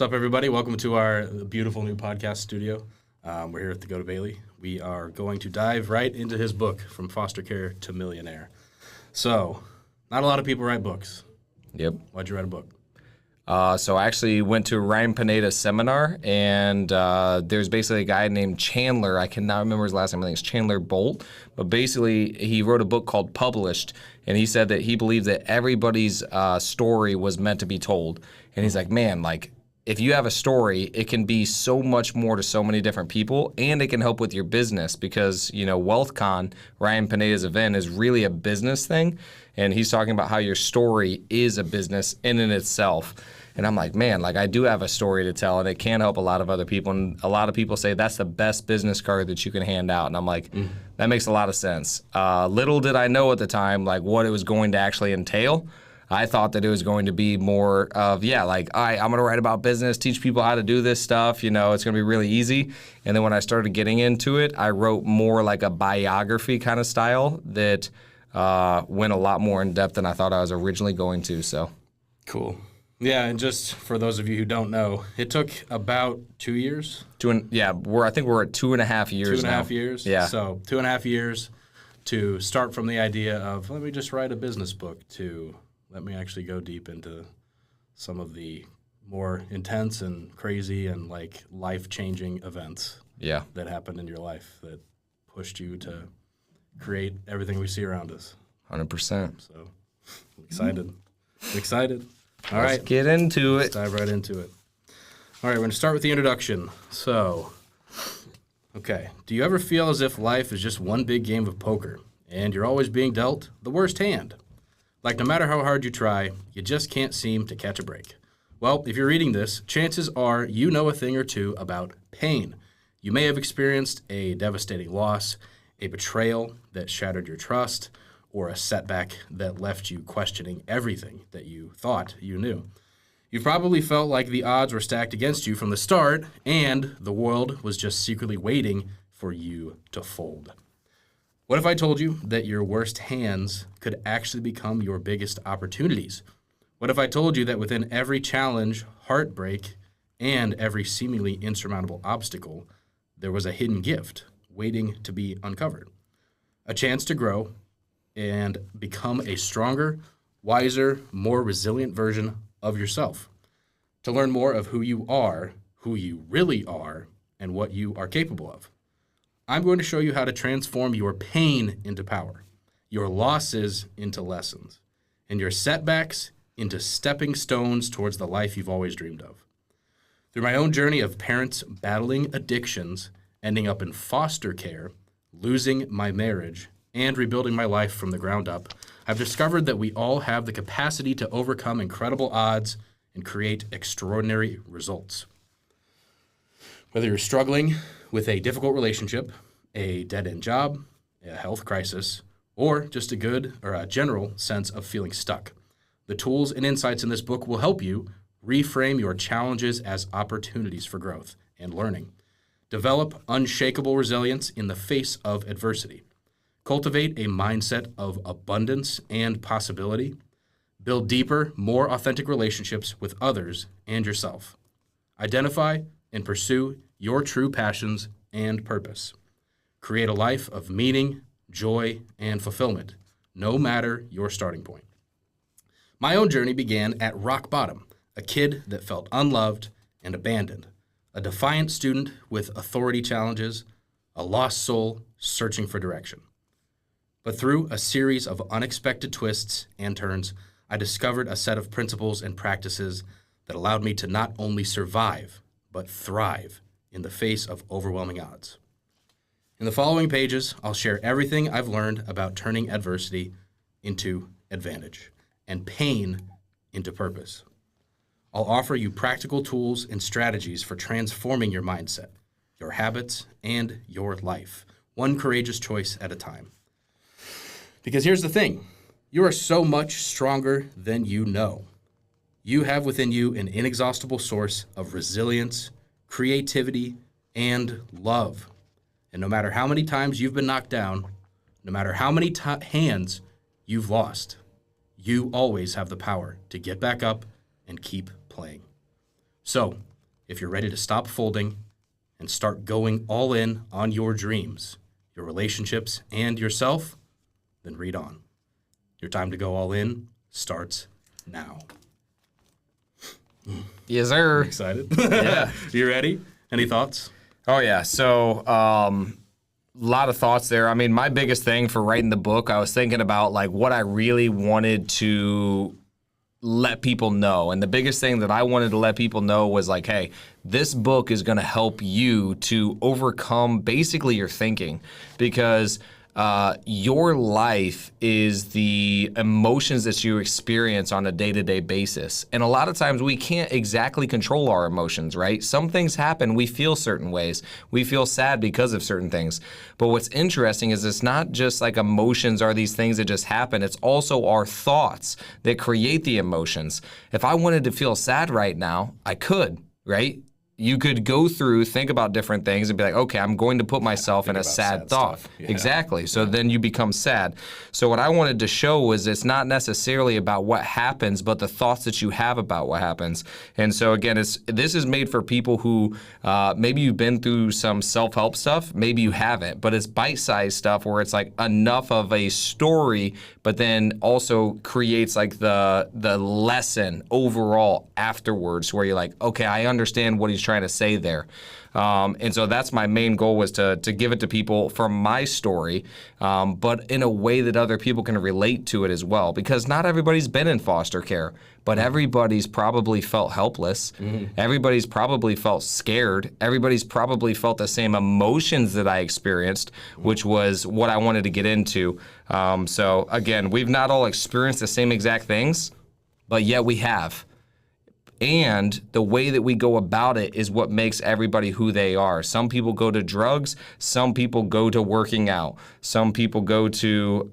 What's up, everybody? Welcome to our beautiful new podcast studio. We're here with Dakota Bailey. We are going to dive right into his book, From Foster Care to Millionaire. So, not a lot of people write books. Yep. Why'd you write a book? So I actually went to Ryan Pineda's seminar, and there's basically a guy named Chandler. I cannot remember his last name. I think it's Chandler Bolt. But basically, he wrote a book called Published, and he said that he believed that everybody's story was meant to be told. And he's like, man, if you have a story, it can be so much more to so many different people, and it can help with your business because, WealthCon, Ryan Pineda's event, is really a business thing. And he's talking about how your story is a business in and itself. And I'm like, man, I do have a story to tell, and it can help a lot of other people. And a lot of people say that's the best business card that you can hand out. And I'm like, that makes a lot of sense. Little did I know at the time, what it was going to actually entail. I thought that it was going to be more of, all right, I'm going to write about business, teach people how to do this stuff. It's going to be really easy. And then when I started getting into it, I wrote more like a biography kind of style that went a lot more in depth than I thought I was originally going to. So cool. Yeah, and just for those of you who don't know, it took about 2 years. I think we're at 2.5 years now. 2.5 years? Yeah. So 2.5 years to start from the idea of, let me just write a business book to let me actually go deep into some of the more intense and crazy and life-changing events that happened in your life that pushed you to create everything we see around us. 100%. So I'm excited. All right. Let's get into it. Let's dive right into it. All right, we're going to start with the introduction. So, okay. Do you ever feel as if life is just one big game of poker and you're always being dealt the worst hand? No matter how hard you try, you just can't seem to catch a break. Well, if you're reading this, chances are you know a thing or two about pain. You may have experienced a devastating loss, a betrayal that shattered your trust, or a setback that left you questioning everything that you thought you knew. You probably felt like the odds were stacked against you from the start, and the world was just secretly waiting for you to fold. What if I told you that your worst hands could actually become your biggest opportunities? What if I told you that within every challenge, heartbreak, and every seemingly insurmountable obstacle, there was a hidden gift waiting to be uncovered? A chance to grow and become a stronger, wiser, more resilient version of yourself. To learn more of who you really are, and what you are capable of. I'm going to show you how to transform your pain into power, your losses into lessons, and your setbacks into stepping stones towards the life you've always dreamed of. Through my own journey of parents battling addictions, ending up in foster care, losing my marriage, and rebuilding my life from the ground up, I've discovered that we all have the capacity to overcome incredible odds and create extraordinary results. Whether you're struggling with a difficult relationship, a dead-end job, a health crisis, or just a general sense of feeling stuck, the tools and insights in this book will help you reframe your challenges as opportunities for growth and learning. Develop unshakable resilience in the face of adversity. Cultivate a mindset of abundance and possibility. Build deeper, more authentic relationships with others and yourself. Identify and pursue your true passions and purpose. Create a life of meaning, joy, and fulfillment, no matter your starting point. My own journey began at rock bottom, a kid that felt unloved and abandoned, a defiant student with authority challenges, a lost soul searching for direction. But through a series of unexpected twists and turns, I discovered a set of principles and practices that allowed me to not only survive, but thrive in the face of overwhelming odds. In the following pages, I'll share everything I've learned about turning adversity into advantage and pain into purpose. I'll offer you practical tools and strategies for transforming your mindset, your habits, and your life, one courageous choice at a time. Because here's the thing, you are so much stronger than you know. You have within you an inexhaustible source of resilience, creativity, and love. And no matter how many times you've been knocked down, no matter how many hands you've lost, you always have the power to get back up and keep playing. So, If you're ready to stop folding and start going all in on your dreams, your relationships, and yourself, then read on. Your time to go all in starts now. Yes, sir. Excited? Yeah. You ready? Any thoughts? Oh, yeah. So, a lot of thoughts there. I mean, my biggest thing for writing the book, I was thinking about like what I really wanted to let people know. And the biggest thing that I wanted to let people know was like, hey, this book is going to help you to overcome basically your thinking, because your life is the emotions that you experience on a day-to-day basis. And a lot of times we can't exactly control our emotions, right? Some things happen, we feel certain ways. We feel sad because of certain things. But what's interesting is it's not just like emotions are these things that just happen. It's also our thoughts that create the emotions. If I wanted to feel sad right now, I could, right? You could go through, think about different things and be like, okay, I'm going to put myself in a sad thought. Yeah. Exactly. So then you become sad. So what I wanted to show was it's not necessarily about what happens, but the thoughts that you have about what happens. And so again, this is made for people who maybe you've been through some self-help stuff, maybe you haven't, but it's bite-sized stuff where it's like enough of a story, but then also creates like the lesson overall afterwards where you're like, okay, I understand what he's trying to say there. And so that's my main goal, was to give it to people from my story, but in a way that other people can relate to it as well. Because not everybody's been in foster care, but everybody's probably felt helpless. Mm-hmm. Everybody's probably felt scared. Everybody's probably felt the same emotions that I experienced, which was what I wanted to get into. So again, we've not all experienced the same exact things, but yet we have. And the way that we go about it is what makes everybody who they are. Some people go to drugs. Some people go to working out. Some people go to,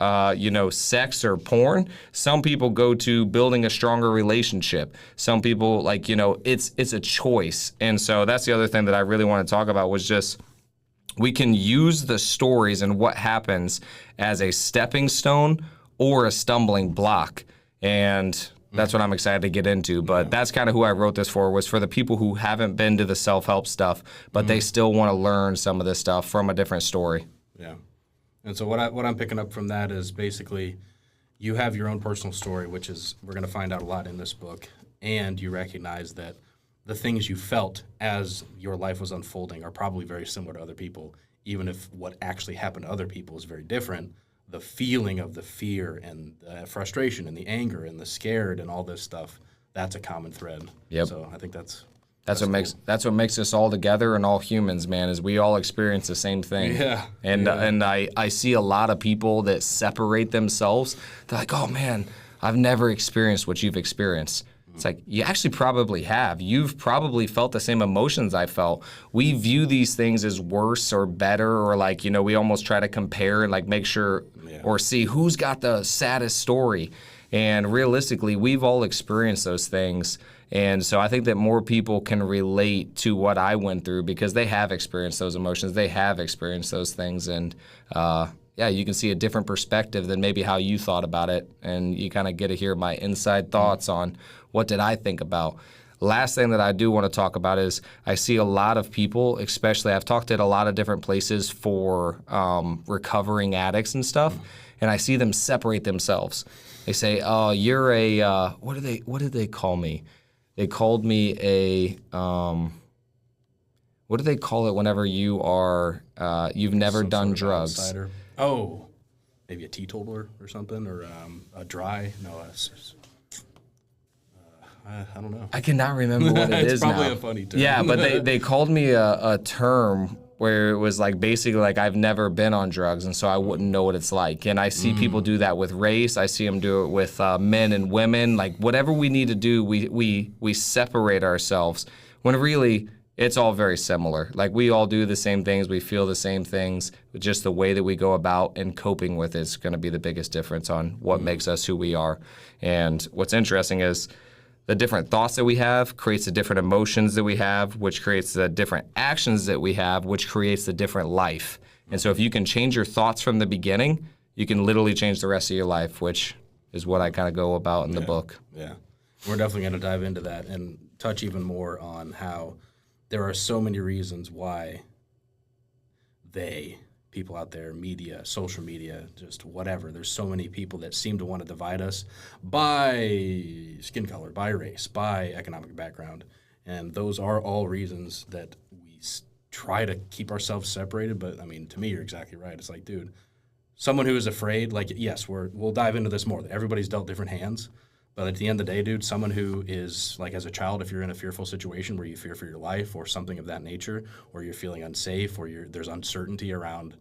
sex or porn. Some people go to building a stronger relationship. Some people, it's a choice. And so that's the other thing that I really want to talk about, was just we can use the stories and what happens as a stepping stone or a stumbling block. And that's what I'm excited to get into. But that's kind of who I wrote this for, was for the people who haven't been to the self-help stuff, but they still want to learn some of this stuff from a different story. Yeah. And so what I'm picking up from that is basically you have your own personal story, which is, we're going to find out a lot in this book, and you recognize that the things you felt as your life was unfolding are probably very similar to other people, even if what actually happened to other people is very different. The feeling of the fear and the frustration and the anger and the scared and all this stuff, that's a common thread. Yep. So I think that's what makes us all together and all humans, man, is we all experience the same thing. Yeah. And I see a lot of people that separate themselves. They're like, oh man, I've never experienced what you've experienced. It's like, you actually probably have. You've probably felt the same emotions I felt. We view these things as worse or better, or we almost try to compare and make sure or see who's got the saddest story. And realistically, we've all experienced those things. And so I think that more people can relate to what I went through because they have experienced those emotions. They have experienced those things. And you can see a different perspective than maybe how you thought about it. And you kind of get to hear my inside thoughts on what did I think about. Last thing that I do want to talk about is I see a lot of people, especially I've talked at a lot of different places for recovering addicts and stuff, and I see them separate themselves. They say, "Oh, you're a what did they call me? They called me a what do they call it whenever you are you've never done drugs?" Outsider. Oh, maybe a teetotaler or something, or a dry. No, I don't know. I cannot remember what it is now. It's probably a funny term. Yeah, but they called me a term where it was basically I've never been on drugs, and so I wouldn't know what it's like. And I see people do that with race. I see them do it with men and women. Whatever we need to do, we separate ourselves when really it's all very similar. We all do the same things. We feel the same things. But just the way that we go about and coping with it is going to be the biggest difference on what makes us who we are. And what's interesting is the different thoughts that we have creates the different emotions that we have, which creates the different actions that we have, which creates the different life. And so if you can change your thoughts from the beginning, you can literally change the rest of your life, which is what I kind of go about in the book. Yeah. We're definitely going to dive into that and touch even more on how there are so many reasons why people out there, media, social media, just whatever, there's so many people that seem to want to divide us by skin color, by race, by economic background. And those are all reasons that we try to keep ourselves separated. But I mean, to me, you're exactly right. It's like, dude, someone who is afraid, like, yes, we'll dive into this more. Everybody's dealt different hands. But at the end of the day, dude, someone who is, like, as a child, if you're in a fearful situation where you fear for your life or something of that nature, or you're feeling unsafe, or there's uncertainty around,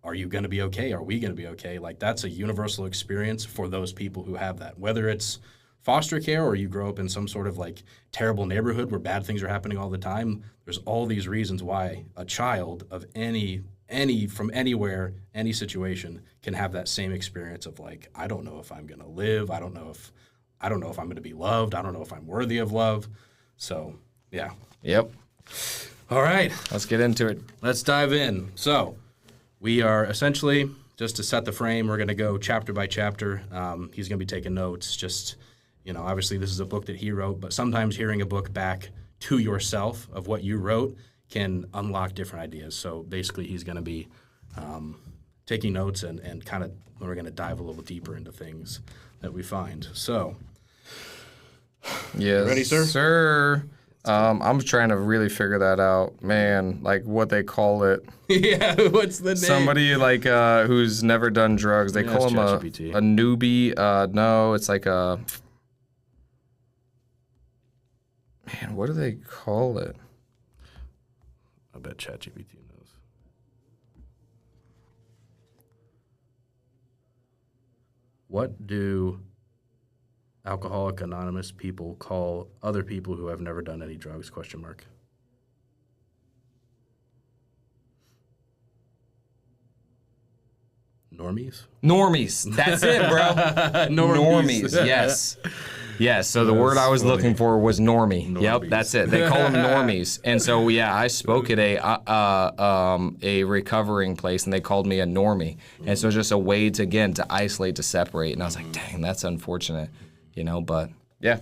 are you going to be okay? Are we going to be okay? Like, that's a universal experience for those people who have that. Whether it's foster care or you grow up in some sort of, like, terrible neighborhood where bad things are happening all the time, there's all these reasons why a child of any from anywhere, any situation, can have that same experience of, like, I don't know if I'm going to live. I don't know if I'm going to be loved. I don't know if I'm worthy of love. So, yeah. Yep. All right. Let's get into it. Let's dive in. So, we are essentially, just to set the frame, we're going to go chapter by chapter. He's going to be taking notes. Just, obviously this is a book that he wrote, but sometimes hearing a book back to yourself of what you wrote can unlock different ideas. So, basically, he's going to be taking notes and kind of, we're going to dive a little deeper into things that we find. So, yes, ready, sir? I'm trying to really figure that out, man. Like what they call it. Yeah, what's the name? Somebody like who's never done drugs. They call him a newbie. No, it's like a man. What do they call it? I bet ChatGPT knows. What do Alcoholic Anonymous people call other people who have never done any drugs? ? Normies? Normies. That's it, bro. Normies. Yes. Yes. So the word I was looking for was normie. Yep, that's it. They call them normies. And so I spoke at a recovering place, and they called me a normie. And so it's just a way to isolate, to separate. And I was like, dang, that's unfortunate. But yeah,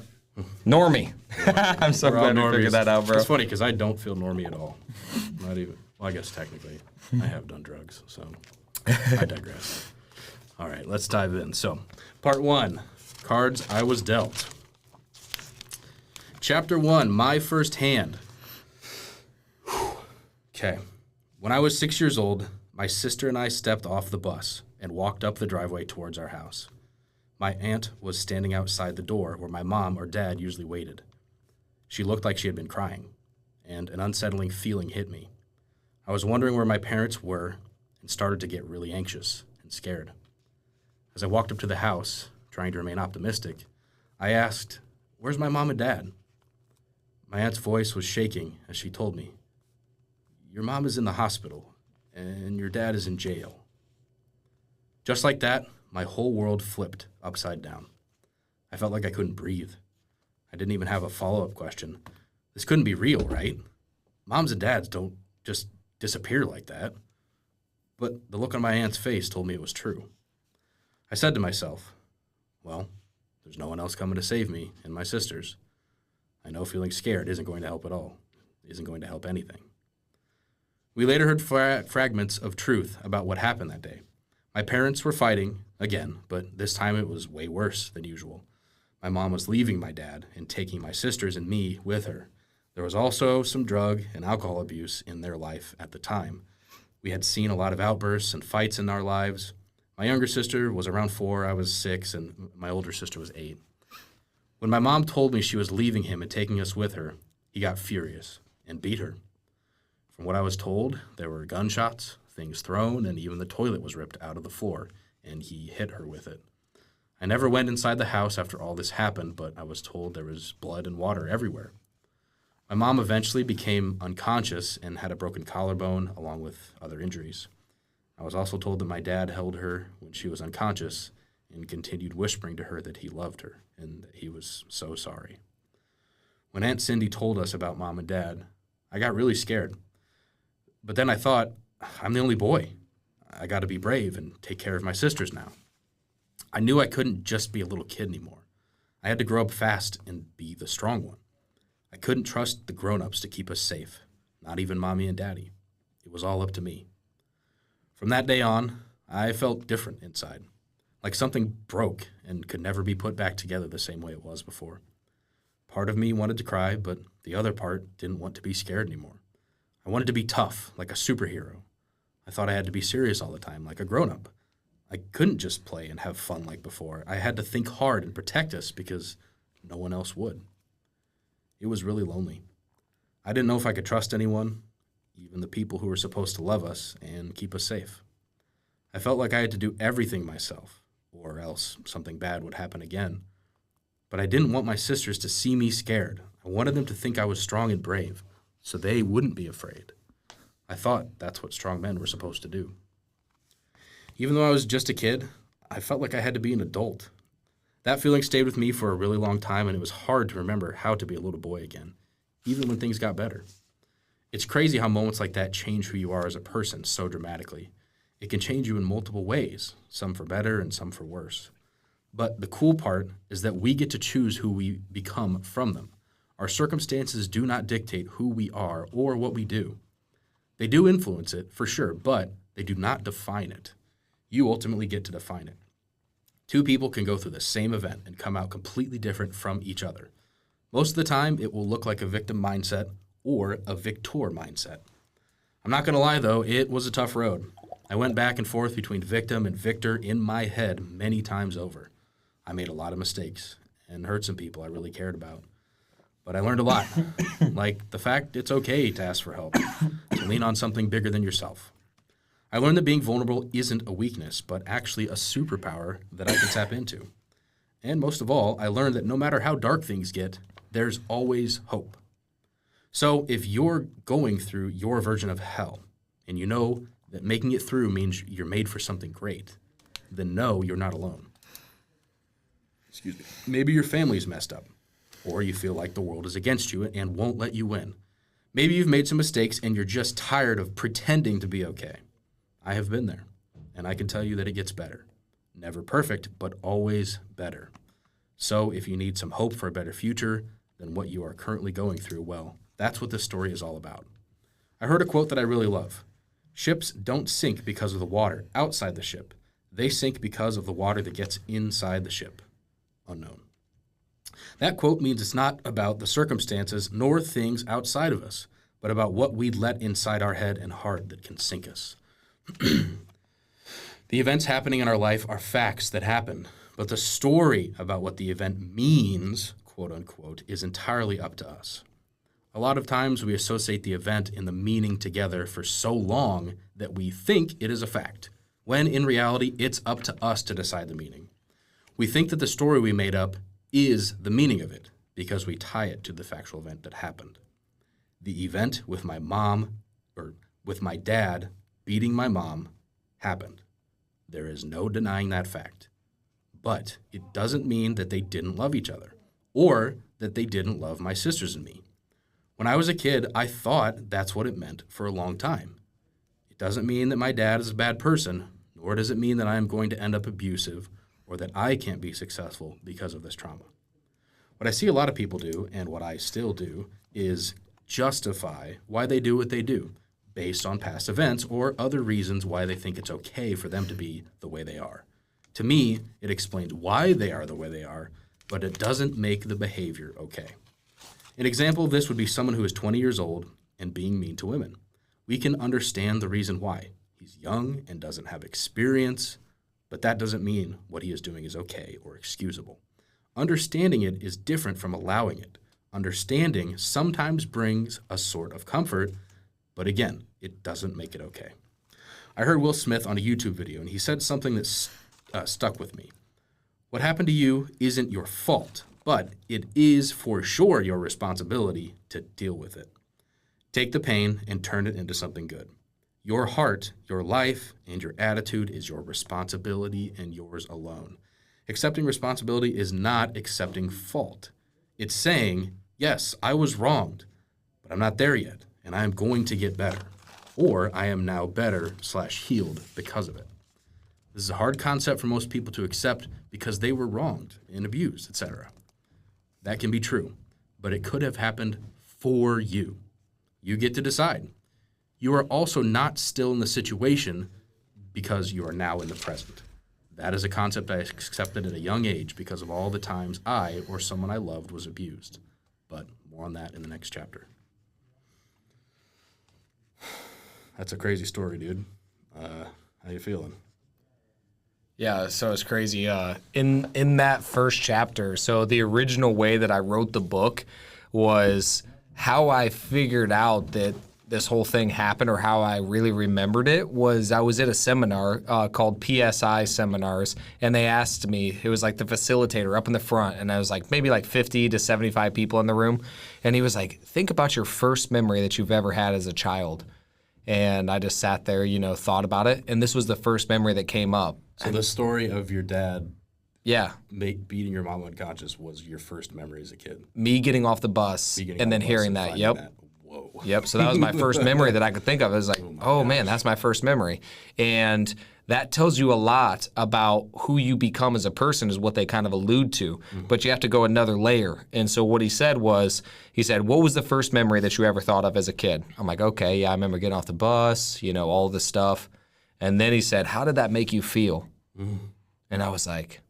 normie. I'm so glad we figured that out, bro. It's funny because I don't feel normie at all. Not even. Well, I guess technically I have done drugs, so I digress. All right, let's dive in. So, part 1, cards I was dealt. Chapter 1, my first hand. Okay. When I was 6 years old, my sister and I stepped off the bus and walked up the driveway towards our house. My aunt was standing outside the door where my mom or dad usually waited. She looked like she had been crying, and an unsettling feeling hit me. I was wondering where my parents were and started to get really anxious and scared. As I walked up to the house, trying to remain optimistic, I asked, "Where's my mom and dad?" My aunt's voice was shaking as she told me, "Your mom is in the hospital, and your dad is in jail." Just like that, my whole world flipped upside down. I felt like I couldn't breathe. I didn't even have a follow-up question. This couldn't be real, right? Moms and dads don't just disappear like that. But the look on my aunt's face told me it was true. I said to myself, well, there's no one else coming to save me and my sisters. I know feeling scared isn't going to help at all. It isn't going to help anything. We later heard fragments of truth about what happened that day. My parents were fighting, again, but this time it was way worse than usual. My mom was leaving my dad and taking my sisters and me with her. There was also some drug and alcohol abuse in their life at the time. We had seen a lot of outbursts and fights in our lives. My younger sister was around 4, I was 6, and my older sister was 8. When my mom told me she was leaving him and taking us with her, he got furious and beat her. From what I was told, there were gunshots, things thrown, and even the toilet was ripped out of the floor, and he hit her with it. I never went inside the house after all this happened, but I was told there was blood and water everywhere. My mom eventually became unconscious and had a broken collarbone along with other injuries. I was also told that my dad held her when she was unconscious and continued whispering to her that he loved her and that he was so sorry. When Aunt Cindy told us about Mom and Dad, I got really scared. But then I thought, I'm the only boy. I got to be brave and take care of my sisters now. I knew I couldn't just be a little kid anymore. I had to grow up fast and be the strong one. I couldn't trust the grown-ups to keep us safe, not even mommy and daddy. It was all up to me. From that day on, I felt different inside, like something broke and could never be put back together the same way it was before. Part of me wanted to cry, but the other part didn't want to be scared anymore. I wanted to be tough, like a superhero. I thought I had to be serious all the time, like a grown-up. I couldn't just play and have fun like before. I had to think hard and protect us because no one else would. It was really lonely. I didn't know if I could trust anyone, even the people who were supposed to love us and keep us safe. I felt like I had to do everything myself, or else something bad would happen again. But I didn't want my sisters to see me scared. I wanted them to think I was strong and brave, so they wouldn't be afraid. I thought that's what strong men were supposed to do. Even though I was just a kid, I felt like I had to be an adult. That feeling stayed with me for a really long time, and it was hard to remember how to be a little boy again, even when things got better. It's crazy how moments like that change who you are as a person so dramatically. It can change you in multiple ways, some for better and some for worse. But the cool part is that we get to choose who we become from them. Our circumstances do not dictate who we are or what we do. They do influence it, for sure, but they do not define it. You ultimately get to define it. Two people can go through the same event and come out completely different from each other. Most of the time, it will look like a victim mindset or a victor mindset. I'm not going to lie, though, it was a tough road. I went back and forth between victim and victor in my head many times over. I made a lot of mistakes and hurt some people I really cared about. But I learned a lot, like the fact it's okay to ask for help, to lean on something bigger than yourself. I learned that being vulnerable isn't a weakness, but actually a superpower that I can tap into. And most of all, I learned that no matter how dark things get, there's always hope. So if you're going through your version of hell, and you know that making it through means you're made for something great, then know you're not alone. Excuse me. Maybe your family's messed up, or you feel like the world is against you and won't let you win. Maybe you've made some mistakes and you're just tired of pretending to be okay. I have been there, and I can tell you that it gets better. Never perfect, but always better. So if you need some hope for a better future than what you are currently going through, well, that's what this story is all about. I heard a quote that I really love. Ships don't sink because of the water outside the ship. They sink because of the water that gets inside the ship. Unknown. That quote means it's not about the circumstances nor things outside of us, but about what we let inside our head and heart that can sink us. The events happening in our life are facts that happen, but the story about what the event means, quote unquote, is entirely up to us. A lot of times we associate the event and the meaning together for so long that we think it is a fact, when in reality it's up to us to decide the meaning. We think that the story we made up is the meaning of it because we tie it to the factual event that happened. The event with my dad beating my mom happened. There is no denying that fact. But it doesn't mean that they didn't love each other or that they didn't love my sisters and me. When I was a kid, I thought that's what it meant for a long time. It doesn't mean that my dad is a bad person, nor does it mean that I am going to end up abusive or that I can't be successful because of this trauma. What I see a lot of people do, and what I still do, is justify why they do what they do based on past events or other reasons why they think it's okay for them to be the way they are. To me, it explains why they are the way they are, but it doesn't make the behavior okay. An example of this would be someone who is 20 years old and being mean to women. We can understand the reason why. He's young and doesn't have experience, but that doesn't mean what he is doing is okay or excusable. Understanding it is different from allowing it. Understanding sometimes brings a sort of comfort, but again, it doesn't make it okay. I heard Will Smith on a YouTube video, and he said something that stuck with me. What happened to you isn't your fault, but it is for sure your responsibility to deal with it. Take the pain and turn it into something good. Your heart, your life, and your attitude is your responsibility and yours alone. Accepting responsibility is not accepting fault. It's saying, yes, I was wronged, but I'm not there yet, and I am going to get better. Or I am now better/healed because of it. This is a hard concept for most people to accept because they were wronged and abused, etc. That can be true, but it could have happened for you. You get to decide. You are also not still in the situation because you are now in the present. That is a concept I accepted at a young age because of all the times I or someone I loved was abused. But more on that in the next chapter. That's a crazy story, dude. How you feeling? Yeah, so it's crazy. In that first chapter, so the original way that I wrote the book was how I figured out that this whole thing happened, or how I really remembered it, was I was at a seminar called PSI seminars, and they asked me, it was like the facilitator up in the front, and I was like maybe like 50 to 75 people in the room, and he was like, think about your first memory that you've ever had as a child. And I just sat there, thought about it, and this was the first memory that came up. So the story of your dad beating your mom unconscious was your first memory as a kid? Me getting off the bus and then hearing that, yep. That. Whoa. Yep, so that was my first memory that I could think of. It was like, oh man, that's my first memory. And that tells you a lot about who you become as a person, is what they kind of allude to. Mm-hmm. But you have to go another layer. And so what he said, what was the first memory that you ever thought of as a kid? I'm like, okay, yeah, I remember getting off the bus, all this stuff. And then he said, how did that make you feel? Mm-hmm. And I was like,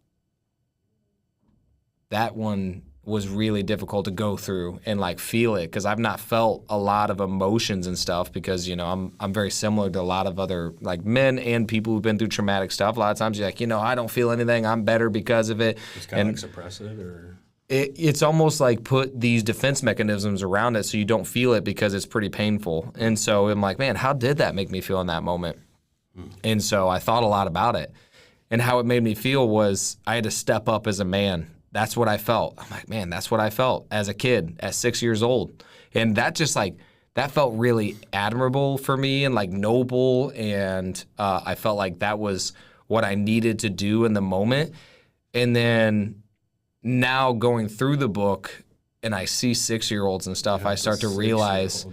that one was really difficult to go through and like feel it, because I've not felt a lot of emotions and stuff, because I'm very similar to a lot of other like men and people who've been through traumatic stuff. A lot of times you're like, I don't feel anything, I'm better because of it. Just kind of like suppress it, or it's almost like put these defense mechanisms around it so you don't feel it because it's pretty painful. And so I'm like, man, how did that make me feel in that moment? And so I thought a lot about it, and how it made me feel was I had to step up as a man. That's what I felt. I'm like, man, that's what I felt as a kid at 6 years old. And that just that felt really admirable for me and like noble. And I felt like that was what I needed to do in the moment. And then now going through the book and I see 6-year-olds and stuff, I start to realize,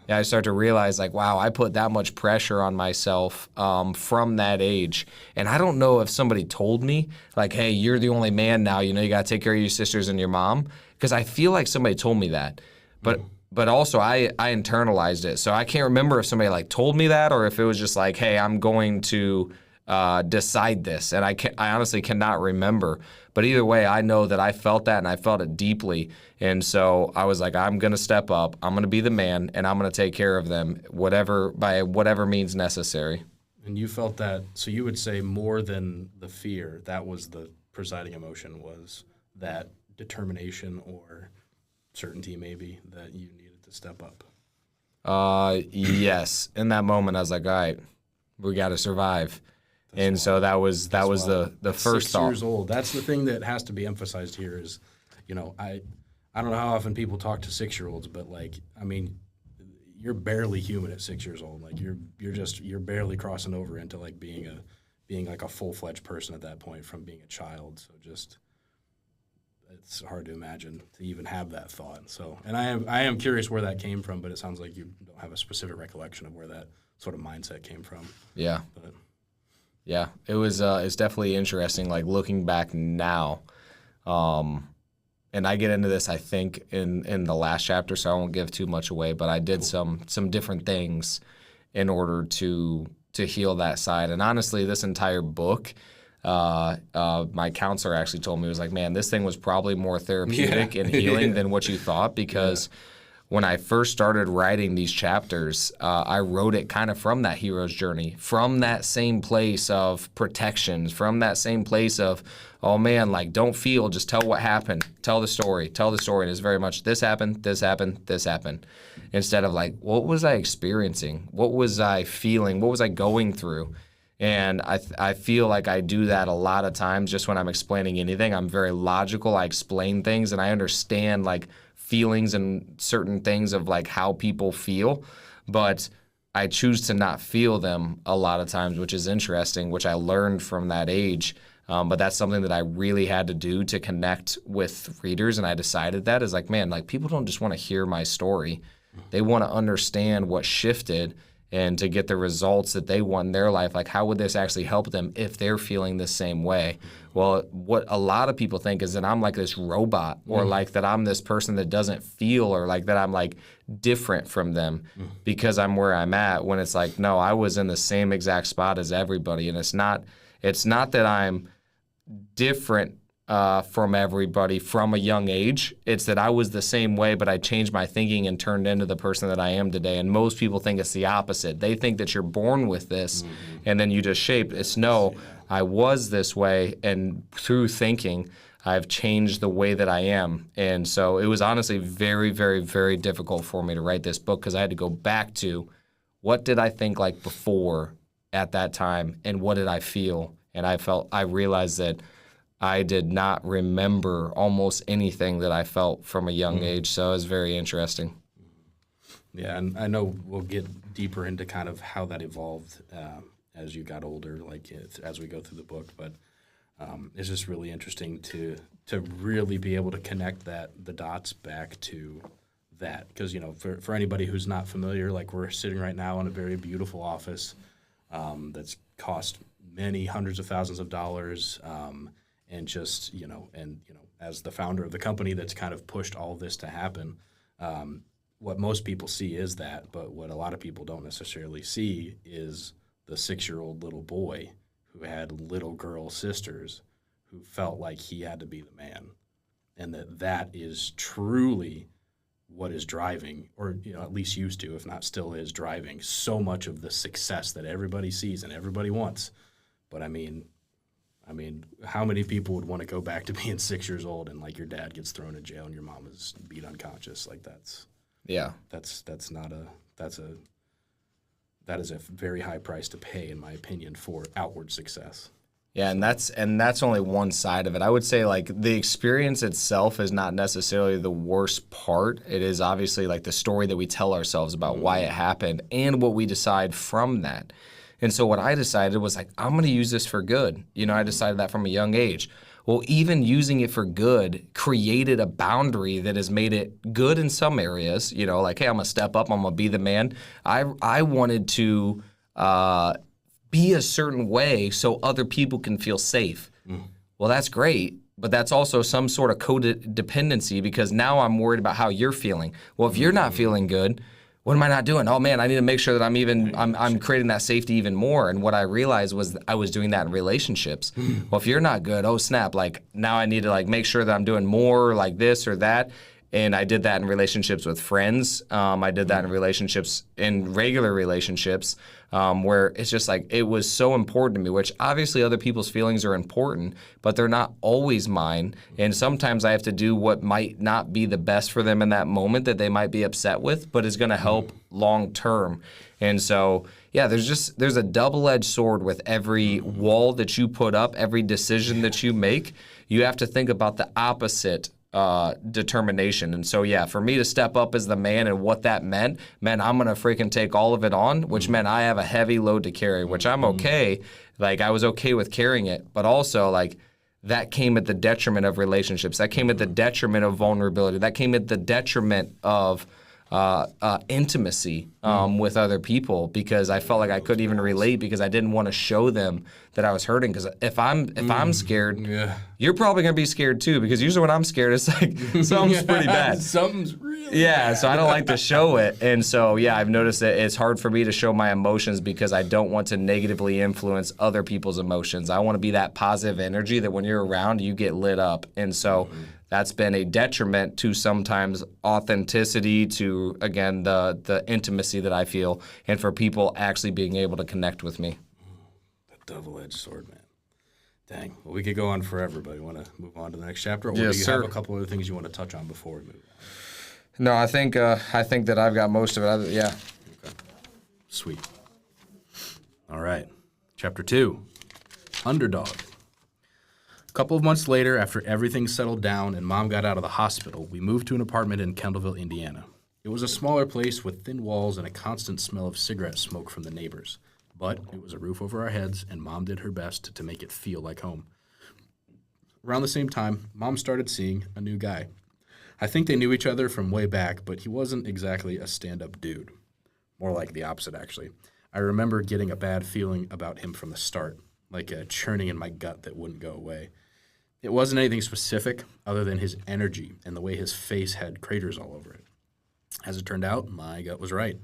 I start to realize like, wow, I put that much pressure on myself from that age. And I don't know if somebody told me like, hey, you're the only man now, you got to take care of your sisters and your mom. Because I feel like somebody told me that. But also I internalized it. So I can't remember if somebody like told me that, or if it was just like, hey, I'm going to decide this. And I honestly cannot remember. But either way, I know that I felt that, and I felt it deeply. And so I was like, I'm going to step up. I'm going to be the man, and I'm going to take care of them by whatever means necessary. And you felt that, so you would say more than the fear, that was the presiding emotion, was that determination or certainty maybe that you needed to step up. Yes. In that moment, I was like, all right, we got to survive. And so that was the first thought. 6 years old. That's the thing that has to be emphasized here is, I don't know how often people talk to 6-year-olds, but you're barely human at 6 years old. Like you're barely crossing over into like being like a full-fledged person at that point from being a child. So just it's hard to imagine to even have that thought. So, and I am curious where that came from, but it sounds like you don't have a specific recollection of where that sort of mindset came from. Yeah. Yeah, it was. It's definitely interesting. Like looking back now, and I get into this, I think, in the last chapter, so I won't give too much away. But I did some different things in order to heal that side. And honestly, this entire book, my counselor actually told me, he was like, "Man, this thing was probably more therapeutic and healing than what you thought," because. Yeah. When I first started writing these chapters, I wrote it kind of from that hero's journey, from that same place of protection, from that same place of, oh man, like don't feel, just tell what happened, tell the story. And it's very much this happened, this happened, this happened. Instead of like, what was I experiencing? What was I feeling? What was I going through? And I feel like I do that a lot of times just when I'm explaining anything. I'm very logical. I explain things and I understand like feelings and certain things of like how people feel, but I choose to not feel them a lot of times, which is interesting, which I learned from that age. But that's something that I really had to do to connect with readers. And I decided that is like, man, like people don't just want to hear my story. They want to understand what shifted and to get the results that they want in their life. Like, how would this actually help them if they're feeling the same way? Well, what a lot of people think is that I'm like this robot, or like that I'm this person that doesn't feel, or like that I'm like different from them because I'm where I'm at, when it's like, no, I was in the same exact spot as everybody. And it's not that I'm different from everybody from a young age. It's that I was the same way, but I changed my thinking and turned into the person that I am today. And most people think it's the opposite. They think that you're born with this and then you just shape. It's no, I was this way, and through thinking, I've changed the way that I am. And so it was honestly very, very, very difficult for me to write this book, because I had to go back to what did I think like before at that time, and what did I feel? And I realized that I did not remember almost anything that I felt from a young age. So it was very interesting. Yeah, and I know we'll get deeper into kind of how that evolved as you got older, like as we go through the book. But it's just really interesting to really be able to connect the dots back to that. Because, for anybody who's not familiar, like we're sitting right now in a very beautiful office that's cost many hundreds of thousands of dollars. And just, as the founder of the company that's kind of pushed all of this to happen, what most people see is that, but what a lot of people don't necessarily see is the 6-year-old little boy who had little girl sisters who felt like he had to be the man. And that is truly what is driving, or at least used to, if not still is driving, so much of the success that everybody sees and everybody wants. But I mean, how many people would want to go back to being 6 years old and like your dad gets thrown in jail and your mom is beat unconscious? Like that is a very high price to pay, in my opinion, for outward success. Yeah, and that's only one side of it. I would say like the experience itself is not necessarily the worst part. It is obviously like the story that we tell ourselves about why it happened and what we decide from that. And so what I decided was like, I'm going to use this for good. I decided that from a young age. Well, even using it for good created a boundary that has made it good in some areas. Like, hey, I'm going to step up. I'm going to be the man. I wanted to be a certain way so other people can feel safe. Well, that's great. But that's also some sort of codependency, because now I'm worried about how you're feeling. Well, if you're not feeling good, what am I not doing? Oh man, I need to make sure that I'm creating that safety even more. And what I realized was I was doing that in relationships. Well, if you're not good, oh snap, like now I need to like make sure that I'm doing more like this or that. And I did that in relationships with friends. I did that in regular relationships, where it's just like it was so important to me, which obviously other people's feelings are important, but they're not always mine. And sometimes I have to do what might not be the best for them in that moment that they might be upset with, but is going to help long term. And so, yeah, there's a double-edged sword with every wall that you put up, every decision that you make. You have to think about the opposite determination. And so, yeah, for me to step up as the man and what that meant I'm going to freaking take all of it on, which meant I have a heavy load to carry, which I'm okay. Like, I was okay with carrying it, but also, like, that came at the detriment of relationships. That came at the detriment of vulnerability. That came at the detriment of intimacy with other people, because I felt like I couldn't even relate, because I didn't want to show them that I was hurting. Because if I'm scared, you're probably gonna be scared too. Because usually when I'm scared, it's like something's pretty bad. Something's really bad. So I don't like to show it. And so I've noticed that it's hard for me to show my emotions, because I don't want to negatively influence other people's emotions. I want to be that positive energy that when you're around, you get lit up. And so that's been a detriment to sometimes authenticity, to, again, the intimacy that I feel, and for people actually being able to connect with me. The double-edged sword, man. Dang. Well, we could go on forever, but you want to move on to the next chapter? Or Yes, do you sir. have a couple other things you want to touch on before we move on? No, I think that I've got most of it. Yeah. Okay. Sweet. All right. Chapter 2, Underdog. A couple of months later, after everything settled down and Mom got out of the hospital, we moved to an apartment in Kendallville, Indiana. It was a smaller place with thin walls and a constant smell of cigarette smoke from the neighbors. But it was a roof over our heads, and Mom did her best to make it feel like home. Around the same time, Mom started seeing a new guy. I think they knew each other from way back, but he wasn't exactly a stand-up dude. More like the opposite, actually. I remember getting a bad feeling about him from the start, like a churning in my gut that wouldn't go away. It wasn't anything specific other than his energy and the way his face had craters all over it. As it turned out, my gut was right.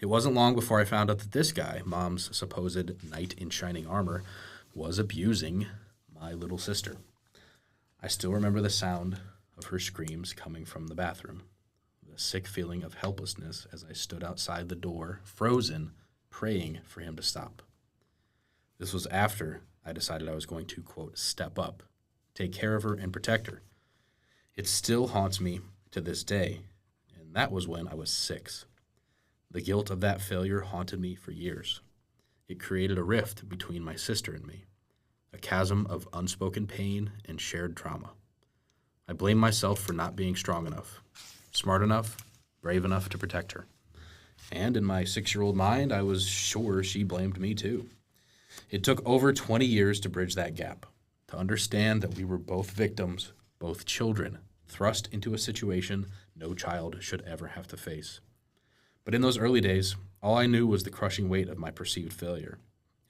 It wasn't long before I found out that this guy, Mom's supposed knight in shining armor, was abusing my little sister. I still remember the sound of her screams coming from the bathroom, the sick feeling of helplessness as I stood outside the door, frozen, praying for him to stop. This was after I decided I was going to, quote, step up, take care of her, and protect her. It still haunts me to this day, and that was when I was 6. The guilt of that failure haunted me for years. It created a rift between my sister and me, a chasm of unspoken pain and shared trauma. I blame myself for not being strong enough, smart enough, brave enough to protect her. And in my 6-year-old mind, I was sure she blamed me too. It took over 20 years to bridge that gap, to understand that we were both victims, both children, thrust into a situation no child should ever have to face. But in those early days, all I knew was the crushing weight of my perceived failure,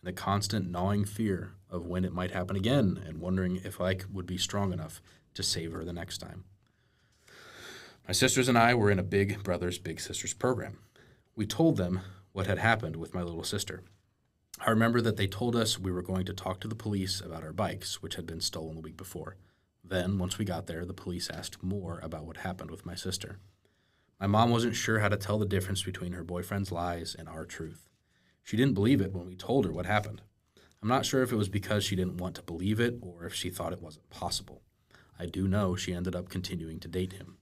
and the constant gnawing fear of when it might happen again, and wondering if I would be strong enough to save her the next time. My sisters and I were in a Big Brothers Big Sisters program. We told them what had happened with my little sister. I remember that they told us we were going to talk to the police about our bikes, which had been stolen the week before. Then, once we got there, the police asked more about what happened with my sister. My mom wasn't sure how to tell the difference between her boyfriend's lies and our truth. She didn't believe it when we told her what happened. I'm not sure if it was because she didn't want to believe it or if she thought it wasn't possible. I do know she ended up continuing to date him.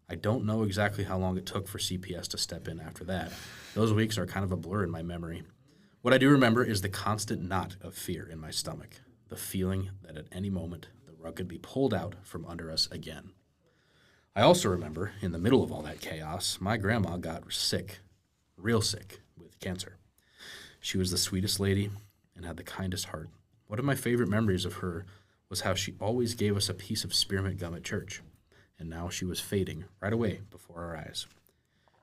I don't know exactly how long it took for CPS to step in after that. Those weeks are kind of a blur in my memory. What I do remember is the constant knot of fear in my stomach, the feeling that at any moment the rug could be pulled out from under us again. I also remember, in the middle of all that chaos, my grandma got sick, real sick, with cancer. She was the sweetest lady and had the kindest heart. One of my favorite memories of her was how she always gave us a piece of spearmint gum at church, and now she was fading right away before our eyes.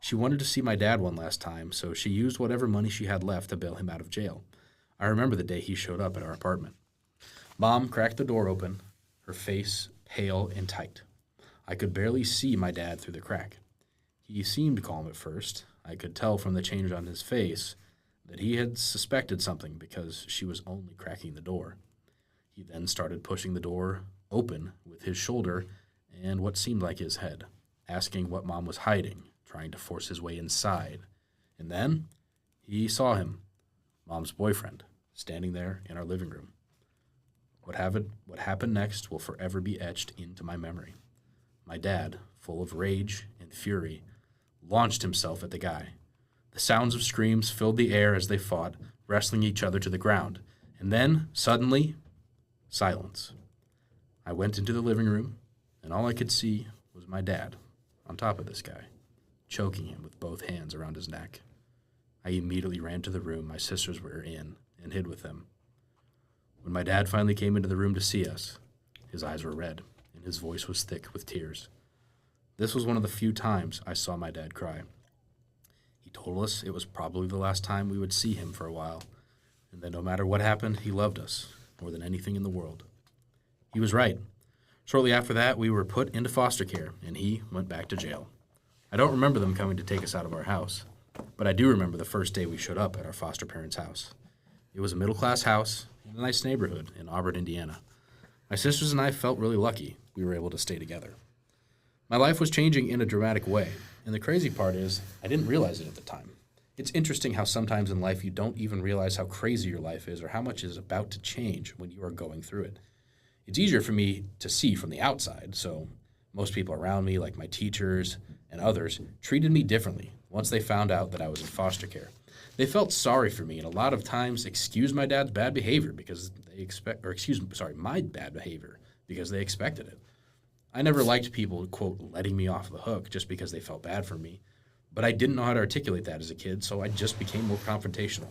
She wanted to see my dad one last time, so she used whatever money she had left to bail him out of jail. I remember the day he showed up at our apartment. Mom cracked the door open, her face pale and tight. I could barely see my dad through the crack. He seemed calm at first. I could tell from the change on his face that he had suspected something because she was only cracking the door. He then started pushing the door open with his shoulder and what seemed like his head, asking what Mom was hiding, trying to force his way inside. And then he saw him, Mom's boyfriend, standing there in our living room. What happened next will forever be etched into my memory. My dad, full of rage and fury, launched himself at the guy. The sounds of screams filled the air as they fought, wrestling each other to the ground. And then, suddenly, silence. I went into the living room, and all I could see was my dad on top of this guy, choking him with both hands around his neck. I immediately ran to the room my sisters were in and hid with them. When my dad finally came into the room to see us, his eyes were red, and his voice was thick with tears. This was one of the few times I saw my dad cry. He told us it was probably the last time we would see him for a while, and that no matter what happened, he loved us more than anything in the world. He was right. Shortly after that, we were put into foster care, and he went back to jail. I don't remember them coming to take us out of our house, but I do remember the first day we showed up at our foster parents' house. It was a middle-class house in a nice neighborhood in Auburn, Indiana. My sisters and I felt really lucky we were able to stay together. My life was changing in a dramatic way, and the crazy part is I didn't realize it at the time. It's interesting how sometimes in life you don't even realize how crazy your life is or how much is about to change when you are going through it. It's easier for me to see from the outside, so most people around me, like my teachers and others, treated me differently once they found out that I was in foster care. They felt sorry for me and a lot of times excused my dad's bad behavior because my bad behavior because they expected it. I never liked people, quote, letting me off the hook just because they felt bad for me, but I didn't know how to articulate that as a kid, so I just became more confrontational.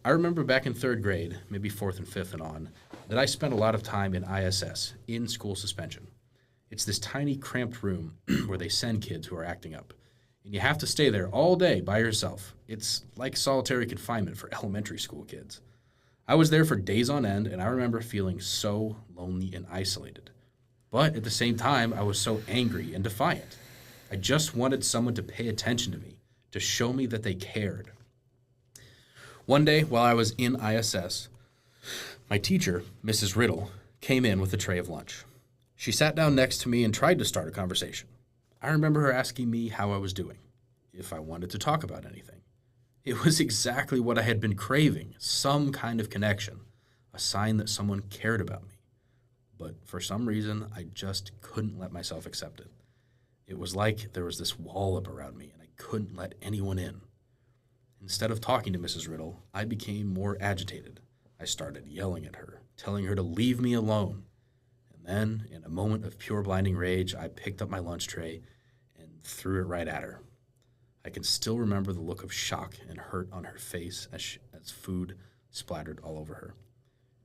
I remember back in 3rd grade, maybe 4th and 5th and on, that I spent a lot of time in ISS, in school suspension. It's this tiny, cramped room where they send kids who are acting up. and you have to stay there all day by yourself. It's like solitary confinement for elementary school kids. I was there for days on end, and I remember feeling so lonely and isolated. But at the same time, I was so angry and defiant. I just wanted someone to pay attention to me, to show me that they cared. One day, while I was in ISS, my teacher, Mrs. Riddle, came in with a tray of lunch. She sat down next to me and tried to start a conversation. I remember her asking me how I was doing, if I wanted to talk about anything. It was exactly what I had been craving, some kind of connection, a sign that someone cared about me. But for some reason, I just couldn't let myself accept it. It was like there was this wall up around me, and I couldn't let anyone in. Instead of talking to Mrs. Riddle, I became more agitated. I started yelling at her, telling her to leave me alone. And then, in a moment of pure blinding rage, I picked up my lunch tray and threw it right at her. I can still remember the look of shock and hurt on her face as food splattered all over her.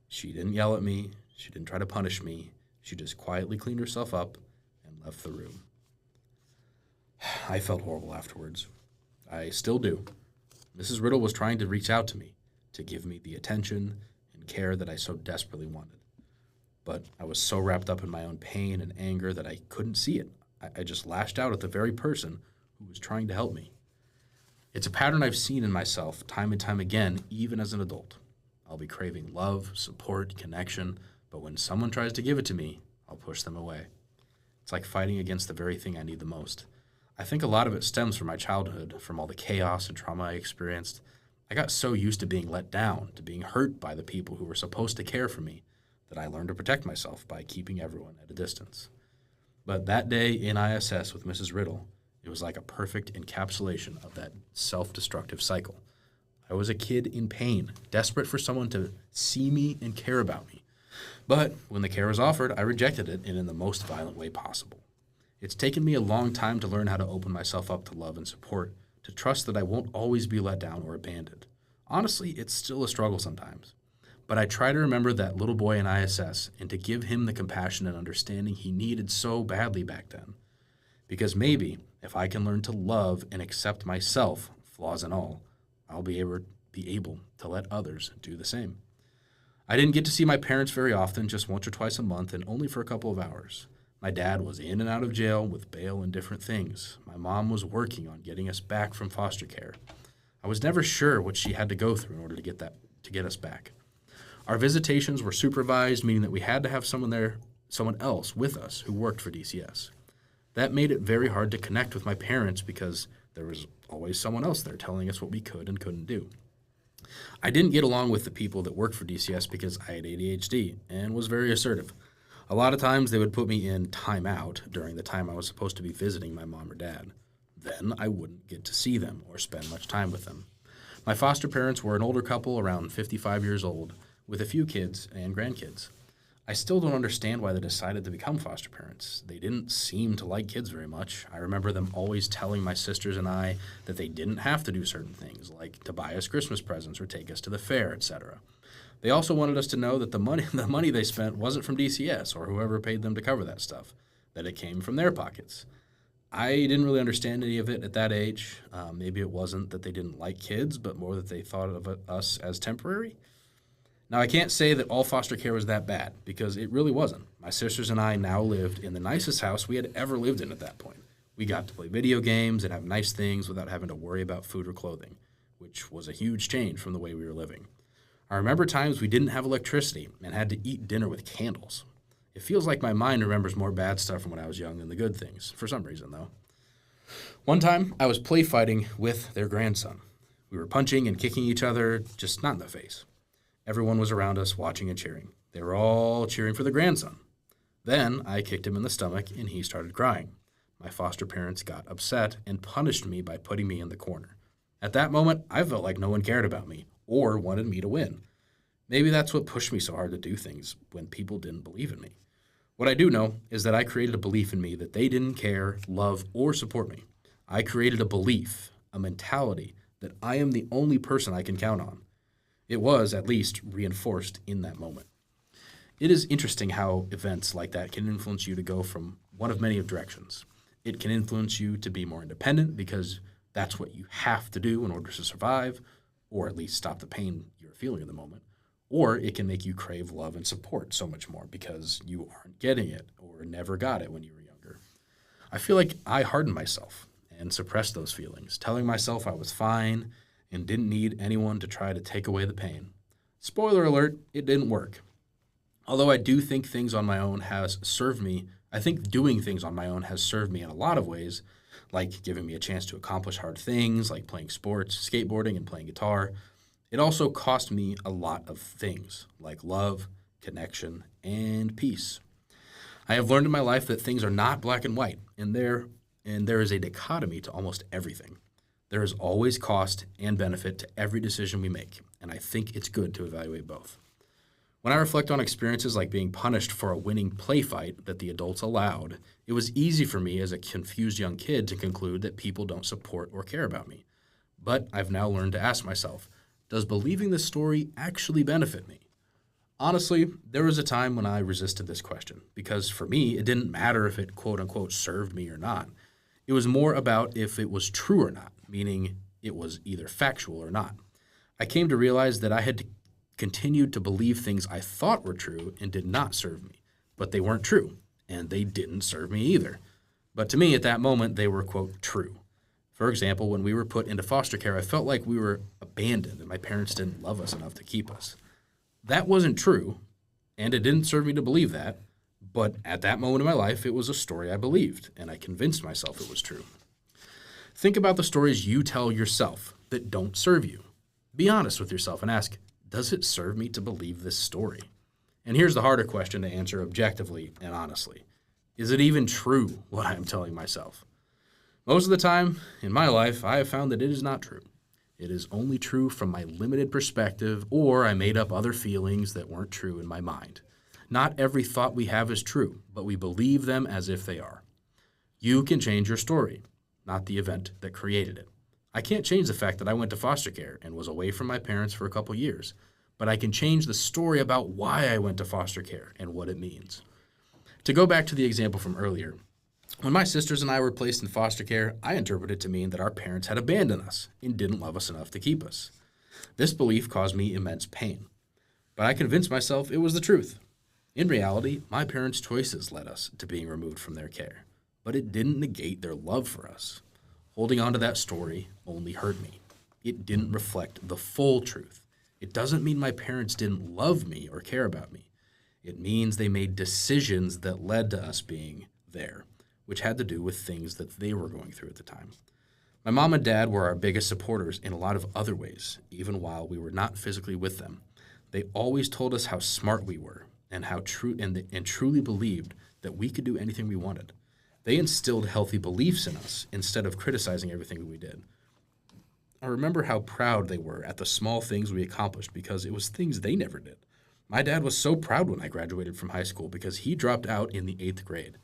She didn't yell at me. She didn't try to punish me. She just quietly cleaned herself up and left the room. I felt horrible afterwards. I still do. Mrs. Riddle was trying to reach out to me, to give me the attention and care that I so desperately wanted. But I was so wrapped up in my own pain and anger that I couldn't see it. I just lashed out at the very person who was trying to help me. It's a pattern I've seen in myself time and time again, even as an adult. I'll be craving love, support, connection, but when someone tries to give it to me, I'll push them away. It's like fighting against the very thing I need the most. I think a lot of it stems from my childhood, from all the chaos and trauma I experienced. I got so used to being let down, to being hurt by the people who were supposed to care for me, that I learned to protect myself by keeping everyone at a distance. But that day in ISS with Mrs. Riddle, it was like a perfect encapsulation of that self-destructive cycle. I was a kid in pain, desperate for someone to see me and care about me. But when the care was offered, I rejected it, and in the most violent way possible. It's taken me a long time to learn how to open myself up to love and support, to trust that I won't always be let down or abandoned. Honestly, it's still a struggle sometimes. But I try to remember that little boy in ISS and to give him the compassion and understanding he needed so badly back then. Because maybe, if I can learn to love and accept myself, flaws and all, I'll be able to let others do the same. I didn't get to see my parents very often, just once or twice a month, and only for a couple of hours. My dad was in and out of jail with bail and different things. My mom was working on getting us back from foster care. I was never sure what she had to go through in order to get us back. Our visitations were supervised, meaning that we had to have someone else with us who worked for DCS. That made it very hard to connect with my parents because there was always someone else there telling us what we could and couldn't do. I didn't get along with the people that worked for DCS because I had ADHD and was very assertive. A lot of times they would put me in timeout during the time I was supposed to be visiting my mom or dad. Then I wouldn't get to see them or spend much time with them. My foster parents were an older couple around 55 years old with a few kids and grandkids. I still don't understand why they decided to become foster parents. They didn't seem to like kids very much. I remember them always telling my sisters and I that they didn't have to do certain things, like to buy us Christmas presents or take us to the fair, etc. They also wanted us to know that the money they spent wasn't from DCS or whoever paid them to cover that stuff, that it came from their pockets. I didn't really understand any of it at that age. Maybe it wasn't that they didn't like kids, but more that they thought of us as temporary. Now, I can't say that all foster care was that bad, because it really wasn't. My sisters and I now lived in the nicest house we had ever lived in at that point. We got to play video games and have nice things without having to worry about food or clothing, which was a huge change from the way we were living. I remember times we didn't have electricity and had to eat dinner with candles. It feels like my mind remembers more bad stuff from when I was young than the good things, for some reason, though. One time, I was play fighting with their grandson. We were punching and kicking each other, just not in the face. Everyone was around us watching and cheering. They were all cheering for the grandson. Then I kicked him in the stomach and he started crying. My foster parents got upset and punished me by putting me in the corner. At that moment, I felt like no one cared about me or wanted me to win. Maybe that's what pushed me so hard to do things when people didn't believe in me. What I do know is that I created a belief in me that they didn't care, love, or support me. I created a belief, a mentality, that I am the only person I can count on. It was, at least, reinforced in that moment. It is interesting how events like that can influence you to go from one of many directions. It can influence you to be more independent because that's what you have to do in order to survive, or at least stop the pain you're feeling in the moment. Or it can make you crave love and support so much more because you aren't getting it or never got it when you were younger. I feel like I hardened myself and suppressed those feelings, telling myself I was fine and didn't need anyone to try to take away the pain. Spoiler alert, it didn't work. Although I do think things on my own has served me, I think doing things on my own has served me in a lot of ways, like giving me a chance to accomplish hard things, like playing sports, skateboarding, and playing guitar. It also cost me a lot of things, like love, connection, and peace. I have learned in my life that things are not black and white, and there is a dichotomy to almost everything. There is always cost and benefit to every decision we make, and I think it's good to evaluate both. When I reflect on experiences like being punished for a winning play fight that the adults allowed, it was easy for me as a confused young kid to conclude that people don't support or care about me. But I've now learned to ask myself, does believing this story actually benefit me? Honestly, there was a time when I resisted this question, because for me, it didn't matter if it quote-unquote served me or not. It was more about if it was true or not, meaning it was either factual or not. I came to realize that I had continued to believe things I thought were true and did not serve me, but they weren't true, and they didn't serve me either. But to me, at that moment, they were, quote, true. For example, when we were put into foster care, I felt like we were abandoned and my parents didn't love us enough to keep us. That wasn't true, and it didn't serve me to believe that, but at that moment in my life, it was a story I believed, and I convinced myself it was true. Think about the stories you tell yourself that don't serve you. Be honest with yourself and ask, does it serve me to believe this story? And here's the harder question to answer objectively and honestly. Is it even true what I am telling myself? Most of the time in my life, I have found that it is not true. It is only true from my limited perspective, or I made up other feelings that weren't true in my mind. Not every thought we have is true, but we believe them as if they are. You can change your story, not the event that created it. I can't change the fact that I went to foster care and was away from my parents for a couple years, but I can change the story about why I went to foster care and what it means. To go back to the example from earlier, when my sisters and I were placed in foster care, I interpreted it to mean that our parents had abandoned us and didn't love us enough to keep us. This belief caused me immense pain, but I convinced myself it was the truth. In reality, my parents' choices led us to being removed from their care, but it didn't negate their love for us. Holding on to that story only hurt me. It didn't reflect the full truth. It doesn't mean my parents didn't love me or care about me. It means they made decisions that led to us being there, which had to do with things that they were going through at the time. My mom and dad were our biggest supporters in a lot of other ways, even while we were not physically with them. They always told us how smart we were and how truly believed that we could do anything we wanted. They instilled healthy beliefs in us instead of criticizing everything we did. I remember how proud they were at the small things we accomplished because it was things they never did. My dad was so proud when I graduated from high school because he dropped out in the 8th grade.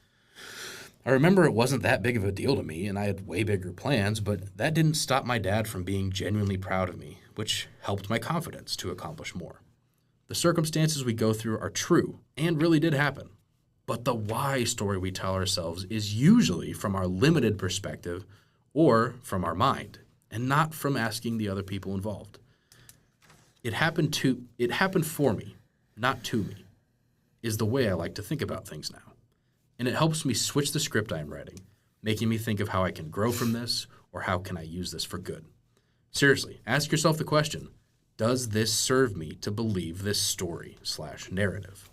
I remember it wasn't that big of a deal to me and I had way bigger plans, but that didn't stop my dad from being genuinely proud of me, which helped my confidence to accomplish more. The circumstances we go through are true and really did happen. But the why story we tell ourselves is usually from our limited perspective or from our mind, and not from asking the other people involved. It happened for me, not to me, is the way I like to think about things now. And it helps me switch the script I am writing, making me think of how I can grow from this or how can I use this for good. Seriously, ask yourself the question, does this serve me to believe this story/narrative?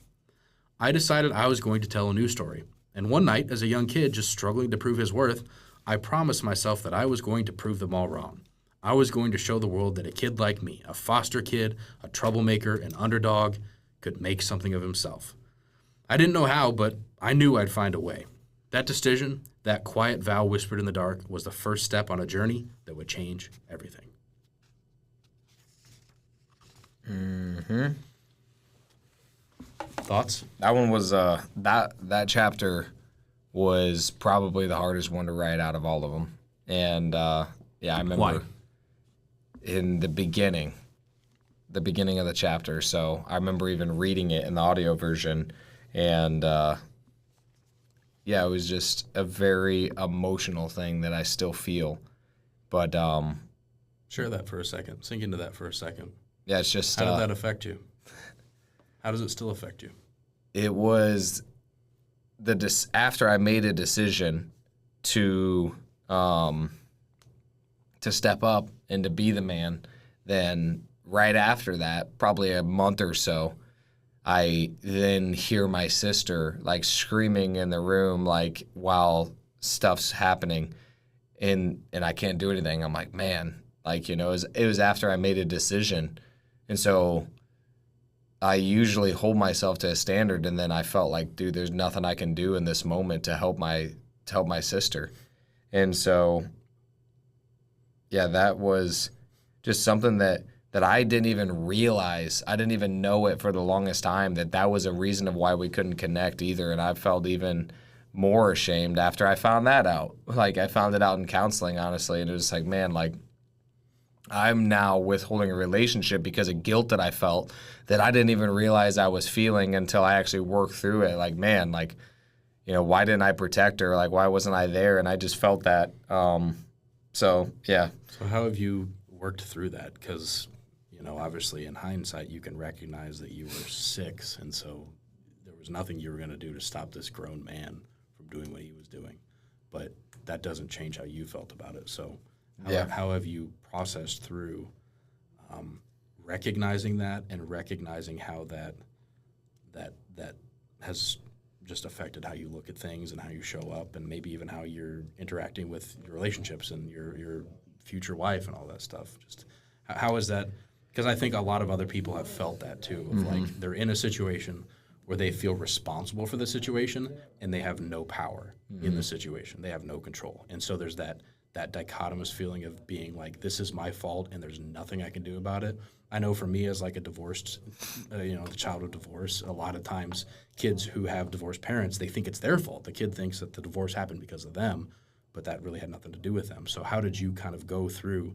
I decided I was going to tell a new story, and one night, as a young kid just struggling to prove his worth, I promised myself that I was going to prove them all wrong. I was going to show the world that a kid like me, a foster kid, a troublemaker, an underdog, could make something of himself. I didn't know how, but I knew I'd find a way. That decision, that quiet vow whispered in the dark, was the first step on a journey that would change everything. Mm-hmm. Thoughts? That one was that chapter was probably the hardest one to write out of all of them. And yeah, I remember Why? in the beginning of the chapter. So I remember even reading it in the audio version, and yeah, it was just a very emotional thing that I still feel. But Share that for a second. Sink into that for a second. yeah, it's just How did that affect you? How does it still affect you? it was after I made a decision to step up and to be the man. Then right after that, probably a month or so, I then hear my sister like screaming in the room like while stuff's happening, and I can't do anything. I'm like, man, like, it was after I made a decision, and so I usually hold myself to a standard, and then I felt like, dude, there's nothing I can do in this moment to help my sister, and so yeah, that was just something that I didn't even realize. I didn't even know it for the longest time that was a reason of why we couldn't connect either. And I felt even more ashamed after I found that out. Like, I found it out in counseling, honestly. And it was like, man, like, I'm now withholding a relationship because of guilt that I felt that I didn't even realize I was feeling until I actually worked through it. Like, man, like, why didn't I protect her? Like, why wasn't I there? And I just felt that. So, yeah. So how have you worked through that? Because obviously in hindsight, you can recognize that you were 6, and so there was nothing you were going to do to stop this grown man from doing what he was doing. But that doesn't change how you felt about it. So how have you processed through recognizing that and recognizing how that has just affected how you look at things and how you show up, and maybe even how you're interacting with your relationships and your future wife and all that stuff? Just how is that? Because I think a lot of other people have felt that too. Of like, they're in a situation where they feel responsible for the situation and they have no power in the situation. They have no control. And so there's that dichotomous feeling of being like, this is my fault and there's nothing I can do about it. I know for me as like a divorced, the child of divorce, a lot of times kids who have divorced parents, they think it's their fault. The kid thinks that the divorce happened because of them, but that really had nothing to do with them. So how did you kind of go through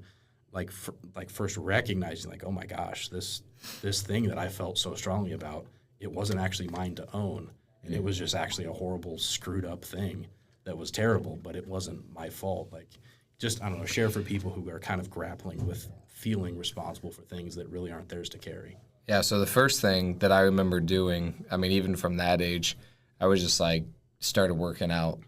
first recognizing like, oh my gosh, this thing that I felt so strongly about, it wasn't actually mine to own, and it was just actually a horrible, screwed up thing that was terrible, but it wasn't my fault. Like, just, I don't know, share for people who are kind of grappling with feeling responsible for things that really aren't theirs to carry. Yeah, so the first thing that I remember doing, I mean, even from that age, I was just like, started working out.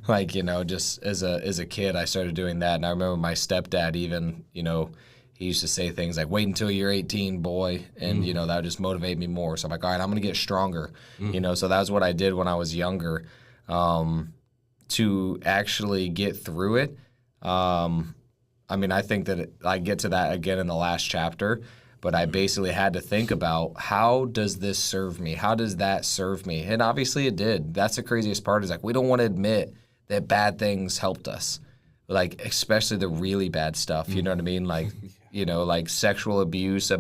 Like, just as a kid, I started doing that. And I remember my stepdad even, he used to say things like, wait until you're 18, boy. And, that would just motivate me more. So I'm like, all right, I'm going to get stronger. So that was what I did when I was younger. To actually get through it, I mean, I think that I get to that again in the last chapter, but I basically had to think about, how does this serve me? How does that serve me? And obviously it did. That's the craziest part, is like, we don't want to admit that bad things helped us, like especially the really bad stuff. You know what I mean? Like, like sexual abuse,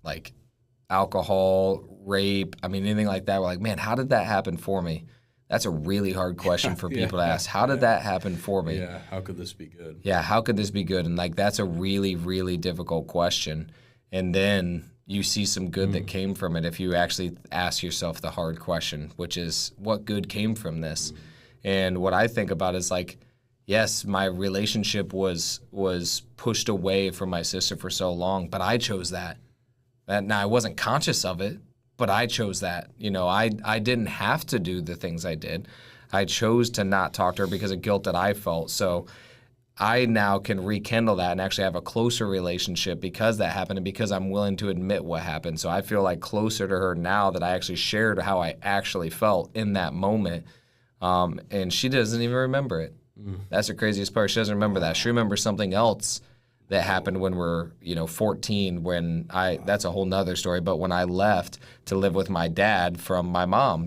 like alcohol, rape. I mean, anything like that. We're like, man, how did that happen for me? That's a really hard question for people to ask. How did that happen for me? Yeah, how could this be good? Yeah, how could this be good? And like, that's a really, really difficult question. And then you see some good that came from it if you actually ask yourself the hard question, which is, what good came from this? And what I think about is like, yes, my relationship was pushed away from my sister for so long, but I chose that. Now, I wasn't conscious of it, but I chose that. I didn't have to do the things I did. I chose to not talk to her because of guilt that I felt. So I now can rekindle that and actually have a closer relationship because that happened and because I'm willing to admit what happened. So I feel like closer to her now that I actually shared how I actually felt in that moment. And she doesn't even remember it. That's the craziest part. She doesn't remember that. She remembers something else that happened when we're 14, that's a whole nother story, but when I left to live with my dad from my mom.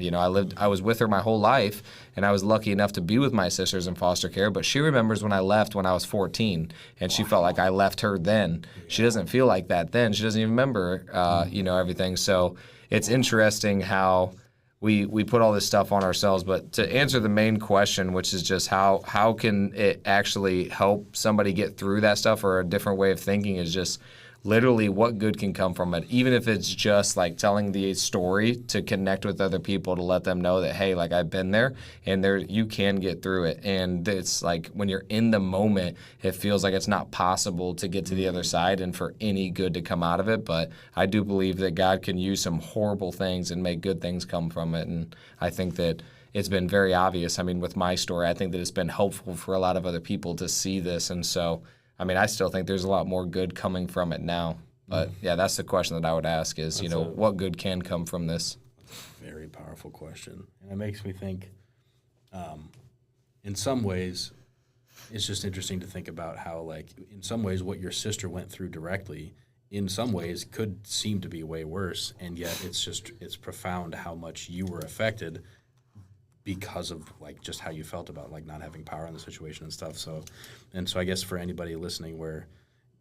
I was with her my whole life, and I was lucky enough to be with my sisters in foster care, but she remembers when I left when I was 14, and she felt like I left her then. She doesn't feel like that then. She doesn't even remember, everything. So it's interesting how we put all this stuff on ourselves. But to answer the main question, which is just how can it actually help somebody get through that stuff, or a different way of thinking, is just literally what good can come from it, even if it's just like telling the story to connect with other people, to let them know that, hey, like I've been there and there you can get through it. And it's like when you're in the moment, it feels like it's not possible to get to the other side and for any good to come out of it. But I do believe that God can use some horrible things and make good things come from it. And I think that it's been very obvious. I mean, with my story, I think that it's been helpful for a lot of other people to see this. And so, I mean, I still think there's a lot more good coming from it now. But yeah, that's the question that I would ask is, what good can come from this? Very powerful question. And it makes me think, in some ways, it's just interesting to think about how, like, in some ways, what your sister went through directly, in some ways, could seem to be way worse. And yet it's profound how much you were affected because of like just how you felt about like not having power in the situation and stuff. So I guess for anybody listening where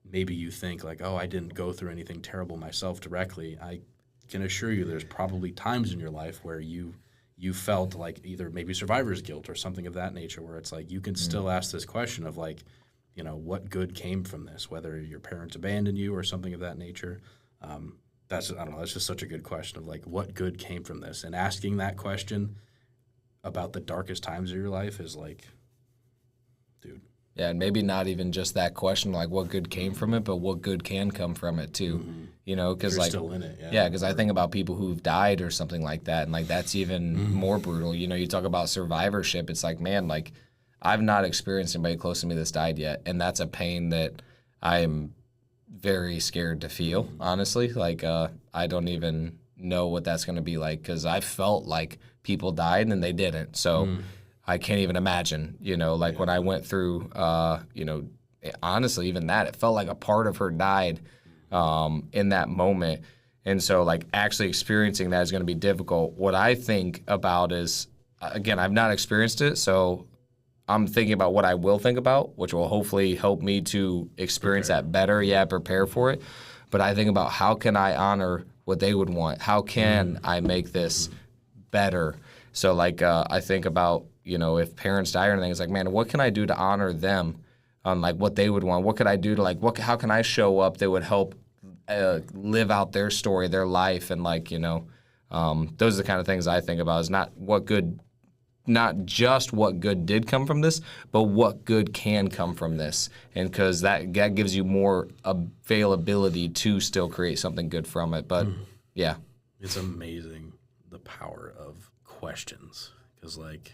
maybe you think like, oh, I didn't go through anything terrible myself directly, I can assure you there's probably times in your life where you felt like either maybe survivor's guilt or something of that nature, where it's like you can still ask this question of like, what good came from this, whether your parents abandoned you or something of that nature. That's just such a good question of like, what good came from this? And asking that question about the darkest times of your life is like, dude. Yeah, and maybe not even just that question, like what good came from it, but what good can come from it too. Because like, still in it, yeah, because I think about people who've died or something like that, and like that's even more brutal. You talk about survivorship. It's like, man, like I've not experienced anybody close to me that's died yet, and that's a pain that I am very scared to feel. Honestly, like I don't even know what that's going to be like, because I felt like people died and they didn't. So I can't even imagine, when I went through, honestly, even that, it felt like a part of her died in that moment. And so like actually experiencing that is going to be difficult. What I think about is, again, I've not experienced it. So I'm thinking about what I will think about, which will hopefully help me to experience that better. Yeah, prepare for it. But I think about how can I honor what they would want? How can I make this better? So like I think about, if parents die or anything, it's like, man, what can I do to honor them on like what they would want? What could I do to like, how can I show up that would help live out their story, their life? And like, those are the kind of things I think about, is not just what good did come from this, but what good can come from this. And because that gives you more availability to still create something good from it. But yeah. It's amazing the power of questions. Because like,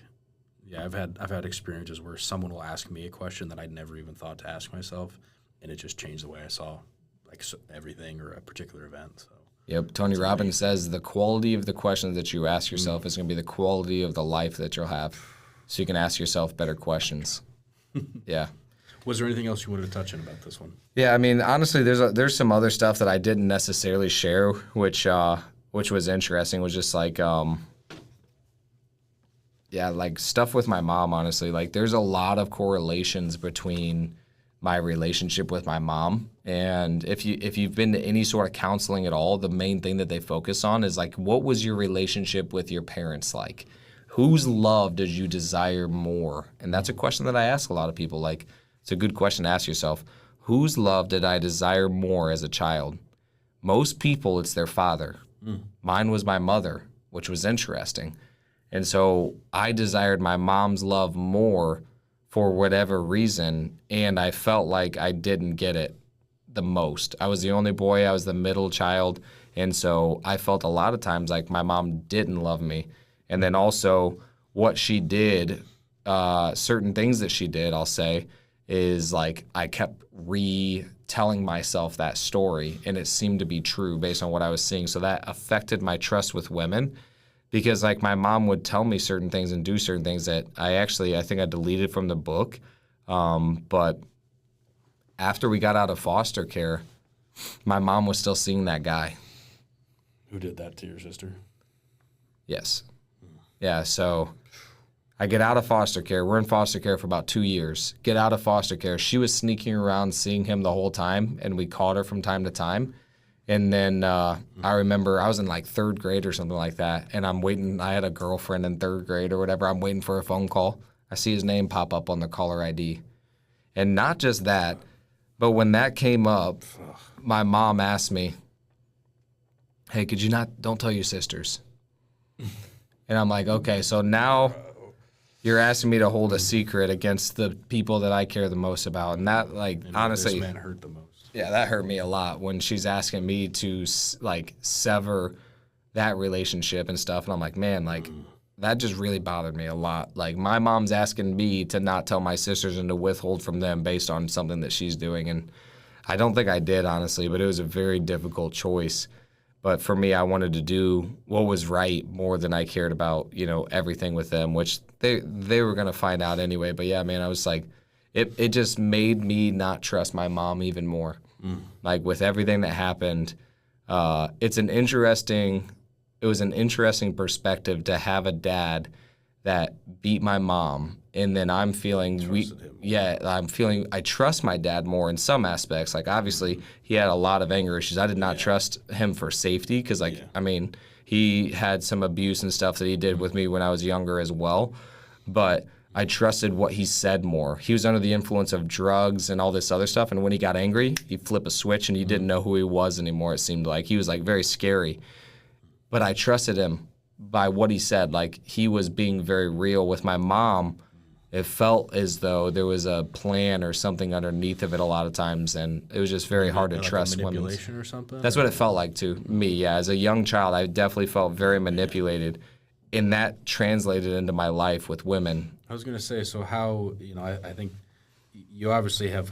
yeah, I've had experiences where someone will ask me a question that I'd never even thought to ask myself, and it just changed the way I saw like everything or a particular event. So. Yep. Tony Robbins says the quality of the questions that you ask yourself is going to be the quality of the life that you'll have. So you can ask yourself better questions. Yeah. Was there anything else you wanted to touch on about this one? Yeah, I mean, honestly, there's some other stuff that I didn't necessarily share, which was interesting. Was just like, like stuff with my mom. Honestly, like there's a lot of correlations between my relationship with my mom. And if you've been to any sort of counseling at all, the main thing that they focus on is like, what was your relationship with your parents like? Whose love did you desire more? And that's a question that I ask a lot of people. Like, it's a good question to ask yourself. Whose love did I desire more as a child? Most people, it's their father. Mine was my mother, which was interesting. And so I desired my mom's love more for whatever reason, and I felt like I didn't get it the most. I was the only boy. I was the middle child, and so I felt a lot of times like my mom didn't love me. And then also what she did, certain things that she did, I'll say, is like I kept retelling myself that story, and it seemed to be true based on what I was seeing. So that affected my trust with women. Because like my mom would tell me certain things and do certain things that I think I deleted from the book. But after we got out of foster care, my mom was still seeing that guy. Who did that to your sister? Yes. Yeah, so I get out of foster care. We're in foster care for about 2 years. Get out of foster care. She was sneaking around seeing him the whole time, and we caught her from time to time. And then I remember I was in like third grade or something like that, and I'm waiting. I had a girlfriend in third grade or whatever. I'm waiting for a phone call. I see his name pop up on the caller ID. And not just that, But when that came up, my mom asked me, hey, could you don't tell your sisters? And I'm like, okay, so now you're asking me to hold a secret against the people that I care the most about. And that, like, And honestly, this man hurt the most. yeah, that hurt me a lot when she's asking me to, like, sever that relationship and stuff. And I'm like, man, like, that just really bothered me a lot. Like, my mom's asking me to not tell my sisters and to withhold from them based on something that she's doing. And I don't think I did, honestly, but it was a very difficult choice. But for me, I wanted to do what was right more than I cared about, you know, everything with them, which they were going to find out anyway. But yeah, man, I was like, it just made me not trust my mom even more. Like, with everything that happened, it was an interesting perspective to have a dad that beat my mom, and then I'm feeling I trust my dad more in some aspects. Like, obviously, he had a lot of anger issues. I did not trust him for safety because, like, I mean, he had some abuse and stuff that he did with me when I was younger as well. But I trusted what he said more. He was under the influence of drugs and all this other stuff, and when he got angry, he'd flip a switch and you didn't know who he was anymore, it seemed like. He was, like, very scary. But I trusted him by what he said. Like, he was being very real. With my mom, it felt as though there was a plan or something underneath of it a lot of times, and it was just very hard to trust women. Manipulation or something? That's what it felt like to me, yeah. As a young child, I definitely felt very manipulated, and that translated into my life with women. I was going to say, so how, you know, I think you obviously have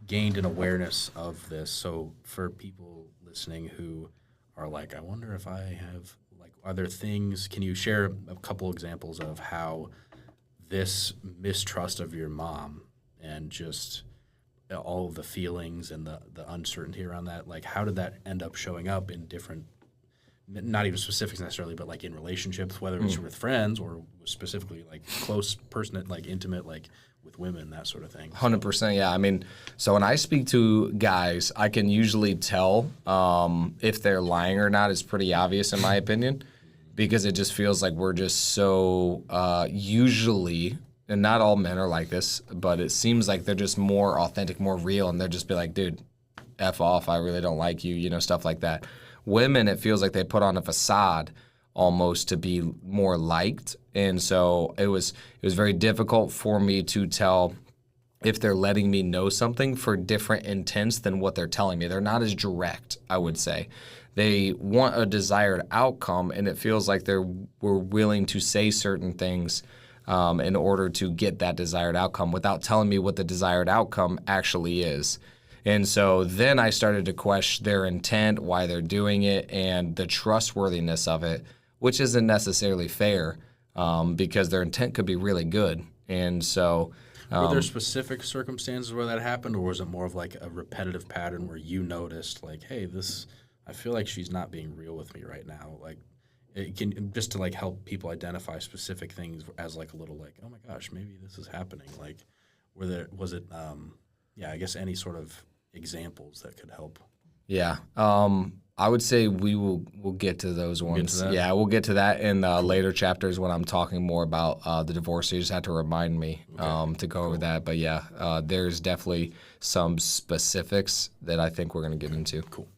gained an awareness of this. So for people listening who are like, I wonder if I have, like, are there things, can you share a couple examples of how this mistrust of your mom and just all of the feelings and the uncertainty around that, like, how did that end up showing up in different, not even specifics necessarily, but like in relationships, whether it's with friends or specifically like close, person, like intimate, like with women, that sort of thing? 100%, yeah. I mean, so when I speak to guys, I can usually tell if they're lying or not. Is pretty obvious in my opinion, because it just feels like we're just so usually, and not all men are like this, but it seems like they're just more authentic, more real, and they'll just be like, dude, F off, I really don't like you, you know, stuff like that. Women, it feels like they put on a facade almost to be more liked. And so it was very difficult for me to tell if they're letting me know something for different intents than what they're telling me. They're not as direct, I would say. They want a desired outcome, and it feels like we're willing to say certain things in order to get that desired outcome without telling me what the desired outcome actually is. And so then I started to question their intent, why they're doing it, and the trustworthiness of it, which isn't necessarily fair because their intent could be really good. And so were there specific circumstances where that happened, or was it more of like a repetitive pattern where you noticed, like, hey, I feel like she's not being real with me right now? Like, it can, just to like help people identify specific things as like a little like, oh my gosh, maybe this is happening. Like, I guess any sort of examples that could help. Yeah. I would say we'll get to those ones. Yeah, we'll get to that in later chapters when I'm talking more about the divorce. You just have to remind me to go over that. But yeah, there's definitely some specifics that I think we're going to get into. Cool.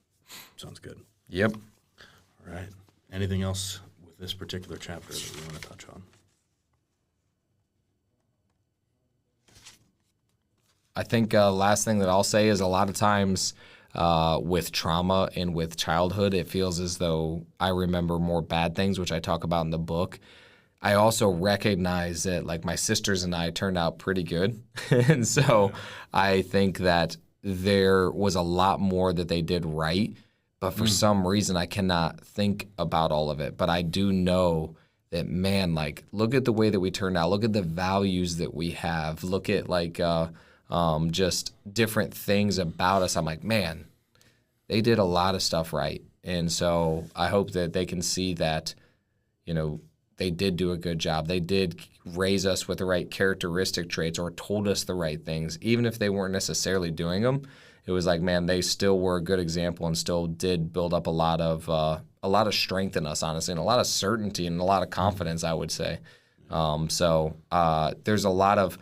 Sounds good. Yep. All right. Anything else with this particular chapter that you want to touch on? I think last thing that I'll say is a lot of times with trauma and with childhood, it feels as though I remember more bad things, which I talk about in the book. I also recognize that, like, my sisters and I turned out pretty good. And so I think that there was a lot more that they did right. But for some reason, I cannot think about all of it. But I do know that, man, like, look at the way that we turned out. Look at the values that we have. Look at, like, just different things about us. I'm like, man, they did a lot of stuff right. And so I hope that they can see that, you know, they did do a good job. They did raise us with the right characteristic traits or told us the right things. Even if they weren't necessarily doing them, it was like, man, they still were a good example and still did build up a lot of strength in us, honestly, and a lot of certainty and a lot of confidence, I would say. So there's a lot of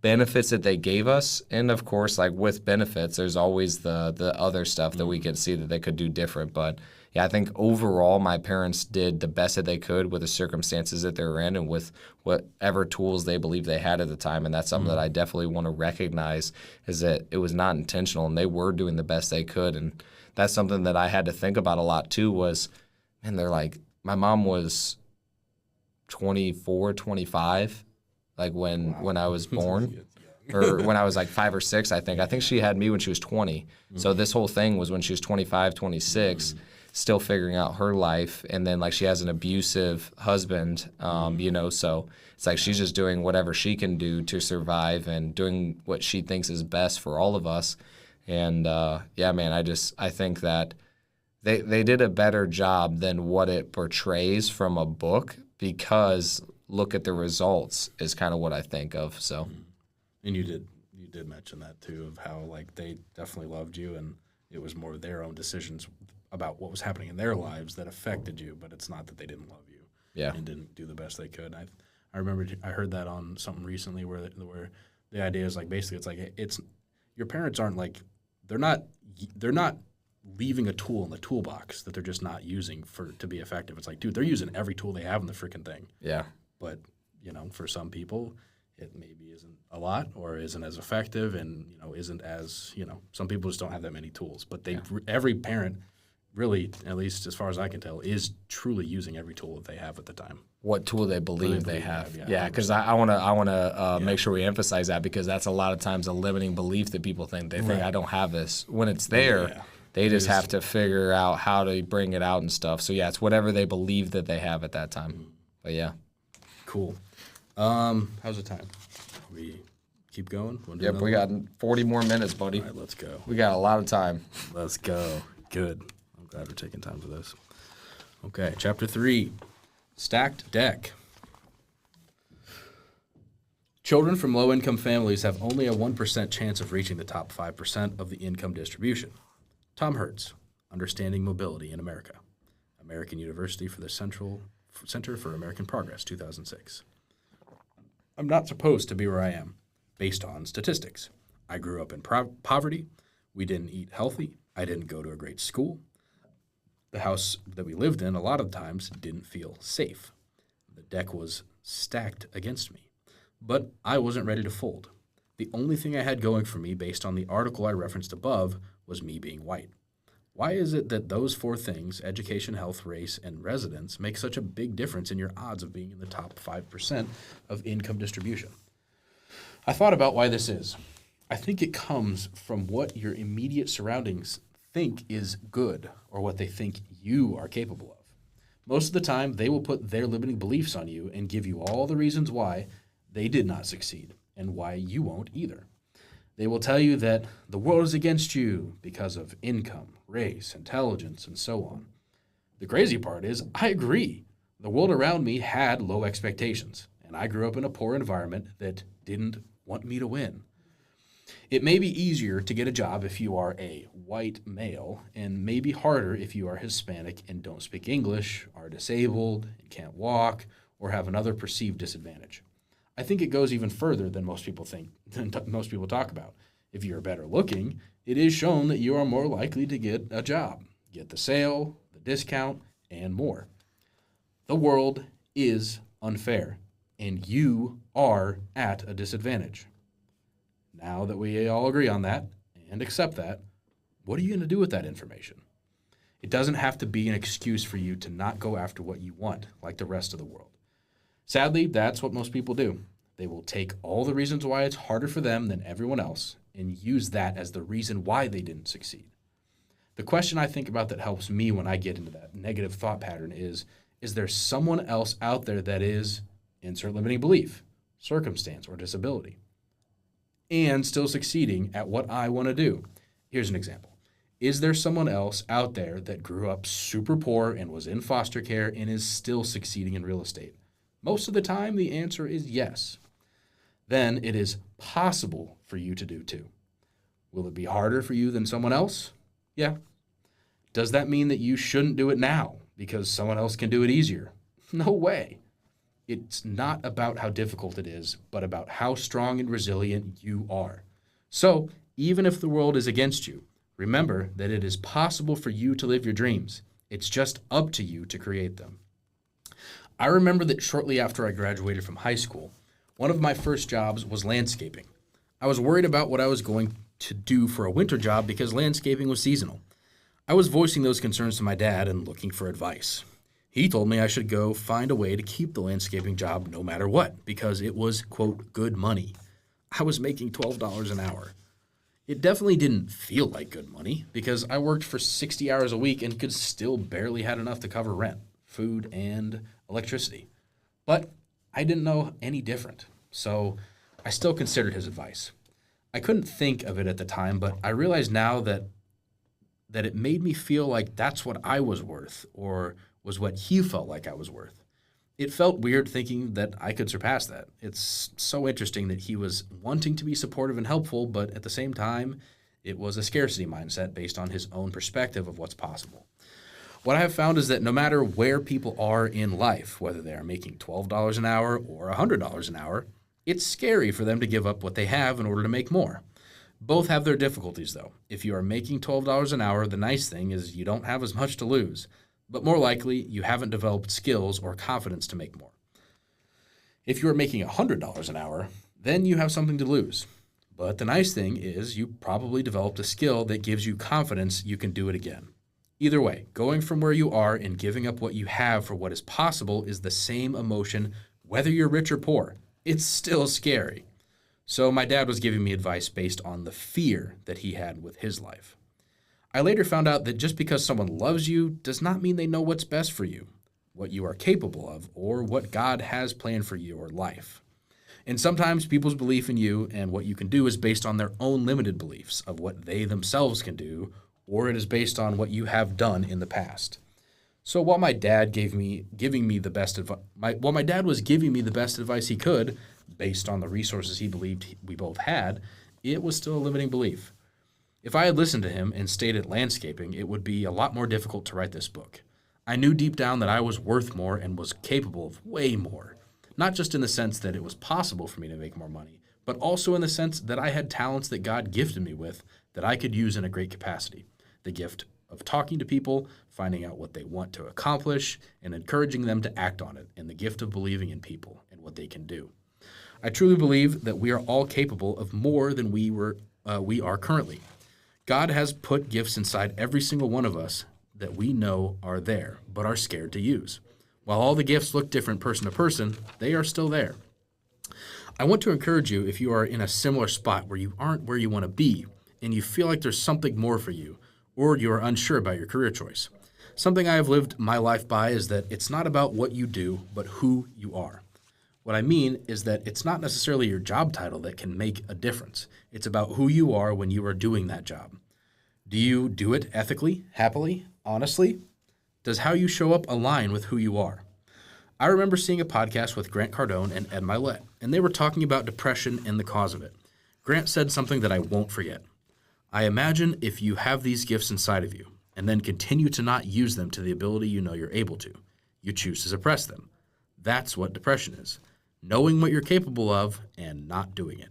benefits that they gave us. And of course, like with benefits, there's always the other stuff that we could see that they could do different. But yeah, I think overall my parents did the best that they could with the circumstances that they were in and with whatever tools they believed they had at the time. And that's something that I definitely want to recognize, is that it was not intentional and they were doing the best they could. And that's something that I had to think about a lot too was, man, they're like, my mom was 24, 25, like when I was born. Or when I was like 5 or 6, I think. I think she had me when she was 20. So this whole thing was when she was 25, 26, still figuring out her life. And then like she has an abusive husband, you know, so it's like she's just doing whatever she can do to survive and doing what she thinks is best for all of us. And yeah, man, I think that they did a better job than what it portrays from a book, because look at the results is kind of what I think of. So. And you did mention that too, of how like they definitely loved you, and it was more their own decisions about what was happening in their lives that affected you. But it's not that they didn't love you, and didn't do the best they could. I remember I heard that on something recently where the idea is like basically it's your parents aren't like they're not leaving a tool in the toolbox that they're just not using to be effective. It's like, dude, they're using every tool they have in the freaking thing. Yeah. But for some people, it maybe isn't a lot or isn't as effective, and isn't as some people just don't have that many tools. But every parent, really, at least as far as I can tell, is truly using every tool that they have at the time. What tool they believe they have. Yeah, because I want to make sure we emphasize that, because that's a lot of times a limiting belief that people think. They think I don't have this. When it's there, they just have to figure out how to bring it out and stuff. So yeah, it's whatever they believe that they have at that time. But yeah. Cool. How's the time? We keep going? Yep, we got 40 more minutes, buddy. All right, let's go. We got a lot of time. Let's go. Good. I'm glad we're taking time for this. Okay, chapter 3, stacked deck. Children from low-income families have only a 1% chance of reaching the top 5% of the income distribution. Tom Hertz, Understanding Mobility in America. American University for the Center for American Progress, 2006. I'm not supposed to be where I am, based on statistics. I grew up in poverty. We didn't eat healthy. I didn't go to a great school. The house that we lived in a lot of times didn't feel safe. The deck was stacked against me. But I wasn't ready to fold. The only thing I had going for me based on the article I referenced above was me being white. Why is it that those 4 things, education, health, race, and residence, make such a big difference in your odds of being in the top 5% of income distribution? I thought about why this is. I think it comes from what your immediate surroundings think is good, or what they think you are capable of. Most of the time, they will put their limiting beliefs on you and give you all the reasons why they did not succeed and why you won't either. They will tell you that the world is against you because of income, race, intelligence, and so on. The crazy part is, I agree. The world around me had low expectations, and I grew up in a poor environment that didn't want me to win. It may be easier to get a job if you are a white male, and maybe harder if you are Hispanic and don't speak English, are disabled, and can't walk, or have another perceived disadvantage. I think it goes even further than most people talk about. If you're better looking, it is shown that you are more likely to get a job, get the sale, the discount, and more. The world is unfair, and you are at a disadvantage. Now that we all agree on that and accept that, what are you going to do with that information? It doesn't have to be an excuse for you to not go after what you want, like the rest of the world. Sadly, that's what most people do. They will take all the reasons why it's harder for them than everyone else and use that as the reason why they didn't succeed. The question I think about that helps me when I get into that negative thought pattern is there someone else out there that is, insert limiting belief, circumstance, or disability, and still succeeding at what I want to do? Here's an example. Is there someone else out there that grew up super poor and was in foster care and is still succeeding in real estate? Most of the time, the answer is yes. Then it is possible for you to do too. Will it be harder for you than someone else? Yeah. Does that mean that you shouldn't do it now because someone else can do it easier? No way. It's not about how difficult it is, but about how strong and resilient you are. So, even if the world is against you, remember that it is possible for you to live your dreams. It's just up to you to create them. I remember that shortly after I graduated from high school, one of my first jobs was landscaping. I was worried about what I was going to do for a winter job because landscaping was seasonal. I was voicing those concerns to my dad and looking for advice. He told me I should go find a way to keep the landscaping job no matter what because it was, quote, good money. I was making $12 an hour. It definitely didn't feel like good money because I worked for 60 hours a week and could still barely had enough to cover rent, food, and electricity. But I didn't know any different, so I still considered his advice. I couldn't think of it at the time, but I realize now that it made me feel like that's what I was worth, or was what he felt like I was worth. It felt weird thinking that I could surpass that. It's so interesting that he was wanting to be supportive and helpful, but at the same time, it was a scarcity mindset based on his own perspective of what's possible. What I have found is that no matter where people are in life, whether they are making $12 an hour or $100 an hour, it's scary for them to give up what they have in order to make more. Both have their difficulties, though. If you are making $12 an hour, the nice thing is you don't have as much to lose. But more likely, you haven't developed skills or confidence to make more. If you are making $100 an hour, then you have something to lose. But the nice thing is you probably developed a skill that gives you confidence you can do it again. Either way, going from where you are and giving up what you have for what is possible is the same emotion, whether you're rich or poor. It's still scary. So my dad was giving me advice based on the fear that he had with his life. I later found out that just because someone loves you does not mean they know what's best for you, what you are capable of, or what God has planned for your life. And sometimes people's belief in you and what you can do is based on their own limited beliefs of what they themselves can do, or it is based on what you have done in the past. So while my dad was giving me the best advice he could, based on the resources he believed we both had, it was still a limiting belief. If I had listened to him and stayed at landscaping, it would be a lot more difficult to write this book. I knew deep down that I was worth more and was capable of way more, not just in the sense that it was possible for me to make more money, but also in the sense that I had talents that God gifted me with that I could use in a great capacity. The gift of talking to people, finding out what they want to accomplish, and encouraging them to act on it, and the gift of believing in people and what they can do. I truly believe that we are all capable of more than we are currently. God has put gifts inside every single one of us that we know are there, but are scared to use. While all the gifts look different person to person, they are still there. I want to encourage you if you are in a similar spot where you aren't where you want to be, and you feel like there's something more for you, or you are unsure about your career choice. Something I have lived my life by is that it's not about what you do, but who you are. What I mean is that it's not necessarily your job title that can make a difference. It's about who you are when you are doing that job. Do you do it ethically, happily, honestly? Does how you show up align with who you are? I remember seeing a podcast with Grant Cardone and Ed Milet, and they were talking about depression and the cause of it. Grant said something that I won't forget. I imagine if you have these gifts inside of you, and then continue to not use them to the ability you know you're able to, you choose to suppress them. That's what depression is. Knowing what you're capable of and not doing it.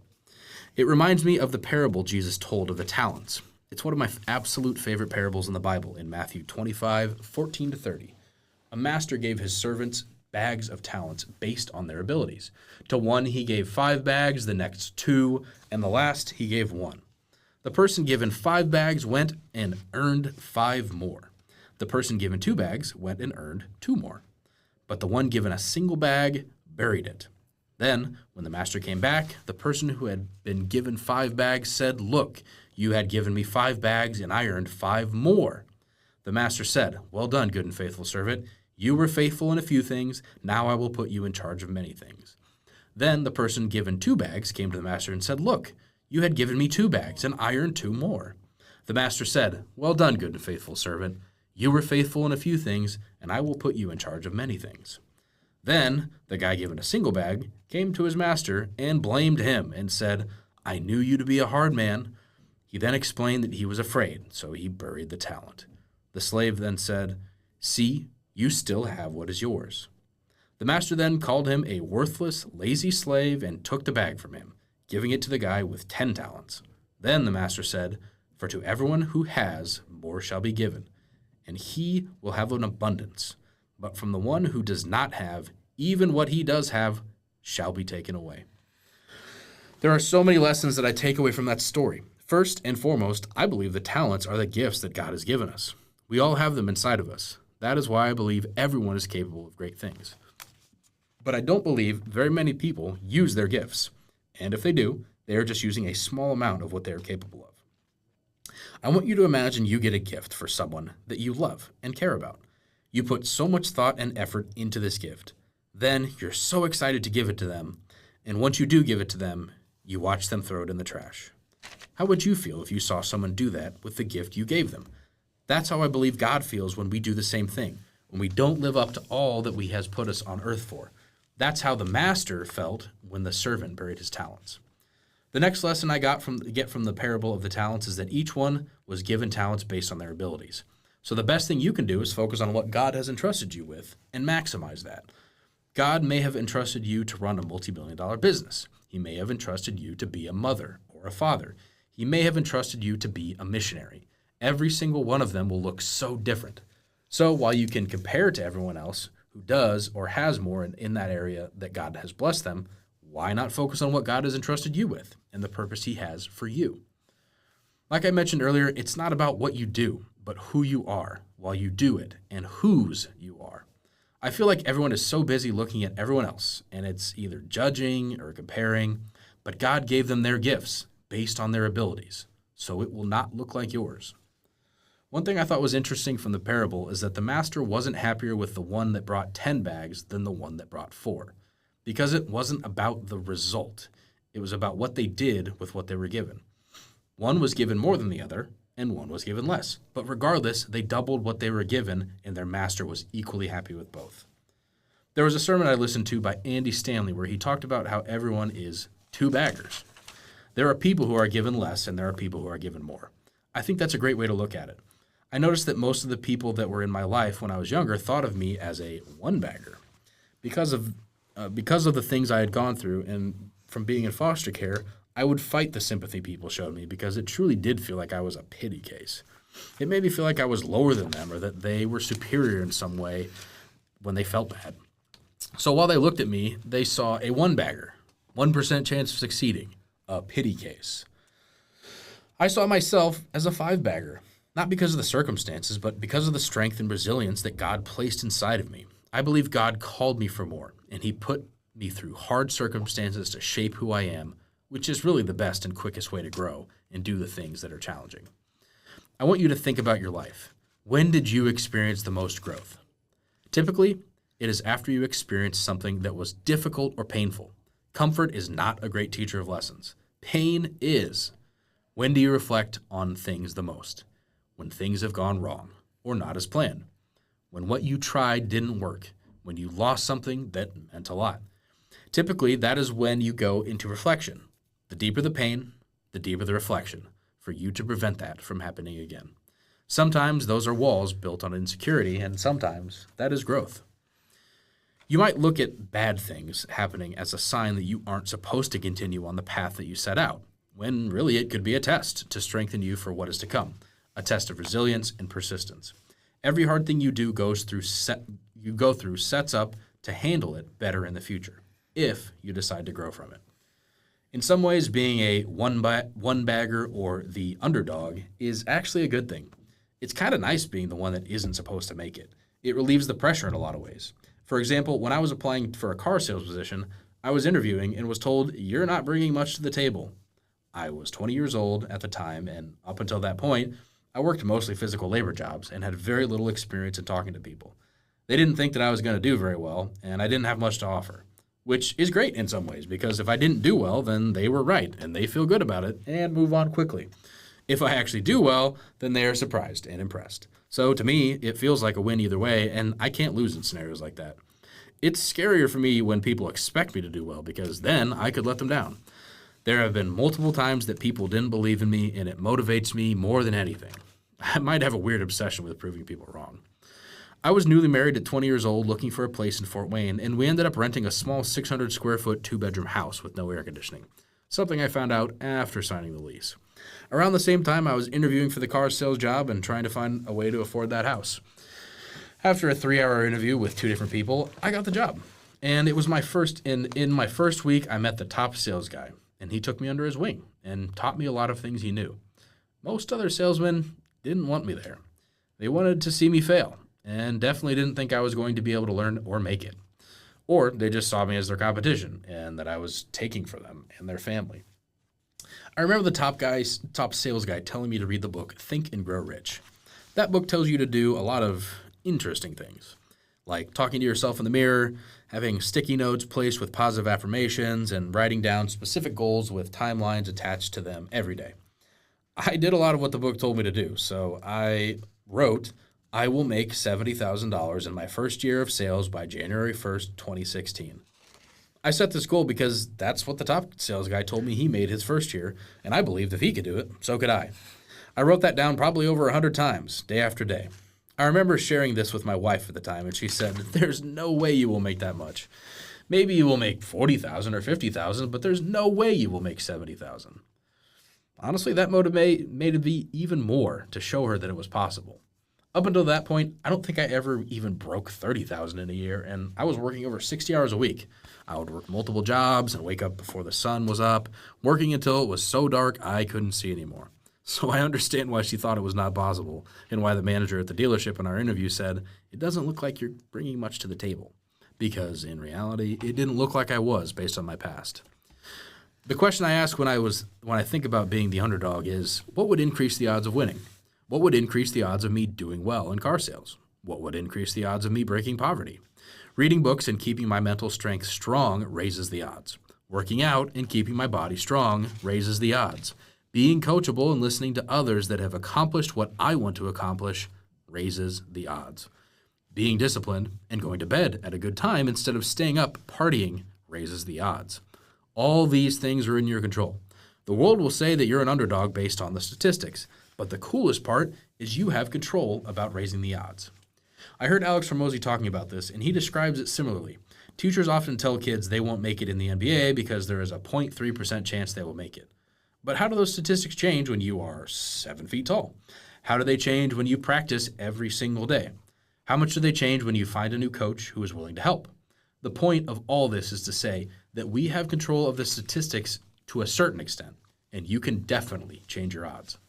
It reminds me of the parable Jesus told of the talents. It's one of my absolute favorite parables in the Bible in Matthew 25:14-30. A master gave his servants bags of talents based on their abilities. To one he gave 5 bags, the next 2, and the last he gave 1. The person given 5 bags went and earned 5 more. The person given 2 bags went and earned 2 more. But the one given a single bag buried it. Then, when the master came back, the person who had been given 5 bags said, "Look, you had given me 5 bags, and I earned 5 more." The master said, "Well done, good and faithful servant. You were faithful in a few things. Now I will put you in charge of many things." Then the person given 2 bags came to the master and said, "Look, you had given me 2 bags, and I earned 2 more." The master said, "Well done, good and faithful servant. You were faithful in a few things, and I will put you in charge of many things." Then the guy given a single bag came to his master and blamed him and said, "I knew you to be a hard man." He then explained that he was afraid, so he buried the talent. The slave then said, "See, you still have what is yours." The master then called him a worthless, lazy slave and took the bag from him, giving it to the guy with 10 talents. Then the master said, "For to everyone who has, more shall be given, and he will have an abundance. But from the one who does not have, even what he does have shall be taken away." There are so many lessons that I take away from that story. First and foremost, I believe the talents are the gifts that God has given us. We all have them inside of us. That is why I believe everyone is capable of great things. But I don't believe very many people use their gifts. And if they do, they are just using a small amount of what they are capable of. I want you to imagine you get a gift for someone that you love and care about. You put so much thought and effort into this gift. Then you're so excited to give it to them. And once you do give it to them, you watch them throw it in the trash. How would you feel if you saw someone do that with the gift you gave them? That's how I believe God feels when we do the same thing, when we don't live up to all that He has put us on earth for. That's how the master felt when the servant buried his talents. The next lesson I get from the parable of the talents is that each one was given talents based on their abilities. So the best thing you can do is focus on what God has entrusted you with and maximize that. God may have entrusted you to run a multi-billion-dollar business. He may have entrusted you to be a mother or a father. He may have entrusted you to be a missionary. Every single one of them will look so different. So while you can compare to everyone else who does or has more in that area that God has blessed them, why not focus on what God has entrusted you with and the purpose He has for you? Like I mentioned earlier, it's not about what you do, but who you are while you do it and whose you are. I feel like everyone is so busy looking at everyone else, and it's either judging or comparing, but God gave them their gifts based on their abilities, so it will not look like yours. One thing I thought was interesting from the parable is that the master wasn't happier with the one that brought 10 bags than the one that brought 4, because it wasn't about the result. It was about what they did with what they were given. One was given more than the other, and one was given less. But regardless, they doubled what they were given, and their master was equally happy with both. There was a sermon I listened to by Andy Stanley where he talked about how everyone is 2 baggers. There are people who are given less, and there are people who are given more. I think that's a great way to look at it. I noticed that most of the people that were in my life when I was younger thought of me as a 1-bagger. Because of the things I had gone through and from being in foster care, I would fight the sympathy people showed me because it truly did feel like I was a pity case. It made me feel like I was lower than them or that they were superior in some way when they felt bad. So while they looked at me, they saw a 1-bagger, 1% chance of succeeding, a pity case. I saw myself as a 5-bagger, not because of the circumstances, but because of the strength and resilience that God placed inside of me. I believe God called me for more, and He put me through hard circumstances to shape who I am, which is really the best and quickest way to grow and do the things that are challenging. I want you to think about your life. When did you experience the most growth? Typically, it is after you experience something that was difficult or painful. Comfort is not a great teacher of lessons. Pain is. When do you reflect on things the most? When things have gone wrong or not as planned. When what you tried didn't work. When you lost something that meant a lot. Typically, that is when you go into reflection. The deeper the pain, the deeper the reflection, for you to prevent that from happening again. Sometimes those are walls built on insecurity, and sometimes that is growth. You might look at bad things happening as a sign that you aren't supposed to continue on the path that you set out, when really it could be a test to strengthen you for what is to come, a test of resilience and persistence. Every hard thing you do sets up to handle it better in the future, if you decide to grow from it. In some ways, being a 1-bagger or the underdog is actually a good thing. It's kind of nice being the one that isn't supposed to make it. It relieves the pressure in a lot of ways. For example, when I was applying for a car sales position, I was interviewing and was told, "You're not bringing much to the table." I was 20 years old at the time, and up until that point, I worked mostly physical labor jobs and had very little experience in talking to people. They didn't think that I was going to do very well, and I didn't have much to offer. Which is great in some ways, because if I didn't do well, then they were right, and they feel good about it, and move on quickly. If I actually do well, then they are surprised and impressed. So to me, it feels like a win either way, and I can't lose in scenarios like that. It's scarier for me when people expect me to do well, because then I could let them down. There have been multiple times that people didn't believe in me, and it motivates me more than anything. I might have a weird obsession with proving people wrong. I was newly married at 20 years old looking for a place in Fort Wayne, and we ended up renting a small 600 square foot 2-bedroom house with no air conditioning, something I found out after signing the lease. Around the same time, I was interviewing for the car sales job and trying to find a way to afford that house. After a 3-hour interview with 2 different people, I got the job. And it was my first, in my first week, I met the top sales guy, and he took me under his wing and taught me a lot of things he knew. Most other salesmen didn't want me there. They wanted to see me fail, and definitely didn't think I was going to be able to learn or make it. Or they just saw me as their competition and that I was taking for them and their family. I remember the top sales guy telling me to read the book Think and Grow Rich. That book tells you to do a lot of interesting things, like talking to yourself in the mirror, having sticky notes placed with positive affirmations, and writing down specific goals with timelines attached to them every day. I did a lot of what the book told me to do, so I wrote, I will make $70,000 in my first year of sales by January 1st, 2016. I set this goal because that's what the top sales guy told me he made his first year, and I believed if he could do it, so could I. I wrote that down probably over 100 times, day after day. I remember sharing this with my wife at the time, and she said, there's no way you will make that much. Maybe you will make $40,000 or $50,000, but there's no way you will make $70,000. Honestly, that motivated me even more to show her that it was possible. Up until that point, I don't think I ever even broke $30,000 in a year, and I was working over 60 hours a week. I would work multiple jobs and wake up before the sun was up, working until it was so dark I couldn't see anymore. So I understand why she thought it was not possible, and why the manager at the dealership in our interview said, it doesn't look like you're bringing much to the table. Because in reality, it didn't look like I was based on my past. The question I ask when I think about being the underdog is, what would increase the odds of winning? What would increase the odds of me doing well in car sales? What would increase the odds of me breaking poverty? Reading books and keeping my mental strength strong raises the odds. Working out and keeping my body strong raises the odds. Being coachable and listening to others that have accomplished what I want to accomplish raises the odds. Being disciplined and going to bed at a good time instead of staying up partying raises the odds. All these things are in your control. The world will say that you're an underdog based on the statistics, but the coolest part is you have control about raising the odds. I heard Alex Hormozi talking about this, and he describes it similarly. Teachers often tell kids they won't make it in the NBA because there is a 0.3% chance they will make it. But how do those statistics change when you are 7 feet tall? How do they change when you practice every single day? How much do they change when you find a new coach who is willing to help? The point of all this is to say that we have control of the statistics to a certain extent, and you can definitely change your odds.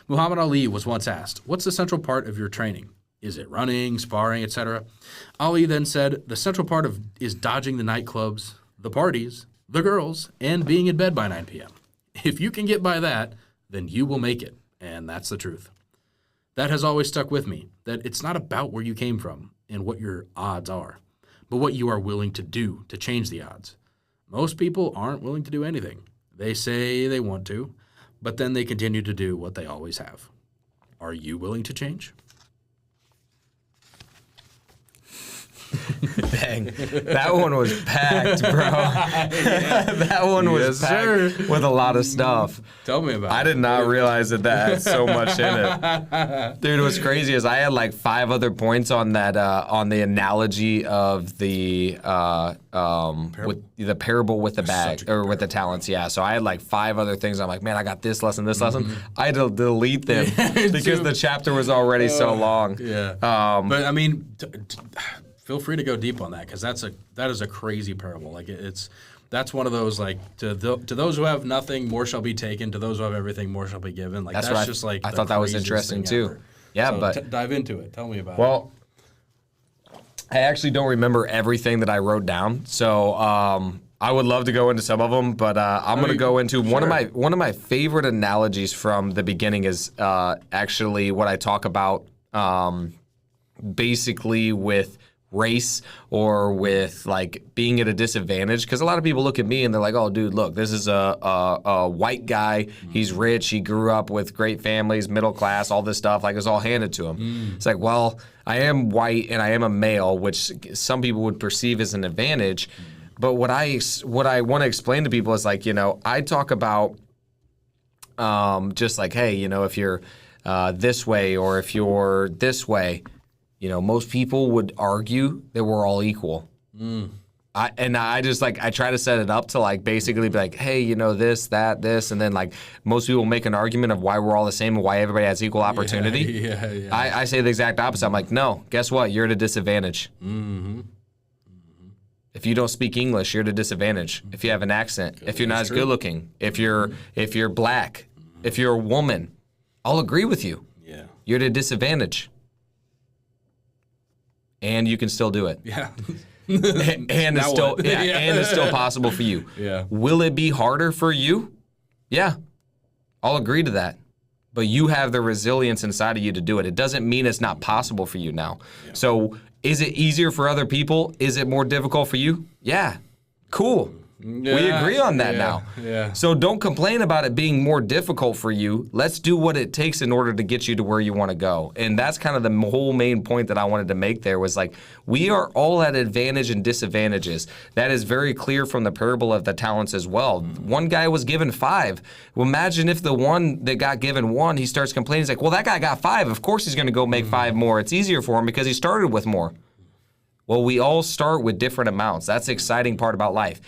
Muhammad Ali was once asked, what's the central part of your training? Is it running, sparring, etc.? Ali then said, the central part is dodging the nightclubs, the parties, the girls, and being in bed by 9 p.m. If you can get by that, then you will make it, and that's the truth. That has always stuck with me, that it's not about where you came from and what your odds are, but what you are willing to do to change the odds. Most people aren't willing to do anything. They say they want to, but then they continue to do what they always have. Are you willing to change? Dang, that one was packed, bro. That one was packed with a lot of stuff. Tell me about it. I did not realize that had so much in it. Dude, what's crazy is I had like 5 other points on that, on the analogy of the with the parable with the bag, or with the talents. Yeah, so I had like 5 other things. I'm like, man, I got this lesson, this lesson. I had to delete them because the chapter was already so long. Yeah. But I mean, feel free to go deep on that, because that is a crazy parable. Like that's one of those, like, to those who have nothing, more shall be taken. To those who have everything, more shall be given. Like that's just like I thought that was interesting too. Ever. Yeah, so but dive into it. Tell me about it. Well, I actually don't remember everything that I wrote down, so I would love to go into some of them, but I'm going to go into one of my favorite analogies from the beginning is actually what I talk about basically with race or with like being at a disadvantage, because a lot of people look at me and they're like, oh dude, look, this is a white guy, he's rich, he grew up with great families, middle class, all this stuff, like it's all handed to him. It's like, well, I am white and I am a male, which some people would perceive as an advantage, but what I want to explain to people is, like, you know, I talk about just like, hey, you know, if you're this way or if you're this way, most people would argue that we're all equal. I just I try to set it up to basically be like, hey, this, that, this, and then most people make an argument of why we're all the same and why everybody has equal opportunity. Yeah. I say the exact opposite. I'm like, no, guess what? You're at a disadvantage. If you don't speak English, you're at a disadvantage. If you have an accent, if you're not as good looking, if you're black, if you're a woman, I'll agree with you. Yeah. You're at a disadvantage. And you can still do it. Yeah. and it's still possible for you. Yeah. Will it be harder for you? Yeah. I'll agree to that. But you have the resilience inside of you to do it. It doesn't mean it's not possible for you now. Yeah. So is it easier for other people? Is it more difficult for you? Yeah. Cool. Yeah, we agree on that now. Yeah. So don't complain about it being more difficult for you. Let's do what it takes in order to get you to where you want to go. And that's kind of the whole main point that I wanted to make there was we are all at advantage and disadvantages. That is very clear from the parable of the talents as well. One guy was given 5. Well, imagine if the one that got given 1, he starts complaining. He's like, well, that guy got 5. Of course he's going to go make 5 more. It's easier for him because he started with more. Well, we all start with different amounts. That's the exciting part about life.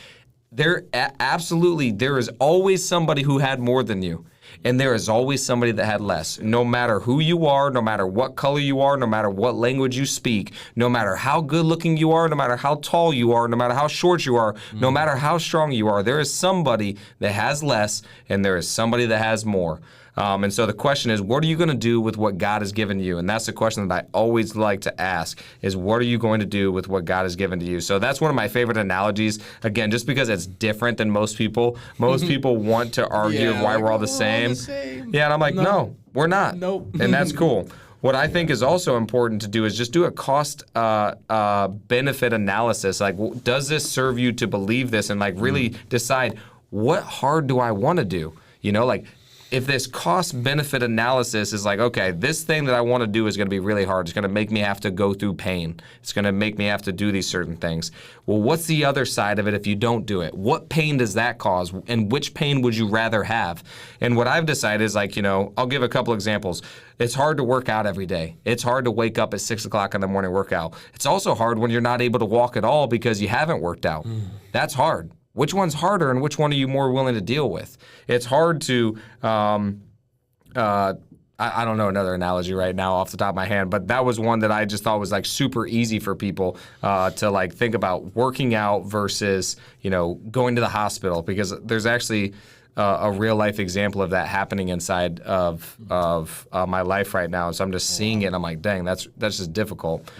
There is always somebody who had more than you, and there is always somebody that had less. No matter who you are, no matter what color you are, no matter what language you speak, no matter how good looking you are, no matter how tall you are, no matter how short you are, no matter how strong you are, there is somebody that has less, and there is somebody that has more. And so the question is, what are you going to do with what God has given you? And that's the question that I always like to ask is, what are you going to do with what God has given to you? So that's one of my favorite analogies. Again, just because it's different than most people. Most people want to argue why we're all the same. Yeah, and I'm like, no, we're not. Nope. And that's cool. What I think is also important to do is just do a cost benefit analysis. Does this serve you to believe this? And really decide, what hard do I want to do? If this cost-benefit analysis is okay, this thing that I want to do is going to be really hard. It's going to make me have to go through pain. It's going to make me have to do these certain things. Well, what's the other side of it if you don't do it? What pain does that cause? And which pain would you rather have? And what I've decided is I'll give a couple examples. It's hard to work out every day. It's hard to wake up at 6 o'clock in the morning workout. It's also hard when you're not able to walk at all because you haven't worked out. That's hard. Which one's harder and which one are you more willing to deal with? It's hard to, I don't know another analogy right now off the top of my hand, but that was one that I just thought was super easy for people to think about working out versus, going to the hospital, because there's actually a real life example of that happening inside of my life right now. So I'm just seeing it and I'm like, dang, that's just difficult.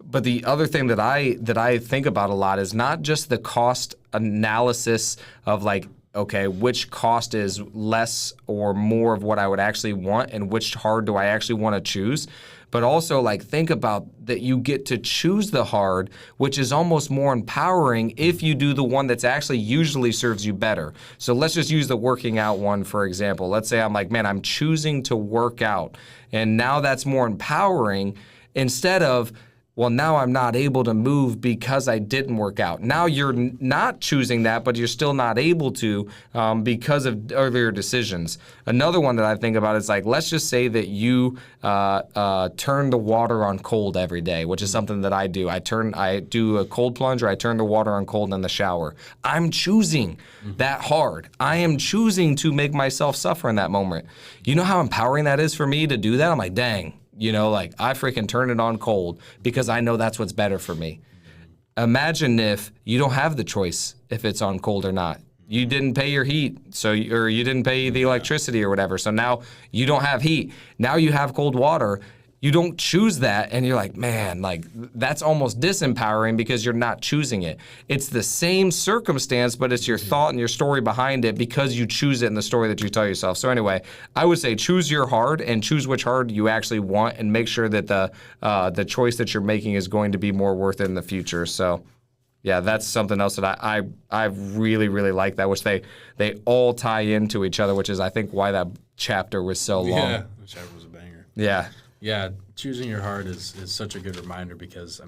But the other thing that I think about a lot is not just the cost analysis of okay, which cost is less or more of what I would actually want and which hard do I actually want to choose, but also think about that you get to choose the hard, which is almost more empowering if you do the one that's actually usually serves you better. So let's just use the working out one, for example. Let's say I'm man, I'm choosing to work out, and now that's more empowering instead of, well, now I'm not able to move because I didn't work out. Now you're not choosing that, but you're still not able to because of earlier decisions. Another one that I think about is let's just say that you turn the water on cold every day, which is something that I do. I do a cold plunge, or I turn the water on cold in the shower. I'm choosing that hard. I am choosing to make myself suffer in that moment. You know how empowering that is for me to do that? I'm like, dang. I freaking turn it on cold because I know that's what's better for me. Imagine if you don't have the choice if it's on cold or not. You didn't pay your heat, or you didn't pay the electricity or whatever. So now you don't have heat. Now you have cold water. You don't choose that, and you're like, man, that's almost disempowering because you're not choosing it. It's the same circumstance, but it's your thought and your story behind it because you choose it in the story that you tell yourself. So anyway, I would say choose your hard and choose which hard you actually want, and make sure that the choice that you're making is going to be more worth it in the future. So yeah, that's something else that I really, really like that, which they all tie into each other, which is I think why that chapter was so long. Yeah, the chapter was a banger. Yeah. Yeah, choosing your heart is such a good reminder because,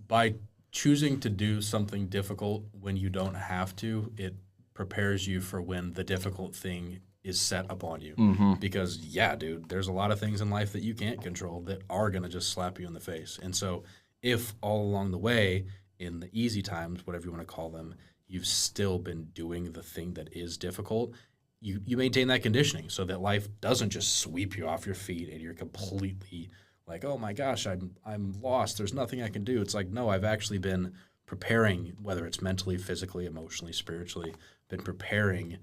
by choosing to do something difficult when you don't have to, it prepares you for when the difficult thing is set upon you. Because, yeah, dude, there's a lot of things in life that you can't control that are going to just slap you in the face. And so if all along the way, in the easy times, whatever you want to call them, you've still been doing the thing that is difficult, you maintain that conditioning so that life doesn't just sweep you off your feet and you're completely like, oh my gosh, I'm lost. There's nothing I can do. It's like, no, I've actually been preparing, whether it's mentally, physically, emotionally, spiritually, been preparing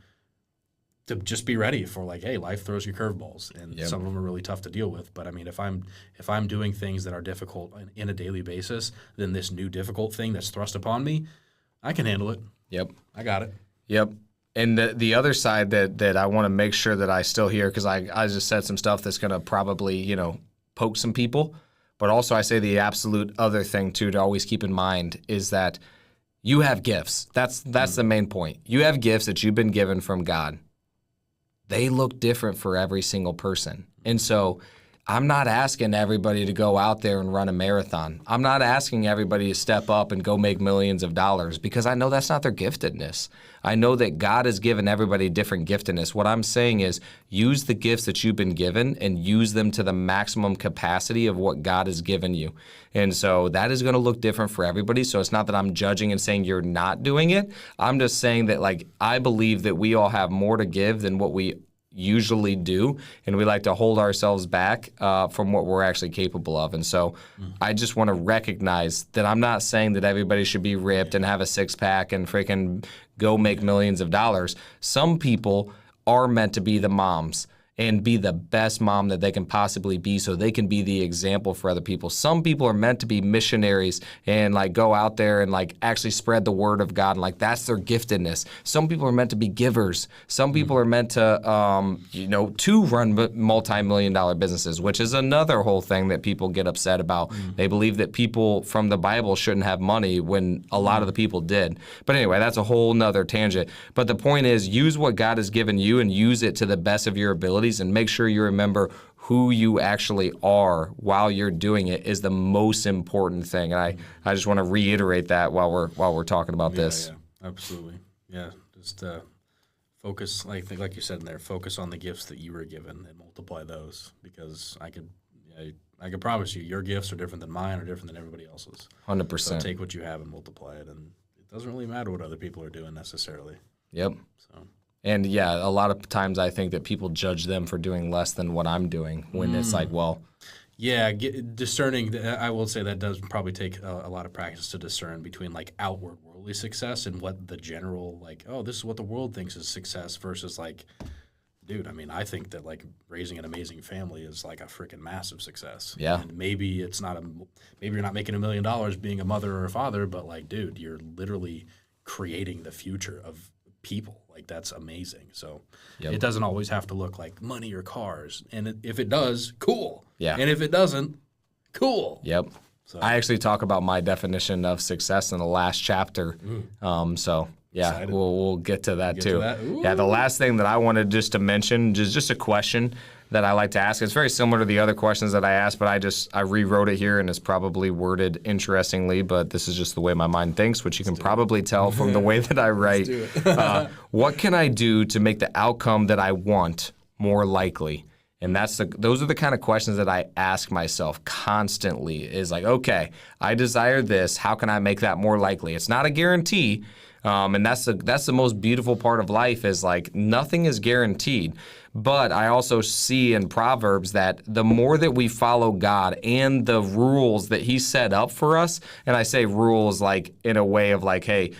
to just be ready for like, hey, life throws you curveballs, and some of them are really tough to deal with. But I mean, if I'm doing things that are difficult in a daily basis, then this new difficult thing that's thrust upon me, I can handle it. Yep. I got it. Yep. And the other side that I want to make sure that I still hear, because I just said some stuff that's going to probably, poke some people. But also I say the absolute other thing, too, to always keep in mind is that you have gifts. That's the main point. You have gifts that you've been given from God. They look different for every single person. And so I'm not asking everybody to go out there and run a marathon. I'm not asking everybody to step up and go make millions of dollars, because I know that's not their giftedness. I know that God has given everybody different giftedness. What I'm saying is use the gifts that you've been given and use them to the maximum capacity of what God has given you. And so that is going to look different for everybody. So it's not that I'm judging and saying you're not doing it. I'm just saying that, like, I believe that we all have more to give than what we usually do, and we like to hold ourselves back from what we're actually capable of. And so I just want to recognize that I'm not saying that everybody should be ripped and have a six-pack and freaking go make millions of dollars. Some people are meant to be the moms and be the best mom that they can possibly be so they can be the example for other people. Some people are meant to be missionaries and like go out there and like actually spread the word of God, and like that's their giftedness. Some people are meant to be givers. Some people are meant to to run multi-million-dollar businesses, which is another whole thing that people get upset about. They believe that people from the Bible shouldn't have money when a lot of the people did. But anyway, that's a whole nother tangent. But the point is, use what God has given you and use it to the best of your ability, and make sure you remember who you actually are while you're doing it is the most important thing. And I just want to reiterate that while we're talking about this. Yeah, absolutely. Yeah, just focus, like you said in there, focus on the gifts that you were given and multiply those, because I could promise you your gifts are different than mine, or different than everybody else's. 100%. So take what you have and multiply it, and it doesn't really matter what other people are doing necessarily. Yep. So. And yeah, a lot of times I think that people judge them for doing less than what I'm doing, when it's like, well. Yeah, discerning, I will say that does probably take a lot of practice to discern between like outward worldly success and what the general, like, oh, this is what the world thinks is success, versus like, dude, I mean, I think that like raising an amazing family is like a freaking massive success. Yeah. And maybe maybe you're not making $1 million being a mother or a father, but like, dude, you're literally creating the future of people. Like, that's amazing. So It doesn't always have to look like money or cars. And if it does, cool. Yeah. And if it doesn't, cool. Yep. So. I actually talk about my definition of success in the last chapter. So yeah, we'll get to that too. Yeah, the last thing that I wanted just to mention is just a question that I like to ask. It's very similar to the other questions that I asked, but I rewrote it here, and it's probably worded interestingly, but this is just the way my mind thinks, which you can probably tell from the way that I write. What can I do to make the outcome that I want more likely? And those are the kind of questions that I ask myself constantly, is like, okay, I desire this. How can I make that more likely? It's not a guarantee. And that's the most beautiful part of life, is like nothing is guaranteed. But I also see in Proverbs that the more that we follow God and the rules that He set up for us, and I say rules like in a way of like, hey,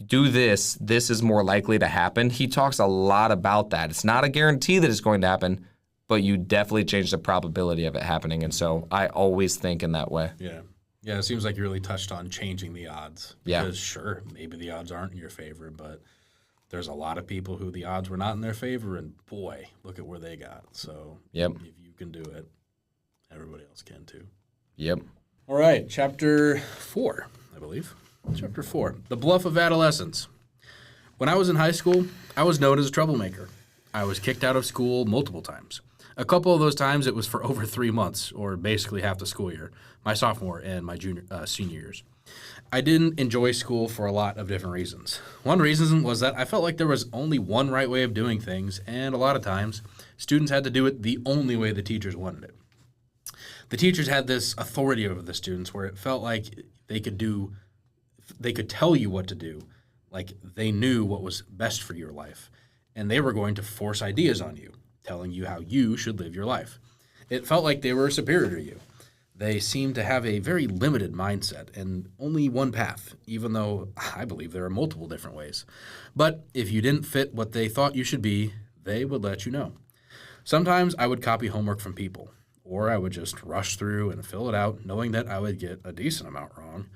do this is more likely to happen. He talks a lot about that. It's not a guarantee that it's going to happen, but you definitely change the probability of it happening. And so I always think in that way. Yeah. Yeah, it seems like you really touched on changing the odds. Because sure, maybe the odds aren't in your favor, but there's a lot of people who the odds were not in their favor, and boy, look at where they got. So if you can do it, everybody else can too. Yep. All right, chapter 4, I believe. Chapter 4, The Bluff of Adolescence. When I was in high school, I was known as a troublemaker. I was kicked out of school multiple times. A couple of those times it was for over 3 months, or basically half the school year, my sophomore and my senior years. I didn't enjoy school for a lot of different reasons. One reason was that I felt like there was only one right way of doing things, and a lot of times, students had to do it the only way the teachers wanted it. The teachers had this authority over the students where it felt like they could tell you what to do, like they knew what was best for your life, and they were going to force ideas on you, telling you how you should live your life. It felt like they were superior to you. They seemed to have a very limited mindset and only one path, even though I believe there are multiple different ways. But if you didn't fit what they thought you should be, they would let you know. Sometimes I would copy homework from people, or I would just rush through and fill it out, knowing that I would get a decent amount wrong.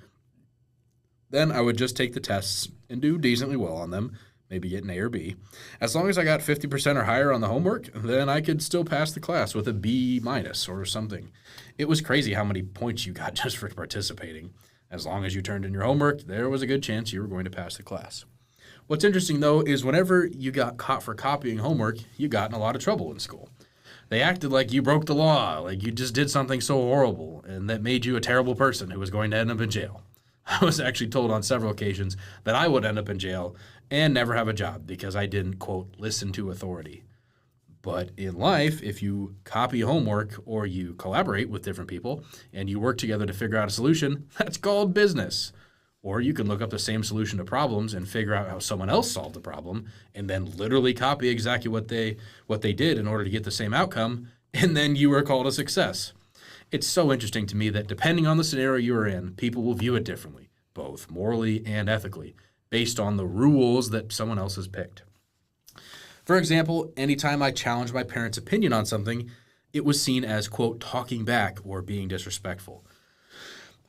Then I would just take the tests and do decently well on them, maybe get an A or B. As long as I got 50% or higher on the homework, then I could still pass the class with a B minus or something. It was crazy how many points you got just for participating. As long as you turned in your homework, there was a good chance you were going to pass the class. What's interesting, though, is whenever you got caught for copying homework, you got in a lot of trouble in school. They acted like you broke the law, like you just did something so horrible, and that made you a terrible person who was going to end up in jail. I was actually told on several occasions that I would end up in jail and never have a job because I didn't, quote, listen to authority. But in life, if you copy homework or you collaborate with different people and you work together to figure out a solution, that's called business. Or you can look up the same solution to problems and figure out how someone else solved the problem and then literally copy exactly what they did in order to get the same outcome, and then you are called a success. It's so interesting to me that depending on the scenario you are in, people will view it differently, both morally and ethically, based on the rules that someone else has picked. For example, anytime I challenged my parents' opinion on something, it was seen as, quote, talking back or being disrespectful.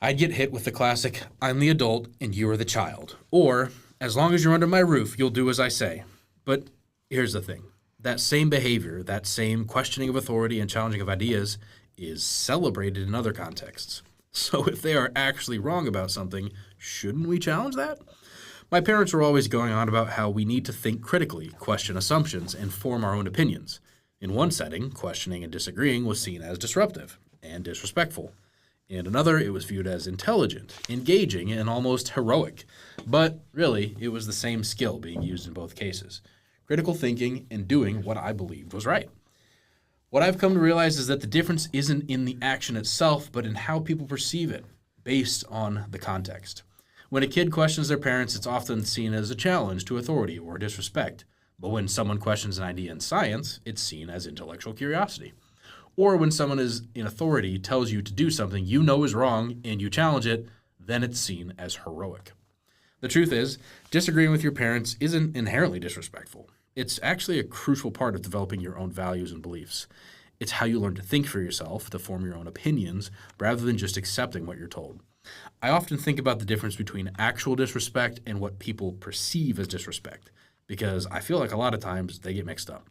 I'd get hit with the classic, I'm the adult and you are the child. Or, as long as you're under my roof, you'll do as I say. But here's the thing. That same behavior, that same questioning of authority and challenging of ideas is celebrated in other contexts. So if they are actually wrong about something, shouldn't we challenge that? My parents were always going on about how we need to think critically, question assumptions, and form our own opinions. In one setting, questioning and disagreeing was seen as disruptive and disrespectful. In another, it was viewed as intelligent, engaging, and almost heroic. But really, it was the same skill being used in both cases. Critical thinking and doing what I believed was right. What I've come to realize is that the difference isn't in the action itself, but in how people perceive it, based on the context. When a kid questions their parents, it's often seen as a challenge to authority or disrespect. But when someone questions an idea in science, it's seen as intellectual curiosity. Or when someone is in authority tells you to do something you know is wrong and you challenge it, then it's seen as heroic. The truth is, disagreeing with your parents isn't inherently disrespectful. It's actually a crucial part of developing your own values and beliefs. It's how you learn to think for yourself, to form your own opinions, rather than just accepting what you're told. I often think about the difference between actual disrespect and what people perceive as disrespect, because I feel like a lot of times they get mixed up.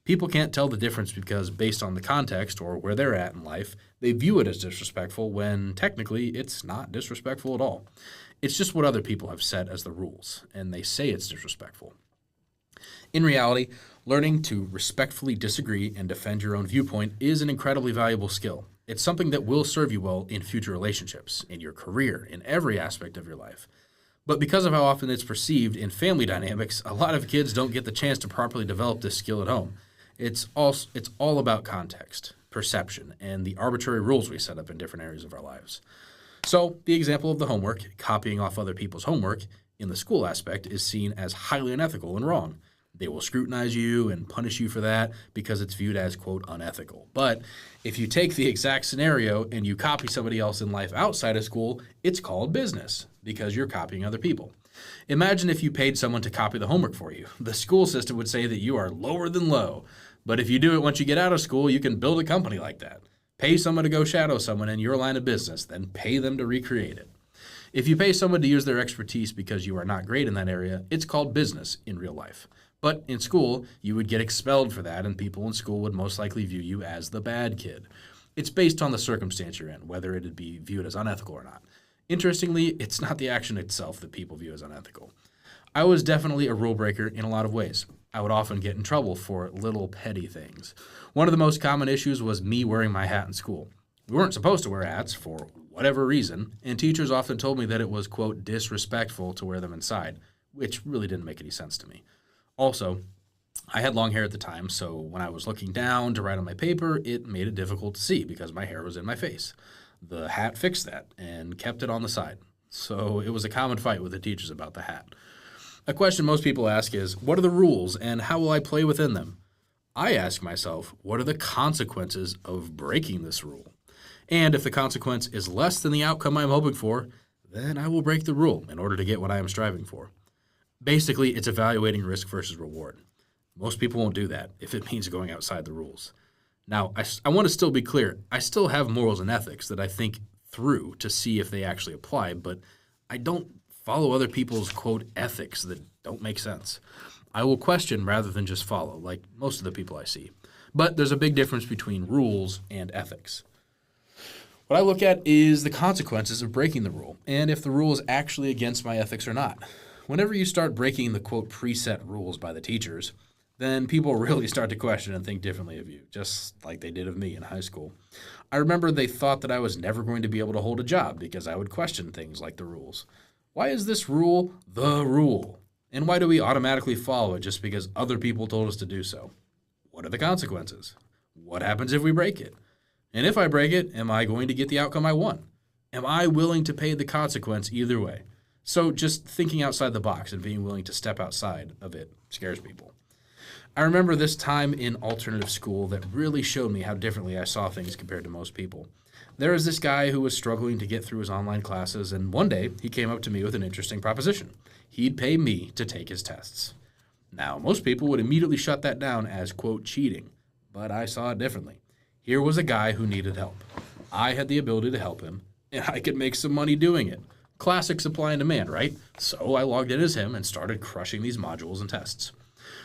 People can't tell the difference because based on the context or where they're at in life, they view it as disrespectful when technically it's not disrespectful at all. It's just what other people have set as the rules, and they say it's disrespectful. In reality, learning to respectfully disagree and defend your own viewpoint is an incredibly valuable skill. It's something that will serve you well in future relationships, in your career, in every aspect of your life. But because of how often it's perceived in family dynamics, a lot of kids don't get the chance to properly develop this skill at home. It's all about context, perception, and the arbitrary rules we set up in different areas of our lives. So the example of the homework, copying off other people's homework, in the school aspect is seen as highly unethical and wrong. They will scrutinize you and punish you for that because it's viewed as, quote, unethical. But if you take the exact scenario and you copy somebody else in life outside of school, it's called business because you're copying other people. Imagine if you paid someone to copy the homework for you. The school system would say that you are lower than low. But if you do it once you get out of school, you can build a company like that. Pay someone to go shadow someone in your line of business, then pay them to recreate it. If you pay someone to use their expertise because you are not great in that area, it's called business in real life. But in school, you would get expelled for that, and people in school would most likely view you as the bad kid. It's based on the circumstance you're in, whether it'd be viewed as unethical or not. Interestingly, it's not the action itself that people view as unethical. I was definitely a rule breaker in a lot of ways. I would often get in trouble for little petty things. One of the most common issues was me wearing my hat in school. We weren't supposed to wear hats for whatever reason, and teachers often told me that it was, quote, disrespectful to wear them inside, which really didn't make any sense to me. Also, I had long hair at the time, so when I was looking down to write on my paper, it made it difficult to see because my hair was in my face. The hat fixed that and kept it on the side. So it was a common fight with the teachers about the hat. A question most people ask is, what are the rules and how will I play within them? I ask myself, what are the consequences of breaking this rule? And if the consequence is less than the outcome I'm hoping for, then I will break the rule in order to get what I am striving for. Basically, it's evaluating risk versus reward. Most people won't do that if it means going outside the rules. Now, I want to still be clear. I still have morals and ethics that I think through to see if they actually apply, but I don't follow other people's, quote, ethics that don't make sense. I will question rather than just follow, like most of the people I see. But there's a big difference between rules and ethics. What I look at is the consequences of breaking the rule, and if the rule is actually against my ethics or not. Whenever you start breaking the, quote, preset rules by the teachers, then people really start to question and think differently of you, just like they did of me in high school. I remember they thought that I was never going to be able to hold a job because I would question things like the rules. Why is this rule the rule? And why do we automatically follow it just because other people told us to do so? What are the consequences? What happens if we break it? And if I break it, am I going to get the outcome I want? Am I willing to pay the consequence either way? So just thinking outside the box and being willing to step outside of it scares people. I remember this time in alternative school that really showed me how differently I saw things compared to most people. There was this guy who was struggling to get through his online classes, and one day he came up to me with an interesting proposition. He'd pay me to take his tests. Now, most people would immediately shut that down as, quote, cheating, but I saw it differently. Here was a guy who needed help. I had the ability to help him, and I could make some money doing it. Classic supply and demand, right? So I logged in as him and started crushing these modules and tests.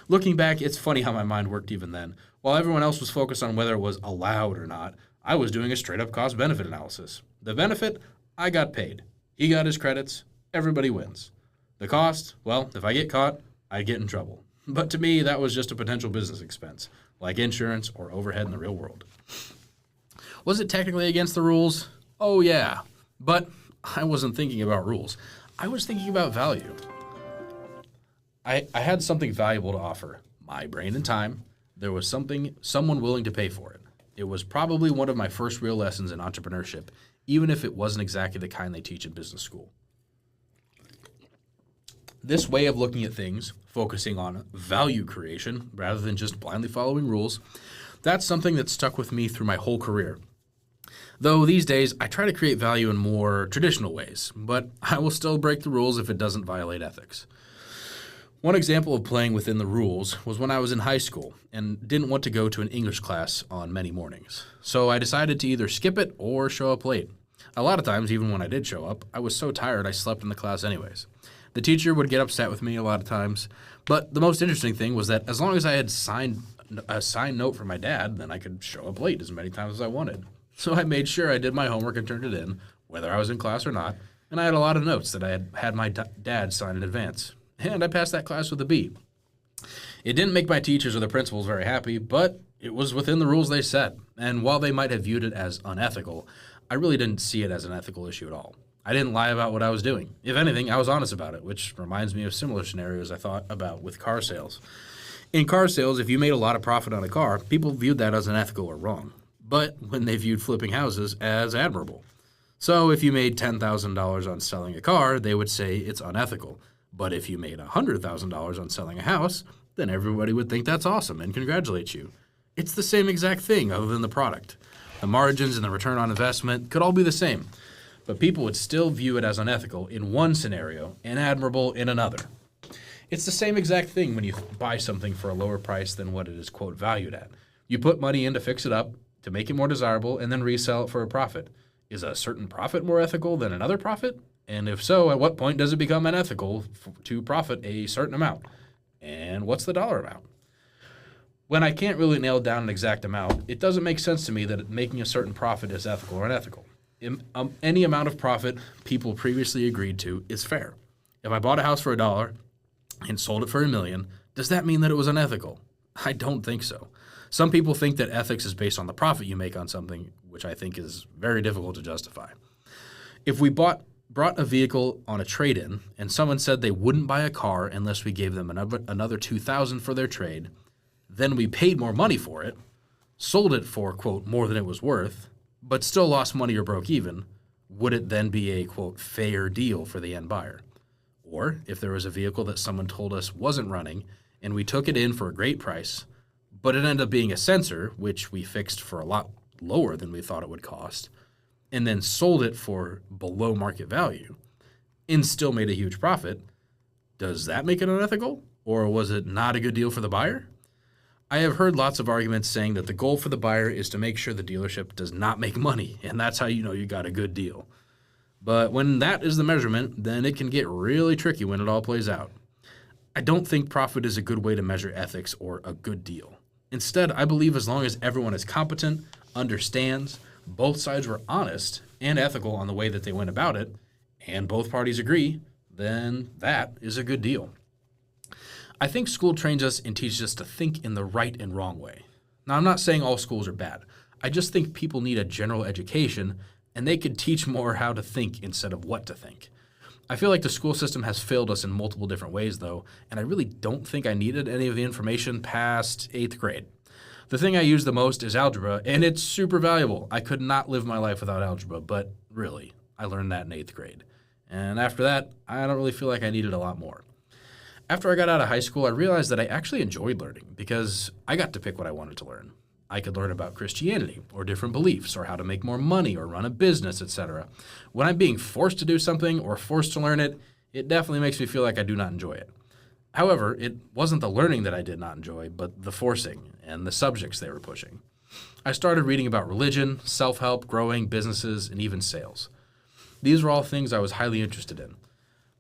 Looking back, it's funny how my mind worked even then. While everyone else was focused on whether it was allowed or not, I was doing a straight-up cost-benefit analysis. The benefit? I got paid. He got his credits. Everybody wins. The cost? Well, if I get caught, I get in trouble. But to me, that was just a potential business expense, like insurance or overhead in the real world. Was it technically against the rules? Oh, yeah. But I wasn't thinking about rules. I was thinking about value. I had something valuable to offer, my brain and time. There was someone willing to pay for it. It was probably one of my first real lessons in entrepreneurship, even if it wasn't exactly the kind they teach in business school. This way of looking at things, focusing on value creation rather than just blindly following rules, that's something that stuck with me through my whole career. Though these days, I try to create value in more traditional ways, but I will still break the rules if it doesn't violate ethics. One example of playing within the rules was when I was in high school and didn't want to go to an English class on many mornings. So I decided to either skip it or show up late. A lot of times, even when I did show up, I was so tired I slept in the class anyways. The teacher would get upset with me a lot of times, but the most interesting thing was that as long as I had signed a signed note from my dad, then I could show up late as many times as I wanted. So I made sure I did my homework and turned it in, whether I was in class or not, and I had a lot of notes that I had my dad sign in advance. And I passed that class with a B. It didn't make my teachers or the principals very happy, but it was within the rules they set. And while they might have viewed it as unethical, I really didn't see it as an ethical issue at all. I didn't lie about what I was doing. If anything, I was honest about it, which reminds me of similar scenarios I thought about with car sales. In car sales, if you made a lot of profit on a car, people viewed that as unethical or wrong. But when they viewed flipping houses as admirable. So if you made $10,000 on selling a car, they would say it's unethical. But if you made $100,000 on selling a house, then everybody would think that's awesome and congratulate you. It's the same exact thing other than the product. The margins and the return on investment could all be the same, but people would still view it as unethical in one scenario and admirable in another. It's the same exact thing when you buy something for a lower price than what it is, quote, valued at. You put money in to fix it up, to make it more desirable, and then resell it for a profit. Is a certain profit more ethical than another profit? And if so, at what point does it become unethical to profit a certain amount? And what's the dollar amount? When I can't really nail down an exact amount, it doesn't make sense to me that making a certain profit is ethical or unethical. Any amount of profit people previously agreed to is fair. If I bought a house for $1 and sold it for $1 million, does that mean that it was unethical? I don't think so. Some people think that ethics is based on the profit you make on something, which I think is very difficult to justify. If we brought a vehicle on a trade-in and someone said they wouldn't buy a car unless we gave them another $2,000 for their trade, then we paid more money for it, sold it for, quote, more than it was worth, but still lost money or broke even, would it then be a, quote, fair deal for the end buyer? Or if there was a vehicle that someone told us wasn't running and we took it in for a great price, but it ended up being a sensor, which we fixed for a lot lower than we thought it would cost, and then sold it for below market value and still made a huge profit, does that make it unethical? Or was it not a good deal for the buyer? I have heard lots of arguments saying that the goal for the buyer is to make sure the dealership does not make money, and that's how you know you got a good deal. But when that is the measurement, then it can get really tricky when it all plays out. I don't think profit is a good way to measure ethics or a good deal. Instead, I believe as long as everyone is competent, understands, both sides were honest and ethical on the way that they went about it, and both parties agree, then that is a good deal. I think school trains us and teaches us to think in the right and wrong way. Now, I'm not saying all schools are bad. I just think people need a general education, and they could teach more how to think instead of what to think. I feel like the school system has failed us in multiple different ways, though, and I really don't think I needed any of the information past 8th grade. The thing I use the most is algebra, and it's super valuable. I could not live my life without algebra, but really, I learned that in 8th grade. And after that, I don't really feel like I needed a lot more. After I got out of high school, I realized that I actually enjoyed learning because I got to pick what I wanted to learn. I could learn about Christianity or different beliefs or how to make more money or run a business, etc. When I'm being forced to do something or forced to learn it, it definitely makes me feel like I do not enjoy it. However, it wasn't the learning that I did not enjoy, but the forcing and the subjects they were pushing. I started reading about religion, self-help, growing, businesses, and even sales. These were all things I was highly interested in.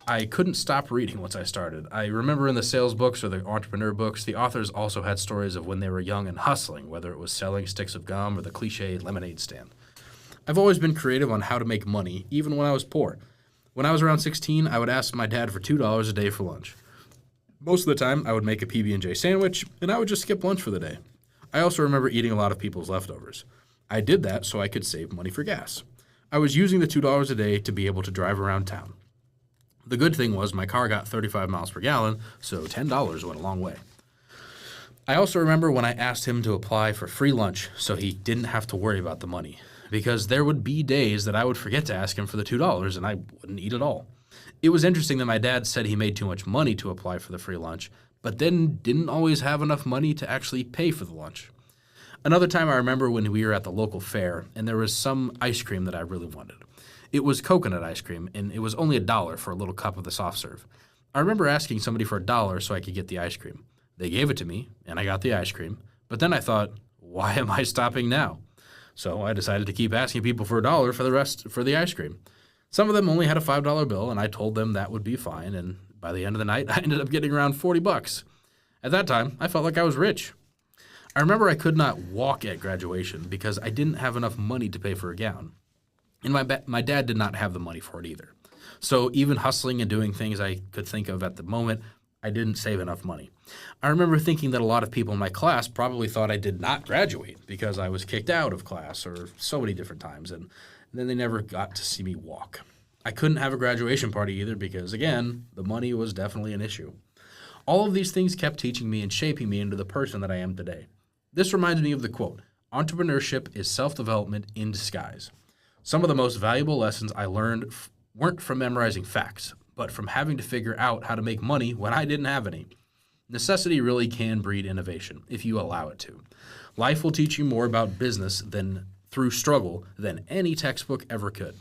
I couldn't stop reading once I started. I remember in the sales books or the entrepreneur books, the authors also had stories of when they were young and hustling, whether it was selling sticks of gum or the cliche lemonade stand. I've always been creative on how to make money, even when I was poor. When I was around 16, I would ask my dad for $2 a day for lunch. Most of the time, I would make a PB&J sandwich, and I would just skip lunch for the day. I also remember eating a lot of people's leftovers. I did that so I could save money for gas. I was using the $2 a day to be able to drive around town. The good thing was my car got 35 miles per gallon, so $10 went a long way. I also remember when I asked him to apply for free lunch so he didn't have to worry about the money, because there would be days that I would forget to ask him for the $2 and I wouldn't eat at all. It was interesting that my dad said he made too much money to apply for the free lunch, but then didn't always have enough money to actually pay for the lunch. Another time I remember when we were at the local fair and there was some ice cream that I really wanted. It was coconut ice cream, and it was only $1 for a little cup of the soft serve. I remember asking somebody for $1 so I could get the ice cream. They gave it to me, and I got the ice cream. But then I thought, why am I stopping now? So I decided to keep asking people for $1 for the ice cream. Some of them only had a $5 bill, and I told them that would be fine, and by the end of the night, I ended up getting around $40. At that time, I felt like I was rich. I remember I could not walk at graduation because I didn't have enough money to pay for a gown. And my dad did not have the money for it either. So even hustling and doing things I could think of at the moment, I didn't save enough money. I remember thinking that a lot of people in my class probably thought I did not graduate because I was kicked out of class or so many different times, and then they never got to see me walk. I couldn't have a graduation party either because, again, the money was definitely an issue. All of these things kept teaching me and shaping me into the person that I am today. This reminds me of the quote, "Entrepreneurship is self-development in disguise." Some of the most valuable lessons I learned weren't from memorizing facts, but from having to figure out how to make money when I didn't have any. Necessity really can breed innovation, if you allow it to. Life will teach you more about business through struggle than any textbook ever could.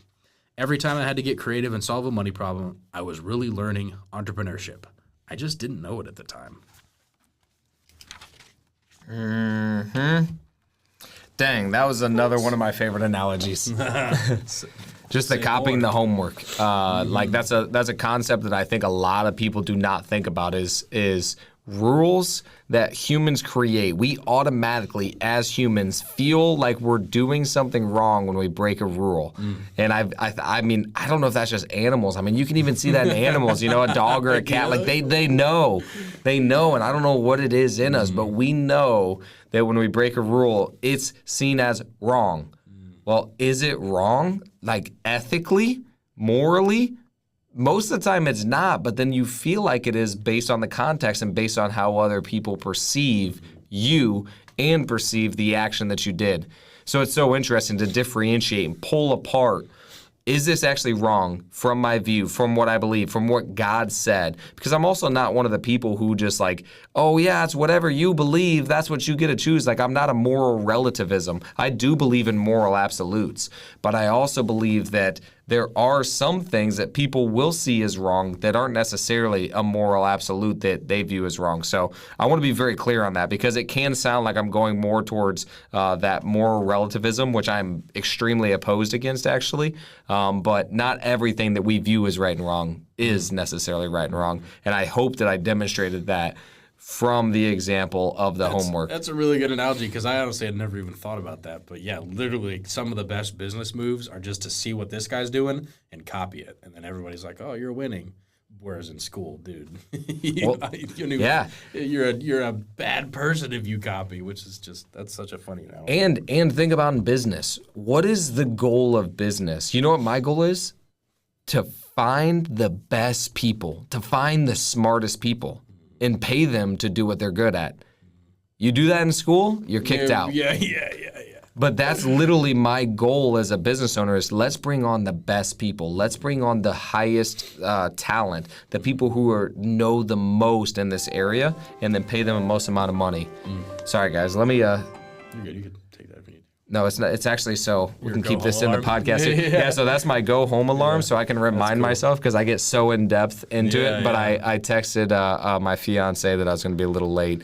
Every time I had to get creative and solve a money problem, I was really learning entrepreneurship. I just didn't know it at the time. Dang, that was another one of my favorite analogies. Just the copying the homework. Like that's a concept that I think a lot of people do not think about is rules that humans create. We automatically, as humans, feel like we're doing something wrong when we break a rule. And I mean, I don't know if that's just animals. I mean, you can even see that in animals, a dog or a cat. Like they know. They know, and I don't know what it is in us, but we know that when we break a rule, it's seen as wrong. Well, is it wrong? Like ethically, morally? Most of the time it's not, but then you feel like it is based on the context and based on how other people perceive you and perceive the action that you did. So it's so interesting to differentiate and pull apart. Is this actually wrong from my view, from what I believe, from what God said? Because I'm also not one of the people who just like, oh yeah, it's whatever you believe, that's what you get to choose. Like, I'm not a moral relativism. I do believe in moral absolutes, but I also believe that there are some things that people will see as wrong that aren't necessarily a moral absolute that they view as wrong. So I want to be very clear on that, because it can sound like I'm going more towards that moral relativism, which I'm extremely opposed against, actually. But not everything that we view as right and wrong is necessarily right and wrong. And I hope that I demonstrated that from the example of the homework. That's a really good analogy, because I honestly had never even thought about that. But yeah, literally some of the best business moves are just to see what this guy's doing and copy it. And then everybody's like, oh, you're winning. Whereas in school, dude, you're a bad person if you copy, which is that's such a funny analogy. And think about in business. What is the goal of business? You know what my goal is? To find the best people, to find the smartest people, and pay them to do what they're good at. You do that in school, you're kicked out. Yeah. But that's literally my goal as a business owner is let's bring on the best people. Let's bring on the highest talent, the people who know the most in this area, and then pay them the most amount of money. Sorry, guys. Let me... You're good. You can take that if you need to. No, it's not. It's actually so we can keep go this home in the alarm? podcast. Yeah, so that's my go home alarm, so I can remind myself, because I get so in depth into it. But I texted my fiance that I was going to be a little late.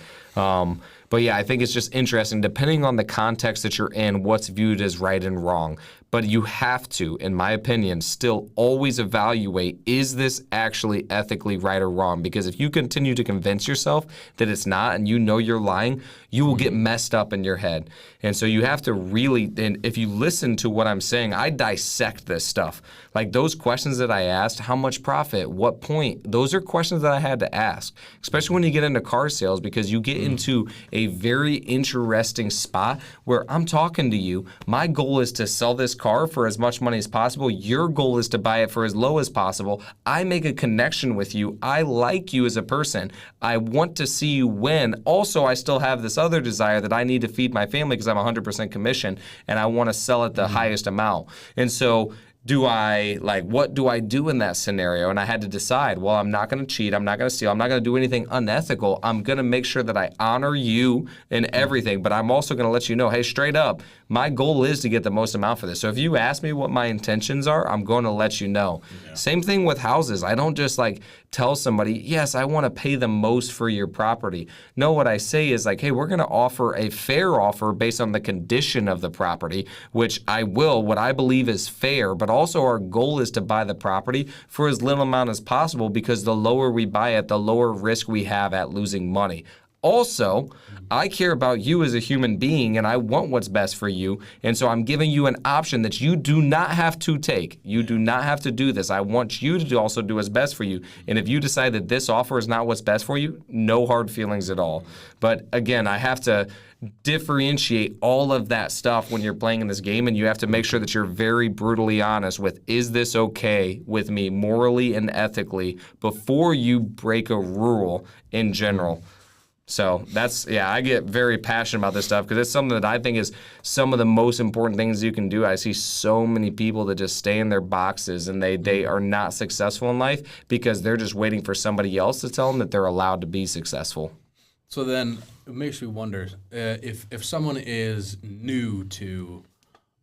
But yeah, I think it's just interesting, depending on the context that you're in, what's viewed as right and wrong. But you have to, in my opinion, still always evaluate, is this actually ethically right or wrong? Because if you continue to convince yourself that it's not and you know you're lying, you will get messed up in your head. And so you have to really, and if you listen to what I'm saying, I dissect this stuff. Like those questions that I asked, how much profit, what point, those are questions that I had to ask, especially when you get into car sales, because you get into a very interesting spot where I'm talking to you. My goal is to sell this car for as much money as possible. Your goal is to buy it for as low as possible. I make a connection with you. I like you as a person. I want to see you win. Also, I still have this other desire that I need to feed my family because I'm 100% commission and I want to sell at the highest amount. And so what do I do in that scenario? And I had to decide, well, I'm not going to cheat. I'm not going to steal. I'm not going to do anything unethical. I'm going to make sure that I honor you in everything, but I'm also going to let you know, hey, straight up, my goal is to get the most amount for this. So if you ask me what my intentions are, I'm going to let you know. Yeah. Same thing with houses. I don't just tell somebody, yes, I want to pay the most for your property. No, what I say is hey, we're going to offer a fair offer based on the condition of the property, which I will, what I believe is fair, but also our goal is to buy the property for as little amount as possible, because the lower we buy it, the lower risk we have at losing money. Also, I care about you as a human being and I want what's best for you. And so I'm giving you an option that you do not have to take. You do not have to do this. I want you to also do what's best for you. And if you decide that this offer is not what's best for you, no hard feelings at all. But again, I have to differentiate all of that stuff when you're playing in this game, and you have to make sure that you're very brutally honest with, is this okay with me morally and ethically before you break a rule in general. So I get very passionate about this stuff because it's something that I think is some of the most important things you can do. I see so many people that just stay in their boxes and they are not successful in life because they're just waiting for somebody else to tell them that they're allowed to be successful. So then it makes me wonder if someone is new to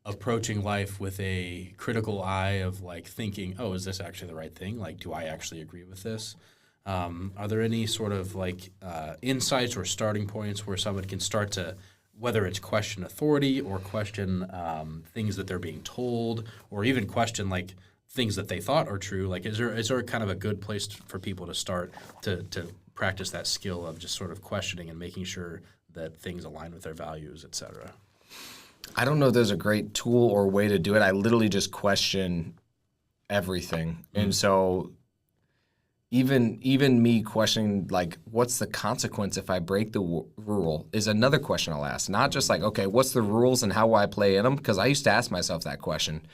approaching life with a critical eye of thinking, oh, is this actually the right thing? Do I actually agree with this? Are there any sort of insights or starting points where someone can start to, whether it's question authority or question things that they're being told, or even question things that they thought are true? Is there kind of a good place for people to start to practice that skill of just sort of questioning and making sure that things align with their values, et cetera? I don't know if there's a great tool or way to do it. I literally just question everything. And so even me questioning, like, what's the consequence if I break the rule is another question I'll ask. Not just like, okay, what's the rules and how will I play in them? Because I used to ask myself that question.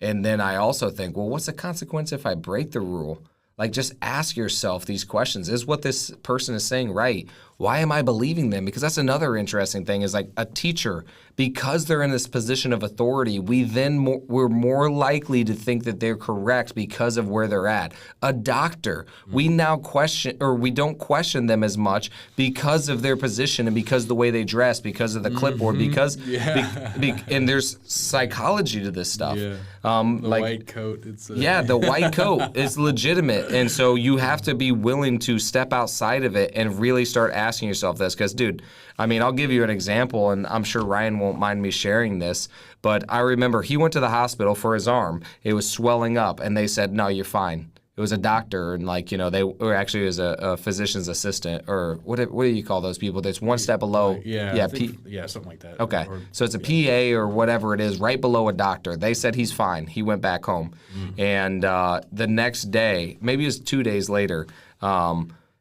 And then I also think, well, what's the consequence if I break the rule? Like, just ask yourself these questions. Is what this person is saying right? Why am I believing them? Because that's another interesting thing is like a teacher, because they're in this position of authority, we're more likely to think that they're correct because of where they're at. A doctor, we now question, or we don't question them as much because of their position and because of the way they dress, because of the clipboard, because and there's psychology to this stuff. Yeah. The like, white coat. It's the white coat is legitimate. And so you have to be willing to step outside of it and really start asking yourself this. Because, dude, I mean, I'll give you an example, and I'm sure Ryan won't mind me sharing this, but I remember he went to the hospital for his arm. It was swelling up, and they said, no, you're fine. It was a doctor, and it was a physician's assistant, or what do you call those people? That's one step below. Something like that. Okay, so it's a PA or whatever it is, right below a doctor. They said he's fine. He went back home, and the next day, maybe it was 2 days later,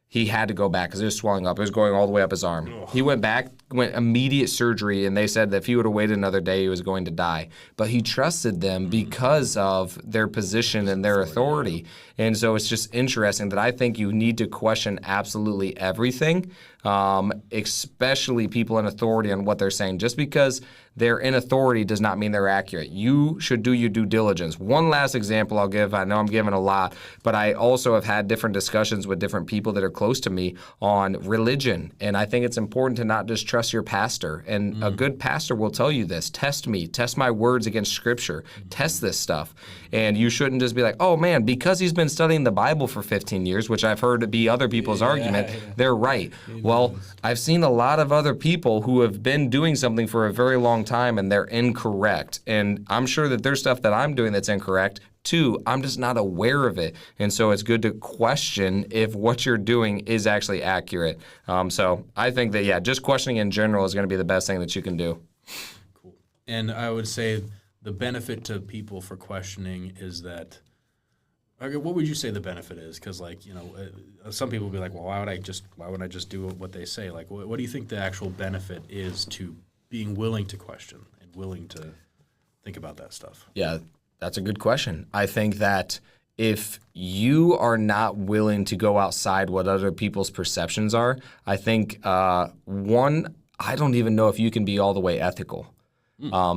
he had to go back because it was swelling up. It was going all the way up his arm. Ugh. He went back, went immediate surgery, and they said that if he would have waited another day, he was going to die. But he trusted them because of their position and their authority. And so it's just interesting that I think you need to question absolutely everything, especially people in authority on what they're saying. Just because they're in authority does not mean they're accurate. You should do your due diligence. One last example I'll give. I know I'm giving a lot, but I also have had different discussions with different people that are close to me on religion. And I think it's important to not just trust your pastor. And a good pastor will tell you this. Test me. Test my words against Scripture. Test this stuff. And you shouldn't just be like, oh, man, because he's been studying the Bible for 15 years, which I've heard to be other people's argument, they're right. Well, I've seen a lot of other people who have been doing something for a very long time and they're incorrect. And I'm sure that there's stuff that I'm doing that's incorrect too. I'm just not aware of it. And so it's good to question if what you're doing is actually accurate. So I think that, just questioning in general is going to be the best thing that you can do. Cool. And I would say the benefit to people for questioning is that, okay, what would you say the benefit is? Because, some people will be like, well, why would I just do what they say? Like, what do you think the actual benefit is to being willing to question and willing to think about that stuff? Yeah, that's a good question. I think that if you are not willing to go outside what other people's perceptions are, I think, I don't even know if you can be all the way ethical.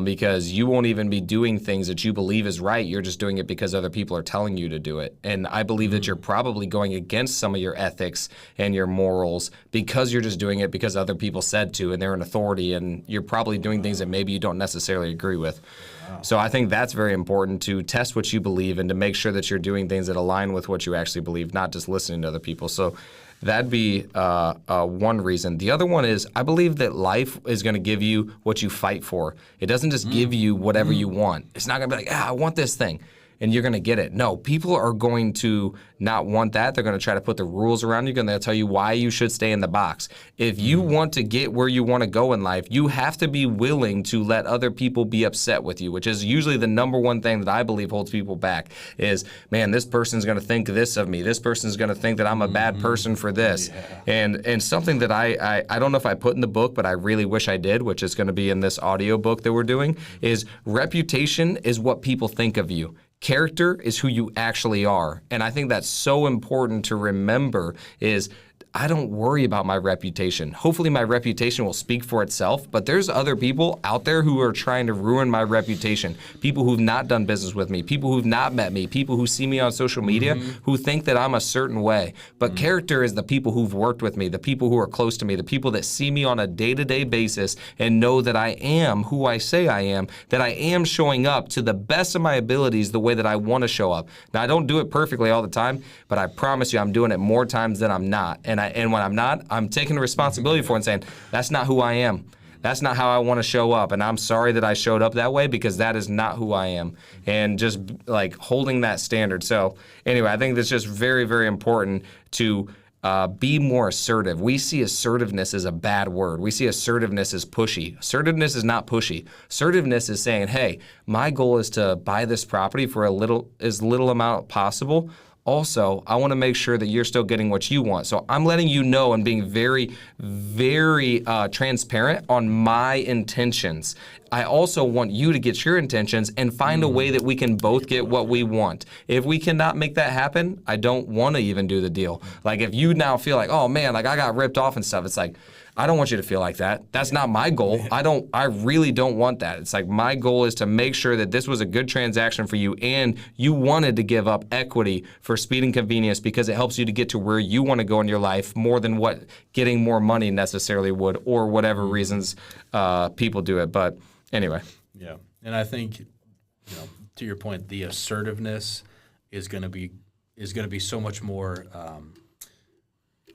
Because you won't even be doing things that you believe is right. You're just doing it because other people are telling you to do it. And I believe that you're probably going against some of your ethics and your morals because you're just doing it because other people said to, and they're an authority, and you're probably doing things that maybe you don't necessarily agree with. Wow. So I think that's very important, to test what you believe and to make sure that you're doing things that align with what you actually believe, not just listening to other people. So that'd be one reason. The other one is I believe that life is going to give you what you fight for. It doesn't just give you whatever you want. It's not going to be like, I want this thing, and you're going to get it. No, people are going to not want that. They're going to try to put the rules around you, and they'll tell you why you should stay in the box. If you want to get where you want to go in life, you have to be willing to let other people be upset with you, which is usually the number one thing that I believe holds people back is, man, this person's going to think this of me. This person's going to think that I'm a bad person for this. Yeah. And something that I don't know if I put in the book, but I really wish I did, which is going to be in this audio book that we're doing, is reputation is what people think of you. Character is who you actually are. And I think that's so important to remember is I don't worry about my reputation. Hopefully my reputation will speak for itself, but there's other people out there who are trying to ruin my reputation. People who've not done business with me, people who've not met me, people who see me on social media who think that I'm a certain way. But character is the people who've worked with me, the people who are close to me, the people that see me on a day-to-day basis and know that I am who I say I am, that I am showing up to the best of my abilities the way that I want to show up. Now, I don't do it perfectly all the time, but I promise you I'm doing it more times than I'm not. And when I'm not, I'm taking the responsibility for it and saying, that's not who I am. That's not how I want to show up. And I'm sorry that I showed up that way because that is not who I am. And just like holding that standard. So anyway, I think that's just very, very important to be more assertive. We see assertiveness as a bad word. We see assertiveness as pushy. Assertiveness is not pushy. Assertiveness is saying, hey, my goal is to buy this property for as little amount possible. Also, I want to make sure that you're still getting what you want. So I'm letting you know and being very, very transparent on my intentions. I also want you to get your intentions and find a way that we can both get what we want. If we cannot make that happen, I don't want to even do the deal. Like if you now feel like, oh man, like I got ripped off and stuff, it's like, I don't want you to feel like that. That's not my goal. I really don't want that. It's like my goal is to make sure that this was a good transaction for you and you wanted to give up equity for speed and convenience because it helps you to get to where you want to go in your life more than what getting more money necessarily would or whatever reasons people do it. But anyway. Yeah. And I think, to your point, the assertiveness is going to be so much more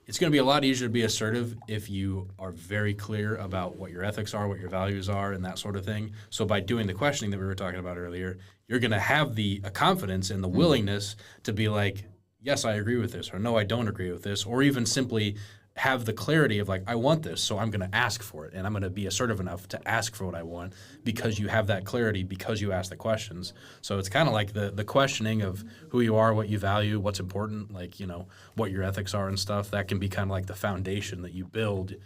it's going to be a lot easier to be assertive if you are very clear about what your ethics are, what your values are, and that sort of thing. So by doing the questioning that we were talking about earlier, you're going to have the confidence and the willingness to be like, yes, I agree with this, or no, I don't agree with this, or even simply have the clarity of like, I want this, so I'm going to ask for it, and I'm going to be assertive enough to ask for what I want because you have that clarity because you ask the questions. So it's kind of like the questioning of who you are, what you value, what's important, like, what your ethics are and stuff. That can be kind of like the foundation that you build.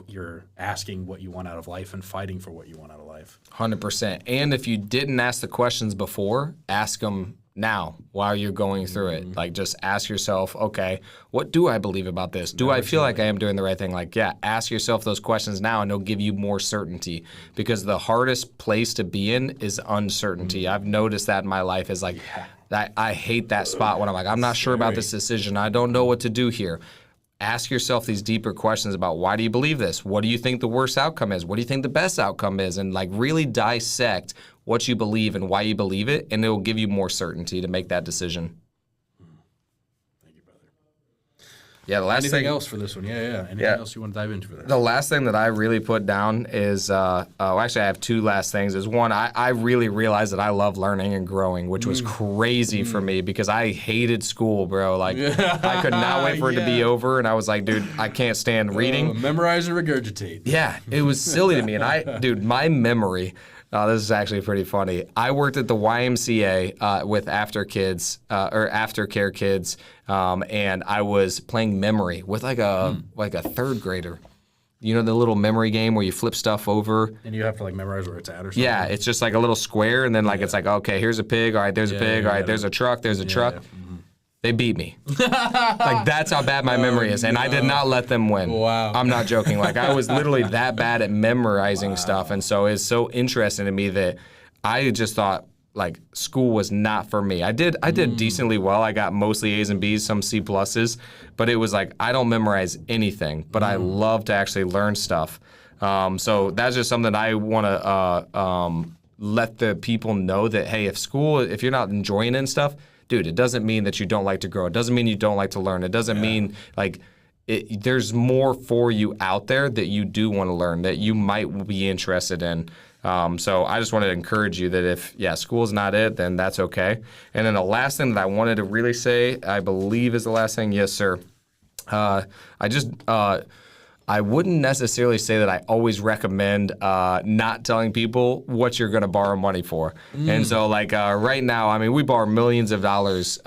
You're asking what you want out of life and fighting for what you want out of life. 100%. And if you didn't ask the questions before, ask them now while you're going through it. Like just ask yourself, okay, what do I believe about this? Do I feel like I am doing the right thing? Like, yeah, ask yourself those questions now and it'll give you more certainty because the hardest place to be in is uncertainty. I've noticed that in my life is like, I hate that spot when I'm like, I'm not sure about this decision. I don't know what to do here. Ask yourself these deeper questions about why do you believe this? What do you think the worst outcome is? What do you think the best outcome is? And like really dissect what you believe and why you believe it, and it will give you more certainty to make that decision. Thank you, brother. Yeah, the last Anything thing else for this one? Yeah. Anything else you want to dive into for that? The last thing that I really put down is, actually I have two last things. Is one, I really realized that I love learning and growing, which was crazy for me because I hated school, bro. Like I could not wait for it to be over, and I was like, dude, I can't stand reading. Memorize and regurgitate. Yeah, it was silly to me, and dude, my memory. This is actually pretty funny. I worked at the YMCA with aftercare kids, and I was playing memory with like a third grader. You know the little memory game where you flip stuff over? And you have to like memorize where it's at or something? Yeah, it's just like a little square, and then like it's like, okay, here's a pig. All right, there's a pig. All right, there's a truck. There's a truck. Yeah. They beat me. Like, that's how bad my memory is. And I did not let them win. Wow. I'm not joking. Like, I was literally that bad at memorizing stuff. And so it's so interesting to me that I just thought, like, school was not for me. I did decently well. I got mostly A's and B's, some C pluses. But it was like, I don't memorize anything. But I love to actually learn stuff. So that's just something I want to let the people know that, hey, if you're not enjoying it and stuff, dude, it doesn't mean that you don't like to grow. It doesn't mean you don't like to learn. It doesn't mean like there's more for you out there that you do want to learn, that you might be interested in. So I just wanted to encourage you that if, school's not it, then that's okay. And then the last thing that I wanted to really say, I believe is the last thing. Yes, sir. I wouldn't necessarily say that I always recommend not telling people what you're going to borrow money for. And so like right now, I mean, we borrow millions of dollars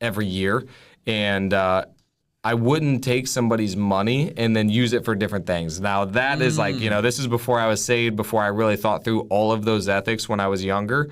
every year. And I wouldn't take somebody's money and then use it for different things. Now that is like, this is before I was saved, before I really thought through all of those ethics when I was younger.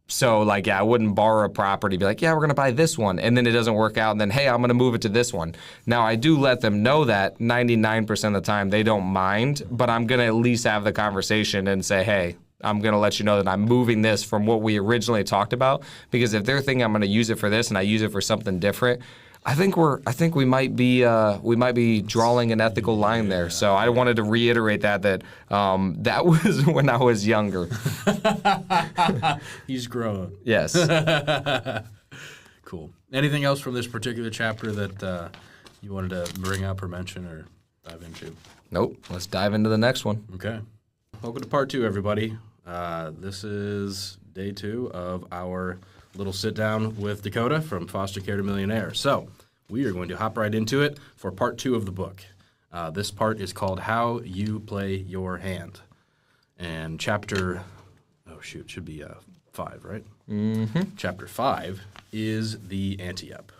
So like, I wouldn't borrow a property, be like, we're going to buy this one. And then it doesn't work out. And then, hey, I'm going to move it to this one. Now I do let them know that 99% of the time they don't mind, but I'm going to at least have the conversation and say, hey, I'm going to let you know that I'm moving this from what we originally talked about. Because if they're thinking I'm going to use it for this and I use it for something different, I think we might be drawing an ethical line there. So I wanted to reiterate that that was when I was younger. He's grown. Yes. Cool. Anything else from this particular chapter that you wanted to bring up or mention or dive into? Nope. Let's dive into the next one. Okay. Welcome to part 2, everybody. This is day 2 of our little sit down with Dakota from foster care to millionaire. So we are going to hop right into it for part 2 of the book. This part is called How You Play Your Hand. And chapter, should be 5, right? Mm-hmm. Chapter 5 is the ante-up.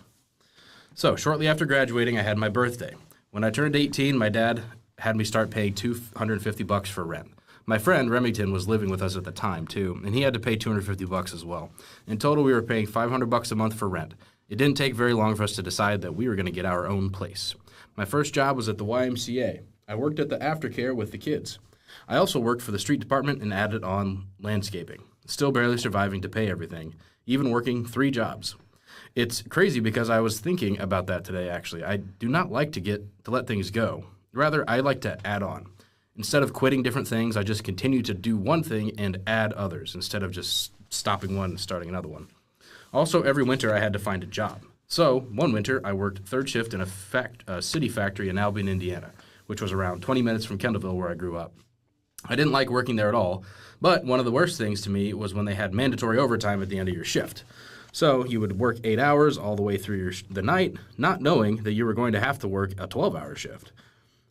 So, shortly after graduating, I had my birthday. When I turned 18, my dad had me start paying $250 for rent. My friend, Remington, was living with us at the time, too, and he had to pay $250 as well. In total, we were paying $500 a month for rent. It didn't take very long for us to decide that we were going to get our own place. My first job was at the YMCA. I worked at the aftercare with the kids. I also worked for the street department and added on landscaping, still barely surviving to pay everything, even working 3 jobs. It's crazy because I was thinking about that today, actually. I do not like to let things go. Rather, I like to add on. Instead of quitting different things, I just continue to do one thing and add others instead of just stopping one and starting another one. Also, every winter I had to find a job. So, one winter I worked third shift in a city factory in Albion, Indiana, which was around 20 minutes from Kendallville where I grew up. I didn't like working there at all, but one of the worst things to me was when they had mandatory overtime at the end of your shift. So, you would work 8 hours all the way through the night, not knowing that you were going to have to work a 12-hour shift.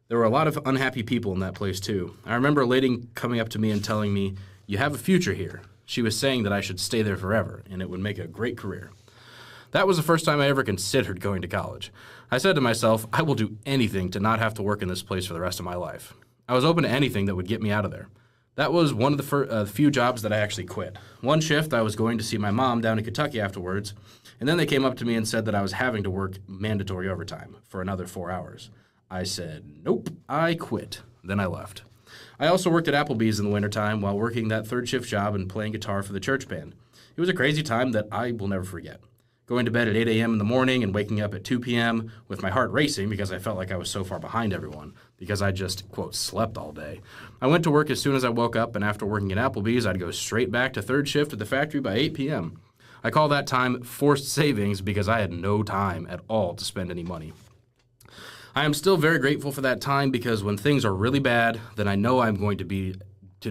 There were a lot of unhappy people in that place, too. I remember a lady coming up to me and telling me, "You have a future here." She was saying that I should stay there forever, and it would make a great career. That was the first time I ever considered going to college. I said to myself, I will do anything to not have to work in this place for the rest of my life. I was open to anything that would get me out of there. That was one of the few jobs that I actually quit. One shift, I was going to see my mom down in Kentucky afterwards, and then they came up to me and said that I was having to work mandatory overtime for another 4 hours. I said, nope, I quit. Then I left. I also worked at Applebee's in the wintertime while working that third shift job and playing guitar for the church band. It was a crazy time that I will never forget. Going to bed at 8 a.m. in the morning and waking up at 2 p.m. with my heart racing because I felt like I was so far behind everyone because I just, quote, slept all day. I went to work as soon as I woke up, and after working at Applebee's, I'd go straight back to third shift at the factory by 8 p.m. I call that time forced savings because I had no time at all to spend any money. I am still very grateful for that time because when things are really bad, then I know I'm going to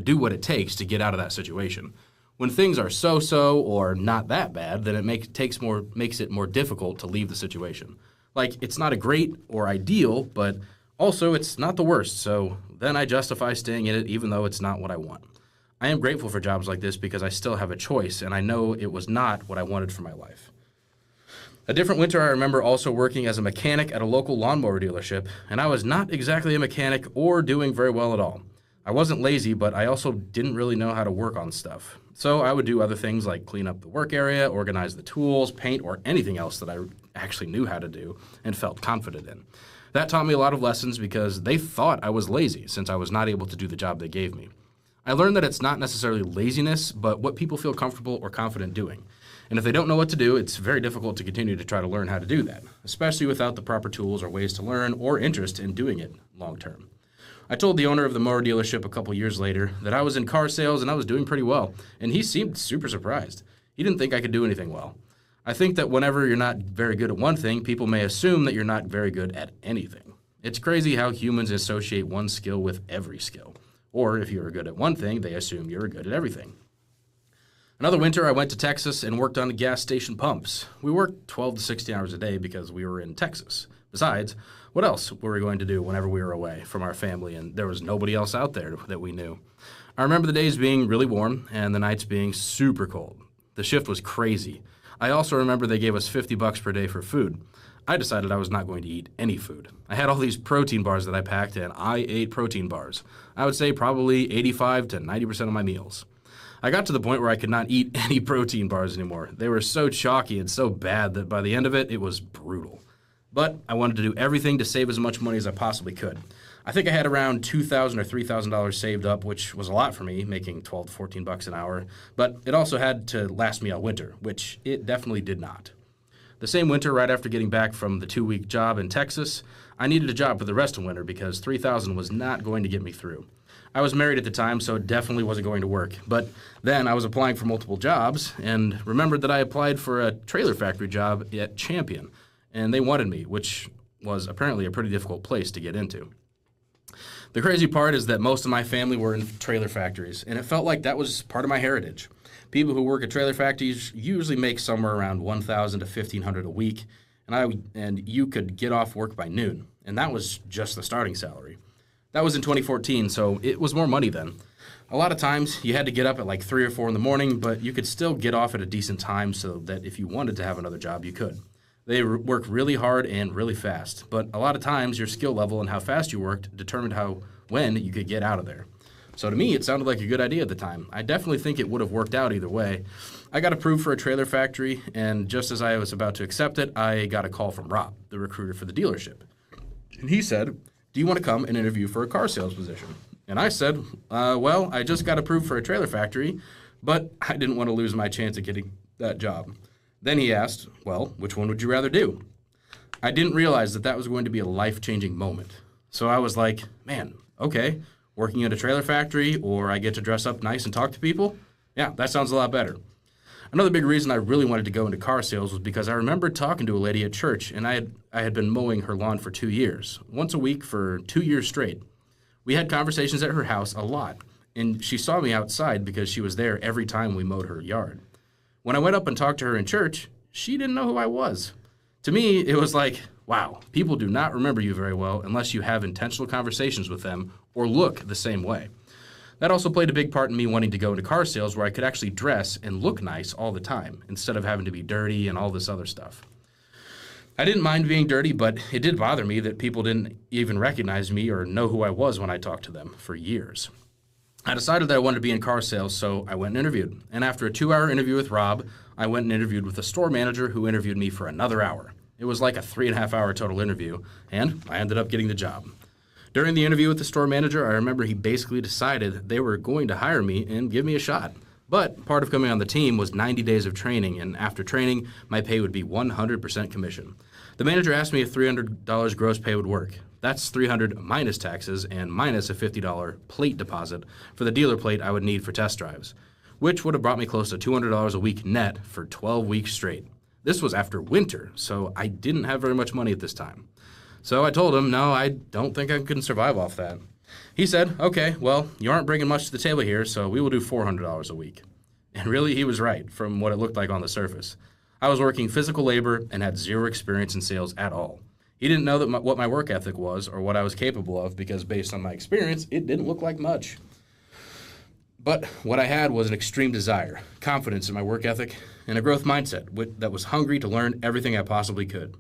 do what it takes to get out of that situation. When things are so-so or not that bad, then it makes it more difficult to leave the situation. Like, it's not a great or ideal, but also it's not the worst, so then I justify staying in it even though it's not what I want. I am grateful for jobs like this because I still have a choice, and I know it was not what I wanted for my life. A different winter, I remember also working as a mechanic at a local lawnmower dealership, and I was not exactly a mechanic or doing very well at all. I wasn't lazy, but I also didn't really know how to work on stuff. So I would do other things like clean up the work area, organize the tools, paint, or anything else that I actually knew how to do and felt confident in. That taught me a lot of lessons because they thought I was lazy since I was not able to do the job they gave me. I learned that it's not necessarily laziness, but what people feel comfortable or confident doing. And if they don't know what to do, it's very difficult to continue to try to learn how to do that, especially without the proper tools or ways to learn or interest in doing it long term. I told the owner of the mower dealership a couple years later that I was in car sales and I was doing pretty well, and he seemed super surprised. He didn't think I could do anything well. I think that whenever you're not very good at one thing, people may assume that you're not very good at anything. It's crazy how humans associate one skill with every skill. Or if you're good at one thing, they assume you're good at everything. Another winter, I went to Texas and worked on gas station pumps. We worked 12 to 16 hours a day because we were in Texas. Besides, what else were we going to do whenever we were away from our family and there was nobody else out there that we knew? I remember the days being really warm and the nights being super cold. The shift was crazy. I also remember they gave us $50 per day for food. I decided I was not going to eat any food. I had all these protein bars that I packed, and I ate protein bars. I would say probably 85 to 90% of my meals. I got to the point where I could not eat any protein bars anymore. They were so chalky and so bad that by the end of it, it was brutal. But I wanted to do everything to save as much money as I possibly could. I think I had around $2,000 or $3,000 saved up, which was a lot for me, making $12 to $14 an hour. But it also had to last me all winter, which it definitely did not. The same winter, right after getting back from the 2-week job in Texas, I needed a job for the rest of winter because $3,000 was not going to get me through. I was married at the time, so it definitely wasn't going to work. But then I was applying for multiple jobs and remembered that I applied for a trailer factory job at Champion, and they wanted me, which was apparently a pretty difficult place to get into. The crazy part is that most of my family were in trailer factories, and it felt like that was part of my heritage. People who work at trailer factories usually make somewhere around $1,000 to $1,500 a week, and you could get off work by noon, and that was just the starting salary. That was in 2014, so it was more money then. A lot of times you had to get up at like 3 or 4 in the morning, but you could still get off at a decent time so that if you wanted to have another job, you could. They work really hard and really fast, but a lot of times your skill level and how fast you worked determined when you could get out of there. So to me, it sounded like a good idea at the time. I definitely think it would have worked out either way. I got approved for a trailer factory, and just as I was about to accept it, I got a call from Rob, the recruiter for the dealership. And he said, "Do you want to come and interview for a car sales position?" And I said, well, I just got approved for a trailer factory, but I didn't want to lose my chance at getting that job. Then he asked, well, which one would you rather do? I didn't realize that was going to be a life-changing moment. So I was like, man, okay, working at a trailer factory, or I get to dress up nice and talk to people? Yeah, that sounds a lot better. Another big reason I really wanted to go into car sales was because I remembered talking to a lady at church, and I had been mowing her lawn for 2 years, once a week for 2 years straight. We had conversations at her house a lot, and she saw me outside because she was there every time we mowed her yard. When I went up and talked to her in church, she didn't know who I was. To me, it was like, wow, people do not remember you very well unless you have intentional conversations with them or look the same way. That also played a big part in me wanting to go into car sales where I could actually dress and look nice all the time instead of having to be dirty and all this other stuff. I didn't mind being dirty, but it did bother me that people didn't even recognize me or know who I was when I talked to them for years. I decided that I wanted to be in car sales, so I went and interviewed. And after a 2-hour interview with Rob, I went and interviewed with a store manager who interviewed me for another hour. It was like a 3.5-hour total interview, and I ended up getting the job. During the interview with the store manager, I remember he basically decided they were going to hire me and give me a shot. But part of coming on the team was 90 days of training, and after training, my pay would be 100% commission. The manager asked me if $300 gross pay would work. That's $300 minus taxes and minus a $50 plate deposit for the dealer plate I would need for test drives, which would have brought me close to $200 a week net for 12 weeks straight. This was after winter, so I didn't have very much money at this time. So I told him, no, I don't think I can survive off that. He said, okay, well, you aren't bringing much to the table here, so we will do $400 a week. And really, he was right from what it looked like on the surface. I was working physical labor and had zero experience in sales at all. He didn't know what my work ethic was or what I was capable of because based on my experience, it didn't look like much. But what I had was an extreme desire, confidence in my work ethic, and a growth mindset that was hungry to learn everything I possibly could.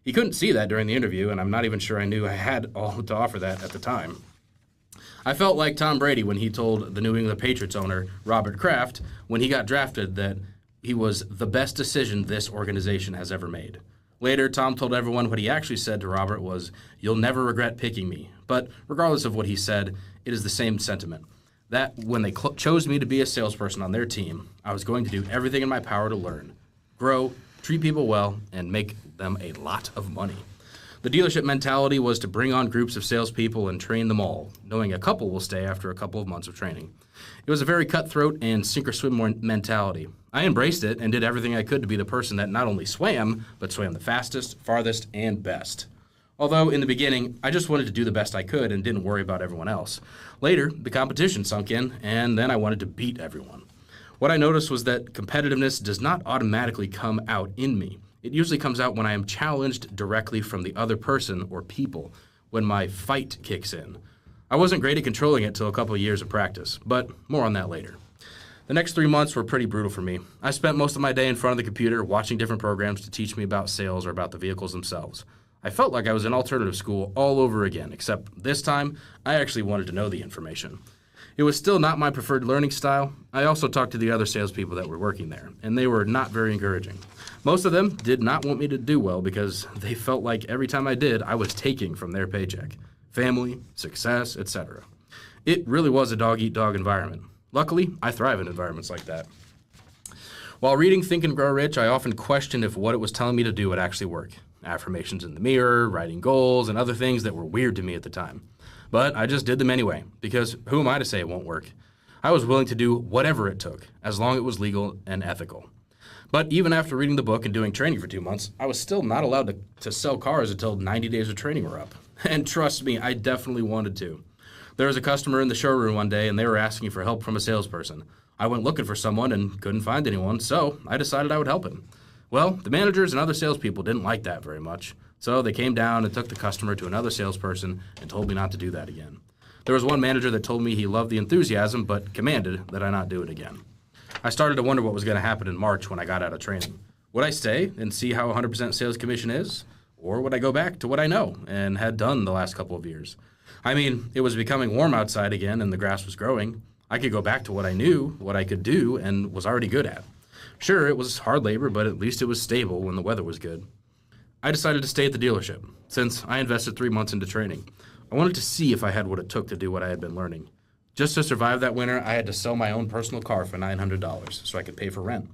He couldn't see that during the interview, and I'm not even sure I knew I had all to offer that at the time. I felt like Tom Brady when he told the New England Patriots owner, Robert Kraft, when he got drafted that he was the best decision this organization has ever made. Later, Tom told everyone what he actually said to Robert was, "You'll never regret picking me." But regardless of what he said, it is the same sentiment. That when they chose me to be a salesperson on their team, I was going to do everything in my power to learn, grow, treat people well, and make them a lot of money. The dealership mentality was to bring on groups of salespeople and train them all, knowing a couple will stay after a couple of months of training. It was a very cutthroat and sink-or-swim mentality. I embraced it and did everything I could to be the person that not only swam, but swam the fastest, farthest, and best. Although in the beginning, I just wanted to do the best I could and didn't worry about everyone else. Later, the competition sunk in, and then I wanted to beat everyone. What I noticed was that competitiveness does not automatically come out in me. It usually comes out when I am challenged directly from the other person or people, when my fight kicks in. I wasn't great at controlling it till a couple of years of practice, but more on that later. The next 3 months were pretty brutal for me. I spent most of my day in front of the computer watching different programs to teach me about sales or about the vehicles themselves. I felt like I was in alternative school all over again, except this time, I actually wanted to know the information. It was still not my preferred learning style. I also talked to the other salespeople that were working there, and they were not very encouraging. Most of them did not want me to do well because they felt like every time I did, I was taking from their paycheck. Family, success, etc. It really was a dog-eat-dog environment. Luckily, I thrive in environments like that. While reading Think and Grow Rich, I often questioned if what it was telling me to do would actually work. Affirmations in the mirror, writing goals, and other things that were weird to me at the time. But I just did them anyway, because who am I to say it won't work? I was willing to do whatever it took, as long as it was legal and ethical. But even after reading the book and doing training for 2 months, I was still not allowed to sell cars until 90 days of training were up. And trust me, I definitely wanted to. There was a customer in the showroom one day, and they were asking for help from a salesperson. I went looking for someone and couldn't find anyone, so I decided I would help him. Well, the managers and other salespeople didn't like that very much, so they came down and took the customer to another salesperson and told me not to do that again. There was one manager that told me he loved the enthusiasm but commanded that I not do it again. I started to wonder what was going to happen in March when I got out of training. Would I stay and see how 100% sales commission is? Or would I go back to what I know and had done the last couple of years? I mean, it was becoming warm outside again and the grass was growing. I could go back to what I knew, what I could do, and was already good at. Sure, it was hard labor, but at least it was stable when the weather was good. I decided to stay at the dealership, since I invested 3 months into training. I wanted to see if I had what it took to do what I had been learning. Just to survive that winter, I had to sell my own personal car for $900 so I could pay for rent.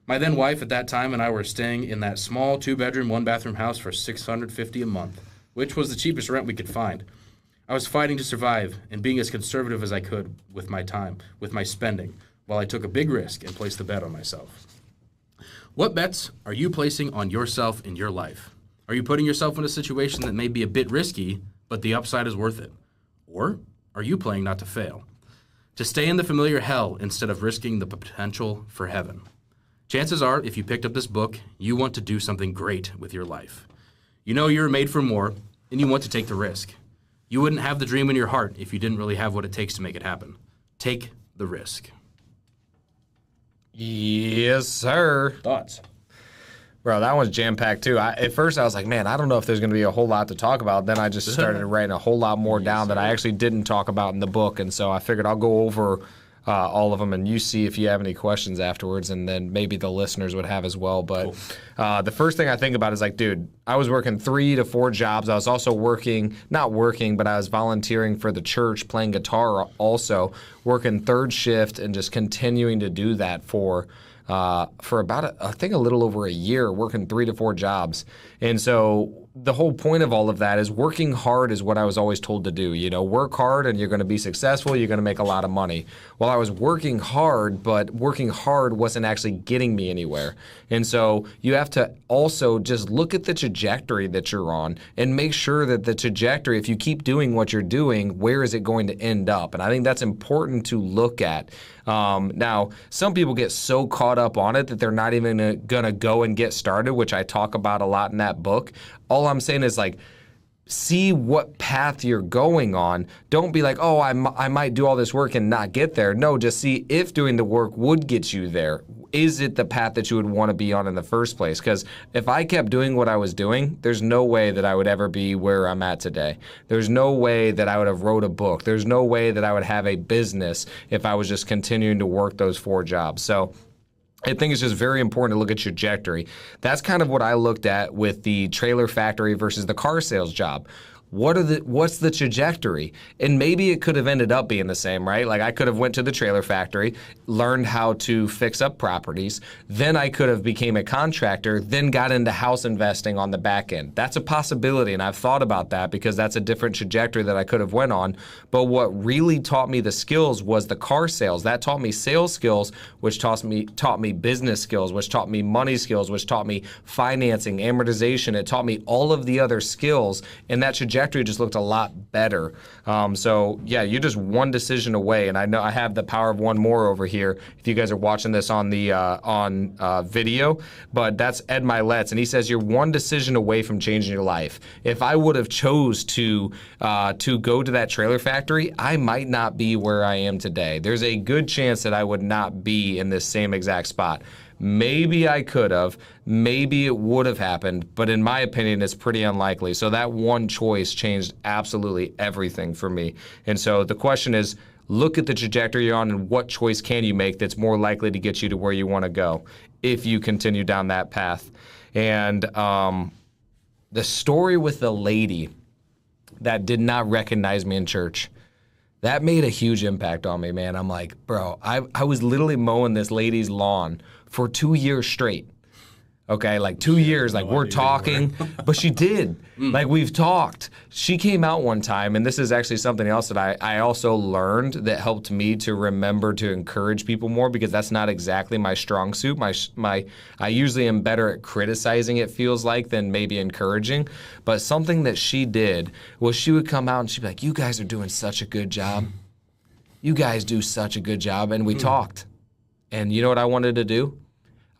My then wife at that time and I were staying in that small 2-bedroom, 1-bathroom house for $650 a month, which was the cheapest rent we could find. I was fighting to survive and being as conservative as I could with my time, with my spending, while I took a big risk and placed a bet on myself. What bets are you placing on yourself in your life? Are you putting yourself in a situation that may be a bit risky, but the upside is worth it? Or are you playing not to fail? To stay in the familiar hell instead of risking the potential for heaven? Chances are, if you picked up this book, you want to do something great with your life. You know you're made for more, and you want to take the risk. You wouldn't have the dream in your heart if you didn't really have what it takes to make it happen. Take the risk. Yes, sir. Thoughts? Bro, that one's jam-packed too. At first I was like, man, I don't know if there's going to be a whole lot to talk about. Then I just started writing a whole lot more down that I actually didn't talk about in the book. And so I figured I'll go over all of them, and you see if you have any questions afterwards, and then maybe the listeners would have as well. But the first thing I think about is like, dude, I was working 3 to 4 jobs. I was also not working, but I was volunteering for the church, playing guitar also, working third shift and just continuing to do that for about, I think, a little over a year, working 3 to 4 jobs. And so the whole point of all of that is working hard is what I was always told to do. You know, work hard and you're going to be successful. You're going to make a lot of money. Well, I was working hard, but working hard wasn't actually getting me anywhere. And so you have to also just look at the trajectory that you're on and make sure that the trajectory, if you keep doing what you're doing, where is it going to end up? And I think that's important to look at. Now, some people get so caught up on it that they're not even going to go and get started, which I talk about a lot in that book. All I'm saying is, like, see what path you're going on. Don't be like, oh, I might do all this work and not get there. No, just see if doing the work would get you there. Is it the path that you would want to be on in the first place? Because if I kept doing what I was doing, there's no way that I would ever be where I'm at today. There's no way that I would have wrote a book. There's no way that I would have a business if I was just continuing to work those 4 jobs. So I think it's just very important to look at trajectory. That's kind of what I looked at with the trailer factory versus the car sales job. What's the trajectory? And maybe it could have ended up being the same, right? Like I could have went to the trailer factory, learned how to fix up properties, then I could have became a contractor, then got into house investing on the back end. That's a possibility, and I've thought about that because that's a different trajectory that I could have went on. But what really taught me the skills was the car sales. That taught me sales skills, which taught me business skills, which taught me money skills, which taught me financing, amortization. It taught me all of the other skills, and that trajectory just looked a lot better. So yeah, you're just one decision away, and I know I have the power of one more over here. If you guys are watching this on the video, but that's Ed Milet's, and he says you're one decision away from changing your life. If I would have chose to go to that trailer factory, I might not be where I am today. There's a good chance that I would not be in this same exact spot. Maybe I could have, maybe it would have happened, but in my opinion, it's pretty unlikely. So that one choice changed absolutely everything for me. And so the question is, look at the trajectory you're on and what choice can you make that's more likely to get you to where you want to go if you continue down that path. And the story with the lady that did not recognize me in church, that made a huge impact on me, man. I'm like, bro, I was literally mowing this lady's lawn for 2 years straight. Okay, like 2 years, like we're talking, but she did. Like we've talked. She came out one time, and this is actually something else that I also learned that helped me to remember to encourage people more, because that's not exactly my strong suit. I usually am better at criticizing, it feels like, than maybe encouraging. But something that she did was she would come out and she'd be like, you guys are doing such a good job. You guys do such a good job. And we talked. And you know what I wanted to do?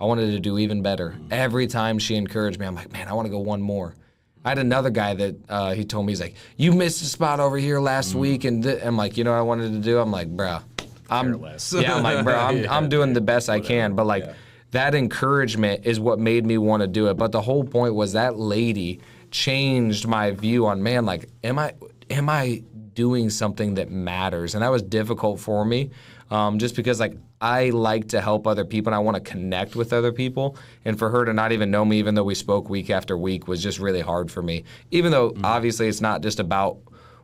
I wanted to do even better. Every time she encouraged me, I'm like, man, I want to go one more. I had another guy that he told me, he's like, you missed a spot over here last week. And I'm like, you know what I wanted to do? I'm like, bro, I'm like, bro, I'm doing the best I can. But like that encouragement is what made me want to do it. But the whole point was that lady changed my view on, man, like, am I doing something that matters? And that was difficult for me, just because like I like to help other people and I want to connect with other people. And for her to not even know me, even though we spoke week after week, was just really hard for me. Even though obviously it's not just about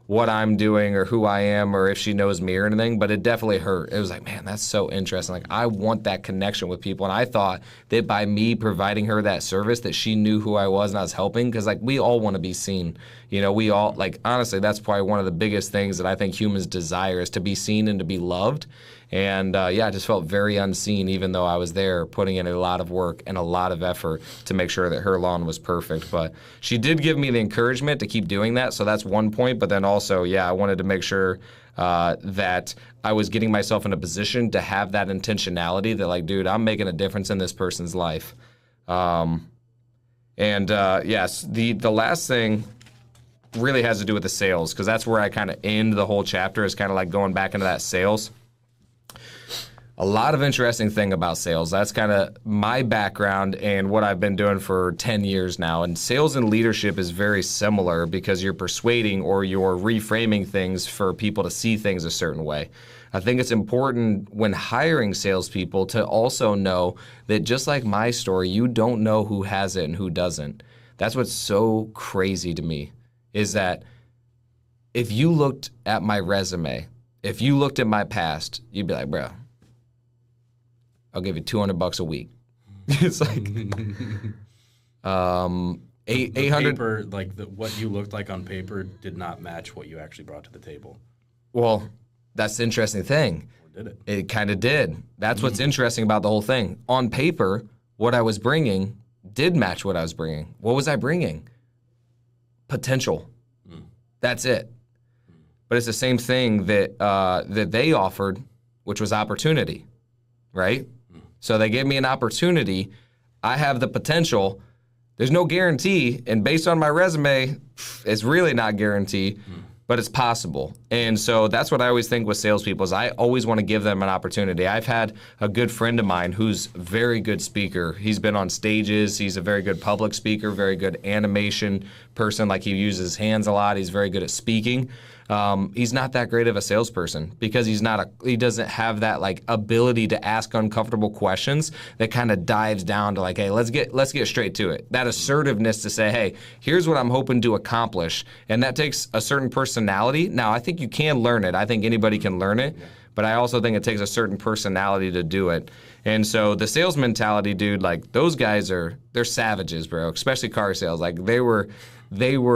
what I'm doing or who I am or if she knows me or anything, but it definitely hurt. It was like, man, that's so interesting. Like, I want that connection with people. And I thought that by me providing her that service that she knew who I was and I was helping, because like we all want to be seen. You know, we all, like, honestly, that's probably one of the biggest things that I think humans desire is to be seen and to be loved. And I just felt very unseen, even though I was there putting in a lot of work and a lot of effort to make sure that her lawn was perfect. But she did give me the encouragement to keep doing that. So that's one point. But then also, I wanted to make sure that I was getting myself in a position to have that intentionality that, like, dude, I'm making a difference in this person's life. Yes, the last thing really has to do with the sales, because that's where I kind of end the whole chapter, is kind of like going back into that sales. A lot of interesting thing about sales. That's kind of my background and what I've been doing for 10 years now. And sales and leadership is very similar because you're persuading or you're reframing things for people to see things a certain way. I think it's important when hiring salespeople to also know that, just like my story, you don't know who has it and who doesn't. That's what's so crazy to me, is that if you looked at my resume, if you looked at my past, you'd be like, bro, I'll give you $200 a week. It's like 800. Paper, like what you looked like on paper did not match what you actually brought to the table. Well, that's the interesting thing. Or did it? It kind of did. That's what's interesting about the whole thing. On paper, what I was bringing did match what I was bringing. What was I bringing? Potential. That's it. But it's the same thing that that they offered, which was opportunity, right? So they gave me an opportunity. I have the potential. There's no guarantee, and based on my resume, it's really not guaranteed, but it's possible. And so that's what I always think with salespeople, is I always want to give them an opportunity. I've had a good friend of mine who's a very good speaker. He's been on stages. He's a very good public speaker, very good animation person. Like, he uses his hands a lot. He's very good at speaking. He's not that great of a salesperson because he doesn't have that like ability to ask uncomfortable questions that kind of dives down to like, hey, let's get straight to it. That assertiveness to say, hey, here's what I'm hoping to accomplish. And that takes a certain personality. Now, I think you can learn it. I think anybody can learn it. But I also think it takes a certain personality to do it. And so the sales mentality, dude, like, those guys they're savages, bro, especially car sales. Like, they were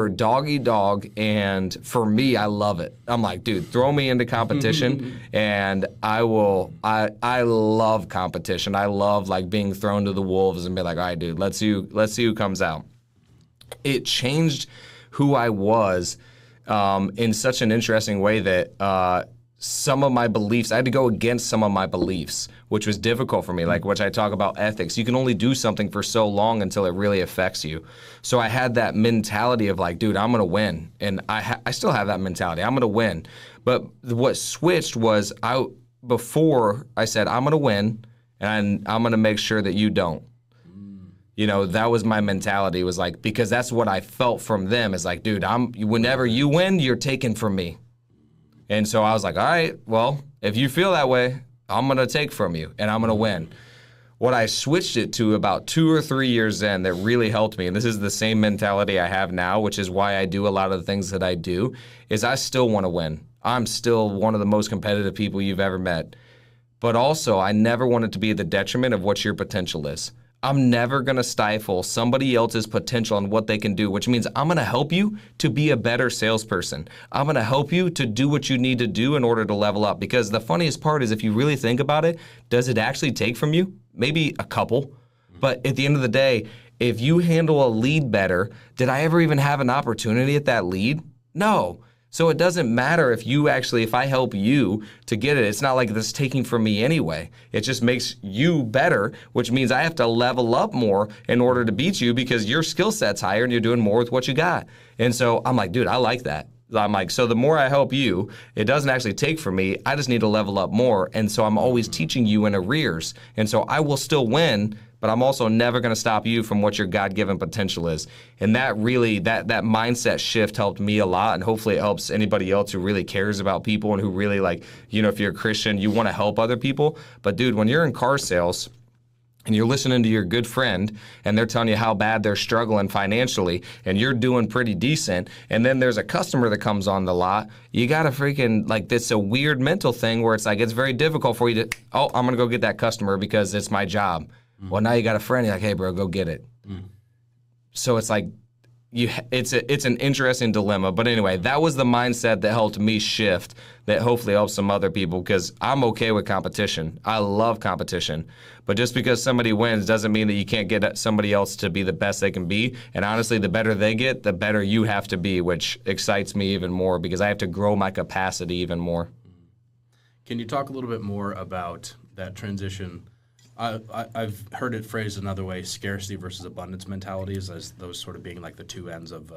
dog eat dog, and for me, I love it. I'm like, dude, throw me into competition, and I love competition. I love like being thrown to the wolves and be like, all right, dude, let's see who comes out. It changed who I was in such an interesting way that some of my beliefs, I had to go against some of my beliefs, which was difficult for me, like which I talk about ethics. You can only do something for so long until it really affects you. So I had that mentality of like, dude, I'm going to win. And I still have that mentality. I'm going to win. But what switched was before I said, I'm going to win, and I'm going to make sure that you don't. You know, that was my mentality, was like, because that's what I felt from them, is like, dude, whenever you win, you're taken from me. And so I was like, all right, well, if you feel that way, I'm going to take from you and I'm going to win. What I switched it to about 2 or 3 years in that really helped me, and this is the same mentality I have now, which is why I do a lot of the things that I do, is I still want to win. I'm still one of the most competitive people you've ever met. But also, I never want it to be at the detriment of what your potential is. I'm never going to stifle somebody else's potential and what they can do, which means I'm going to help you to be a better salesperson. I'm going to help you to do what you need to do in order to level up. Because the funniest part is, if you really think about it, does it actually take from you? Maybe a couple. But at the end of the day, if you handle a lead better, did I ever even have an opportunity at that lead? No. So it doesn't matter if I help you to get it, it's not like this taking from me anyway. It just makes you better, which means I have to level up more in order to beat you because your skill set's higher and you're doing more with what you got. And so I'm like, dude, I like that. I'm like, so the more I help you, it doesn't actually take from me. I just need to level up more. And so I'm always teaching you in arrears. And so I will still win, but I'm also never going to stop you from what your God-given potential is. And that really, that mindset shift helped me a lot, and hopefully it helps anybody else who really cares about people and who really, like, you know, if you're a Christian, you want to help other people. But dude, when you're in car sales and you're listening to your good friend and they're telling you how bad they're struggling financially and you're doing pretty decent, and then there's a customer that comes on the lot, you got to freaking, like, this a weird mental thing where it's like it's very difficult for you to, oh, I'm going to go get that customer because it's my job. Well, now you got a friend, you're like, hey, bro, go get it. So it's like, it's an interesting dilemma. But anyway, that was the mindset that helped me shift, that hopefully helps some other people, because I'm okay with competition. I love competition. But just because somebody wins doesn't mean that you can't get somebody else to be the best they can be. And honestly, the better they get, the better you have to be, which excites me even more because I have to grow my capacity even more. Can you talk a little bit more about that transition? I've heard it phrased another way: scarcity versus abundance mentalities, as those sort of being like the two ends of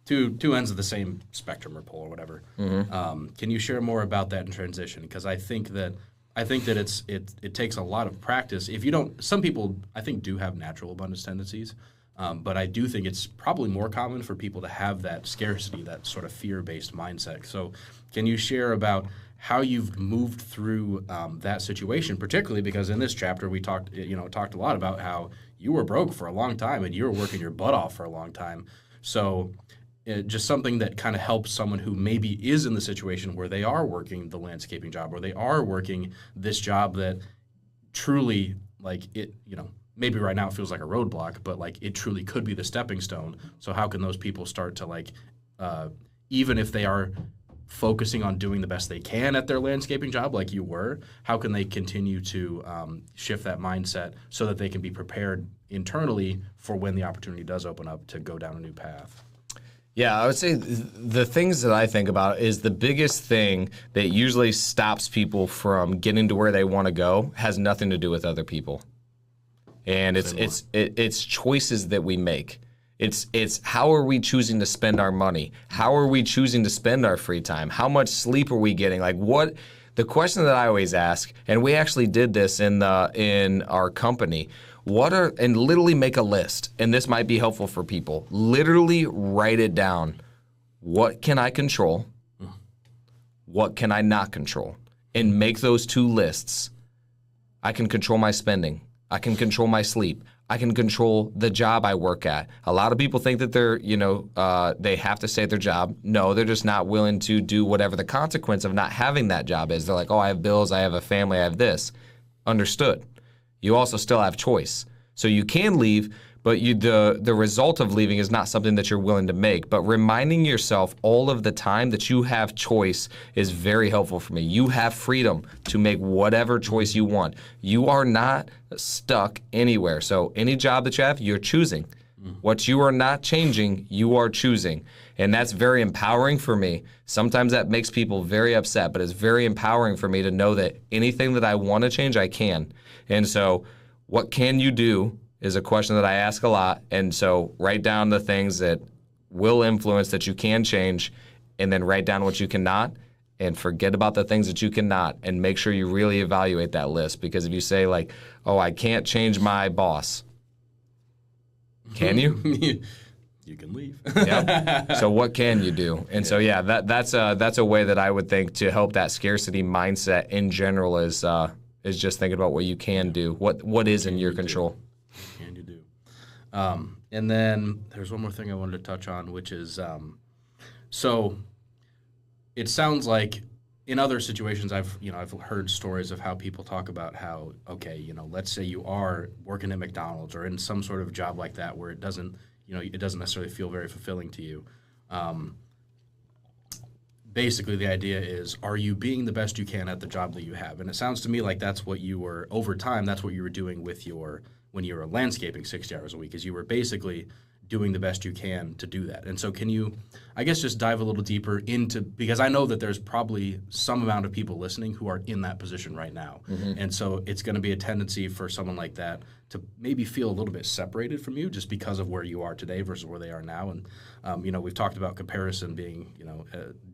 two ends of the same spectrum or pole or whatever. Can you share more about that in transition? Because I think that it takes a lot of practice. If you don't, some people I think do have natural abundance tendencies, but I do think it's probably more common for people to have that scarcity, that sort of fear-based mindset. So, can you share about how you've moved through that situation, particularly because in this chapter we talked a lot about how you were broke for a long time and you were working your butt off for a long time. So just something that kind of helps someone who maybe is in the situation where they are working the landscaping job, or they are working this job that truly, like, it, maybe right now it feels like a roadblock, but like it truly could be the stepping stone. So how can those people start to, like, even if they are focusing on doing the best they can at their landscaping job like you were, how can they continue to shift that mindset so that they can be prepared internally for when the opportunity does open up to go down a new path? Yeah, I would say the things that I think about is the biggest thing that usually stops people from getting to where they want to go has nothing to do with other people. And it's choices that we make. It's how are we choosing to spend our money? How are we choosing to spend our free time? How much sleep are we getting? Like, what the question that I always ask, and we actually did this in our company, and literally make a list, and this might be helpful for people. Literally write it down. What can I control? What can I not control? And make those two lists. I can control my spending. I can control my sleep. I can control the job I work at. A lot of people think that they have to stay at their job. No, they're just not willing to do whatever the consequence of not having that job is. They're like, oh, I have bills, I have a family, I have this. Understood. You also still have choice. So you can leave, but the result of leaving is not something that you're willing to make. But reminding yourself all of the time that you have choice is very helpful for me. You have freedom to make whatever choice you want. You are not stuck anywhere. So any job that you have, you're choosing. What you are not changing, you are choosing. And that's very empowering for me. Sometimes that makes people very upset, but it's very empowering for me to know that anything that I want to change, I can. And so what can you do is a question that I ask a lot. And so write down the things that will influence that you can change, and then write down what you cannot, and forget about the things that you cannot, and make sure you really evaluate that list. Because if you say, like, oh, I can't change my boss, can you? You can leave. Yeah. So what can you do? And so, yeah, that's a way that I would think to help that scarcity mindset in general is just thinking about what you can do, what is in your control. What can you do? And then there's one more thing I wanted to touch on, which is, so it sounds like in other situations I've heard stories of how people talk about how, okay, let's say you are working at McDonald's or in some sort of job like that where it doesn't necessarily feel very fulfilling to you. Basically, the idea is, are you being the best you can at the job that you have? And it sounds to me like that's what you were, over time, that's what you were doing when you were landscaping 60 hours a week, is you were basically doing the best you can to do that. And so can you, I guess, just dive a little deeper into, because I know that there's probably some amount of people listening who are in that position right now. And so it's going to be a tendency for someone like that to maybe feel a little bit separated from you just because of where you are today versus where they are now. And, we've talked about comparison being,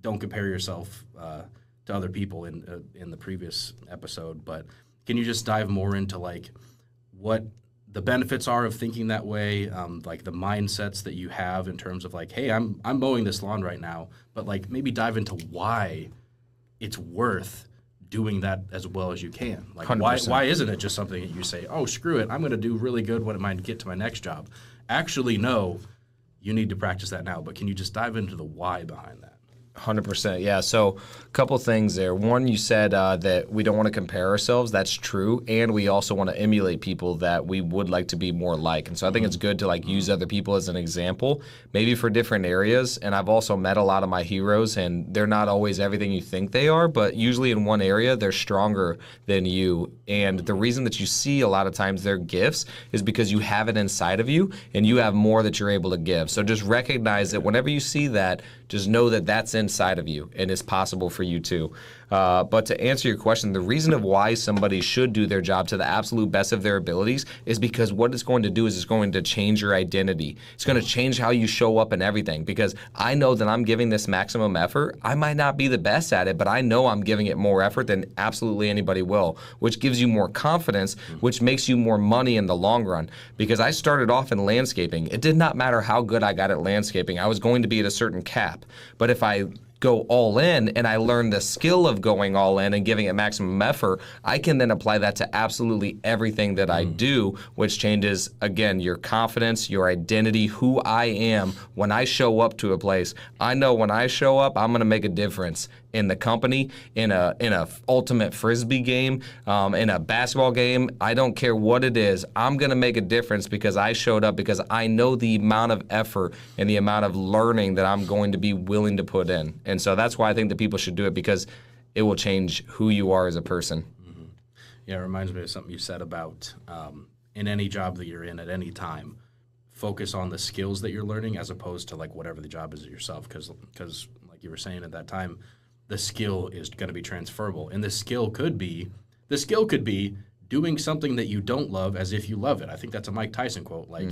don't compare yourself to other people in the previous episode. But can you just dive more into like what the benefits are of thinking that way, like the mindsets that you have in terms of like, hey, I'm mowing this lawn right now, but like maybe dive into why it's worth doing that as well as you can. Like 100%. why isn't it just something that you say, oh, screw it, I'm going to do really good when it might get to my next job? Actually, no, you need to practice that now. But can you just dive into the why behind that? 100%. Yeah. So a couple things there. One, you said that we don't want to compare ourselves. That's true. And we also want to emulate people that we would like to be more like. And so I think it's good to like use other people as an example, maybe for different areas. And I've also met a lot of my heroes, and they're not always everything you think they are, but usually in one area, they're stronger than you. And the reason that you see a lot of times their gifts is because you have it inside of you and you have more that you're able to give. So just recognize that whenever you see that, just know that that's inside of you and it's possible for you too. But to answer your question, the reason of why somebody should do their job to the absolute best of their abilities is because what it's going to do is it's going to change your identity. It's going to change how you show up and everything, because I know that I'm giving this maximum effort. I might not be the best at it, but I know I'm giving it more effort than absolutely anybody will, which gives you more confidence, which makes you more money in the long run. Because I started off in landscaping. It did not matter how good I got at landscaping. I was going to be at a certain cap. But if I go all in and I learn the skill of going all in and giving it maximum effort, I can then apply that to absolutely everything that I do, which changes, again, your confidence, your identity, who I am. When I show up to a place, I know when I show up, I'm going to make a difference in the company, in a ultimate frisbee game, in a basketball game. I don't care what it is. I'm going to make a difference because I showed up, because I know the amount of effort and the amount of learning that I'm going to be willing to put in. And so that's why I think that people should do it, because it will change who you are as a person. Yeah, it reminds me of something you said about in any job that you're in at any time, focus on the skills that you're learning as opposed to like whatever the job is yourself. Because like you were saying at that time, the skill is going to be transferable. And the skill could be doing something that you don't love as if you love it. I think that's a Mike Tyson quote. Like,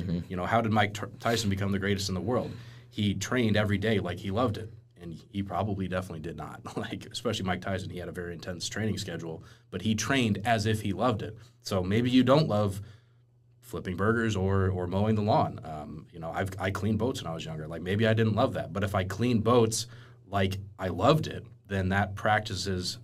how did Mike Tyson become the greatest in the world? He trained every day like he loved it. And he probably definitely did not. Like, especially Mike Tyson, he had a very intense training schedule, but he trained as if he loved it. So maybe you don't love flipping burgers or mowing the lawn. I cleaned boats when I was younger. Like, maybe I didn't love that. But if I cleaned boats like I loved it, then that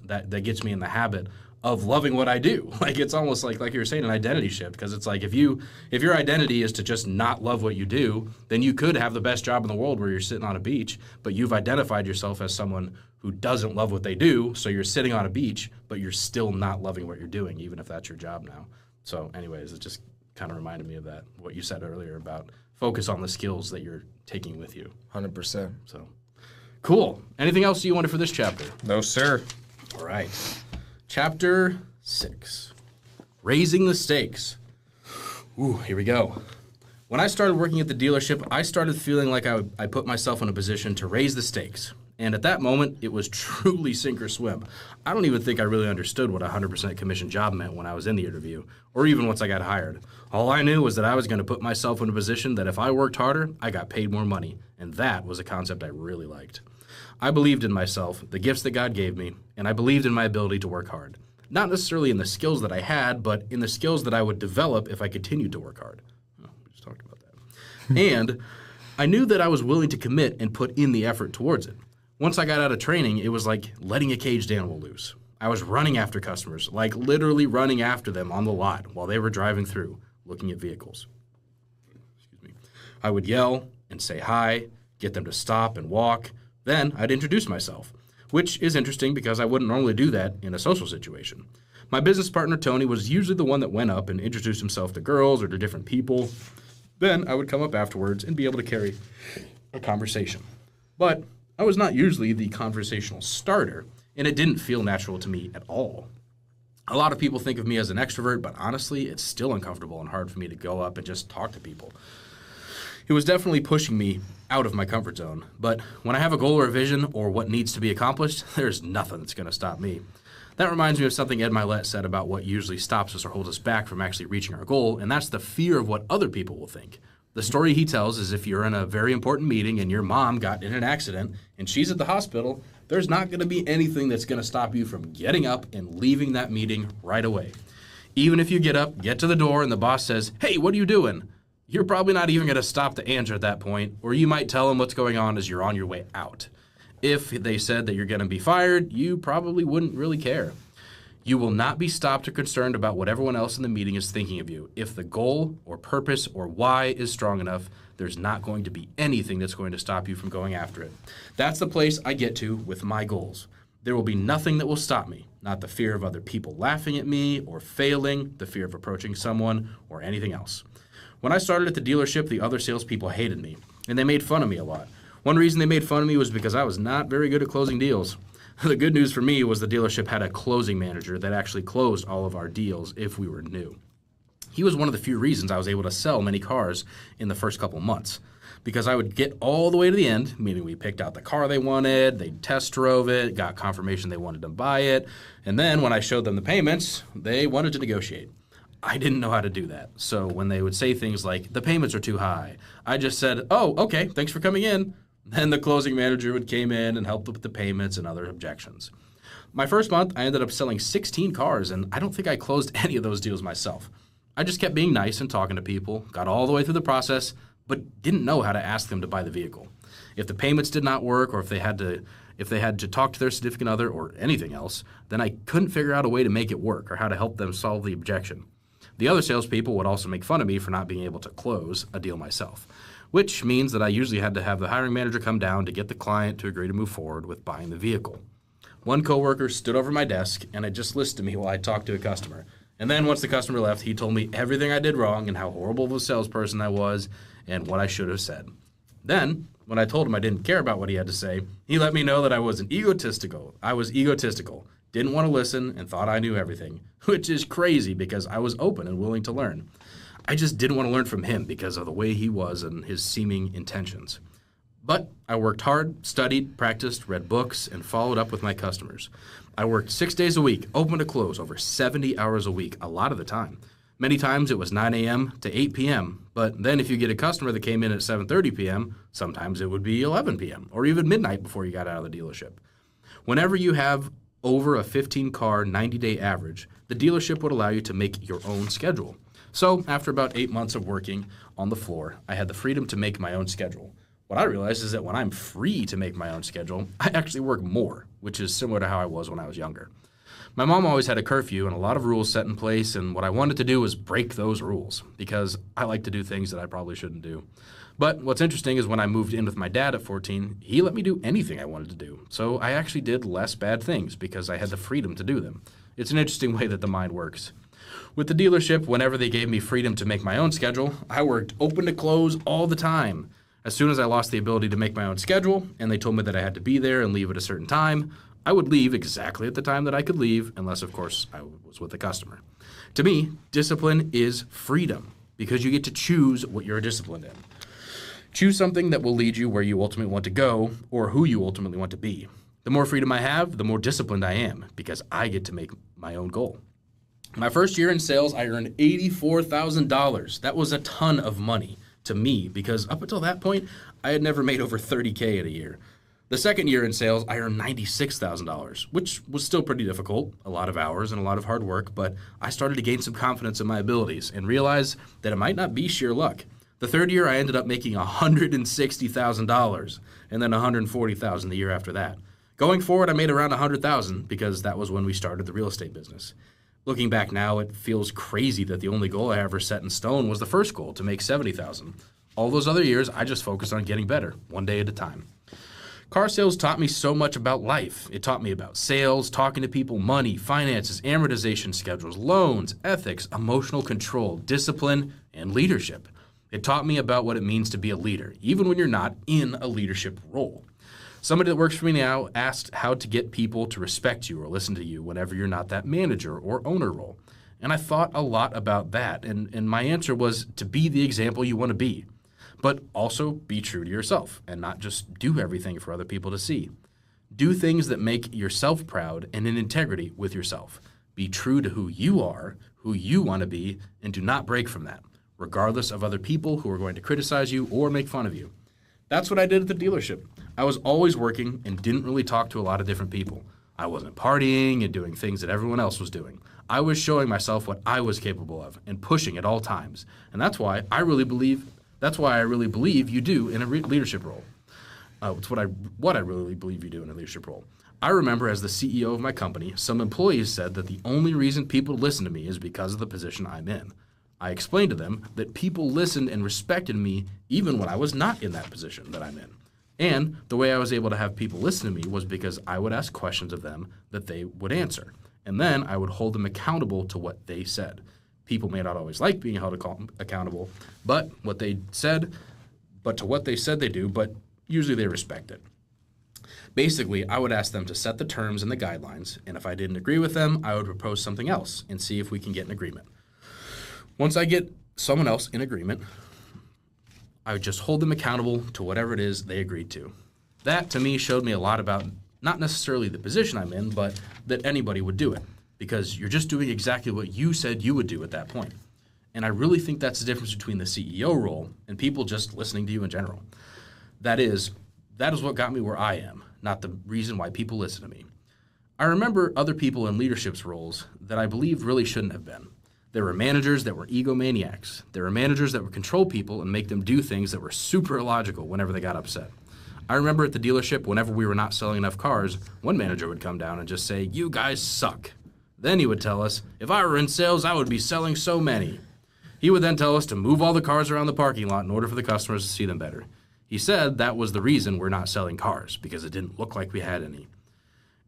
that gets me in the habit of loving what I do. Like, it's almost like you were saying, an identity shift, because it's like if your identity is to just not love what you do, then you could have the best job in the world where you're sitting on a beach, but you've identified yourself as someone who doesn't love what they do, so you're sitting on a beach, but you're still not loving what you're doing, even if that's your job now. So anyways, it just kind of reminded me of that, what you said earlier about focus on the skills that you're taking with you. 100%. So cool. Anything else you wanted for this chapter? No, sir. All right. Chapter 6, Raising the Stakes. Ooh, here we go. When I started working at the dealership, I started feeling like I put myself in a position to raise the stakes. And at that moment, it was truly sink or swim. I don't even think I really understood what a 100% commission job meant when I was in the interview, or even once I got hired. All I knew was that I was going to put myself in a position that if I worked harder, I got paid more money. And that was a concept I really liked. I believed in myself, the gifts that God gave me, and I believed in my ability to work hard. Not necessarily in the skills that I had, but in the skills that I would develop if I continued to work hard. Oh, we just talked about that. And I knew that I was willing to commit and put in the effort towards it. Once I got out of training, it was like letting a caged animal loose. I was running after customers, like literally running after them on the lot while they were driving through, looking at vehicles. Excuse me. I would yell and say hi, get them to stop and walk. Then I'd introduce myself, which is interesting because I wouldn't normally do that in a social situation. My business partner, Tony, was usually the one that went up and introduced himself to girls or to different people. Then I would come up afterwards and be able to carry a conversation. But I was not usually the conversational starter, and it didn't feel natural to me at all. A lot of people think of me as an extrovert, but honestly, it's still uncomfortable and hard for me to go up and just talk to people. He was definitely pushing me out of my comfort zone. But when I have a goal or a vision or what needs to be accomplished, there's nothing that's going to stop me. That reminds me of something Ed Milet said about what usually stops us or holds us back from actually reaching our goal, and that's the fear of what other people will think. The story he tells is if you're in a very important meeting and your mom got in an accident and she's at the hospital, there's not going to be anything that's going to stop you from getting up and leaving that meeting right away. Even if you get up, get to the door, and the boss says, "Hey, what are you doing?" You're probably not even going to stop to answer at that point, or you might tell them what's going on as you're on your way out. If they said that you're going to be fired, you probably wouldn't really care. You will not be stopped or concerned about what everyone else in the meeting is thinking of you. If the goal or purpose or why is strong enough, there's not going to be anything that's going to stop you from going after it. That's the place I get to with my goals. There will be nothing that will stop me, not the fear of other people laughing at me or failing, the fear of approaching someone, or anything else. When I started at the dealership, the other salespeople hated me, and they made fun of me a lot. One reason they made fun of me was because I was not very good at closing deals. The good news for me was the dealership had a closing manager that actually closed all of our deals if we were new. He was one of the few reasons I was able to sell many cars in the first couple months, because I would get all the way to the end, meaning we picked out the car they wanted, they test drove it, got confirmation they wanted to buy it, and then when I showed them the payments, they wanted to negotiate. I didn't know how to do that. So when they would say things like, "The payments are too high," I just said, "Oh, okay, thanks for coming in." Then the closing manager would came in and help with the payments and other objections. My first month, I ended up selling 16 cars, and I don't think I closed any of those deals myself. I just kept being nice and talking to people, got all the way through the process, but didn't know how to ask them to buy the vehicle. If the payments did not work, or if they had to talk to their significant other or anything else, then I couldn't figure out a way to make it work or how to help them solve the objection. The other salespeople would also make fun of me for not being able to close a deal myself, which means that I usually had to have the hiring manager come down to get the client to agree to move forward with buying the vehicle. One coworker stood over my desk and had just listened to me while I talked to a customer. And then once the customer left, he told me everything I did wrong and how horrible of a salesperson I was and what I should have said. Then, when I told him I didn't care about what he had to say, he let me know that I was egotistical, didn't want to listen, and thought I knew everything, which is crazy because I was open and willing to learn. I just didn't want to learn from him because of the way he was and his seeming intentions. But I worked hard, studied, practiced, read books, and followed up with my customers. I worked 6 days a week, open to close, over 70 hours a week, a lot of the time. Many times it was 9 a.m. to 8 p.m., but then if you get a customer that came in at 7:30 p.m., sometimes it would be 11 p.m., or even midnight before you got out of the dealership. Whenever you have over a 15-car, 90-day average, the dealership would allow you to make your own schedule. So after about 8 months of working on the floor, I had the freedom to make my own schedule. What I realized is that when I'm free to make my own schedule, I actually work more, which is similar to how I was when I was younger. My mom always had a curfew and a lot of rules set in place, and what I wanted to do was break those rules because I like to do things that I probably shouldn't do. But what's interesting is when I moved in with my dad at 14, he let me do anything I wanted to do. So I actually did less bad things because I had the freedom to do them. It's an interesting way that the mind works. With the dealership, whenever they gave me freedom to make my own schedule, I worked open to close all the time. As soon as I lost the ability to make my own schedule, and they told me that I had to be there and leave at a certain time, I would leave exactly at the time that I could leave, unless, of course, I was with the customer. To me, discipline is freedom, because you get to choose what you're disciplined in. Choose something that will lead you where you ultimately want to go, or who you ultimately want to be. The more freedom I have, the more disciplined I am, because I get to make my own goal. My first year in sales, I earned $84,000. That was a ton of money to me, because up until that point, I had never made over $30K in a year. The second year in sales, I earned $96,000, which was still pretty difficult, a lot of hours and a lot of hard work, but I started to gain some confidence in my abilities and realize that it might not be sheer luck. The third year, I ended up making $160,000 and then $140,000 the year after that. Going forward, I made around $100,000 because that was when we started the real estate business. Looking back now, it feels crazy that the only goal I ever set in stone was the first goal, to make $70,000. All those other years, I just focused on getting better, one day at a time. Car sales taught me so much about life. It taught me about sales, talking to people, money, finances, amortization schedules, loans, ethics, emotional control, discipline, and leadership. It taught me about what it means to be a leader, even when you're not in a leadership role. Somebody that works for me now asked how to get people to respect you or listen to you whenever you're not that manager or owner role. And I thought a lot about that, and my answer was to be the example you want to be. But also be true to yourself and not just do everything for other people to see. Do things that make yourself proud and in integrity with yourself. Be true to who you are, who you want to be, and do not break from that, regardless of other people who are going to criticize you or make fun of you. That's what I did at the dealership. I was always working and didn't really talk to a lot of different people. I wasn't partying and doing things that everyone else was doing. I was showing myself what I was capable of and pushing at all times. And that's why I really believe you do in a leadership role. It's what I really believe you do in a leadership role. I remember as the CEO of my company, some employees said that the only reason people listen to me is because of the position I'm in. I explained to them that people listened and respected me even when I was not in that position that I'm in. And the way I was able to have people listen to me was because I would ask questions of them that they would answer. And then I would hold them accountable to what they said. People may not always like being held accountable, but to what they said they do, but usually they respect it. Basically, I would ask them to set the terms and the guidelines, and if I didn't agree with them, I would propose something else and see if we can get an agreement. Once I get someone else in agreement, I would just hold them accountable to whatever it is they agreed to. That, to me, showed me a lot about not necessarily the position I'm in, but that anybody would do it, because you're just doing exactly what you said you would do at that point. And I really think that's the difference between the CEO role and people just listening to you in general. That is what got me where I am, not the reason why people listen to me. I remember other people in leadership roles that I believe really shouldn't have been. There were managers that were egomaniacs. There were managers that would control people and make them do things that were super illogical whenever they got upset. I remember at the dealership, whenever we were not selling enough cars, one manager would come down and just say, "You guys suck." Then he would tell us, "If I were in sales, I would be selling so many." He would then tell us to move all the cars around the parking lot in order for the customers to see them better. He said that was the reason we're not selling cars, because it didn't look like we had any.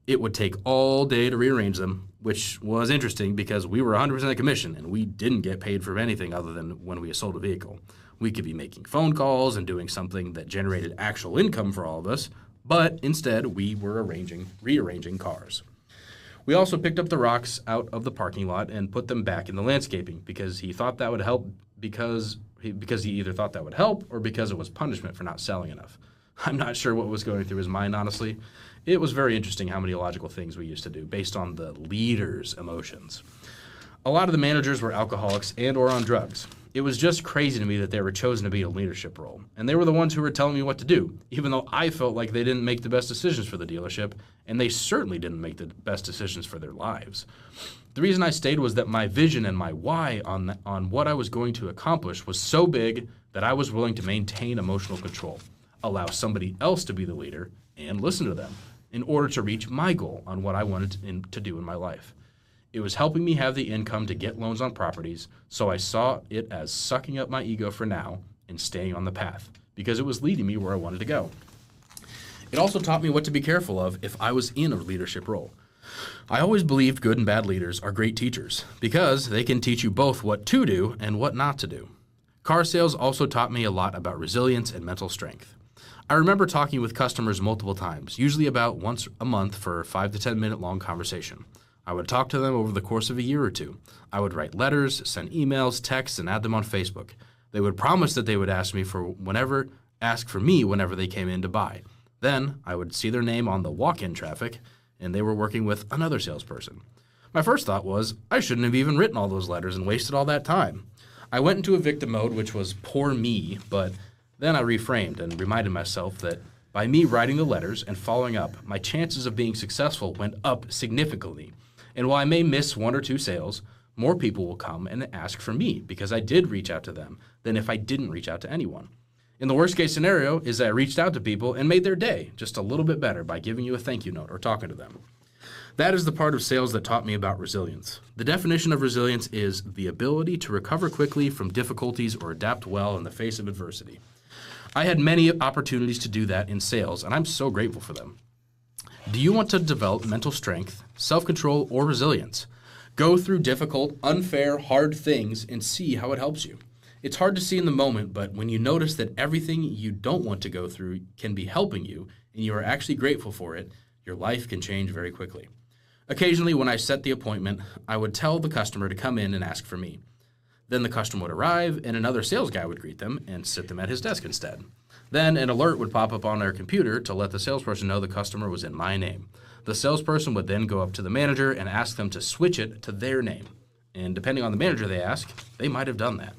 It would take all day to rearrange them, which was interesting because we were 100% commission and we didn't get paid for anything other than when we sold a vehicle. We could be making phone calls and doing something that generated actual income for all of us, but instead we were rearranging cars. We also picked up the rocks out of the parking lot and put them back in the landscaping because he thought that would help because he either thought that would help or because it was punishment for not selling enough. I'm not sure what was going through his mind, honestly. It was very interesting how many illogical things we used to do based on the leader's emotions. A lot of the managers were alcoholics and or on drugs. It was just crazy to me that they were chosen to be in a leadership role. And they were the ones who were telling me what to do, even though I felt like they didn't make the best decisions for the dealership, and they certainly didn't make the best decisions for their lives. The reason I stayed was that my vision and my why on what I was going to accomplish was so big that I was willing to maintain emotional control, allow somebody else to be the leader, and listen to them in order to reach my goal on what I wanted to do in my life. It was helping me have the income to get loans on properties, so I saw it as sucking up my ego for now and staying on the path, because it was leading me where I wanted to go. It also taught me what to be careful of if I was in a leadership role. I always believed good and bad leaders are great teachers, because they can teach you both what to do and what not to do. Car sales also taught me a lot about resilience and mental strength. I remember talking with customers multiple times, usually about once a month for a 5 to 10 minute long conversation. I would talk to them over the course of a year or two. I would write letters, send emails, texts, and add them on Facebook. They would promise that they would ask for me whenever they came in to buy. Then I would see their name on the walk-in traffic, and they were working with another salesperson. My first thought was, I shouldn't have even written all those letters and wasted all that time. I went into a victim mode, which was poor me, but then I reframed and reminded myself that by me writing the letters and following up, my chances of being successful went up significantly. And while I may miss 1 or 2 sales, more people will come and ask for me because I did reach out to them than if I didn't reach out to anyone. In the worst case scenario is that I reached out to people and made their day just a little bit better by giving you a thank you note or talking to them. That is the part of sales that taught me about resilience. The definition of resilience is the ability to recover quickly from difficulties or adapt well in the face of adversity. I had many opportunities to do that in sales, and I'm so grateful for them. Do you want to develop mental strength, self-control, or resilience? Go through difficult, unfair, hard things and see how it helps you. It's hard to see in the moment, but when you notice that everything you don't want to go through can be helping you and you are actually grateful for it, your life can change very quickly. Occasionally, when I set the appointment, I would tell the customer to come in and ask for me. Then the customer would arrive, and another sales guy would greet them and sit them at his desk instead. Then an alert would pop up on their computer to let the salesperson know the customer was in my name. The salesperson would then go up to the manager and ask them to switch it to their name. And depending on the manager they ask, they might have done that.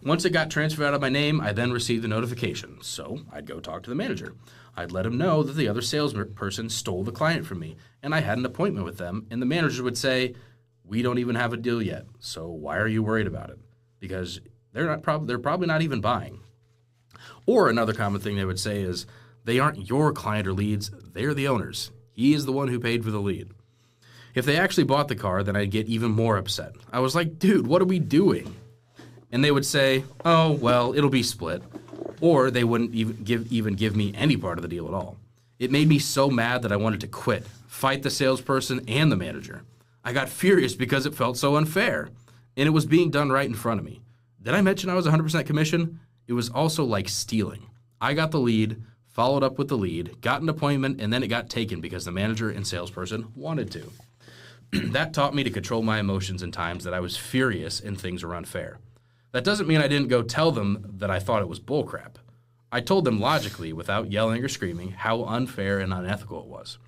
Once it got transferred out of my name, I then received the notification. So I'd go talk to the manager. I'd let him know that the other salesperson stole the client from me, and I had an appointment with them, and the manager would say, "We don't even have a deal yet, so why are you worried about it?" Because they're probably not even buying. Or another common thing they would say is, "They aren't your client or leads, they're the owners. He is the one who paid for the lead." If they actually bought the car, then I'd get even more upset. I was like, "Dude, what are we doing?" And they would say, "Oh, well, it'll be split." Or they wouldn't even give me any part of the deal at all. It made me so mad that I wanted to quit, fight the salesperson and the manager. I got furious because it felt so unfair, and it was being done right in front of me. Did I mention I was 100% commission? It was also like stealing. I got the lead, followed up with the lead, got an appointment, and then it got taken because the manager and salesperson wanted to. That taught me to control my emotions in times that I was furious and things were unfair. That doesn't mean I didn't go tell them that I thought it was bullcrap. I told them logically, without yelling or screaming, how unfair and unethical it was.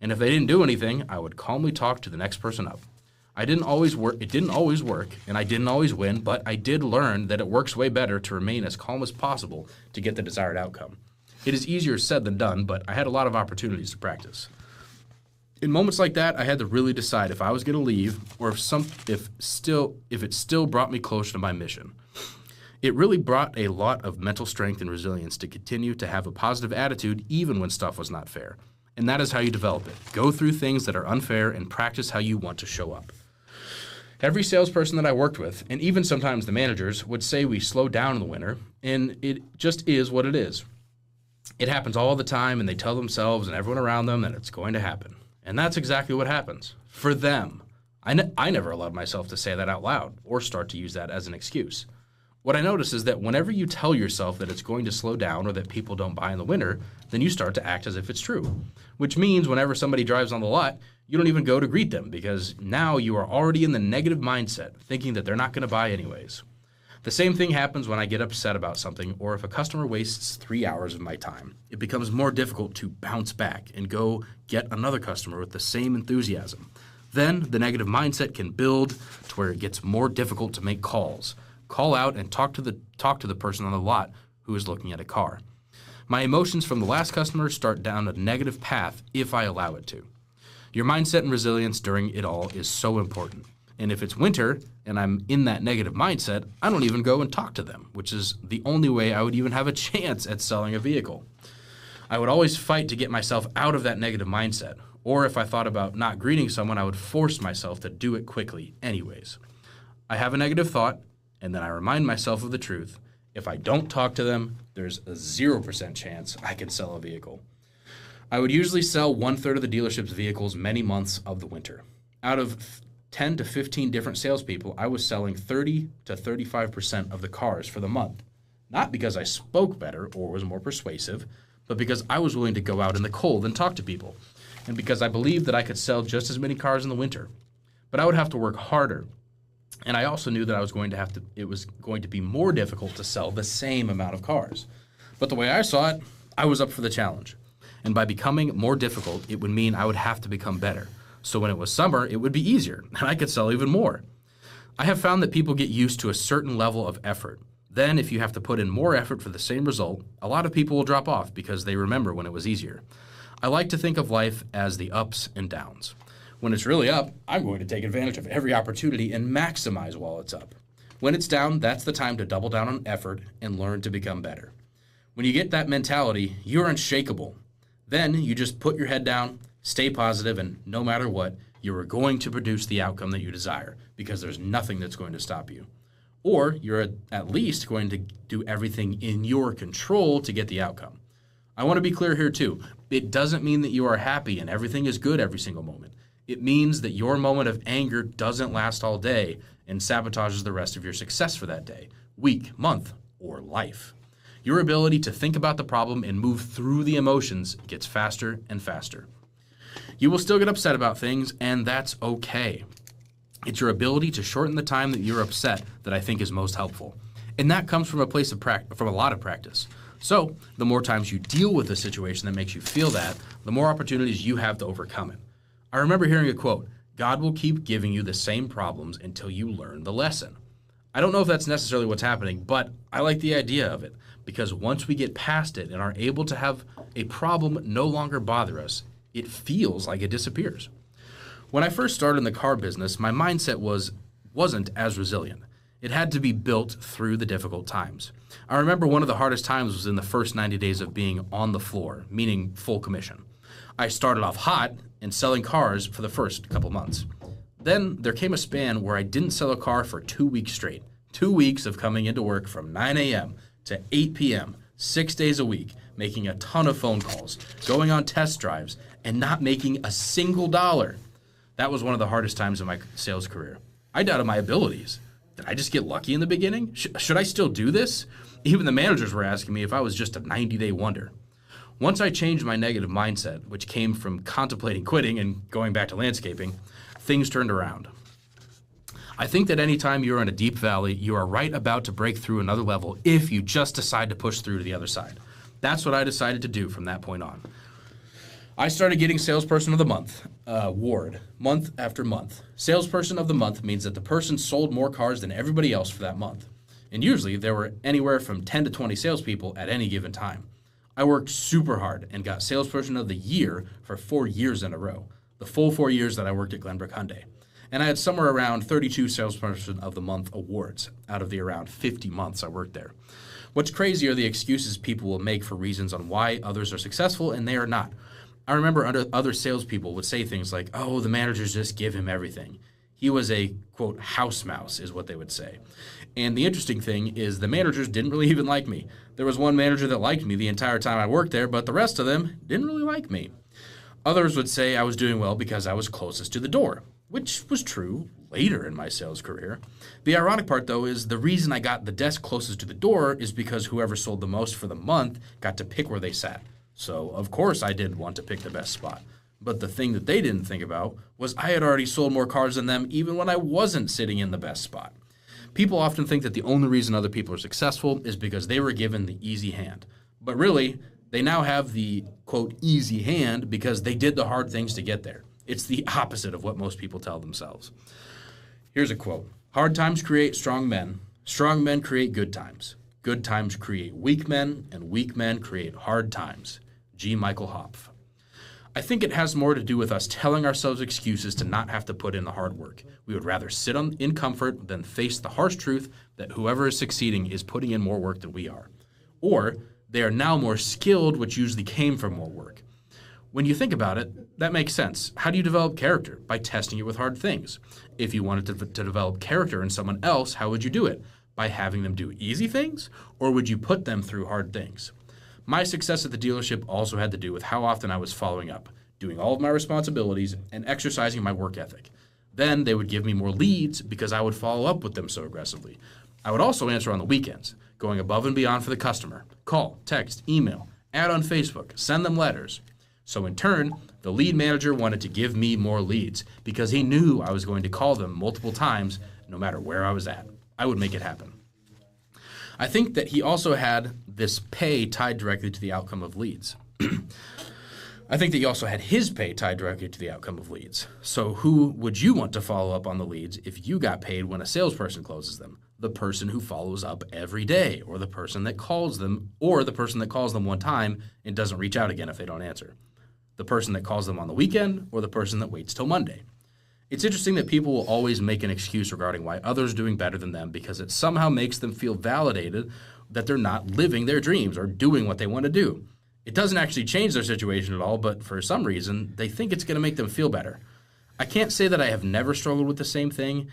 And if they didn't do anything, I would calmly talk to the next person up. It didn't always work, and I didn't always win, but I did learn that it works way better to remain as calm as possible to get the desired outcome. It is easier said than done, but I had a lot of opportunities to practice. In moments like that, I had to really decide if I was going to leave or if it still brought me closer to my mission. It really brought a lot of mental strength and resilience to continue to have a positive attitude even when stuff was not fair. And that is how you develop it. Go through things that are unfair and practice how you want to show up. Every salesperson that I worked with, and even sometimes the managers, would say we slow down in the winter, and it just is what it is. It happens all the time, and they tell themselves and everyone around them that it's going to happen. And that's exactly what happens. For them. I never allowed myself to say that out loud or start to use that as an excuse. What I notice is that whenever you tell yourself that it's going to slow down or that people don't buy in the winter, then you start to act as if it's true. Which means whenever somebody drives on the lot, you don't even go to greet them because now you are already in the negative mindset, thinking that they're not going to buy anyways. The same thing happens when I get upset about something or if a customer wastes 3 hours of my time. It becomes more difficult to bounce back and go get another customer with the same enthusiasm. Then the negative mindset can build to where it gets more difficult to make calls. Call out and talk to the person on the lot who is looking at a car. My emotions from the last customer start down a negative path if I allow it to. Your mindset and resilience during it all is so important. And if it's winter and I'm in that negative mindset, I don't even go and talk to them, which is the only way I would even have a chance at selling a vehicle. I would always fight to get myself out of that negative mindset. Or if I thought about not greeting someone, I would force myself to do it quickly anyways. I have a negative thought, and then I remind myself of the truth. If I don't talk to them, there's a 0% chance I can sell a vehicle. I would usually sell 1/3 of the dealership's vehicles many months of the winter. Out of 10 to 15 different salespeople, I was selling 30 to 35% of the cars for the month. Not because I spoke better or was more persuasive, but because I was willing to go out in the cold and talk to people, and because I believed that I could sell just as many cars in the winter. But I would have to work harder, and I also knew that it was going to be more difficult to sell the same amount of cars. But the way I saw it, I was up for the challenge. And by becoming more difficult, it would mean I would have to become better. So when it was summer, it would be easier, and I could sell even more. I have found that people get used to a certain level of effort. Then, if you have to put in more effort for the same result, a lot of people will drop off because they remember when it was easier. I like to think of life as the ups and downs. When it's really up, I'm going to take advantage of every opportunity and maximize while it's up. When it's down, that's the time to double down on effort and learn to become better. When you get that mentality, you're unshakable. Then you just put your head down, stay positive, and no matter what, you are going to produce the outcome that you desire because there's nothing that's going to stop you. Or you're at least going to do everything in your control to get the outcome. I want to be clear here too. It doesn't mean that you are happy and everything is good every single moment. It means that your moment of anger doesn't last all day and sabotages the rest of your success for that day, week, month, or life. Your ability to think about the problem and move through the emotions gets faster and faster. You will still get upset about things, and that's okay. It's your ability to shorten the time that you're upset that I think is most helpful. And that comes from from a lot of practice. So, the more times you deal with a situation that makes you feel that, the more opportunities you have to overcome it. I remember hearing a quote, God will keep giving you the same problems until you learn the lesson. I don't know if that's necessarily what's happening, but I like the idea of it, because once we get past it and are able to have a problem no longer bother us, it feels like it disappears. When I first started in the car business, my mindset wasn't as resilient. It had to be built through the difficult times. I remember one of the hardest times was in the first 90 days of being on the floor, meaning full commission. I started off hot and selling cars for the first couple months. Then there came a span where I didn't sell a car for 2 weeks straight. 2 weeks of coming into work from 9 a.m. to 8 p.m., 6 days a week, making a ton of phone calls, going on test drives, and not making a single dollar. That was one of the hardest times in my sales career. I doubted my abilities. Did I just get lucky in the beginning? Should I still do this? Even the managers were asking me if I was just a 90-day wonder. Once I changed my negative mindset, which came from contemplating quitting and going back to landscaping, things turned around. I think that anytime you're in a deep valley, you are right about to break through another level if you just decide to push through to the other side. That's what I decided to do from that point on. I started getting Salesperson of the Month award month after month. Salesperson of the Month means that the person sold more cars than everybody else for that month. And usually there were anywhere from 10 to 20 salespeople at any given time. I worked super hard and got Salesperson of the Year for 4 years in a row, the full 4 years that I worked at Glenbrook Hyundai. And I had somewhere around 32 Salesperson of the Month awards out of the around 50 months I worked there. What's crazy are the excuses people will make for reasons on why others are successful and they are not. I remember other salespeople would say things like, oh, the managers just give him everything. He was a, quote, house mouse is what they would say. And the interesting thing is the managers didn't really even like me. There was one manager that liked me the entire time I worked there, but the rest of them didn't really like me. Others would say I was doing well because I was closest to the door, which was true later in my sales career. The ironic part, though, is the reason I got the desk closest to the door is because whoever sold the most for the month got to pick where they sat. So, of course, I did want to pick the best spot. But the thing that they didn't think about was I had already sold more cars than them even when I wasn't sitting in the best spot. People often think that the only reason other people are successful is because they were given the easy hand. But really, they now have the, quote, easy hand because they did the hard things to get there. It's the opposite of what most people tell themselves. Here's a quote. Hard times create strong men create good times. Good times create weak men, and weak men create hard times. G. Michael Hopf. I think it has more to do with us telling ourselves excuses to not have to put in the hard work. We would rather sit in comfort than face the harsh truth that whoever is succeeding is putting in more work than we are. Or they are now more skilled, which usually came from more work. When you think about it, that makes sense. How do you develop character? By testing it with hard things. If you wanted to develop character in someone else, how would you do it? By having them do easy things? Or would you put them through hard things? My success at the dealership also had to do with how often I was following up, doing all of my responsibilities, and exercising my work ethic. Then they would give me more leads because I would follow up with them so aggressively. I would also answer on the weekends, going above and beyond for the customer. Call, text, email, add on Facebook, send them letters. So in turn, the lead manager wanted to give me more leads because he knew I was going to call them multiple times no matter where I was at. I would make it happen. I think that he also had this pay tied directly to the outcome of leads. I think that he also had his pay tied directly to the outcome of leads. So who would you want to follow up on the leads if you got paid when a salesperson closes them? The person who follows up every day, or the person that calls them, or the person that calls them one time and doesn't reach out again if they don't answer. The person that calls them on the weekend, or the person that waits till Monday. It's interesting that people will always make an excuse regarding why others are doing better than them because it somehow makes them feel validated that they're not living their dreams or doing what they want to do. It doesn't actually change their situation at all, but for some reason, they think it's going to make them feel better. I can't say that I have never struggled with the same thing.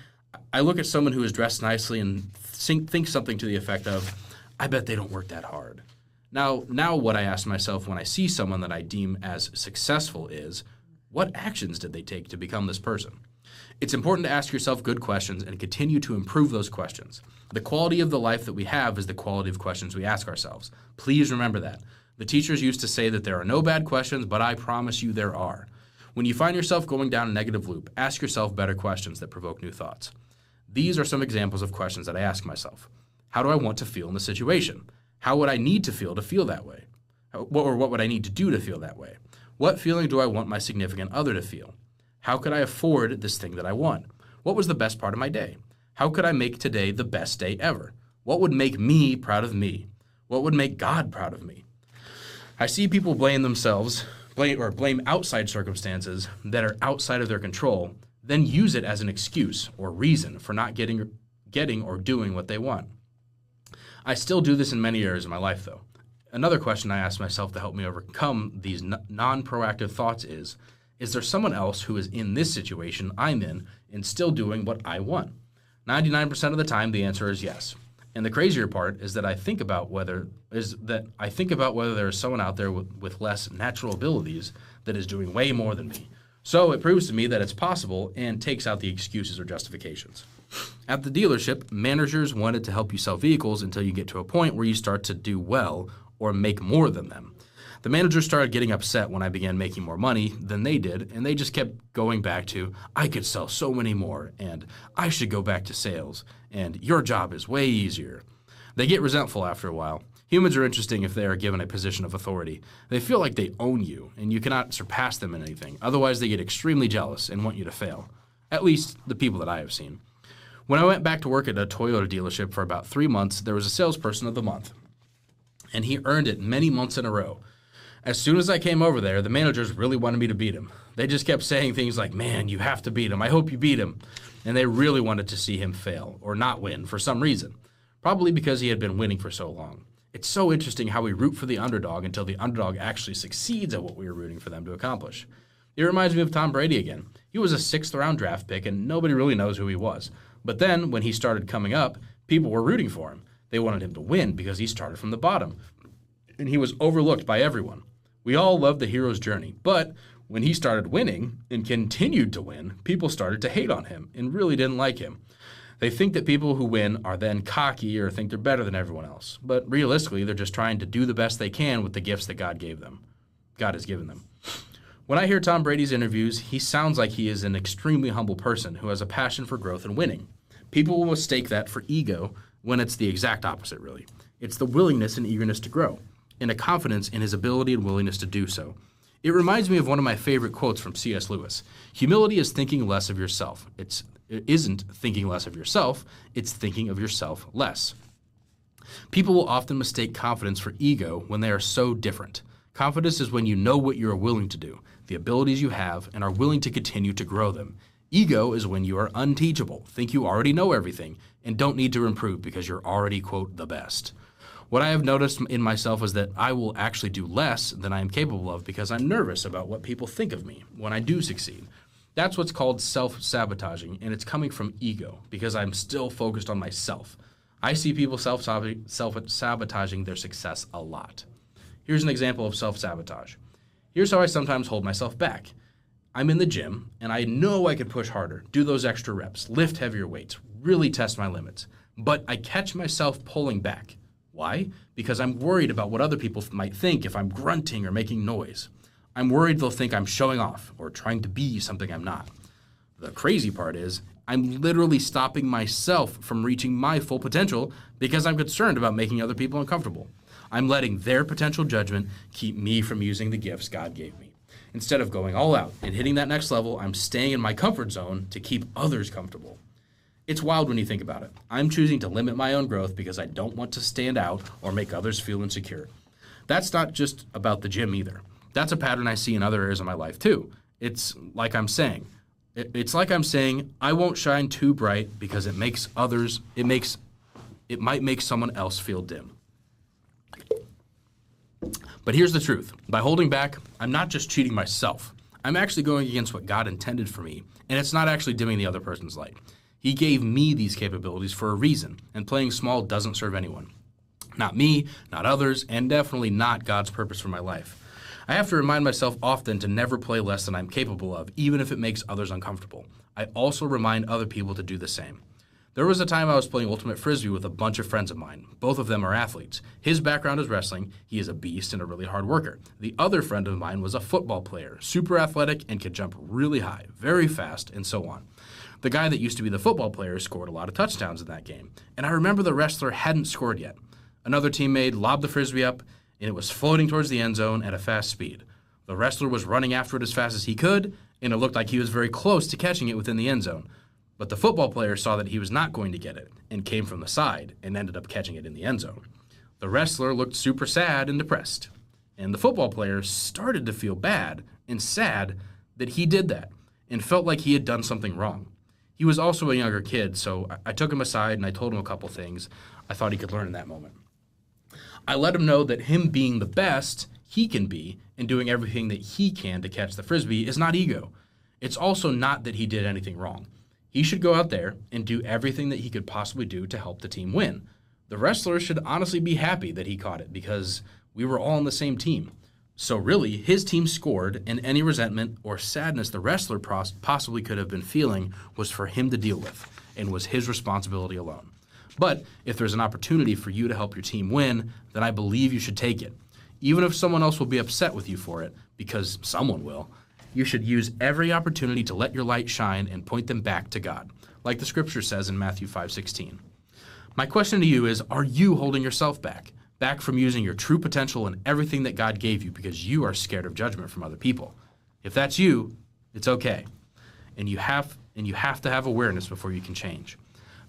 I look at someone who is dressed nicely and think something to the effect of, I bet they don't work that hard. Now what I ask myself when I see someone that I deem as successful is, what actions did they take to become this person? It's important to ask yourself good questions and continue to improve those questions. The quality of the life that we have is the quality of questions we ask ourselves. Please remember that. The teachers used to say that there are no bad questions, but I promise you there are. When you find yourself going down a negative loop, ask yourself better questions that provoke new thoughts. These are some examples of questions that I ask myself. How do I want to feel in the situation? How would I need to feel that way? Or what would I need to do to feel that way? What feeling do I want my significant other to feel? How could I afford this thing that I want? What was the best part of my day? How could I make today the best day ever? What would make me proud of me? What would make God proud of me? I see people blame outside circumstances that are outside of their control, then use it as an excuse or reason for not getting or doing what they want. I still do this in many areas of my life, though. Another question I ask myself to help me overcome these non-proactive thoughts is there someone else who is in this situation I'm in and still doing what I want? 99% of the time, the answer is yes. And the crazier part is that I think about whether there is someone out there with less natural abilities that is doing way more than me. So it proves to me that it's possible and takes out the excuses or justifications. At the dealership, managers wanted to help you sell vehicles until you get to a point where you start to do well or make more than them. The managers started getting upset when I began making more money than they did, and they just kept going back to, I could sell so many more, and I should go back to sales, and your job is way easier. They get resentful after a while. Humans are interesting if they are given a position of authority. They feel like they own you, and you cannot surpass them in anything. Otherwise, they get extremely jealous and want you to fail. At least the people that I have seen. When I went back to work at a Toyota dealership for about 3 months, there was a salesperson of the month, and he earned it many months in a row. As soon as I came over there, the managers really wanted me to beat him. They just kept saying things like, man, you have to beat him. I hope you beat him. And they really wanted to see him fail or not win for some reason, probably because he had been winning for so long. It's so interesting how we root for the underdog until the underdog actually succeeds at what we were rooting for them to accomplish. It reminds me of Tom Brady again. He was a 6th-round draft pick, and nobody really knows who he was. But then, when he started coming up, people were rooting for him. They wanted him to win because he started from the bottom. And he was overlooked by everyone. We all loved the hero's journey, but when he started winning and continued to win, people started to hate on him and really didn't like him. They think that people who win are then cocky or think they're better than everyone else. But realistically, they're just trying to do the best they can with the gifts that God has given them. When I hear Tom Brady's interviews, he sounds like he is an extremely humble person who has a passion for growth and winning. People will mistake that for ego when it's the exact opposite, really. It's the willingness and eagerness to grow, and a confidence in his ability and willingness to do so. It reminds me of one of my favorite quotes from C.S. Lewis. Humility is thinking less of yourself. It isn't thinking less of yourself, it's thinking of yourself less. People will often mistake confidence for ego when they are so different. Confidence is when you know what you are willing to do, the abilities you have, and are willing to continue to grow them. Ego is when you are unteachable, think you already know everything, and don't need to improve because you're already, quote, the best. What I have noticed in myself is that I will actually do less than I am capable of because I'm nervous about what people think of me when I do succeed. That's what's called self-sabotaging, and it's coming from ego because I'm still focused on myself. I see people self-sabotaging their success a lot. Here's an example of self-sabotage. Here's how I sometimes hold myself back. I'm in the gym, and I know I could push harder, do those extra reps, lift heavier weights, really test my limits. But I catch myself pulling back. Why? Because I'm worried about what other people might think if I'm grunting or making noise. I'm worried they'll think I'm showing off or trying to be something I'm not. The crazy part is, I'm literally stopping myself from reaching my full potential because I'm concerned about making other people uncomfortable. I'm letting their potential judgment keep me from using the gifts God gave me. Instead of going all out and hitting that next level, I'm staying in my comfort zone to keep others comfortable. It's wild when you think about it. I'm choosing to limit my own growth because I don't want to stand out or make others feel insecure. That's not just about the gym either. That's a pattern I see in other areas of my life too. It's like I'm saying, I won't shine too bright because it might make someone else feel dim. But here's the truth. By holding back, I'm not just cheating myself. I'm actually going against what God intended for me, and it's not actually dimming the other person's light. He gave me these capabilities for a reason, and playing small doesn't serve anyone. Not me, not others, and definitely not God's purpose for my life. I have to remind myself often to never play less than I'm capable of, even if it makes others uncomfortable. I also remind other people to do the same. There was a time I was playing Ultimate Frisbee with a bunch of friends of mine. Both of them are athletes. His background is wrestling. He is a beast and a really hard worker. The other friend of mine was a football player, super athletic and could jump really high, very fast, and so on. The guy that used to be the football player scored a lot of touchdowns in that game. And I remember the wrestler hadn't scored yet. Another teammate lobbed the Frisbee up, and it was floating towards the end zone at a fast speed. The wrestler was running after it as fast as he could, and it looked like he was very close to catching it within the end zone. But the football player saw that he was not going to get it and came from the side and ended up catching it in the end zone. The wrestler looked super sad and depressed. And the football player started to feel bad and sad that he did that and felt like he had done something wrong. He was also a younger kid, so I took him aside and I told him a couple things I thought he could learn in that moment. I let him know that him being the best he can be and doing everything that he can to catch the Frisbee is not ego. It's also not that he did anything wrong. He should go out there and do everything that he could possibly do to help the team win. The wrestler should honestly be happy that he caught it because we were all on the same team. So really, his team scored, and any resentment or sadness the wrestler possibly could have been feeling was for him to deal with and was his responsibility alone. But if there's an opportunity for you to help your team win, then I believe you should take it. Even if someone else will be upset with you for it, because someone will, you should use every opportunity to let your light shine and point them back to God, like the scripture says in Matthew 5:16. My question to you is, are you holding yourself back from using your true potential and everything that God gave you because you are scared of judgment from other people? If that's you, it's okay. And you have to have awareness before you can change.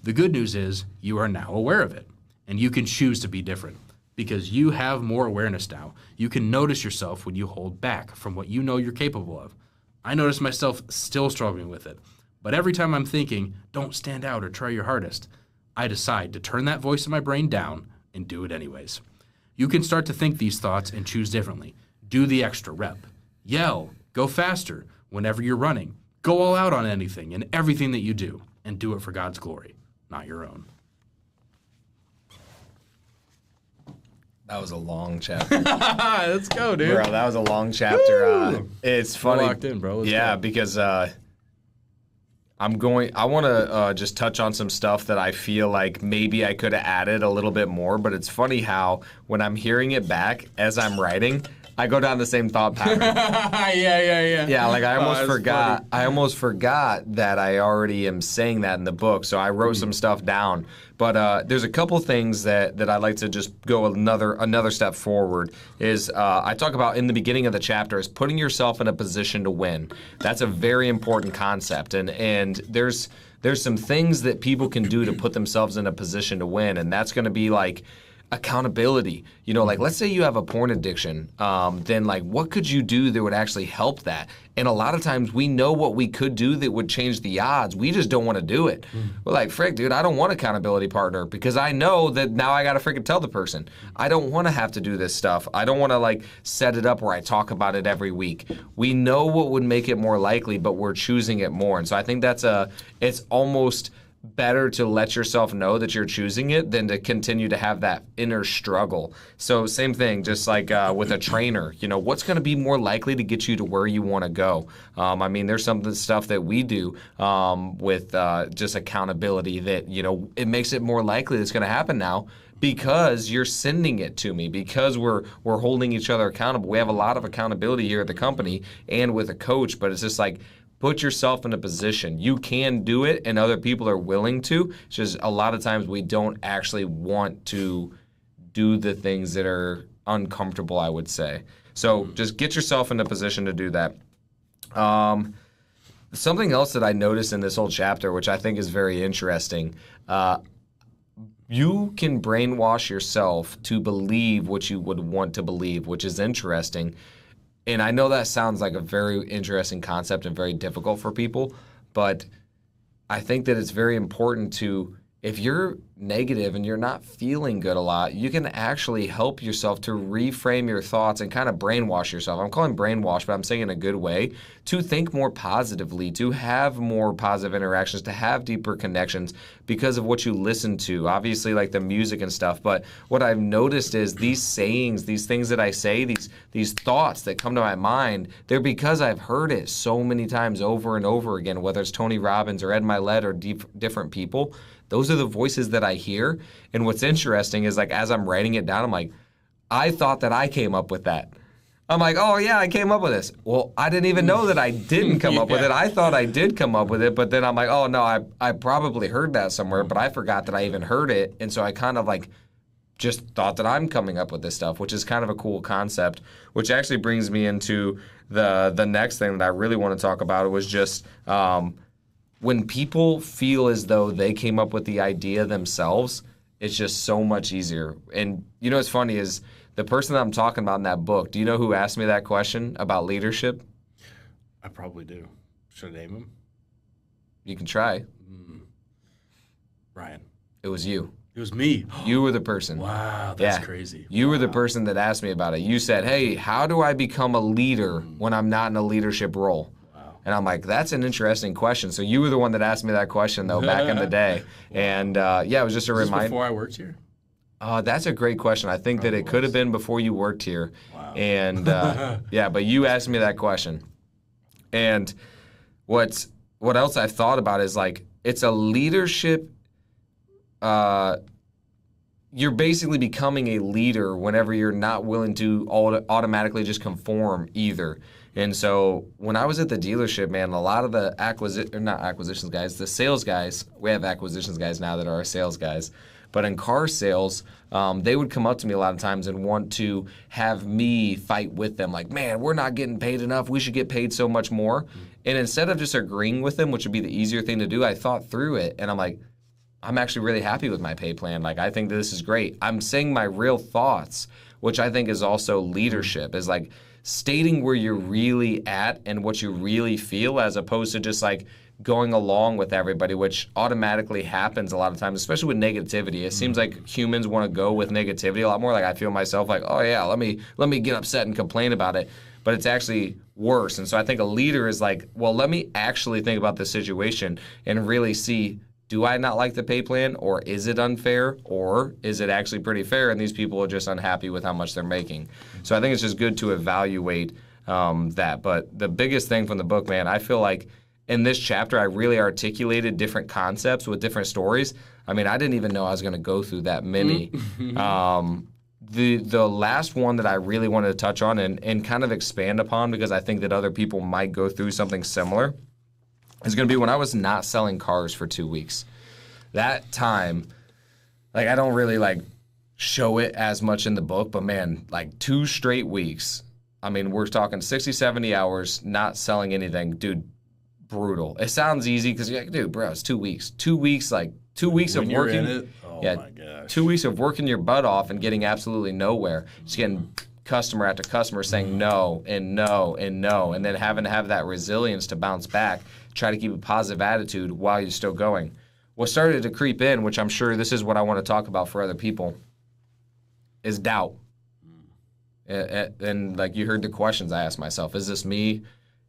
The good news is you are now aware of it, and you can choose to be different. Because you have more awareness now, you can notice yourself when you hold back from what you know you're capable of. I notice myself still struggling with it, but every time I'm thinking, don't stand out or try your hardest, I decide to turn that voice in my brain down and do it anyways. You can start to think these thoughts and choose differently. Do the extra rep. Yell, go faster whenever you're running. Go all out on anything and everything that you do, and do it for God's glory, not your own. That was a long chapter. Let's go, dude. Bro, that was a long chapter. It's funny. We're locked in, bro. Let's yeah, go. because I want to just touch on some stuff that I feel like maybe I could have added a little bit more, but it's funny how when I'm hearing it back as I'm writing, I go down the same thought pattern. Yeah. Yeah, like I almost forgot. Funny. I almost forgot that I already am saying that in the book, so I wrote some stuff down. But there's a couple things that I'd like to just go another step forward. Is I talk about in the beginning of the chapter is putting yourself in a position to win. That's a very important concept, and there's some things that people can do to put themselves in a position to win, and that's going to be like accountability. You know, like let's say you have a porn addiction, then like what could you do that would actually help that? And a lot of times we know what we could do that would change the odds. We just don't want to do it. We're like, frick, dude, I don't want an accountability partner because I know that now I got to freaking tell the person. I don't want to have to do this stuff. I don't want to like set it up where I talk about it every week. We know what would make it more likely, but we're choosing it more. And so I think it's almost better to let yourself know that you're choosing it than to continue to have that inner struggle. So same thing, just like with a trainer, you know, what's going to be more likely to get you to where you want to go? I mean, there's some of the stuff that we do with just accountability that, you know, it makes it more likely it's going to happen now because you're sending it to me, because we're holding each other accountable. We have a lot of accountability here at the company and with a coach, but it's just like, put yourself in a position. You can do it, and other people are willing to. It's just a lot of times we don't actually want to do the things that are uncomfortable, I would say. So just get yourself in a position to do that. Something else that I noticed in this whole chapter, which I think is very interesting, you can brainwash yourself to believe what you would want to believe, which is interesting. And I know that sounds like a very interesting concept and very difficult for people, but I think that it's very important to, if you're negative and you're not feeling good a lot, you can actually help yourself to reframe your thoughts and kind of brainwash yourself. I'm calling brainwash, but I'm saying in a good way, to think more positively, to have more positive interactions, to have deeper connections because of what you listen to, obviously like the music and stuff. But what I've noticed is these sayings, these things that I say, these thoughts that come to my mind, they're because I've heard it so many times over and over again, whether it's Tony Robbins or Ed Milet or different people. those are the voices that I hear. And what's interesting is, like, as I'm writing it down, I'm like, I thought that I came up with that. I'm like, oh, yeah, I came up with this. Well, I didn't even know that I didn't come up with it. I thought I did come up with it, but then I'm like, oh, no, I probably heard that somewhere, but I forgot that I even heard it. And so I kind of, like, just thought that I'm coming up with this stuff, which is kind of a cool concept, which actually brings me into the next thing that I really want to talk about. It was just when people feel as though they came up with the idea themselves, it's just so much easier. And you know what's funny is the person that I'm talking about in that book, do you know who asked me that question about leadership? I probably do. Should I name him? You can try. Ryan. It was you. It was me. You were the person. Wow, that's crazy. You were the person that asked me about it. You said, hey, how do I become a leader when I'm not in a leadership role? Wow. And I'm like, that's an interesting question. So you were the one that asked me that question, though, back in the day. Wow. And, it was just a reminder. Before I worked here? That's a great question. I think that it could have been before you worked here. Wow. And, but you asked me that question. And what else I've thought about is, like, it's a leadership you're basically becoming a leader whenever you're not willing to automatically just conform either. And so when I was at the dealership, man, a lot of the the sales guys, we have acquisitions guys now that are our sales guys, but in car sales, they would come up to me a lot of times and want to have me fight with them. Like, man, we're not getting paid enough. We should get paid so much more. And instead of just agreeing with them, which would be the easier thing to do, I thought through it, and I'm like, I'm actually really happy with my pay plan. Like, I think that this is great. I'm saying my real thoughts, which I think is also leadership, is like stating where you're really at and what you really feel, as opposed to just like going along with everybody, which automatically happens a lot of times, especially with negativity. It seems like humans want to go with negativity a lot more. Like, I feel myself like, oh yeah, let me get upset and complain about it. But it's actually worse. And so I think a leader is like, well, let me actually think about the situation and really see, do I not like the pay plan, or is it unfair, or is it actually pretty fair and these people are just unhappy with how much they're making? So I think it's just good to evaluate that. But the biggest thing from the book, man, I feel like in this chapter I really articulated different concepts with different stories. I mean, I didn't even know I was going to go through that many. The last one that I really wanted to touch on and kind of expand upon, because I think that other people might go through something similar, is going to be when I was not selling cars for 2 weeks. That time, like, I don't really, like, show it as much in the book, but, man, like, 2 straight weeks. I mean, we're talking 60, 70 hours, not selling anything. Dude, brutal. It sounds easy because you're like, dude, bro, it's 2 weeks. 2 weeks, like, 2 weeks when of you're working. In it? Oh, my gosh. 2 weeks of working your butt off and getting absolutely nowhere. Just getting customer after customer saying no and no and no, and then having to have that resilience to bounce back, try to keep a positive attitude while you're still going. What started to creep in, which I'm sure this is what I want to talk about for other people, is doubt. And like, you heard the questions I asked myself. Is this me?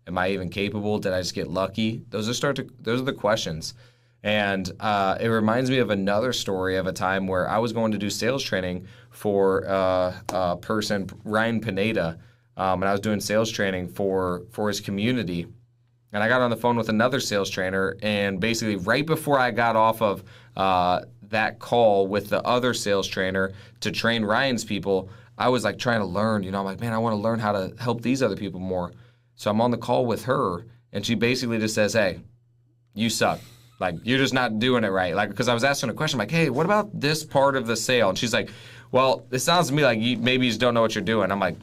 Am I even capable? Did I just get lucky? Those are the questions. And it reminds me of another story of a time where I was going to do sales training for a person, Ryan Pineda, and I was doing sales training for his community. And I got on the phone with another sales trainer, and basically right before I got off of that call with the other sales trainer to train Ryan's people, I was like trying to learn. I'm like, man, I want to learn how to help these other people more. So I'm on the call with her, and she basically just says, hey, you suck. Like, you're just not doing it right. Like, because I was asking a question, like, hey, what about this part of the sale? And she's like, well, it sounds to me like maybe you just don't know what you're doing. I'm like,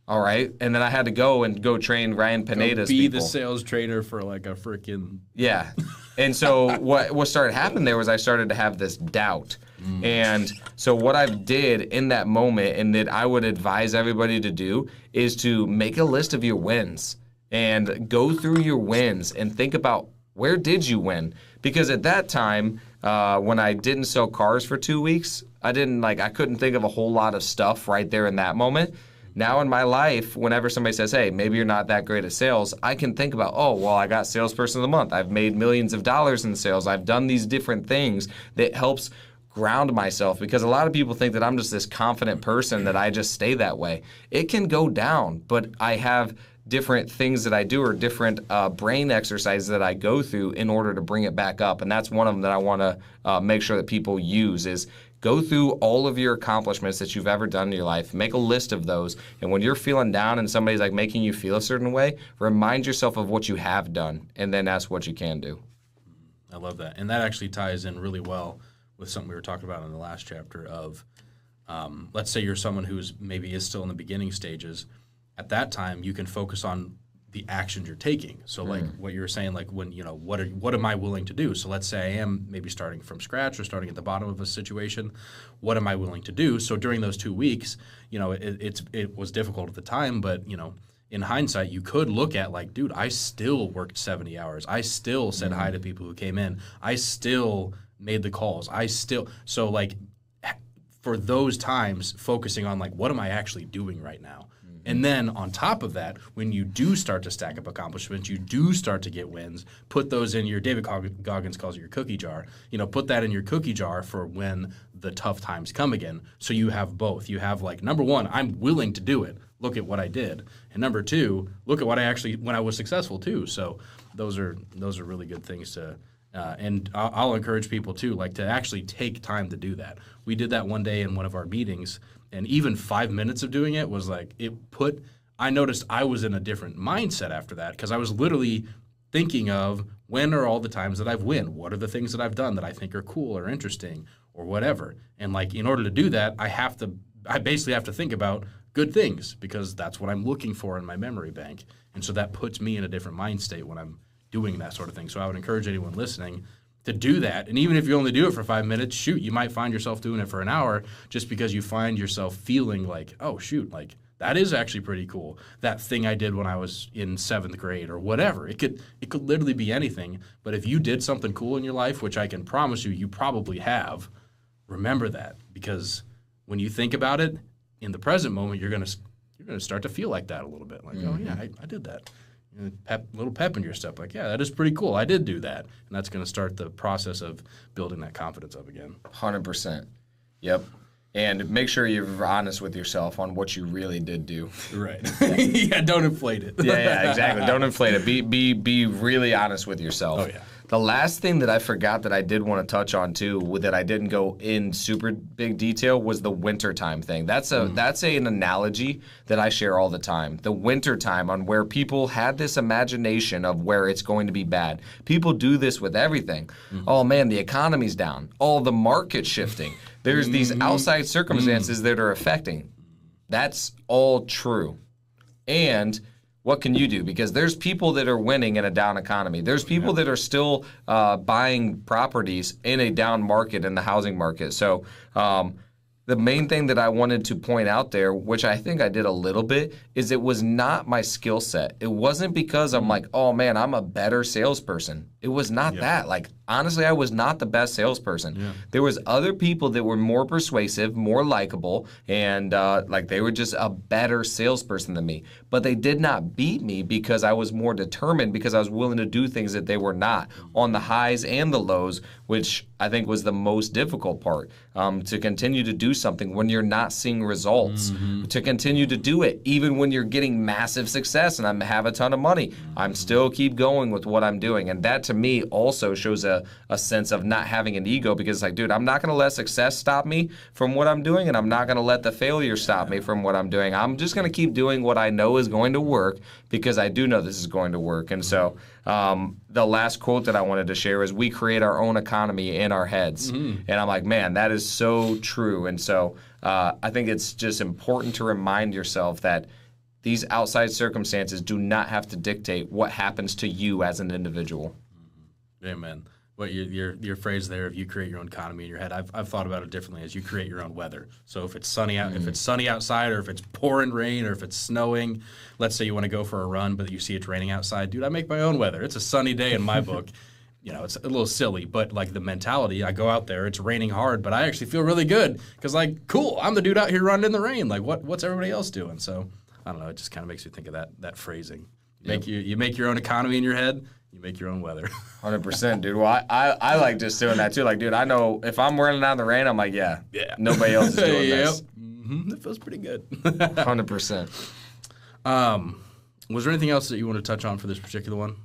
all right. And then I had to go train Ryan Pineda's people. Be the sales trainer for like a freaking... Yeah. And so what started happening there was I started to have this doubt. And so what I did in that moment, and that I would advise everybody to do, is to make a list of your wins and go through your wins and think about, where did you win? Because at that time, when I didn't sell cars for 2 weeks, I couldn't think of a whole lot of stuff right there in that moment. Now in my life, whenever somebody says, hey, maybe you're not that great at sales, I can think about, oh, well, I got salesperson of the month. I've made millions of dollars in sales. I've done these different things that helps ground myself, because a lot of people think that I'm just this confident person that I just stay that way. It can go down, but I have different things that I do or different brain exercises that I go through in order to bring it back up. And that's one of them that I want to make sure that people use is go through all of your accomplishments that you've ever done in your life. Make a list of those. And when you're feeling down and somebody's like making you feel a certain way, remind yourself of what you have done and then that's what you can do. I love that. And that actually ties in really well with something we were talking about in the last chapter of, let's say you're someone who's maybe is still in the beginning stages. At that time, you can focus on the actions you're taking. So like what you were saying, like when, what am I willing to do? So let's say I am maybe starting from scratch or starting at the bottom of a situation. What am I willing to do? So during those 2 weeks, it was difficult at the time, but, in hindsight, you could look at like, dude, I still worked 70 hours. I still said hi to people who came in. I still made the calls. So like for those times, focusing on like, what am I actually doing right now? And then on top of that, when you do start to stack up accomplishments, you do start to get wins, put those in your, David Goggins calls it your cookie jar, put that in your cookie jar for when the tough times come again. So you have both. You have like, number one, I'm willing to do it. Look at what I did. And number two, look at what I actually, when I was successful too. So those are really good things to, and I'll encourage people too, like to actually take time to do that. We did that one day in one of our meetings. And even 5 minutes of doing it was like, I noticed I was in a different mindset after that because I was literally thinking of when are all the times that I've won? What are the things that I've done that I think are cool or interesting or whatever? And like, in order to do that, I basically have to think about good things because that's what I'm looking for in my memory bank. And so that puts me in a different mind state when I'm doing that sort of thing. So I would encourage anyone listening to do that. And even if you only do it for 5 minutes, shoot, you might find yourself doing it for an hour just because you find yourself feeling like, oh, shoot, like that is actually pretty cool. That thing I did when I was in 7th grade or whatever. It could literally be anything. But if you did something cool in your life, which I can promise you probably have, remember that. Because when you think about it, in the present moment, you're gonna start to feel like that a little bit. Like, oh, yeah, I did that. Little pep in your step, like, yeah, that is pretty cool. I did do that. And that's going to start the process of building that confidence up again. 100%. Yep. And make sure you're honest with yourself on what you really did do. Right. Yeah, don't inflate it. Yeah, exactly. Don't inflate it. Be really honest with yourself. Oh, yeah. The last thing that I forgot that I did want to touch on too, that I didn't go in super big detail, was the wintertime thing. That's an analogy that I share all the time. The wintertime, on where people had this imagination of where it's going to be bad. People do this with everything. Oh man, the economy's down. Oh, the market's shifting. There's these outside circumstances that are affecting. That's all true. And what can you do? Because there's people that are winning in a down economy. There's people that are still buying properties in a down market, in the housing market. So the main thing that I wanted to point out there, which I think I did a little bit, is it was not my skill set. It wasn't because I'm like, oh man, I'm a better salesperson. It was not that. Like, honestly, I was not the best salesperson. Yeah. There was other people that were more persuasive, more likable, and like they were just a better salesperson than me. But they did not beat me because I was more determined, because I was willing to do things that they were not, on the highs and the lows, which I think was the most difficult part. To continue to do something when you're not seeing results, to continue to do it even when you're getting massive success and I have a ton of money. I'm still keep going with what I'm doing. And that to me also shows a sense of not having an ego, because it's like, dude, I'm not going to let success stop me from what I'm doing, and I'm not going to let the failure stop me from what I'm doing. I'm just going to keep doing what I know is going to work, because I do know this is going to work. And so the last quote that I wanted to share is, we create our own economy in our heads. And I'm like, man, that is so true. And so I think it's just important to remind yourself that these outside circumstances do not have to dictate what happens to you as an individual. Amen. But your phrase there of you create your own economy in your head, I've thought about it differently as you create your own weather. So if it's sunny if it's sunny outside, or if it's pouring rain, or if it's snowing, let's say you want to go for a run, but you see it's raining outside, dude, I make my own weather. It's a sunny day in my book. It's a little silly, but like the mentality, I go out there, it's raining hard, but I actually feel really good because, like, cool, I'm the dude out here running in the rain. Like, what's everybody else doing? So I don't know. It just kind of makes me think of that phrasing. You make your own economy in your head. You make your own weather. 100%, dude. Well, I like just doing that too. Like, dude, I know if I'm running out in the rain, I'm like, yeah, nobody else is doing this. It feels pretty good. 100%. Was there anything else that you want to touch on for this particular one?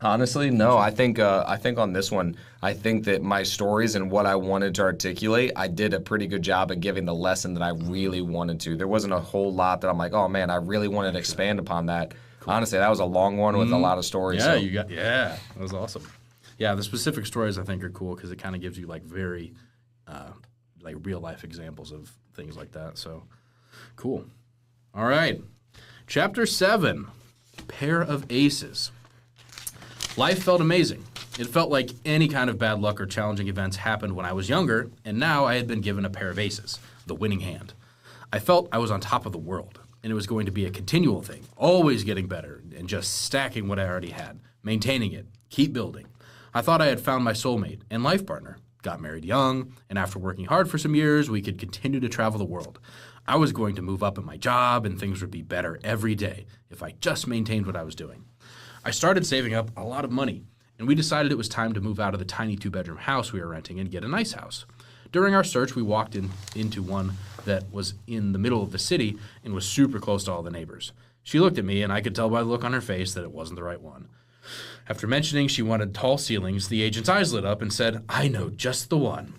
Honestly, no. I think on this one, I think that my stories and what I wanted to articulate, I did a pretty good job of giving the lesson that I really wanted to. There wasn't a whole lot that I'm like, oh man, I really wanted to expand upon that. Cool. Honestly, that was a long one with a lot of stories. Yeah, so. that was awesome. Yeah, the specific stories I think are cool because it kind of gives you like very like real life examples of things like that. So cool. All right. Chapter 7, Pair of Aces. Life felt amazing. It felt like any kind of bad luck or challenging events happened when I was younger, and now I had been given a pair of aces, the winning hand. I felt I was on top of the world, and it was going to be a continual thing, always getting better and just stacking what I already had, maintaining it, keep building. I thought I had found my soulmate and life partner, got married young, and after working hard for some years, we could continue to travel the world. I was going to move up in my job, and things would be better every day if I just maintained what I was doing. I started saving up a lot of money, and we decided it was time to move out of the tiny 2-bedroom house we were renting and get a nice house. During our search, we walked into one that was in the middle of the city and was super close to all the neighbors. She looked at me, and I could tell by the look on her face that it wasn't the right one. After mentioning she wanted tall ceilings, the agent's eyes lit up and said, "I know just the one."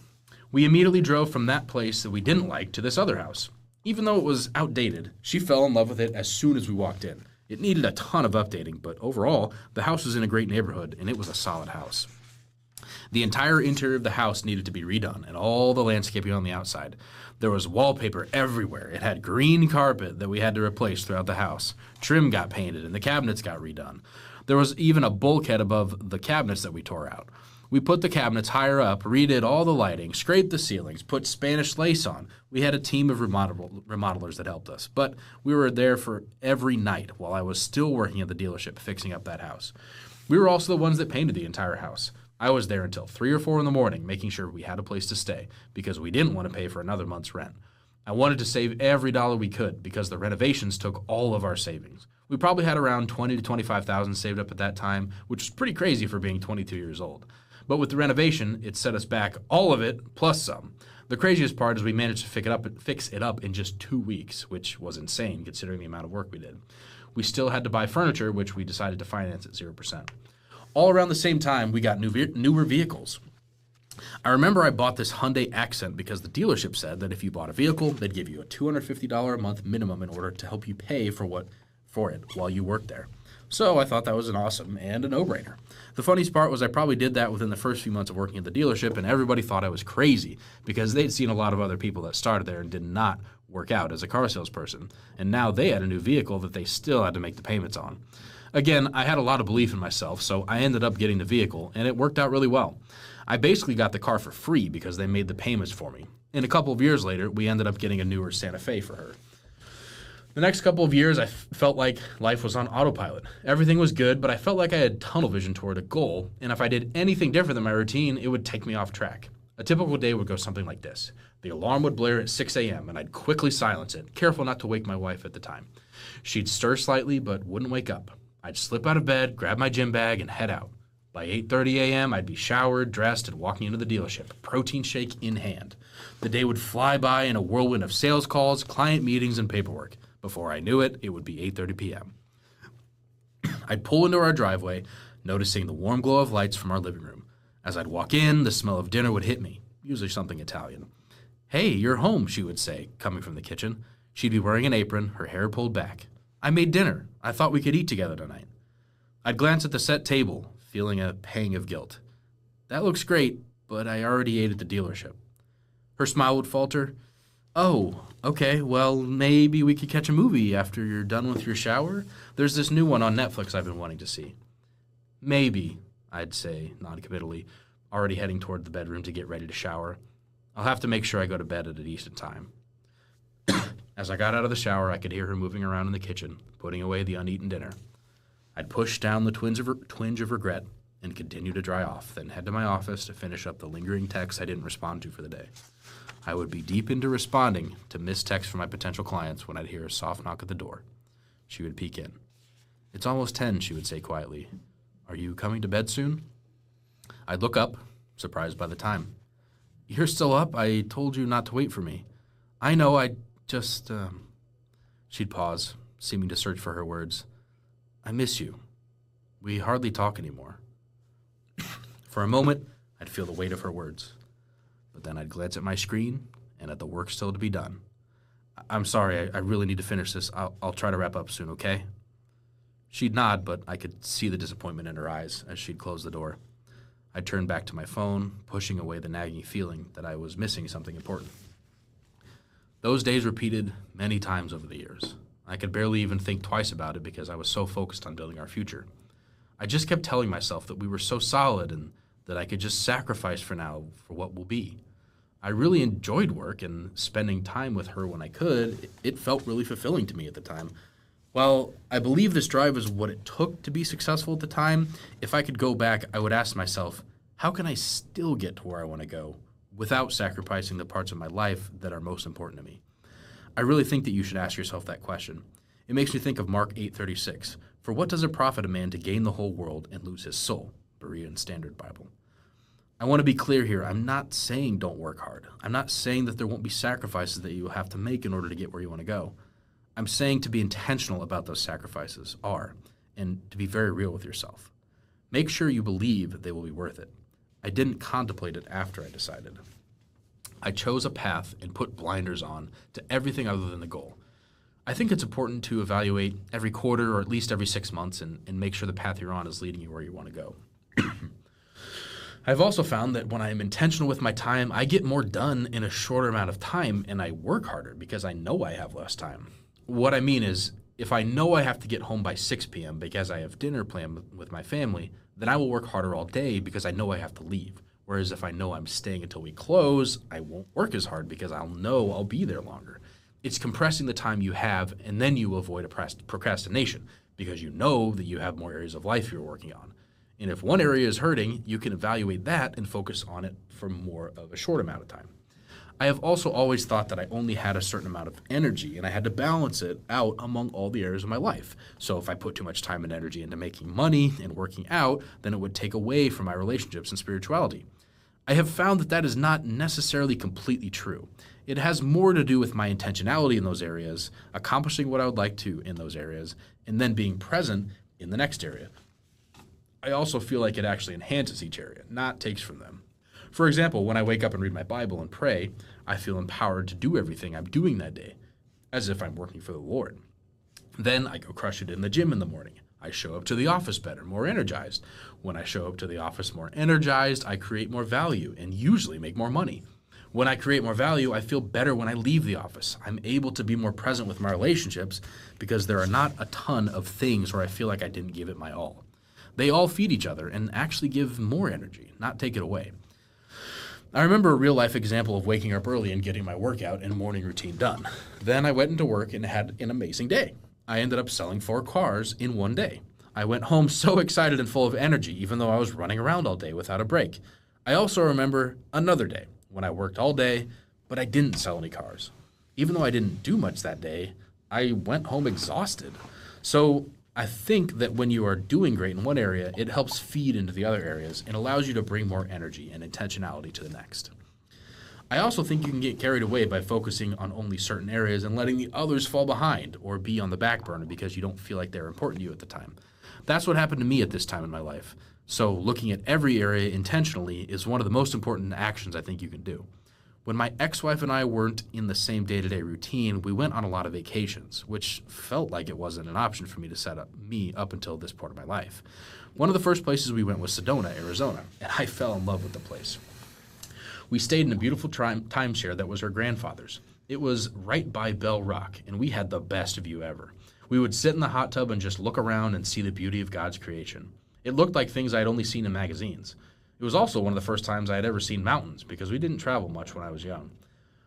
We immediately drove from that place that we didn't like to this other house. Even though it was outdated, she fell in love with it as soon as we walked in. It needed a ton of updating, but overall, the house was in a great neighborhood, and it was a solid house. The entire interior of the house needed to be redone, and all the landscaping on the outside. There was wallpaper everywhere. It had green carpet that we had to replace throughout the house. Trim got painted, and the cabinets got redone. There was even a bulkhead above the cabinets that we tore out. We put the cabinets higher up, redid all the lighting, scraped the ceilings, put Spanish lace on. We had a team of remodelers that helped us, but we were there for every night while I was still working at the dealership fixing up that house. We were also the ones that painted the entire house. I was there until 3 or 4 in the morning making sure we had a place to stay because we didn't want to pay for another month's rent. I wanted to save every dollar we could because the renovations took all of our savings. We probably had around $20,000 to $25,000 saved up at that time, which was pretty crazy for being 22 years old. But with the renovation, it set us back all of it, plus some. The craziest part is we managed to fix it up in just 2 weeks, which was insane considering the amount of work we did. We still had to buy furniture, which we decided to finance at 0%. All around the same time, we got newer vehicles. I remember I bought this Hyundai Accent because the dealership said that if you bought a vehicle, they'd give you a $250 a month minimum in order to help you pay for it while you worked there. So I thought that was an awesome and a no-brainer. The funniest part was I probably did that within the first few months of working at the dealership, and everybody thought I was crazy because they'd seen a lot of other people that started there and did not work out as a car salesperson. And now they had a new vehicle that they still had to make the payments on. Again, I had a lot of belief in myself, so I ended up getting the vehicle, and it worked out really well. I basically got the car for free because they made the payments for me. And a couple of years later, we ended up getting a newer Santa Fe for her. The next couple of years, I felt like life was on autopilot. Everything was good, but I felt like I had tunnel vision toward a goal, and if I did anything different than my routine, it would take me off track. A typical day would go something like this. The alarm would blare at 6 a.m., and I'd quickly silence it, careful not to wake my wife at the time. She'd stir slightly, but wouldn't wake up. I'd slip out of bed, grab my gym bag, and head out. By 8:30 a.m., I'd be showered, dressed, and walking into the dealership, protein shake in hand. The day would fly by in a whirlwind of sales calls, client meetings, and paperwork. Before I knew it, it would be 8:30 p.m. I'd pull into our driveway, noticing the warm glow of lights from our living room. As I'd walk in, the smell of dinner would hit me, usually something Italian. "Hey, you're home," she would say, coming from the kitchen. She'd be wearing an apron, her hair pulled back. "I made dinner. I thought we could eat together tonight." I'd glance at the set table, feeling a pang of guilt. "That looks great, but I already ate at the dealership." Her smile would falter. "Oh, okay, well, maybe we could catch a movie after you're done with your shower? There's this new one on Netflix I've been wanting to see." "Maybe," I'd say, non-committally, already heading toward the bedroom to get ready to shower. "I'll have to make sure I go to bed at a decent time." As I got out of the shower, I could hear her moving around in the kitchen, putting away the uneaten dinner. I'd push down the twinge of regret and continue to dry off, then head to my office to finish up the lingering texts I didn't respond to for the day. I would be deep into responding to missed texts from my potential clients when I'd hear a soft knock at the door. She would peek in. "It's almost 10, she would say quietly. "Are you coming to bed soon?" I'd look up, surprised by the time. "You're still up? I told you not to wait for me." "I know, I just..." She'd pause, seeming to search for her words. I miss you. We hardly talk anymore. For a moment, I'd feel the weight of her words. But then I'd glance at my screen and at the work still to be done. I'm sorry, I really need to finish this. I'll try to wrap up soon, okay? She'd nod, but I could see the disappointment in her eyes as she'd close the door. I turned back to my phone, pushing away the nagging feeling that I was missing something important. Those days repeated many times over the years. I could barely even think twice about it because I was so focused on building our future. I just kept telling myself that we were so solid and that I could just sacrifice for now for what will be. I really enjoyed work, and spending time with her when I could, it felt really fulfilling to me at the time. While I believe this drive was what it took to be successful at the time, if I could go back, I would ask myself, how can I still get to where I want to go without sacrificing the parts of my life that are most important to me? I really think that you should ask yourself that question. It makes me think of Mark 8:36. For what does it profit a man to gain the whole world and lose his soul? Berean Standard Bible. I want to be clear here. I'm not saying don't work hard. I'm not saying that there won't be sacrifices that you will have to make in order to get where you want to go. I'm saying to be intentional about those sacrifices and to be very real with yourself. Make sure you believe they will be worth it. I didn't contemplate it after I decided. I chose a path and put blinders on to everything other than the goal. I think it's important to evaluate every quarter or at least every 6 months and make sure the path you're on is leading you where you want to go. I've also found that when I am intentional with my time, I get more done in a shorter amount of time and I work harder because I know I have less time. What I mean is, if I know I have to get home by 6 p.m. because I have dinner planned with my family, then I will work harder all day because I know I have to leave. Whereas if I know I'm staying until we close, I won't work as hard because I'll know I'll be there longer. It's compressing the time you have, and then you avoid procrastination because you know that you have more areas of life you're working on. And if one area is hurting, you can evaluate that and focus on it for more of a short amount of time. I have also always thought that I only had a certain amount of energy and I had to balance it out among all the areas of my life. So if I put too much time and energy into making money and working out, then it would take away from my relationships and spirituality. I have found that that is not necessarily completely true. It has more to do with my intentionality in those areas, accomplishing what I would like to in those areas, and then being present in the next area. I also feel like it actually enhances each area, not takes from them. For example, when I wake up and read my Bible and pray, I feel empowered to do everything I'm doing that day, as if I'm working for the Lord. Then I go crush it in the gym in the morning. I show up to the office better, more energized. When I show up to the office more energized, I create more value and usually make more money. When I create more value, I feel better when I leave the office. I'm able to be more present with my relationships because there are not a ton of things where I feel like I didn't give it my all. They all feed each other and actually give more energy, not take it away. I remember a real-life example of waking up early and getting my workout and morning routine done. Then I went into work and had an amazing day. I ended up selling 4 cars in one day. I went home so excited and full of energy, even though I was running around all day without a break. I also remember another day when I worked all day, but I didn't sell any cars. Even though I didn't do much that day, I went home exhausted. So I think that when you are doing great in one area, it helps feed into the other areas and allows you to bring more energy and intentionality to the next. I also think you can get carried away by focusing on only certain areas and letting the others fall behind or be on the back burner because you don't feel like they're important to you at the time. That's what happened to me at this time in my life. So looking at every area intentionally is one of the most important actions I think you can do. When my ex-wife and I weren't in the same day-to-day routine, we went on a lot of vacations, which felt like it wasn't an option for me to set up until this part of my life. One of the first places we went was Sedona, Arizona, and I fell in love with the place. We stayed in a beautiful timeshare that was her grandfather's. It was right by Bell Rock, and we had the best view ever. We would sit in the hot tub and just look around and see the beauty of God's creation. It looked like things I had only seen in magazines. It was also one of the first times I had ever seen mountains because we didn't travel much when I was young.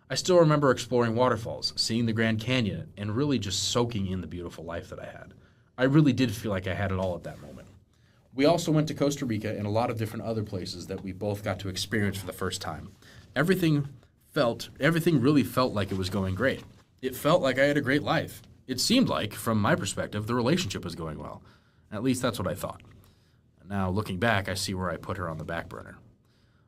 I still remember exploring waterfalls, seeing the Grand Canyon, and really just soaking in the beautiful life that I had. I really did feel like I had it all at that moment. We also went to Costa Rica and a lot of different other places that we both got to experience for the first time. Everything really felt like it was going great. It felt like I had a great life. It seemed like, from my perspective, the relationship was going well. At least that's what I thought. Now, looking back, I see where I put her on the back burner.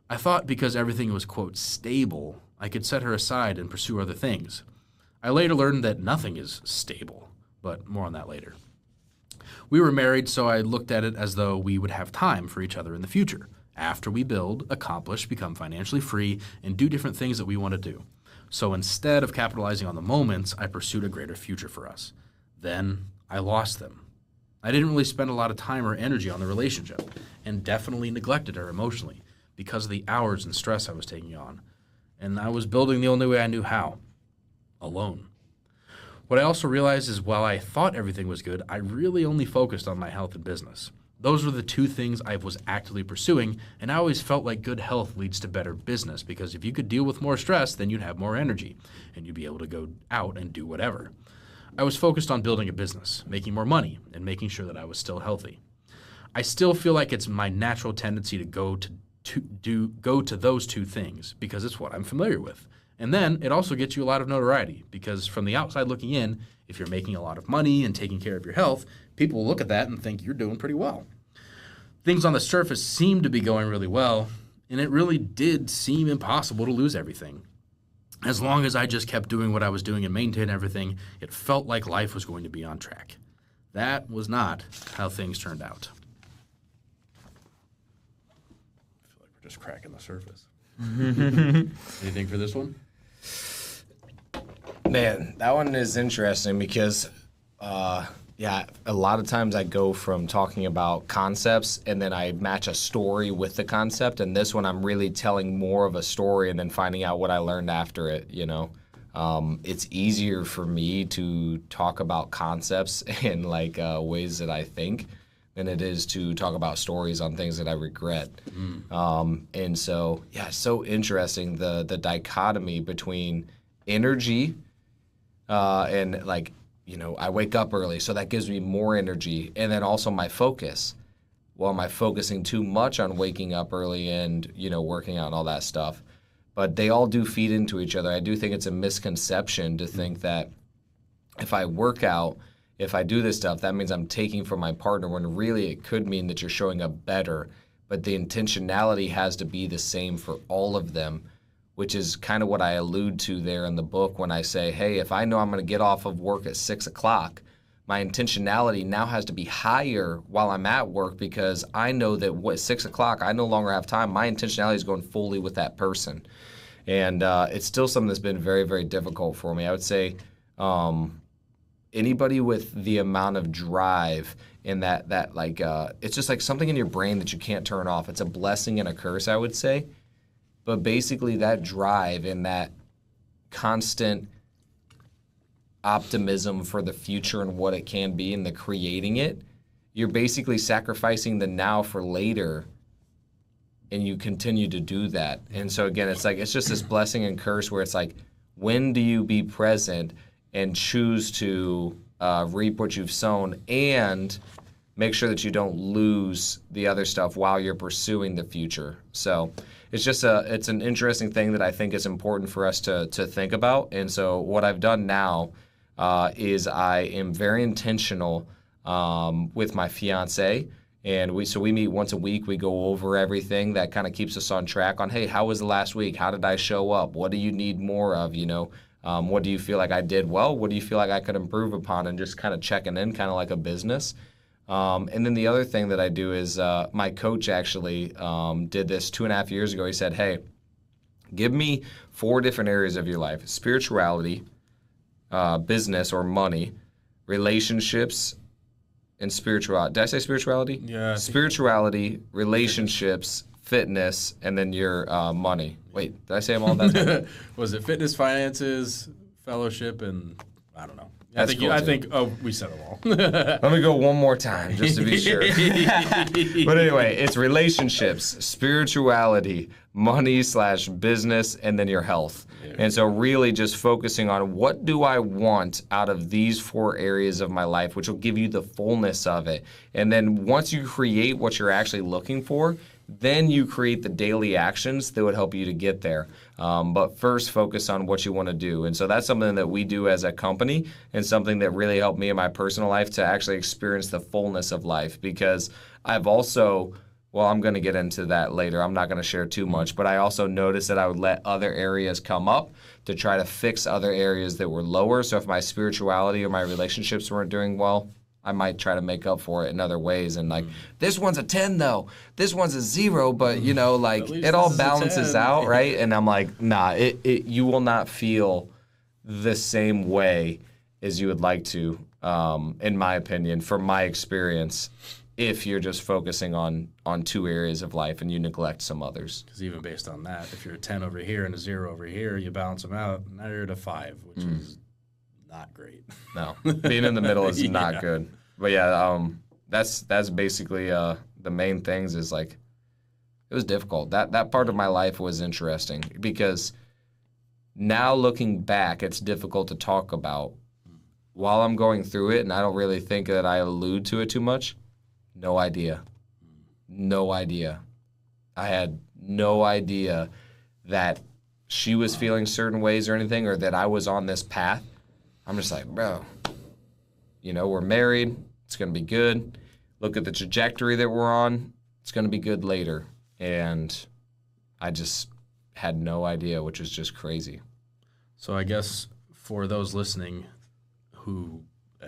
I thought because everything was, quote, stable, I could set her aside and pursue other things. I later learned that nothing is stable, but more on that later. We were married, so I looked at it as though we would have time for each other in the future, after we build, accomplish, become financially free, and do different things that we want to do. So instead of capitalizing on the moments, I pursued a greater future for us. Then I lost them. I didn't really spend a lot of time or energy on the relationship, and definitely neglected her emotionally because of the hours and stress I was taking on. And I was building the only way I knew how, alone. What I also realized is while I thought everything was good, I really only focused on my health and business. Those were the two things I was actively pursuing, and I always felt like good health leads to better business, because if you could deal with more stress, then you'd have more energy, and you'd be able to go out and do whatever. I was focused on building a business, making more money, and making sure that I was still healthy. I still feel like it's my natural tendency to go to those two things, because it's what I'm familiar with. And then it also gets you a lot of notoriety, because from the outside looking in, if you're making a lot of money and taking care of your health, people will look at that and think you're doing pretty well. Things on the surface seem to be going really well, and it really did seem impossible to lose everything. As long as I just kept doing what I was doing and maintained everything, it felt like life was going to be on track. That was not how things turned out. I feel like we're just cracking the surface. Anything for this one? Man, that one is interesting because, a lot of times I go from talking about concepts and then I match a story with the concept. And this one, I'm really telling more of a story and then finding out what I learned after it, you know. It's easier for me to talk about concepts and ways that I think than it is to talk about stories on things that I regret. And so, it's so interesting, the dichotomy between energy and I wake up early, so that gives me more energy. And then also my focus. Well, am I focusing too much on waking up early and, working out and all that stuff? But they all do feed into each other. I do think it's a misconception to think that if I work out, if I do this stuff, that means I'm taking from my partner, when really it could mean that you're showing up better. But the intentionality has to be the same for all of them, which is kind of what I allude to there in the book when I say, hey, if I know I'm going to get off of work at 6 o'clock, my intentionality now has to be higher while I'm at work, because I know that at 6 o'clock, I no longer have time. My intentionality is going fully with that person. And it's still something that's been very, very difficult for me. I would say anybody with the amount of drive in that it's just like something in your brain that you can't turn off. It's a blessing and a curse, I would say. But basically that drive and that constant optimism for the future and what it can be and the creating it, you're basically sacrificing the now for later, and you continue to do that. And so again, it's just this blessing and curse where it's like, when do you be present and choose to reap what you've sown and make sure that you don't lose the other stuff while you're pursuing the future. So it's just it's an interesting thing that I think is important for us to think about. And so what I've done now is I am very intentional with my fiance, and we meet once a week. We go over everything that kind of keeps us on track on, hey, how was the last week? How did I show up? What do you need more of? What do you feel like I did well? What do you feel like I could improve upon? And just kind of checking in, kind of like a business. And then the other thing that I do is my coach actually did this 2.5 years ago. He said, hey, give me 4 different areas of your life: spirituality, business or money, relationships, and spirituality. Did I say spirituality? Yeah. Spirituality, relationships, fitness, and then your money. Wait, did I say them all? That Was it fitness, finances, fellowship, and I don't know. That's cool, I too. think we said them all. Let me go one more time just to be sure. But anyway, it's relationships, spirituality, money/business, and then your health. Yeah. And so really just focusing on what do I want out of these 4 areas of my life, which will give you the fullness of it. And then once you create what you're actually looking for, then you create the daily actions that would help you to get there. But first, focus on what you want to do. And so that's something that we do as a company, and something that really helped me in my personal life to actually experience the fullness of life. Because I've also, well, I'm going to get into that later. I'm not going to share too much, but I also noticed that I would let other areas come up to try to fix other areas that were lower. So if my spirituality or my relationships weren't doing well, I might try to make up for it in other ways. And like, this one's a 10 though. This one's a 0, but you know, like it all balances out, right? And I'm like, nah, you will not feel the same way as you would like to, in my opinion, from my experience, if you're just focusing on 2 areas of life and you neglect some others. Because even based on that, if you're a 10 over here and a 0 over here, you balance them out, now you're at a 5, which is not great. No, being in the middle is not good. But yeah, that's basically the main things is like, it was difficult. That part of my life was interesting because now looking back, it's difficult to talk about. While I'm going through it, and I don't really think that I allude to it too much, no idea. No idea. I had no idea that she was feeling certain ways or anything, or that I was on this path. I'm just like, bro, you know, we're married. It's going to be good. Look at the trajectory that we're on. It's going to be good later. And I just had no idea, which was just crazy. So I guess for those listening who,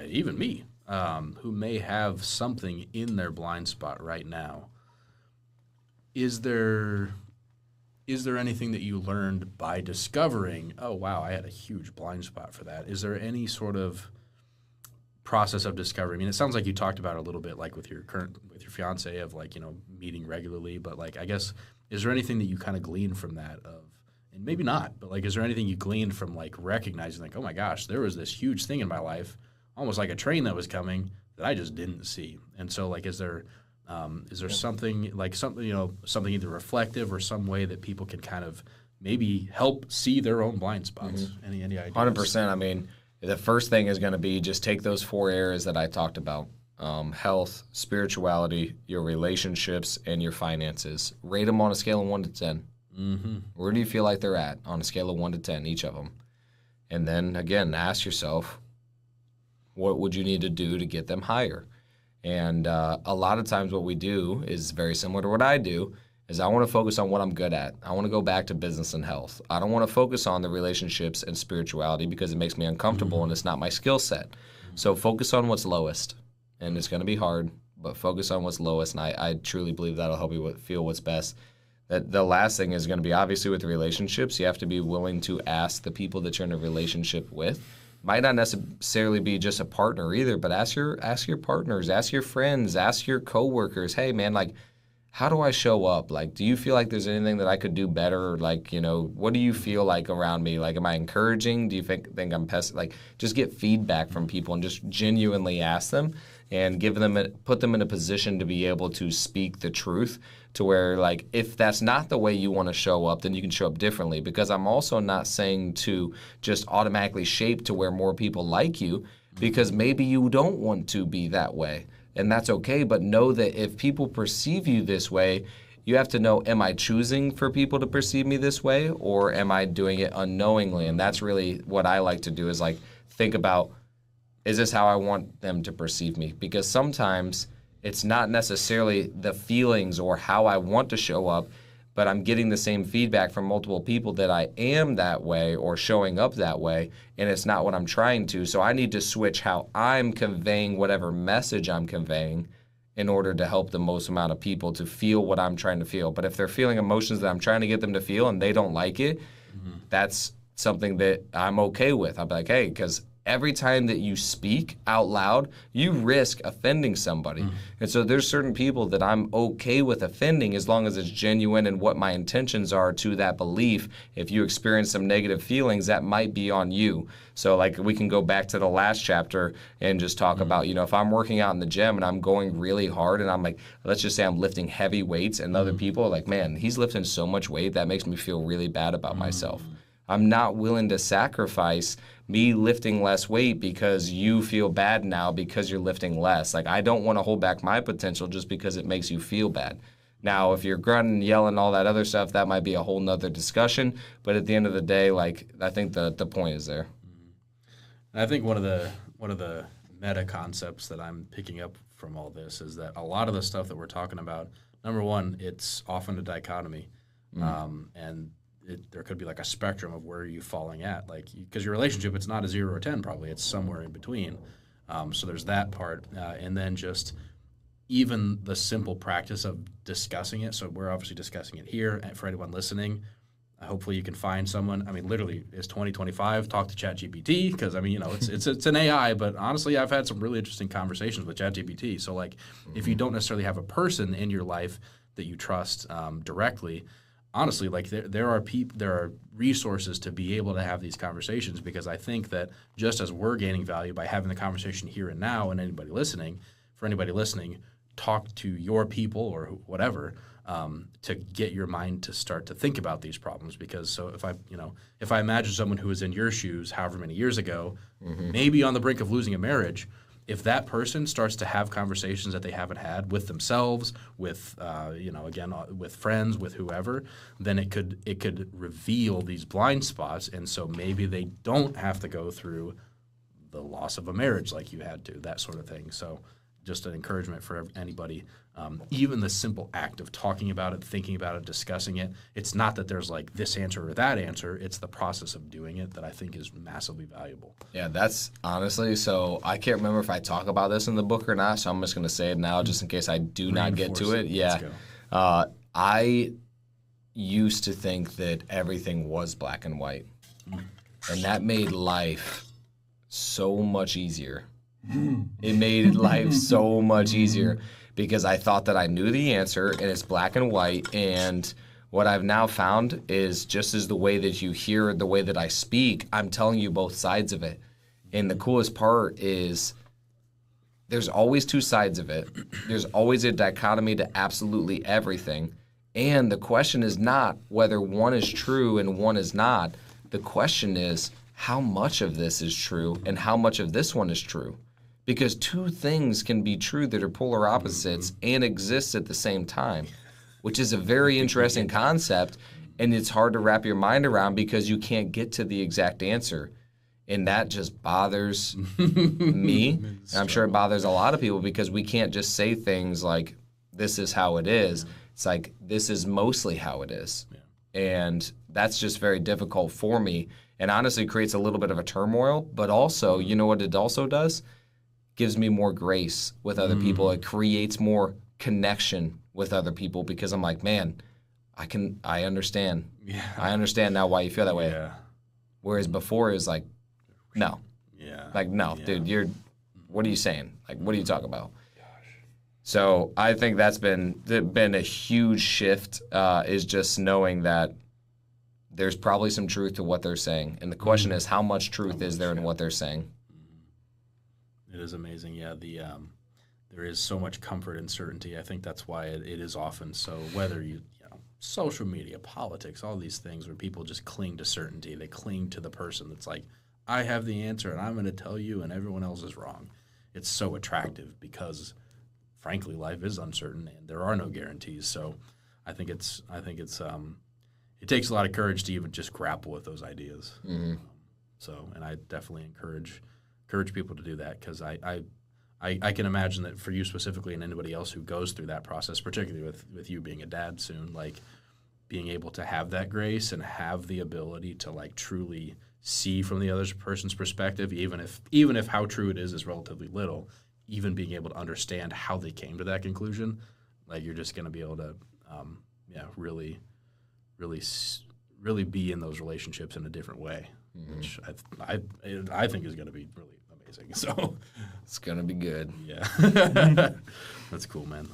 even me, who may have something in their blind spot right now, is there anything that you learned by discovering, oh, wow, I had a huge blind spot for that? Is there any sort of process of discovery? I mean, it sounds like you talked about it a little bit, like with your fiance, of like, you know, meeting regularly, but like, I guess, is there anything that you kind of glean from that and maybe not, but like, is there anything you gleaned from like recognizing like, oh my gosh, there was this huge thing in my life, almost like a train that was coming that I just didn't see? And so like, is there something like something either reflective or some way that people can kind of maybe help see their own blind spots? Any ideas? 100%. I mean, the first thing is going to be just take those 4 areas that I talked about. Health, spirituality, your relationships, and your finances. Rate them on a scale of 1 to 10. Where do you feel like they're at on a scale of 1 to 10, each of them? And then, again, ask yourself, what would you need to do to get them higher? And a lot of times what we do is very similar to what I do, is I want to focus on what I'm good at. I want to go back to business and health. I don't want to focus on the relationships and spirituality because it makes me uncomfortable and it's not my skill set. So focus on what's lowest. And it's going to be hard, but focus on what's lowest. And I truly believe that'll help you feel what's best. The last thing is going to be, obviously, with the relationships, you have to be willing to ask the people that you're in a relationship with. Might not necessarily be just a partner either, but ask your partners, ask your friends, ask your coworkers, hey, man, like, how do I show up? Like, do you feel like there's anything that I could do better? Or like, you know, what do you feel like around me? Like, am I encouraging? Do you think I'm like, just get feedback from people and just genuinely ask them and put them in a position to be able to speak the truth, to where, like, if that's not the way you want to show up, then you can show up differently. Because I'm also not saying to just automatically shape to where more people like you, because maybe you don't want to be that way. And that's okay, but know that if people perceive you this way, you have to know, am I choosing for people to perceive me this way, or am I doing it unknowingly? And that's really what I like to do, is like think about, is this how I want them to perceive me? Because sometimes it's not necessarily the feelings or how I want to show up, but I'm getting the same feedback from multiple people that I am that way or showing up that way, and it's not what I'm trying to. So I need to switch how I'm conveying whatever message I'm conveying in order to help the most amount of people to feel what I'm trying to feel. But if they're feeling emotions that I'm trying to get them to feel and they don't like it, that's something that I'm okay with. I'll be like, hey, because every time that you speak out loud, you risk offending somebody. And so there's certain people that I'm okay with offending as long as it's genuine and what my intentions are to that belief. If you experience some negative feelings, that might be on you. So like, we can go back to the last chapter and just talk about, you know, if I'm working out in the gym and I'm going really hard and I'm like, let's just say I'm lifting heavy weights, and other people are like, man, he's lifting so much weight, that makes me feel really bad about myself. I'm not willing to sacrifice me lifting less weight because you feel bad now because you're lifting less. Like, I don't want to hold back my potential just because it makes you feel bad. Now, if you're grunting, yelling, all that other stuff, that might be a whole nother discussion. But at the end of the day, like, I think the point is there. I think one of the meta concepts that I'm picking up from all this is that a lot of the stuff that we're talking about Number one, it's often a dichotomy, and there could be like a spectrum of where you falling at, like because your relationship, it's not a 0 or 10 probably, it's somewhere in between. So there's that part, and then just even the simple practice of discussing it. So we're obviously discussing it here, and for anyone listening, hopefully you can find someone. I mean, literally, it's 2025. Talk to ChatGPT because I mean, you know, it's an AI, but honestly, I've had some really interesting conversations with ChatGPT. So like, if you don't necessarily have a person in your life that you trust directly, honestly, like there are resources to be able to have these conversations, because I think that just as we're gaining value by having the conversation here and now, and anybody listening, talk to your people or whatever. To get your mind to start to think about these problems. Because so if I imagine someone who was in your shoes however many years ago, maybe on the brink of losing a marriage, if that person starts to have conversations that they haven't had with themselves, with with friends, with whoever, then it could reveal these blind spots, and so maybe they don't have to go through the loss of a marriage like you had to, that sort of thing. So just an encouragement for anybody. Even the simple act of talking about it, thinking about it, discussing it, it's not that there's like this answer or that answer. It's the process of doing it that I think is massively valuable. Yeah, that's honestly, so I can't remember if I talk about this in the book or not, so I'm just going to say it now just in case I do not get to it. Yeah. I used to think that everything was black and white, and that made life so much easier. It made life so much easier because I thought that I knew the answer and it's black and white. And what I've now found is just as the way that you hear the way that I speak, I'm telling you both sides of it. And the coolest part is there's always two sides of it. There's always a dichotomy to absolutely everything. And the question is not whether one is true and one is not. The question is how much of this is true and how much of this one is true. Because two things can be true that are polar opposites and exist at the same time, which is a very interesting concept, and it's hard to wrap your mind around because you can't get to the exact answer. And that just bothers me. And I'm sure it bothers a lot of people because we can't just say things like, this is how it is. Yeah. It's like, this is mostly how it is. Yeah. And that's just very difficult for me and honestly creates a little bit of a turmoil. But also, you know what it also does? Gives me more grace with other people. It creates more connection with other people because I'm like, man, I understand. Yeah. I understand now why you feel that way. Yeah. Whereas before it was like, no. Yeah. Like, no, dude, what are you saying? Like, what are you talking about? Gosh. So I think that's been a huge shift, is just knowing that there's probably some truth to what they're saying. And the question is, how much truth is there in what they're saying? It is amazing. Yeah, there is so much comfort in certainty. I think that's why it is often so, whether social media, politics, all these things where people just cling to certainty. They cling to the person that's like, I have the answer and I'm going to tell you and everyone else is wrong. It's so attractive because, frankly, life is uncertain and there are no guarantees. So I think it takes a lot of courage to even just grapple with those ideas. Mm-hmm. And I definitely encourage people to do that because I can imagine that for you specifically and anybody else who goes through that process, particularly with you being a dad soon, like being able to have that grace and have the ability to like truly see from the other person's perspective, even if how true it is relatively little, even being able to understand how they came to that conclusion, like you're just going to be able to, really be in those relationships in a different way, which I think is going to be really amazing. So it's going to be good. Yeah. That's cool, man.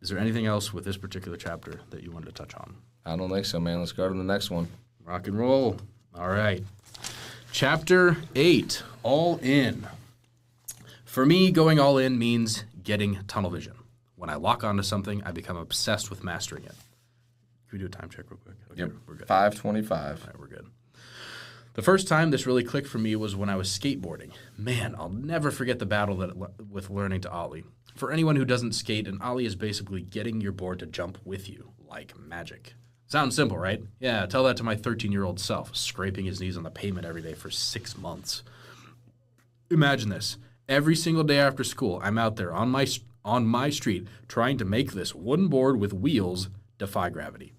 Is there anything else with this particular chapter that you wanted to touch on? I don't think so, man. Let's go to the next one. Rock and roll. All right. Chapter 8, All In. For me, going all in means getting tunnel vision. When I lock onto something, I become obsessed with mastering it. Can we do a time check real quick? Okay, yep. We're good. 5:25. All right, we're good. The first time this really clicked for me was when I was skateboarding. Man, I'll never forget the battle with learning to ollie. For anyone who doesn't skate, an ollie is basically getting your board to jump with you, like magic. Sounds simple, right? Yeah, tell that to my 13-year-old self, scraping his knees on the pavement every day for 6 months. Imagine this. Every single day after school, I'm out there on my on my street trying to make this wooden board with wheels defy gravity.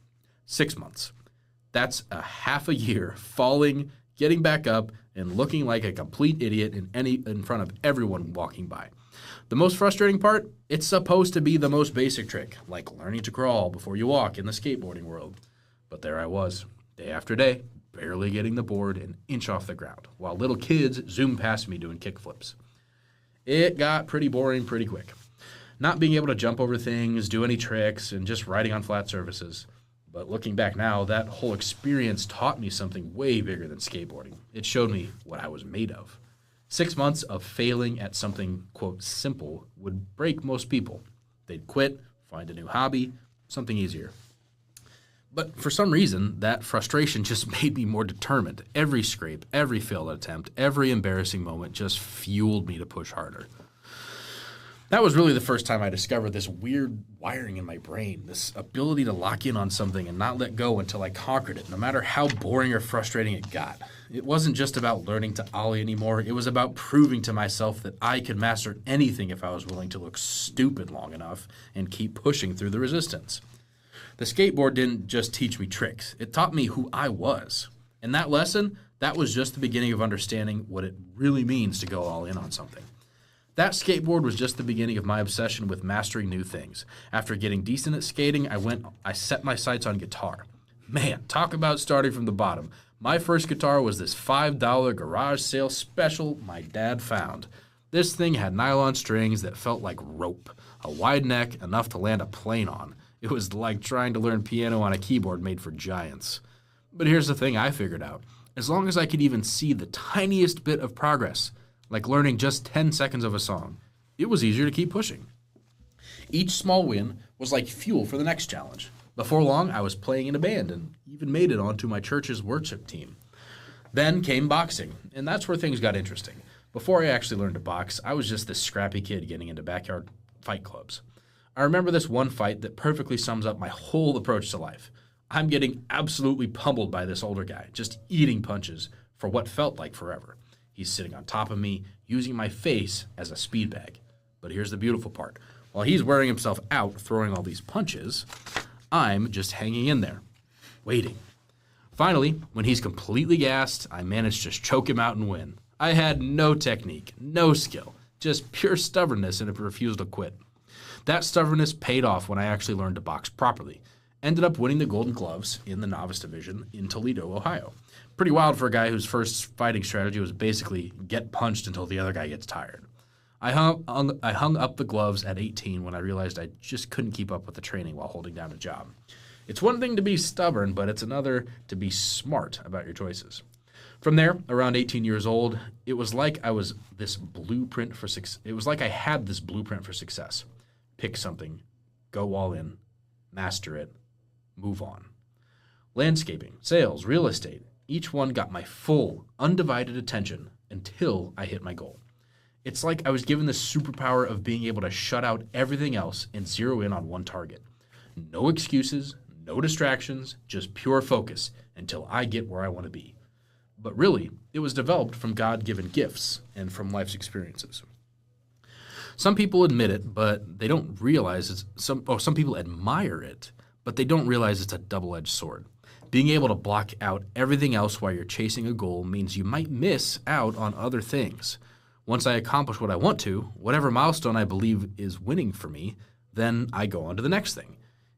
6 months. That's a half a year falling, getting back up, and looking like a complete idiot in front of everyone walking by. The most frustrating part, it's supposed to be the most basic trick, like learning to crawl before you walk in the skateboarding world. But there I was, day after day, barely getting the board an inch off the ground, while little kids zoomed past me doing kickflips. It got pretty boring pretty quick. Not being able to jump over things, do any tricks, and just riding on flat surfaces. But looking back now, that whole experience taught me something way bigger than skateboarding. It showed me what I was made of. 6 months of failing at something, quote, simple would break most people. They'd quit, find a new hobby, something easier. But for some reason, that frustration just made me more determined. Every scrape, every failed attempt, every embarrassing moment just fueled me to push harder. That was really the first time I discovered this weird wiring in my brain, this ability to lock in on something and not let go until I conquered it, no matter how boring or frustrating it got. It wasn't just about learning to ollie anymore. It was about proving to myself that I could master anything if I was willing to look stupid long enough and keep pushing through the resistance. The skateboard didn't just teach me tricks. It taught me who I was. And that lesson, that was just the beginning of understanding what it really means to go all in on something. That skateboard was just the beginning of my obsession with mastering new things. After getting decent at skating, I set my sights on guitar. Man, talk about starting from the bottom. My first guitar was this $5 garage sale special my dad found. This thing had nylon strings that felt like rope, a wide neck enough to land a plane on. It was like trying to learn piano on a keyboard made for giants. But here's the thing I figured out. As long as I could even see the tiniest bit of progress, like learning just 10 seconds of a song, it was easier to keep pushing. Each small win was like fuel for the next challenge. Before long, I was playing in a band and even made it onto my church's worship team. Then came boxing, and that's where things got interesting. Before I actually learned to box, I was just this scrappy kid getting into backyard fight clubs. I remember this one fight that perfectly sums up my whole approach to life. I'm getting absolutely pummeled by this older guy, just eating punches for what felt like forever. He's sitting on top of me, using my face as a speed bag. But here's the beautiful part. While he's wearing himself out, throwing all these punches, I'm just hanging in there, waiting. Finally, when he's completely gassed, I managed to choke him out and win. I had no technique, no skill, just pure stubbornness and a refusal to quit. That stubbornness paid off when I actually learned to box properly. Ended up winning the Golden Gloves in the novice division in Toledo, Ohio. Pretty wild for a guy whose first fighting strategy was basically get punched until the other guy gets tired. I hung up the gloves at 18 when I realized I just couldn't keep up with the training while holding down a job. It's one thing to be stubborn, but it's another to be smart about your choices. From there, around 18 years old, it was like I had this blueprint for success. Pick something, go all in, master it, move on. Landscaping, sales, real estate, each one got my full, undivided attention until I hit my goal. It's like I was given the superpower of being able to shut out everything else and zero in on one target. No excuses, no distractions, just pure focus until I get where I want to be. But really, it was developed from God-given gifts and from life's experiences. Some people admit it, but they don't realize some people admire it, but they don't realize it's a double-edged sword. Being able to block out everything else while you're chasing a goal means you might miss out on other things. Once I accomplish what I want to, whatever milestone I believe is winning for me, then I go on to the next thing.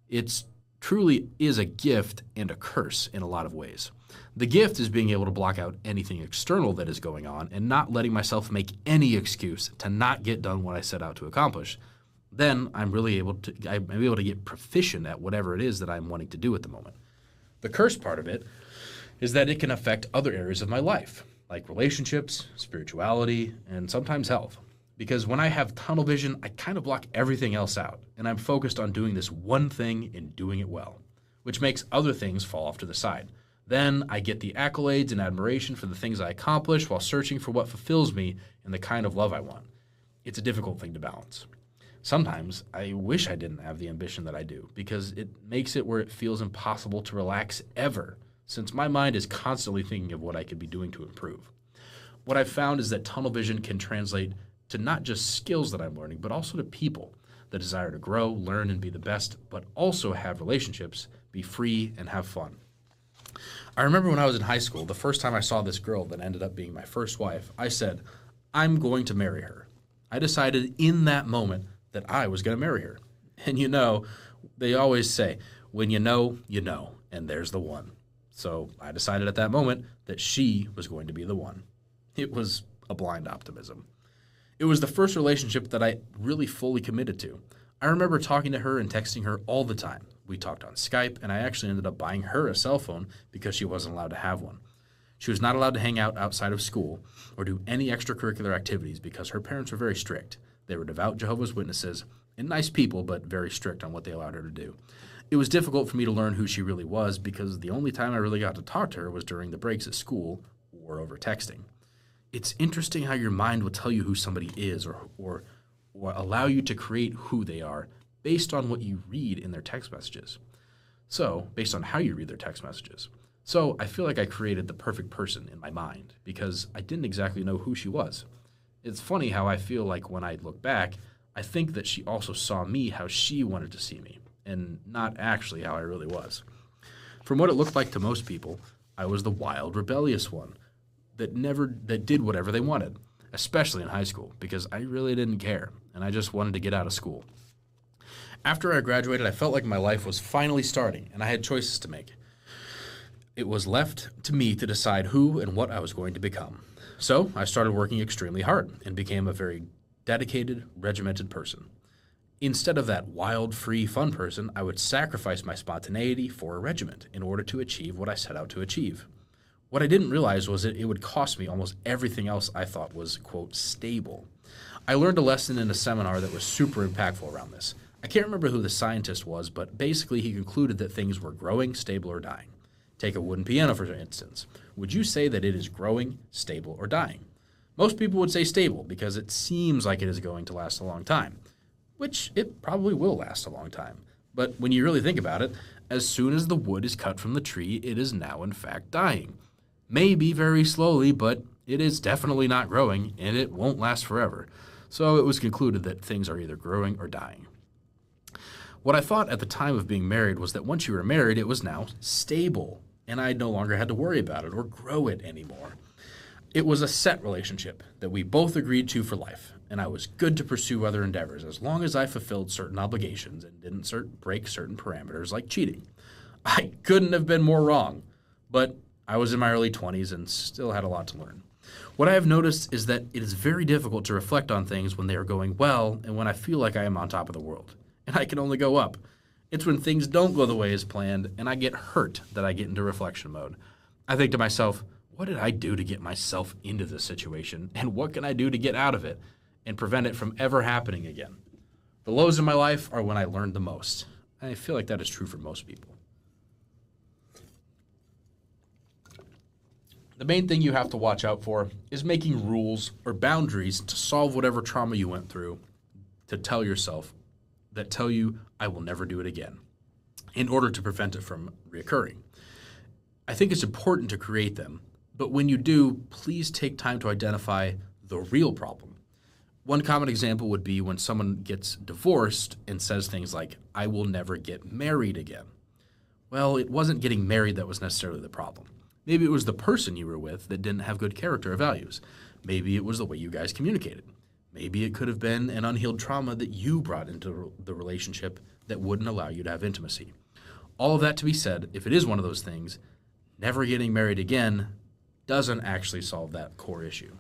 It truly is a gift and a curse in a lot of ways. The gift is being able to block out anything external that is going on and not letting myself make any excuse to not get done what I set out to accomplish. Then I'm able to get proficient at whatever it is that I'm wanting to do at the moment. The curse part of it is that it can affect other areas of my life, like relationships, spirituality, and sometimes health. Because when I have tunnel vision, I kind of block everything else out, and I'm focused on doing this one thing and doing it well, which makes other things fall off to the side. Then I get the accolades and admiration for the things I accomplish while searching for what fulfills me and the kind of love I want. It's a difficult thing to balance. Sometimes I wish I didn't have the ambition that I do, because it makes it where it feels impossible to relax ever, since my mind is constantly thinking of what I could be doing to improve. What I've found is that tunnel vision can translate to not just skills that I'm learning, but also to people. the desire to grow, learn, and be the best, but also have relationships, be free, and have fun. I remember when I was in high school, the first time I saw this girl that ended up being my first wife, I said, I'm going to marry her. I decided in that moment that I was going to marry her. And they always say, when you know, and there's the one. So I decided at that moment that she was going to be the one. It was a blind optimism. It was the first relationship that I really fully committed to. I remember talking to her and texting her all the time. We talked on Skype, and I actually ended up buying her a cell phone because she wasn't allowed to have one. She was not allowed to hang out outside of school or do any extracurricular activities because her parents were very strict. They were devout Jehovah's Witnesses and nice people, but very strict on what they allowed her to do. It was difficult for me to learn who she really was because the only time I really got to talk to her was during the breaks at school or over texting. It's interesting how your mind will tell you who somebody is or allow you to create who they are based on what you read in their text messages. So, based on how you read their text messages. So, I feel like I created the perfect person in my mind because I didn't exactly know who she was. It's funny how I feel like when I look back, I think that she also saw me how she wanted to see me, and not actually how I really was. From what it looked like to most people, I was the wild, rebellious one that did whatever they wanted, especially in high school, because I really didn't care, and I just wanted to get out of school. After I graduated, I felt like my life was finally starting, and I had choices to make. It was left to me to decide who and what I was going to become. So I started working extremely hard and became a very dedicated, regimented person. Instead of that wild, free, fun person, I would sacrifice my spontaneity for a regiment in order to achieve what I set out to achieve. What I didn't realize was that it would cost me almost everything else I thought was, quote, stable. I learned a lesson in a seminar that was super impactful around this. I can't remember who the scientist was, but basically he concluded that things were growing, stable, or dying. Take a wooden piano, for instance. Would you say that it is growing, stable, or dying? Most people would say stable because it seems like it is going to last a long time, which it probably will last a long time. But when you really think about it, as soon as the wood is cut from the tree, it is now in fact dying. Maybe very slowly, but it is definitely not growing, and it won't last forever. So it was concluded that things are either growing or dying. What I thought at the time of being married was that once you were married, it was now stable, and I no longer had to worry about it or grow it anymore. It was a set relationship that we both agreed to for life, and I was good to pursue other endeavors as long as I fulfilled certain obligations and didn't break certain parameters like cheating. I couldn't have been more wrong, but I was in my early 20s and still had a lot to learn. What I have noticed is that it is very difficult to reflect on things when they are going well and when I feel like I am on top of the world, and I can only go up. It's when things don't go the way as planned and I get hurt that I get into reflection mode. I think to myself, what did I do to get myself into this situation, and what can I do to get out of it and prevent it from ever happening again? The lows in my life are when I learned the most. I feel like that is true for most people. The main thing you have to watch out for is making rules or boundaries to solve whatever trauma you went through, to tell yourself that tell you, I will never do it again, in order to prevent it from reoccurring. I think it's important to create them, but when you do, please take time to identify the real problem. One common example would be when someone gets divorced and says things like, I will never get married again. Well, it wasn't getting married that was necessarily the problem. Maybe it was the person you were with that didn't have good character or values. Maybe it was the way you guys communicated. Maybe it could have been an unhealed trauma that you brought into the relationship that wouldn't allow you to have intimacy. All of that to be said, if it is one of those things, never getting married again doesn't actually solve that core issue.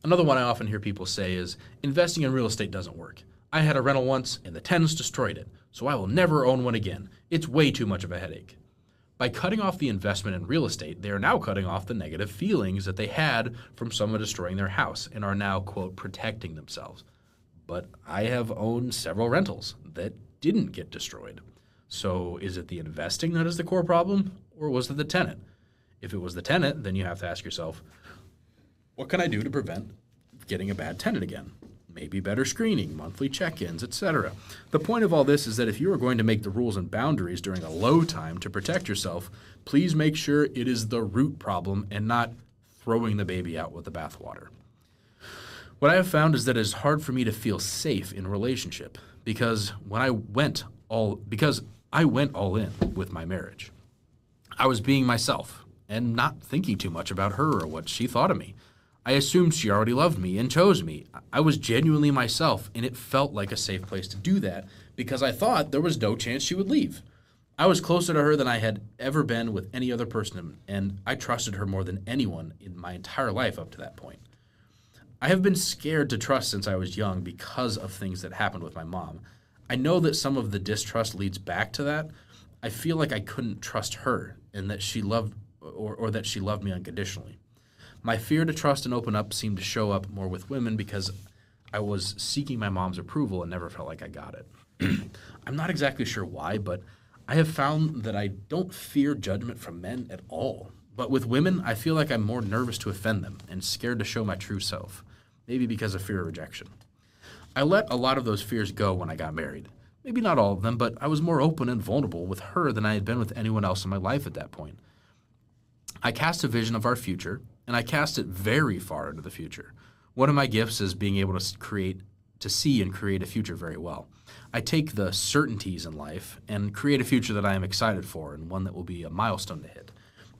Another one I often hear people say is, investing in real estate doesn't work. I had a rental once and the tenants destroyed it, so I will never own one again. It's way too much of a headache. By cutting off the investment in real estate, they are now cutting off the negative feelings that they had from someone destroying their house and are now, quote, protecting themselves. But I have owned several rentals that didn't get destroyed. So is it the investing that is the core problem, or was it the tenant? If it was the tenant, then you have to ask yourself, what can I do to prevent getting a bad tenant again? Maybe better screening, monthly check-ins, etc. The point of all this is that if you are going to make the rules and boundaries during a low time to protect yourself, please make sure it is the root problem and not throwing the baby out with the bathwater. What I have found is that it's hard for me to feel safe in a relationship because I went all in with my marriage. I was being myself and not thinking too much about her or what she thought of me. I assumed she already loved me and chose me. I was genuinely myself, and it felt like a safe place to do that because I thought there was no chance she would leave. I was closer to her than I had ever been with any other person, and I trusted her more than anyone in my entire life up to that point. I have been scared to trust since I was young because of things that happened with my mom. I know that some of the distrust leads back to that. I feel like I couldn't trust her and that she loved or that she loved me unconditionally. My fear to trust and open up seemed to show up more with women because I was seeking my mom's approval and never felt like I got it. I'm not exactly sure why, but I have found that I don't fear judgment from men at all. But with women, I feel like I'm more nervous to offend them and scared to show my true self, maybe because of fear of rejection. I let a lot of those fears go when I got married. Maybe not all of them, but I was more open and vulnerable with her than I had been with anyone else in my life at that point. I cast a vision of our future, and I cast it very far into the future. One of my gifts is being able to see and create a future very well. I take the certainties in life and create a future that I am excited for and one that will be a milestone to hit.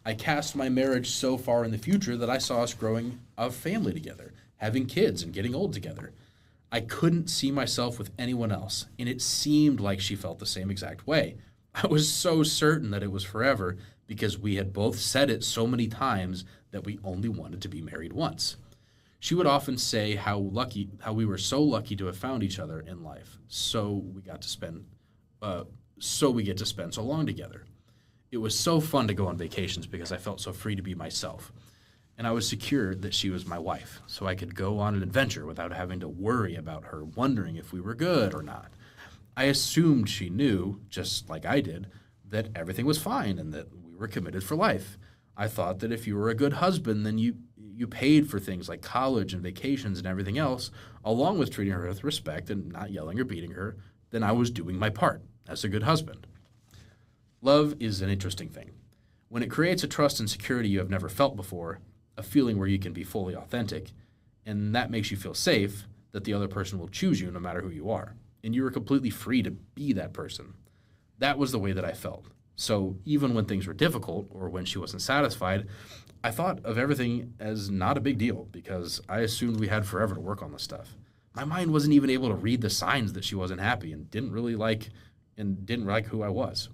I cast my marriage so far in the future that I saw us growing a family together, having kids and getting old together. I couldn't see myself with anyone else, and it seemed like she felt the same exact way. I was so certain that it was forever because we had both said it so many times that we only wanted to be married once. She would often say how we were so lucky to have found each other in life, so we get to spend so long together. It was so fun to go on vacations because I felt so free to be myself. And I was secure that she was my wife, so I could go on an adventure without having to worry about her wondering if we were good or not. I assumed she knew, just like I did, that everything was fine and that we were committed for life. I thought that if you were a good husband, then you paid for things like college and vacations and everything else, along with treating her with respect and not yelling or beating her, then I was doing my part as a good husband. Love is an interesting thing. When it creates a trust and security you have never felt before, a feeling where you can be fully authentic, and that makes you feel safe that the other person will choose you no matter who you are, and you are completely free to be that person. That was the way that I felt. So even when things were difficult or when she wasn't satisfied, I thought of everything as not a big deal because I assumed we had forever to work on this stuff. My mind wasn't even able to read the signs that she wasn't happy and didn't like who I was.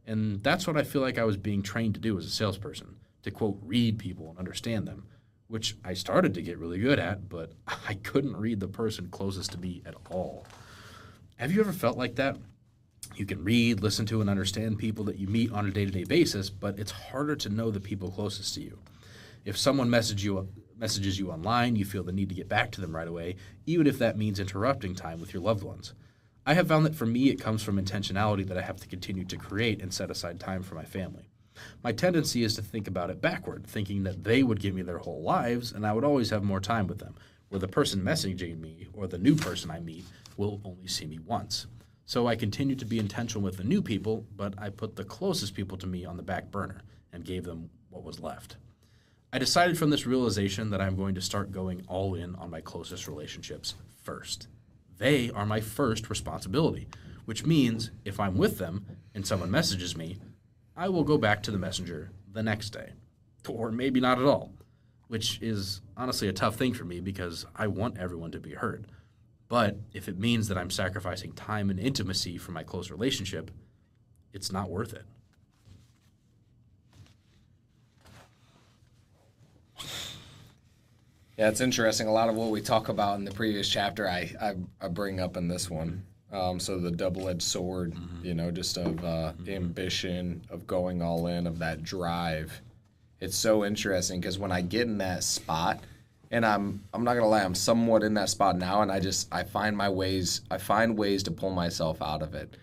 And that's what I feel like I was being trained to do as a salesperson, to quote, read people and understand them, which I started to get really good at, but I couldn't read the person closest to me at all. Have you ever felt like that? You can read, listen to, and understand people that you meet on a day-to-day basis, but it's harder to know the people closest to you. If someone messages you online, you feel the need to get back to them right away, even if that means interrupting time with your loved ones. I have found that for me, it comes from intentionality that I have to continue to create and set aside time for my family. My tendency is to think about it backward, thinking that they would give me their whole lives and I would always have more time with them, where the person messaging me or the new person I meet will only see me once. So I continue to be intentional with the new people, but I put the closest people to me on the back burner and gave them what was left. I decided from this realization that I'm going to start going all in on my closest relationships first. They are my first responsibility, which means if I'm with them and someone messages me, I will go back to the messenger the next day, or maybe not at all, which is honestly a tough thing for me because I want everyone to be heard. But if it means that I'm sacrificing time and intimacy for my close relationship, it's not worth it. Yeah, it's interesting. A lot of what we talk about in the previous chapter, I bring up in this one. So the double-edged sword, just of ambition, of going all in, of that drive. It's so interesting because when I get in that spot, and I'm not gonna lie, I'm somewhat in that spot now, and I find ways to pull myself out of it.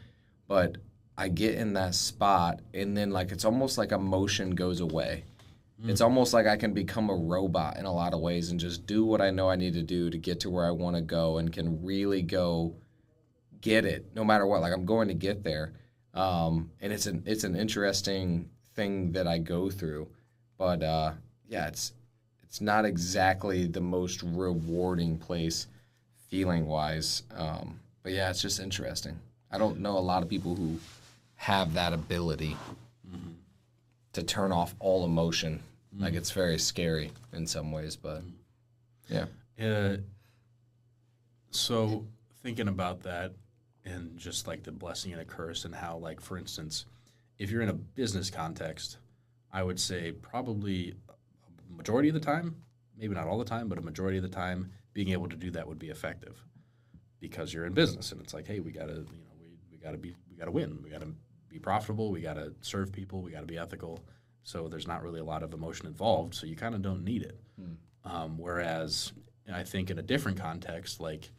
But I get in that spot, and then it's almost like emotion goes away. It's almost like I can become a robot in a lot of ways and just do what I know I need to do to get to where I want to go and can really go get it no matter what. I'm going to get there. And it's an interesting thing that I go through. But it's it's not exactly the most rewarding place feeling wise. But yeah, it's just interesting. I don't know a lot of people who have that ability to turn off all emotion. Like, it's very scary in some ways, but yeah. So thinking about that and just like the blessing and a curse and how, like, for instance, if you're in a business context, I would say probably a majority of the time, maybe not all the time, but a majority of the time, being able to do that would be effective because you're in business and it's like, hey, we gotta win, we gotta be profitable, we gotta serve people, we gotta be ethical. So there's not really a lot of emotion involved, so you kind of don't need it. Whereas I think in a different context, like,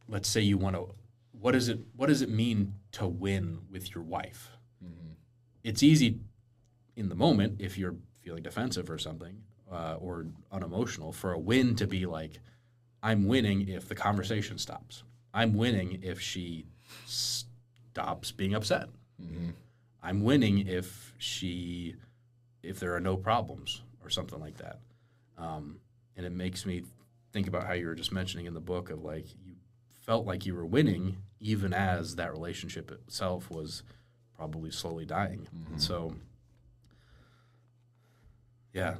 let's say you want to, what does it mean to win with your wife? It's easy in the moment if you're feeling defensive or something or unemotional for a win to be like, I'm winning if the conversation stops. I'm winning if she stops being upset. I'm winning if there are no problems or something like that. And it makes me think about how you were just mentioning in the book of, like, you felt like you were winning even as that relationship itself was probably slowly dying. And so, yeah,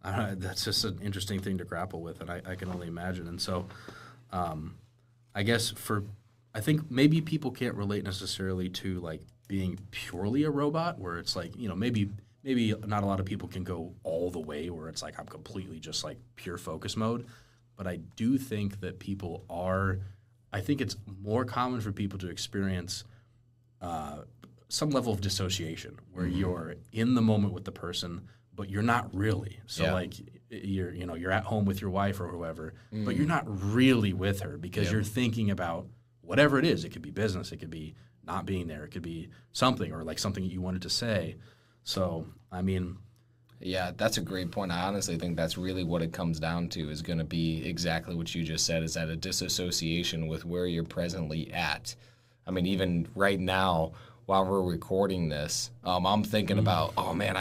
that's just an interesting thing to grapple with, and I can only imagine. And so I guess I think maybe people can't relate necessarily to, like, being purely a robot, where it's like, maybe not a lot of people can go all the way where it's like I'm completely just like pure focus mode. But I do think that I think it's more common for people to experience some level of dissociation where you're in the moment with the person, but you're not really. So like you're at home with your wife or whoever, but you're not really with her because you're thinking about whatever it is. It could be business, it could be not being there, it could be something, or like something that you wanted to say. So, I mean... Yeah, that's a great point. I honestly think that's really what it comes down to, is going to be exactly what you just said, is that a disassociation with where you're presently at. I mean, even right now, while we're recording this, I'm thinking about, oh man,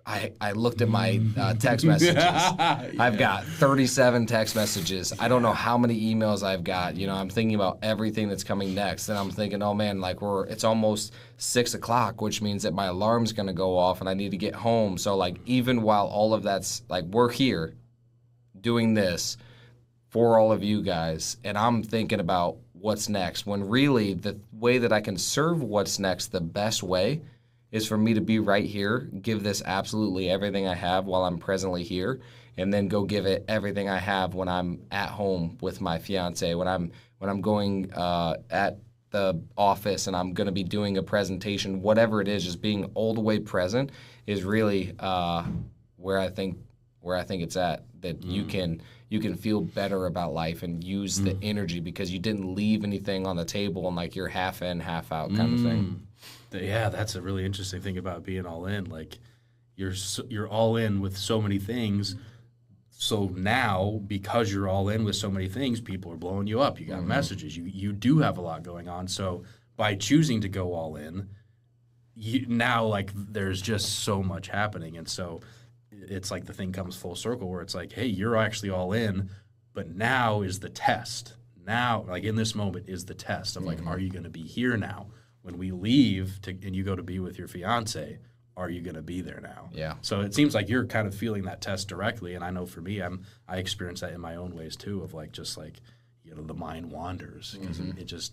I looked at my text messages. I've got 37 text messages. I don't know how many emails I've got. I'm thinking about everything that's coming next. And I'm thinking, oh man, like it's almost 6 o'clock, which means that my alarm's going to go off and I need to get home. So like, even while all of that's like, we're here doing this for all of you guys, and I'm thinking about what's next, when really the way that I can serve what's next the best way is for me to be right here, give this absolutely everything I have while I'm presently here, and then go give it everything I have when I'm at home with my fiance, when I'm going at the office and I'm going to be doing a presentation, whatever it is, just being all the way present is really where I think it's at. That you can feel better about life and use the energy because you didn't leave anything on the table and like you're half in, half out kind of thing. Yeah, that's a really interesting thing about being all in. Like, you're all in with so many things. So now, because you're all in with so many things, people are blowing you up. You got messages. You do have a lot going on. So by choosing to go all in, now like there's just so much happening, and so it's like the thing comes full circle where it's like, hey, you're actually all in, but now is the test. Now, like in this moment, is the test of like, are you going to be here now? When we leave and you go to be with your fiance, are you going to be there now? Yeah. So it seems like you're kind of feeling that test directly, and I know for me, I experience that in my own ways too, of like just like, the mind wanders because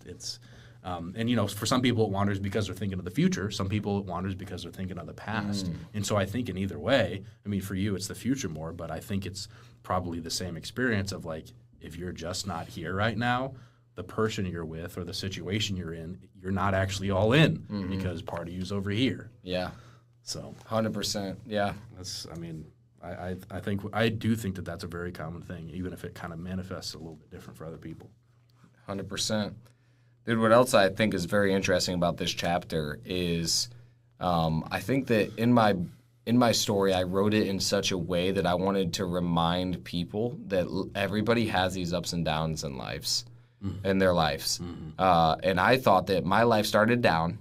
it's and for some people it wanders because they're thinking of the future. Some people it wanders because they're thinking of the past. And so I think in either way, I mean, for you it's the future more, but I think it's probably the same experience of like, if you're just not here right now, the person you're with or the situation you're in, you're not actually all in because part of you's over here. Yeah. So 100%. Yeah. I do think that that's a very common thing, even if it kind of manifests a little bit different for other people. 100%. Dude, what else I think is very interesting about this chapter is I think that in my story, I wrote it in such a way that I wanted to remind people that everybody has these ups and downs in their lives. And I thought that my life started down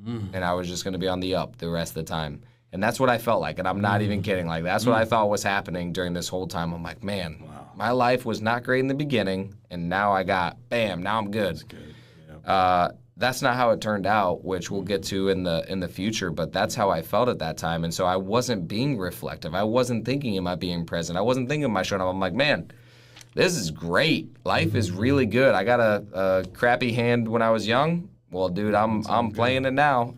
and I was just going to be on the up the rest of the time. And that's what I felt like, and I'm not even kidding. Like, that's what I thought was happening during this whole time. I'm like, man, my life was not great in the beginning, and now I got, bam, now I'm good. That's good. Yeah. That's not how it turned out, which we'll get to in the future, but that's how I felt at that time. And so I wasn't being reflective. I wasn't thinking, am I being present? I wasn't thinking, am I showing up? I'm like, man, this is great. Life is really good. I got a crappy hand when I was young. Well, dude, I'm playing it now.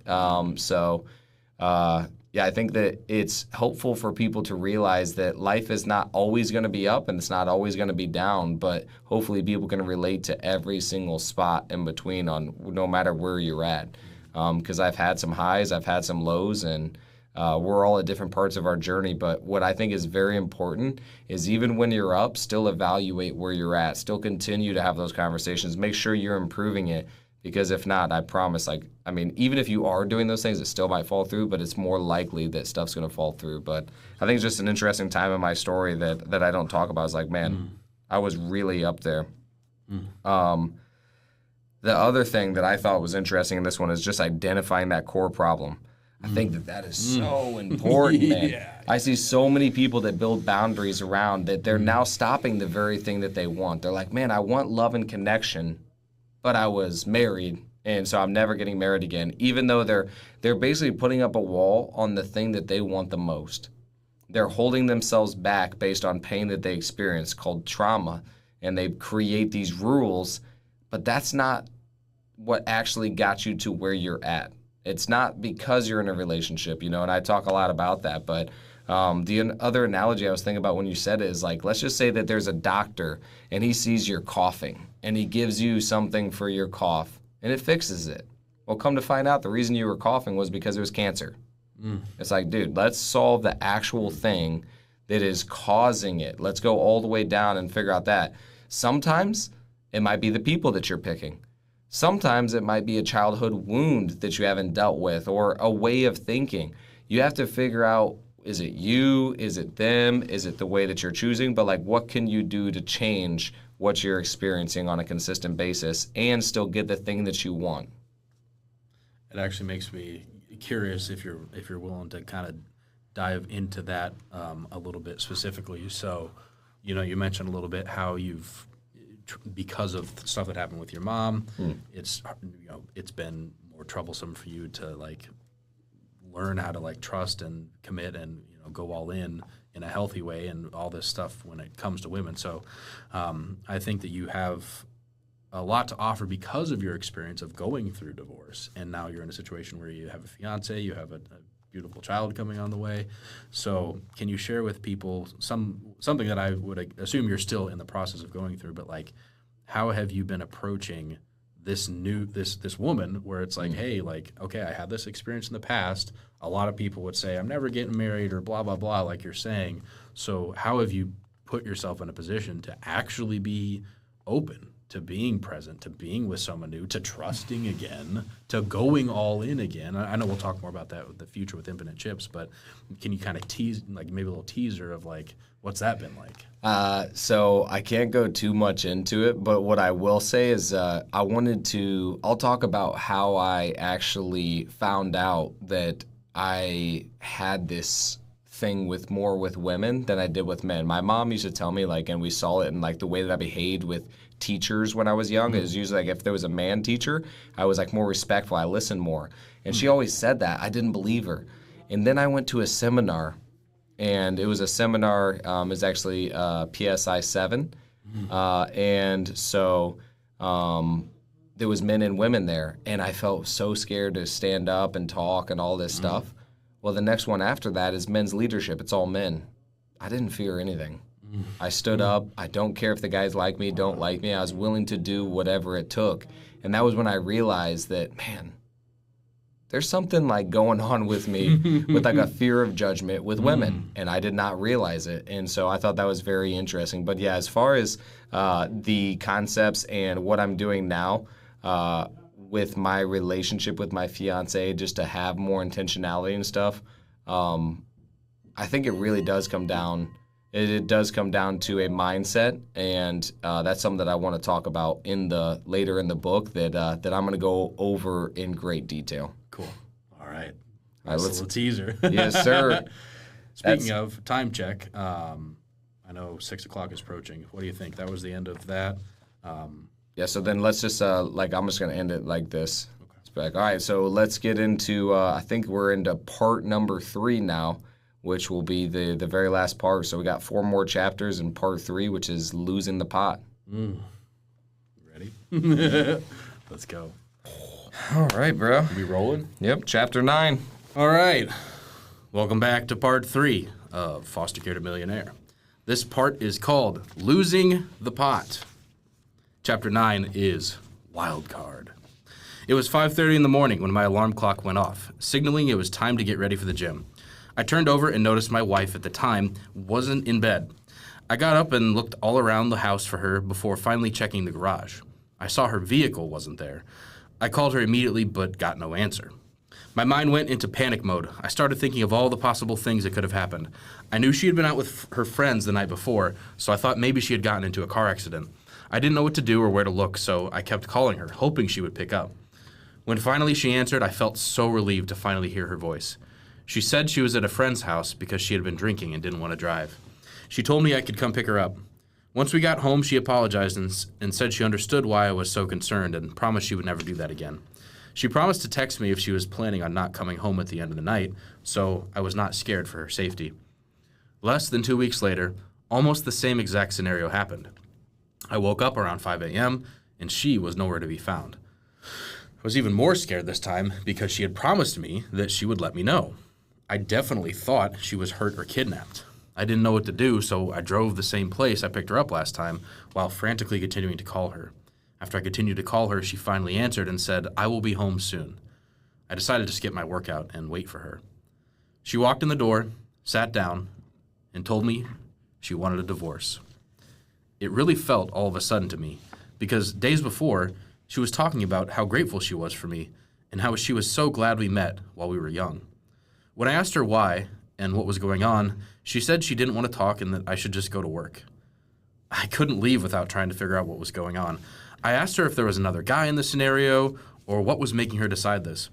Yeah, I think that it's helpful for people to realize that life is not always going to be up and it's not always going to be down, but hopefully people can relate to every single spot in between on no matter where you're at. Because I've had some highs, I've had some lows, and we're all at different parts of our journey. But what I think is very important is even when you're up, still evaluate where you're at. Still continue to have those conversations. Make sure you're improving it. Because if not, I promise, even if you are doing those things, it still might fall through, but it's more likely that stuff's going to fall through. But I think it's just an interesting time in my story that I don't talk about. It's like, man, I was really up there. The other thing that I thought was interesting in this one is just identifying that core problem. I think that is so important, man. Yeah. I see so many people that build boundaries around that they're now stopping the very thing that they want. They're like, man, I want love and connection, but I was married, and so I'm never getting married again, even though they're basically putting up a wall on the thing that they want the most. They're holding themselves back based on pain that they experience called trauma, and they create these rules, but that's not what actually got you to where you're at. It's not because you're in a relationship, and I talk a lot about that, but the other analogy I was thinking about when you said it is like, let's just say that there's a doctor and he sees you're coughing and he gives you something for your cough and it fixes it. Well, come to find out the reason you were coughing was because it was cancer. It's like, dude, let's solve the actual thing that is causing it. Let's go all the way down and figure out that. Sometimes it might be the people that you're picking. Sometimes it might be a childhood wound that you haven't dealt with or a way of thinking. You have to figure out, is it you? Is it them? Is it the way that you're choosing? But what can you do to change what you're experiencing on a consistent basis and still get the thing that you want? It actually makes me curious if you're willing to kind of dive into that a little bit specifically. So, you mentioned a little bit how you've, because of stuff that happened with your mom, it's been more troublesome for you to learn how to trust and commit and go all in a healthy way and all this stuff when it comes to women. So I think that you have a lot to offer because of your experience of going through divorce, and now you're in a situation where you have a fiance, you have a beautiful child coming on the way. So can you share with people something that I would assume you're still in the process of going through, but how have you been approaching this woman where it's like, hey, okay, I had this experience in the past. A lot of people would say, I'm never getting married or blah, blah, blah, like you're saying. So how have you put yourself in a position to actually be open to being present, to being with someone new, to trusting again, to going all in again? I know we'll talk more about that with the future with Infinite Chips, but can you kind of tease, maybe a little teaser of what's that been like? So I can't go too much into it, but what I will say is I'll talk about how I actually found out that I had this thing with women than I did with men. My mom used to tell me, and we saw it in the way that I behaved with teachers when I was young. It was usually if there was a man teacher, I was more respectful. I listened more. And she always said that. I didn't believe her. And then I went to a seminar, and it was a seminar, is actually PSI 7. And so there was men and women there, and I felt so scared to stand up and talk and all this stuff. Well, the next one after that is men's leadership. It's all men. I didn't fear anything. I stood up. I don't care if the guys like me, don't like me. I was willing to do whatever it took. And that was when I realized that, man, there's something going on with me with a fear of judgment with women, and I did not realize it. And so I thought that was very interesting. But yeah, as far as the concepts and what I'm doing now with my relationship with my fiance, just to have more intentionality and stuff, I think it really does come down. It does come down to a mindset, and that's something that I want to talk about later in the book that I'm going to go over in great detail. Cool. All right. All right, Nice little teaser. Yes, sir. Speaking of time check, I know 6 o'clock is approaching. What do you think? That was the end of that. Yeah, so then let's just, I'm just going to end it like this. Okay. It's like, all right, so let's get into, I think we're into part number 3 now, which will be the very last part. So we got 4 more chapters in part 3, which is losing the pot. Ready? Let's go. All right, bro. We rolling? Yep, chapter 9. All right. Welcome back to part 3 of Foster Care to Millionaire. This part is called Losing the Pot. Chapter 9 is Wild Card. It was 5:30 in the morning when my alarm clock went off, signaling it was time to get ready for the gym. I turned over and noticed my wife at the time wasn't in bed. I got up and looked all around the house for her before finally checking the garage. I saw her vehicle wasn't there. I called her immediately but got no answer. My mind went into panic mode. I started thinking of all the possible things that could have happened. I knew she had been out with her friends the night before, so I thought maybe she had gotten into a car accident. I didn't know what to do or where to look, so I kept calling her, hoping she would pick up. When finally she answered, I felt so relieved to finally hear her voice. She said she was at a friend's house because she had been drinking and didn't want to drive. She told me I could come pick her up. Once we got home, she apologized and said she understood why I was so concerned and promised she would never do that again. She promised to text me if she was planning on not coming home at the end of the night, so I was not scared for her safety. Less than 2 weeks later, almost the same exact scenario happened. I woke up around 5 a.m., and she was nowhere to be found. I was even more scared this time because she had promised me that she would let me know. I definitely thought she was hurt or kidnapped. I didn't know what to do, so I drove the same place I picked her up last time while frantically continuing to call her. After I continued to call her, she finally answered and said, "I will be home soon." I decided to skip my workout and wait for her. She walked in the door, sat down, and told me she wanted a divorce. It really felt all of a sudden to me, because days before, she was talking about how grateful she was for me and how she was so glad we met while we were young. When I asked her why and what was going on, she said she didn't want to talk and that I should just go to work. I couldn't leave without trying to figure out what was going on. I asked her if there was another guy in the scenario or what was making her decide this.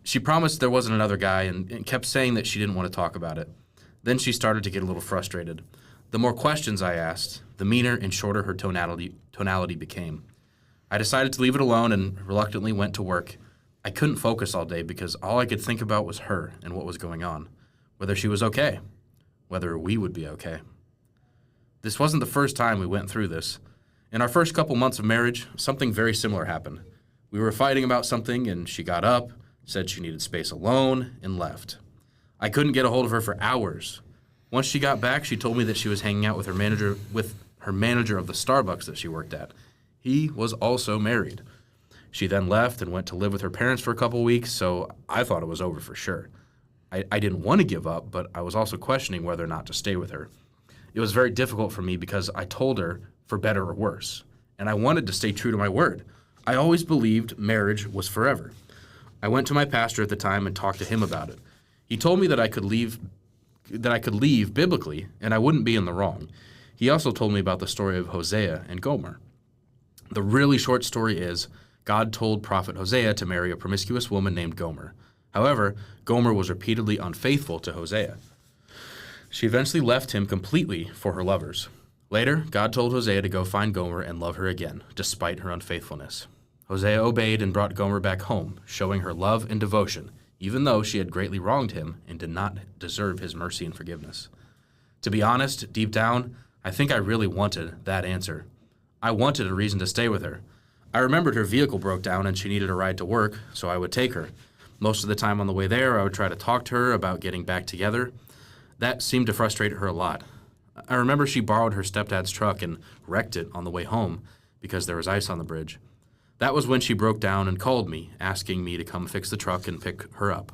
She promised there wasn't another guy and kept saying that she didn't want to talk about it. Then she started to get a little frustrated. The more questions I asked, the meaner and shorter her tonality became. I decided to leave it alone and reluctantly went to work. I couldn't focus all day because all I could think about was her and what was going on, whether she was okay, whether we would be okay. This wasn't the first time we went through this. In our first couple months of marriage, something very similar happened. We were fighting about something and she got up, said she needed space alone, and left. I couldn't get a hold of her for hours. Once she got back, she told me that she was hanging out with her manager of the Starbucks that she worked at. He was also married. She then left and went to live with her parents for a couple weeks, so I thought it was over for sure. I didn't want to give up, but I was also questioning whether or not to stay with her. It was very difficult for me because I told her for better or worse, and I wanted to stay true to my word. I always believed marriage was forever. I went to my pastor at the time and talked to him about it. He told me that I could leave biblically and I wouldn't be in the wrong. He also told me about the story of Hosea and Gomer. The really short story is God told prophet Hosea to marry a promiscuous woman named Gomer. However, Gomer was repeatedly unfaithful to Hosea. She eventually left him completely for her lovers. Later, God told Hosea to go find Gomer and love her again, despite her unfaithfulness. Hosea obeyed and brought Gomer back home, showing her love and devotion, even though she had greatly wronged him and did not deserve his mercy and forgiveness. To be honest, deep down, I think I really wanted that answer. I wanted a reason to stay with her. I remembered her vehicle broke down and she needed a ride to work, so I would take her. Most of the time on the way there, I would try to talk to her about getting back together. That seemed to frustrate her a lot. I remember she borrowed her stepdad's truck and wrecked it on the way home because there was ice on the bridge. That was when she broke down and called me, asking me to come fix the truck and pick her up.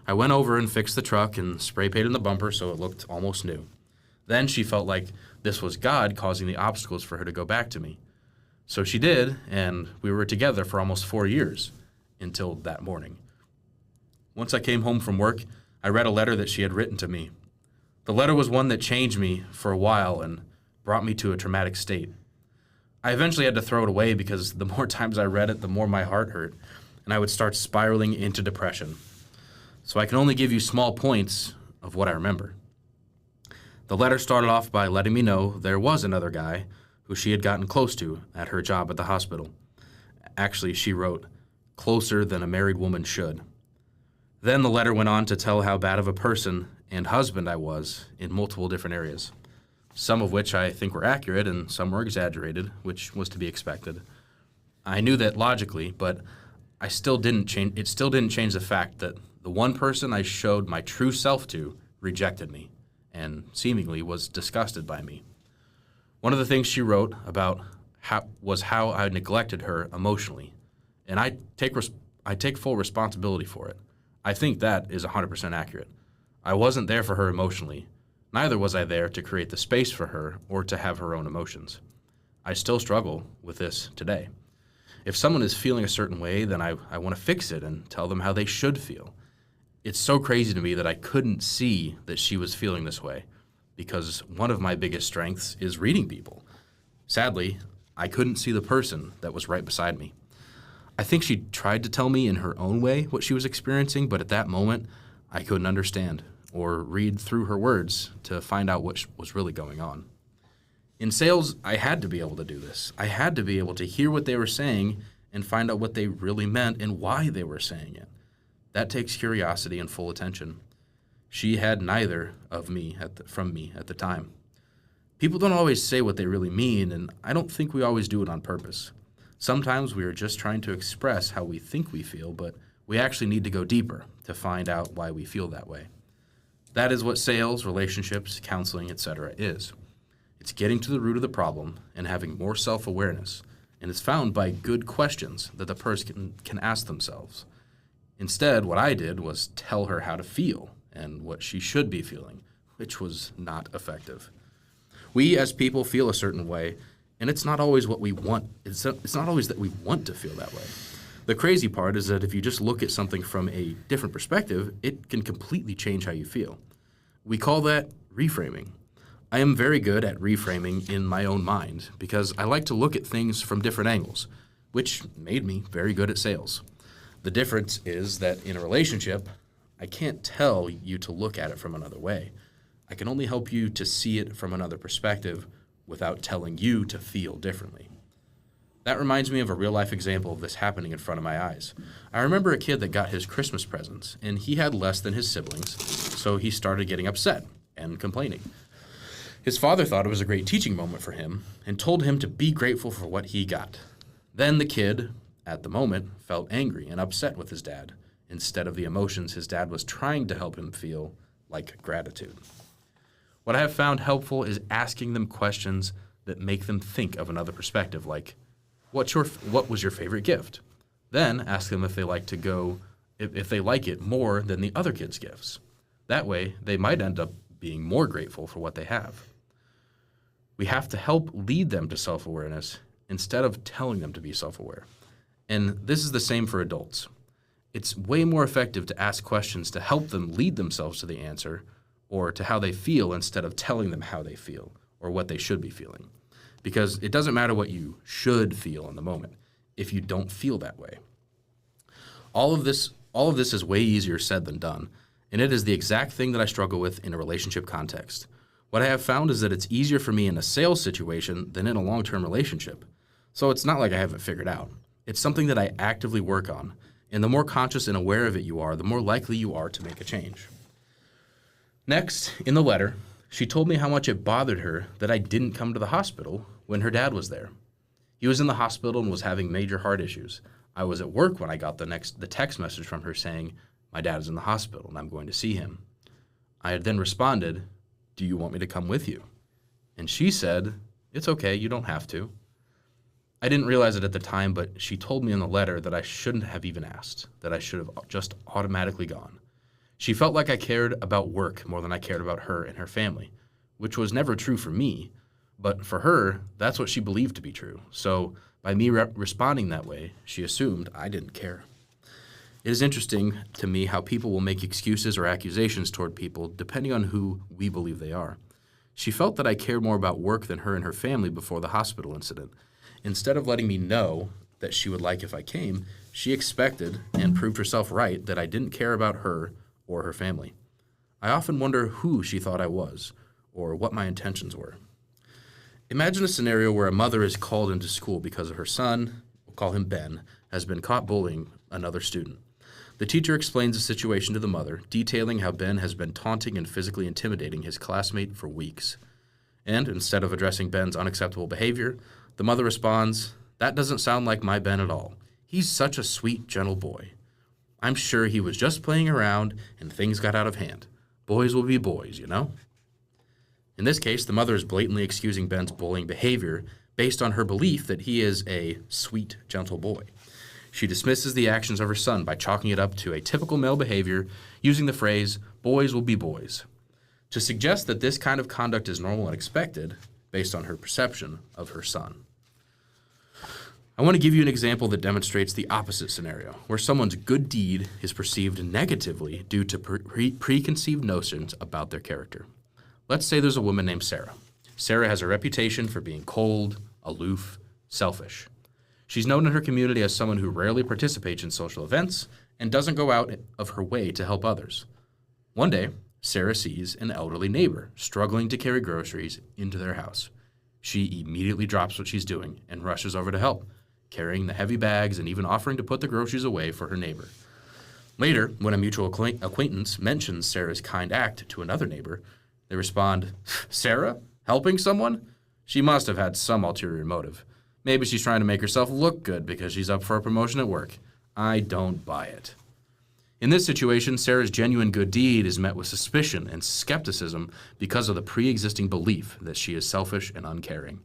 I went over and fixed the truck and spray painted the bumper so it looked almost new. Then she felt like this was God causing the obstacles for her to go back to me. So she did, and we were together for almost 4 years, until that morning. Once I came home from work, I read a letter that she had written to me. The letter was one that changed me for a while and brought me to a traumatic state. I eventually had to throw it away because the more times I read it, the more my heart hurt, and I would start spiraling into depression. so I can only give you small points of what I remember. The letter started off by letting me know there was another guy who she had gotten close to at her job at the hospital. Actually, she wrote, closer than a married woman should. Then the letter went on to tell how bad of a person and husband I was in multiple different areas, some of which I think were accurate and some were exaggerated, which was to be expected. I knew that logically, but it still didn't change the fact that the one person I showed my true self to rejected me and seemingly was disgusted by me. One of the things she wrote about was how I neglected her emotionally, and I take full responsibility for it. I think that is 100% accurate. I wasn't there for her emotionally. Neither was I there to create the space for her or to have her own emotions. I still struggle with this today. If someone is feeling a certain way, then I want to fix it and tell them how they should feel. It's so crazy to me that I couldn't see that she was feeling this way, because one of my biggest strengths is reading people. Sadly, I couldn't see the person that was right beside me. I think she tried to tell me in her own way what she was experiencing, but at that moment, I couldn't understand or read through her words to find out what was really going on. In sales, I had to be able to do this. I had to be able to hear what they were saying and find out what they really meant and why they were saying it. That takes curiosity and full attention. She had neither of me from me at the time. People don't always say what they really mean, and I don't think we always do it on purpose. Sometimes we are just trying to express how we think we feel, but we actually need to go deeper to find out why we feel that way. That is what sales, relationships, counseling, etc. is. It's getting to the root of the problem and having more self-awareness, and it's found by good questions that the person can ask themselves. Instead, what I did was tell her how to feel and what she should be feeling, which was not effective. We as people feel a certain way, and it's not always what we want. It's not always that we want to feel that way. The crazy part is that if you just look at something from a different perspective, it can completely change how you feel. We call that reframing. I am very good at reframing in my own mind because I like to look at things from different angles, which made me very good at sales. The difference is that in a relationship, I can't tell you to look at it from another way. I can only help you to see it from another perspective without telling you to feel differently. That reminds me of a real-life example of this happening in front of my eyes. I remember a kid that got his Christmas presents, and he had less than his siblings, so he started getting upset and complaining. His father thought it was a great teaching moment for him and told him to be grateful for what he got. Then the kid, at the moment, felt angry and upset with his dad, instead of the emotions his dad was trying to help him feel, like gratitude. What I have found helpful is asking them questions that make them think of another perspective, like, what was your favorite gift? Then ask them if they like it more than the other kids' gifts. That way, they might end up being more grateful for what they have. We have to help lead them to self-awareness instead of telling them to be self-aware. And this is the same for adults. It's way more effective to ask questions to help them lead themselves to the answer or to how they feel instead of telling them how they feel or what they should be feeling. Because it doesn't matter what you should feel in the moment if you don't feel that way. All of this is way easier said than done, and it is the exact thing that I struggle with in a relationship context. What I have found is that it's easier for me in a sales situation than in a long-term relationship. So it's not like I haven't figured out. It's something that I actively work on, and the more conscious and aware of it you are, the more likely you are to make a change. Next, in the letter, she told me how much it bothered her that I didn't come to the hospital when her dad was there. He was in the hospital and was having major heart issues. I was at work when I got the text message from her saying, my dad is in the hospital and I'm going to see him. I had then responded, do you want me to come with you? And she said, it's okay, you don't have to. I didn't realize it at the time, but she told me in the letter that I shouldn't have even asked, that I should have just automatically gone. She felt like I cared about work more than I cared about her and her family, which was never true for me, but for her, that's what she believed to be true. So by me responding that way, she assumed I didn't care. It is interesting to me how people will make excuses or accusations toward people depending on who we believe they are. She felt that I cared more about work than her and her family before the hospital incident. Instead of letting me know that she would like if I came, she expected and proved herself right that I didn't care about her or her family. I often wonder who she thought I was, or what my intentions were. Imagine a scenario where a mother is called into school because her son, we'll call him Ben, has been caught bullying another student. The teacher explains the situation to the mother, detailing how Ben has been taunting and physically intimidating his classmate for weeks. And instead of addressing Ben's unacceptable behavior, the mother responds, "That doesn't sound like my Ben at all. He's such a sweet, gentle boy. I'm sure he was just playing around and things got out of hand. Boys will be boys, you know?" In this case, the mother is blatantly excusing Ben's bullying behavior based on her belief that he is a sweet, gentle boy. She dismisses the actions of her son by chalking it up to a typical male behavior, using the phrase, "boys will be boys," to suggest that this kind of conduct is normal and expected based on her perception of her son. I want to give you an example that demonstrates the opposite scenario, where someone's good deed is perceived negatively due to preconceived notions about their character. Let's say there's a woman named Sarah. Sarah has a reputation for being cold, aloof, selfish. She's known in her community as someone who rarely participates in social events and doesn't go out of her way to help others. One day, Sarah sees an elderly neighbor struggling to carry groceries into their house. She immediately drops what she's doing and rushes over to help, carrying the heavy bags and even offering to put the groceries away for her neighbor. Later, when a mutual acquaintance mentions Sarah's kind act to another neighbor, they respond, "Sarah? Helping someone? She must have had some ulterior motive. Maybe she's trying to make herself look good because she's up for a promotion at work. I don't buy it." In this situation, Sarah's genuine good deed is met with suspicion and skepticism because of the pre-existing belief that she is selfish and uncaring.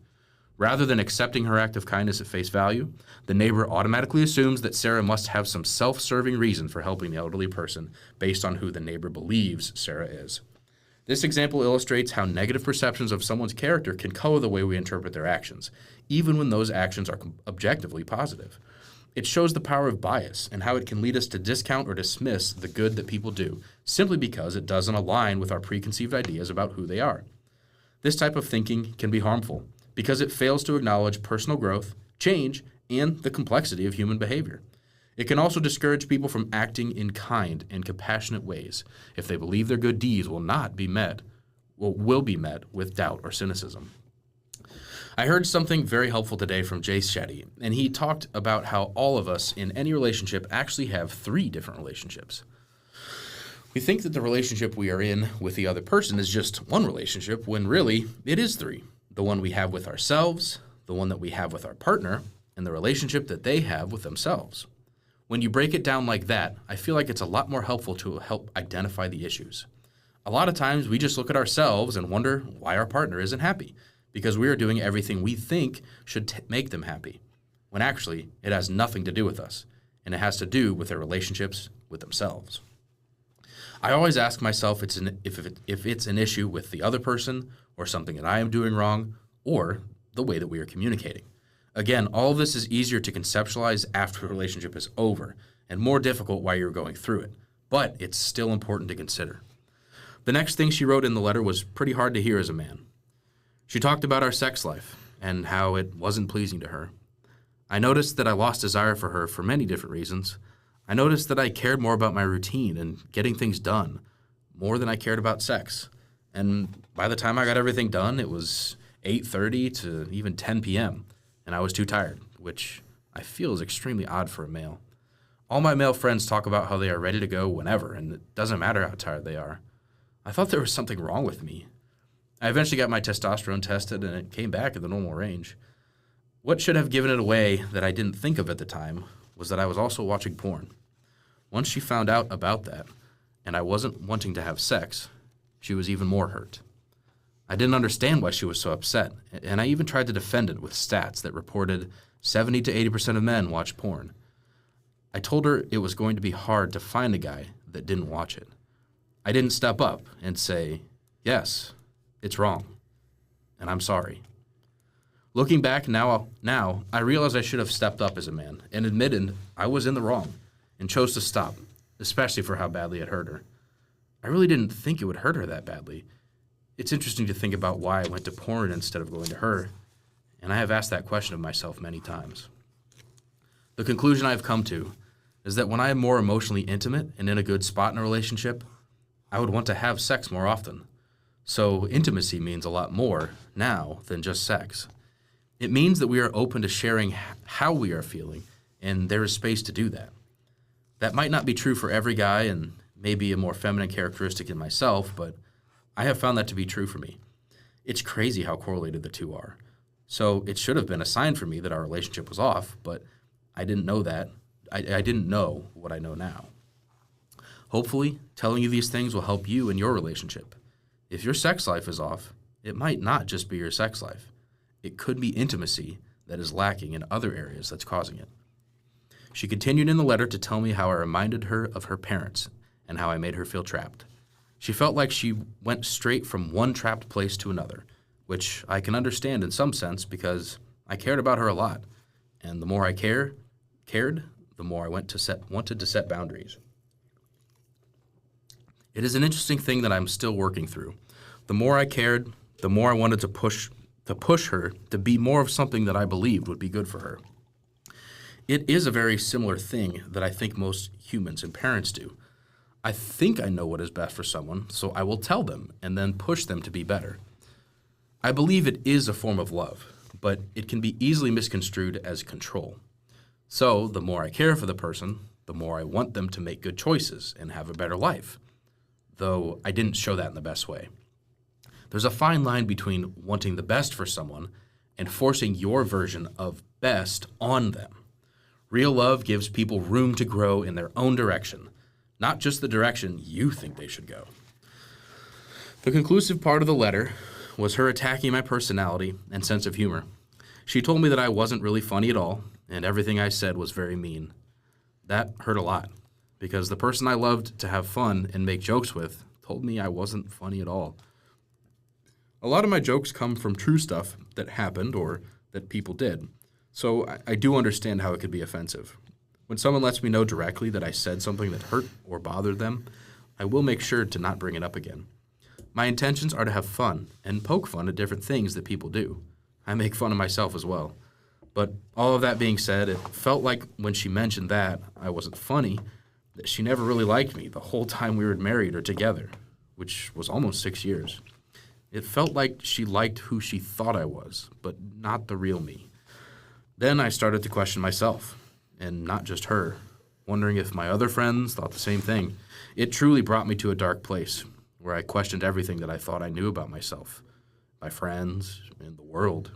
Rather than accepting her act of kindness at face value, the neighbor automatically assumes that Sarah must have some self-serving reason for helping the elderly person based on who the neighbor believes Sarah is. This example illustrates how negative perceptions of someone's character can color the way we interpret their actions, even when those actions are objectively positive. It shows the power of bias and how it can lead us to discount or dismiss the good that people do, simply because it doesn't align with our preconceived ideas about who they are. This type of thinking can be harmful because it fails to acknowledge personal growth, change, and the complexity of human behavior. It can also discourage people from acting in kind and compassionate ways if they believe their good deeds will be met with doubt or cynicism. I heard something very helpful today from Jay Shetty, and he talked about how all of us in any relationship actually have 3 different relationships. We think that the relationship we are in with the other person is just one relationship, when really it is 3. The one we have with ourselves, the one that we have with our partner, and the relationship that they have with themselves. When you break it down like that, I feel like it's a lot more helpful to help identify the issues. A lot of times we just look at ourselves and wonder why our partner isn't happy, because we are doing everything we think should make them happy, when actually it has nothing to do with us, and it has to do with their relationships with themselves. I always ask myself if it's an issue with the other person, or something that I am doing wrong, or the way that we are communicating. Again, all of this is easier to conceptualize after a relationship is over, and more difficult while you're going through it, but it's still important to consider. The next thing she wrote in the letter was pretty hard to hear as a man. She talked about our sex life and how it wasn't pleasing to her. I noticed that I lost desire for her for many different reasons. I noticed that I cared more about my routine and getting things done, more than I cared about sex. And by the time I got everything done, it was 8:30 to even 10 p.m., and I was too tired, which I feel is extremely odd for a male. All my male friends talk about how they are ready to go whenever, and it doesn't matter how tired they are. I thought there was something wrong with me. I eventually got my testosterone tested, and it came back in the normal range. What should have given it away that I didn't think of at the time was that I was also watching porn. Once she found out about that, and I wasn't wanting to have sex, she was even more hurt. I didn't understand why she was so upset, and I even tried to defend it with stats that reported 70 to 80% of men watch porn. I told her it was going to be hard to find a guy that didn't watch it. I didn't step up and say, "Yes, it's wrong, and I'm sorry." Looking back now, I realize I should have stepped up as a man and admitted I was in the wrong and chose to stop, especially for how badly it hurt her. I really didn't think it would hurt her that badly. It's interesting to think about why I went to porn instead of going to her, and I have asked that question of myself many times. The conclusion I have come to is that when I am more emotionally intimate and in a good spot in a relationship, I would want to have sex more often. So intimacy means a lot more now than just sex. It means that we are open to sharing how we are feeling, and there is space to do that. That might not be true for every guy and maybe a more feminine characteristic in myself, but I have found that to be true for me. It's crazy how correlated the two are. So it should have been a sign for me that our relationship was off, but I didn't know that. I didn't know what I know now. Hopefully, telling you these things will help you in your relationship. If your sex life is off, it might not just be your sex life. It could be intimacy that is lacking in other areas that's causing it. She continued in the letter to tell me how I reminded her of her parents and how I made her feel trapped. She felt like she went straight from one trapped place to another, which I can understand in some sense because I cared about her a lot. And the more I cared, the more I wanted to set boundaries. It is an interesting thing that I'm still working through. The more I cared, the more I wanted to push her to be more of something that I believed would be good for her. It is a very similar thing that I think most humans and parents do. I think I know what is best for someone, so I will tell them and then push them to be better. I believe it is a form of love, but it can be easily misconstrued as control. So the more I care for the person, the more I want them to make good choices and have a better life, though I didn't show that in the best way. There's a fine line between wanting the best for someone and forcing your version of best on them. Real love gives people room to grow in their own direction, not just the direction you think they should go. The conclusive part of the letter was her attacking my personality and sense of humor. She told me that I wasn't really funny at all, and everything I said was very mean. That hurt a lot, because the person I loved to have fun and make jokes with told me I wasn't funny at all. A lot of my jokes come from true stuff that happened or that people did, so I do understand how it could be offensive. When someone lets me know directly that I said something that hurt or bothered them, I will make sure to not bring it up again. My intentions are to have fun and poke fun at different things that people do. I make fun of myself as well. But all of that being said, it felt like when she mentioned that I wasn't funny, that she never really liked me the whole time we were married or together, which was almost 6 years. It felt like she liked who she thought I was, but not the real me. Then I started to question myself, and not just her, wondering if my other friends thought the same thing. It truly brought me to a dark place, where I questioned everything that I thought I knew about myself, my friends, and the world.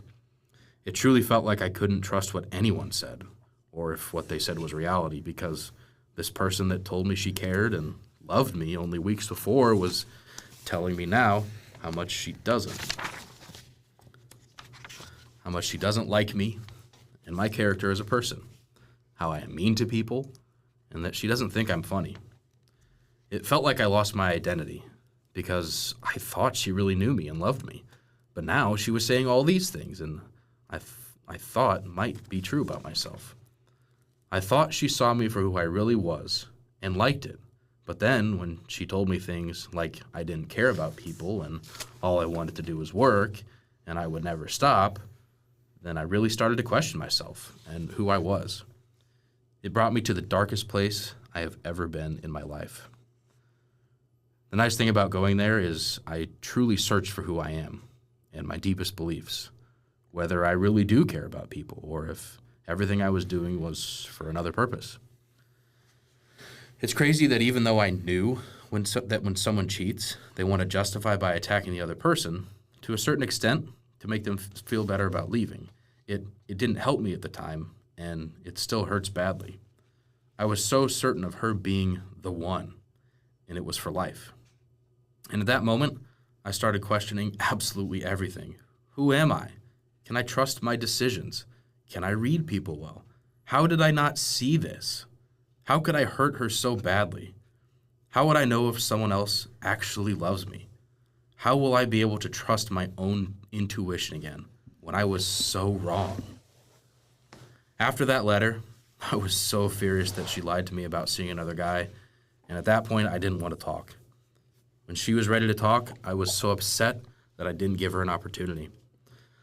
It truly felt like I couldn't trust what anyone said, or if what they said was reality, because this person that told me she cared and loved me only weeks before was telling me now how much she doesn't. How much she doesn't like me and my character as a person, how I am mean to people, and that she doesn't think I'm funny. It felt like I lost my identity, because I thought she really knew me and loved me. But now she was saying all these things, and I thought might be true about myself. I thought she saw me for who I really was and liked it. But then when she told me things like I didn't care about people and all I wanted to do was work and I would never stop, then I really started to question myself and who I was. It brought me to the darkest place I have ever been in my life. The nice thing about going there is I truly searched for who I am and my deepest beliefs, whether I really do care about people or if everything I was doing was for another purpose. It's crazy that even though I knew when someone cheats, they want to justify by attacking the other person, to a certain extent, to make them feel better about leaving. It didn't help me at the time, and it still hurts badly. I was so certain of her being the one, and it was for life. And at that moment, I started questioning absolutely everything. Who am I? Can I trust my decisions? Can I read people well? How did I not see this? How could I hurt her so badly? How would I know if someone else actually loves me? How will I be able to trust my own intuition again when I was so wrong? After that letter, I was so furious that she lied to me about seeing another guy, and at that point, I didn't want to talk. When she was ready to talk, I was so upset that I didn't give her an opportunity.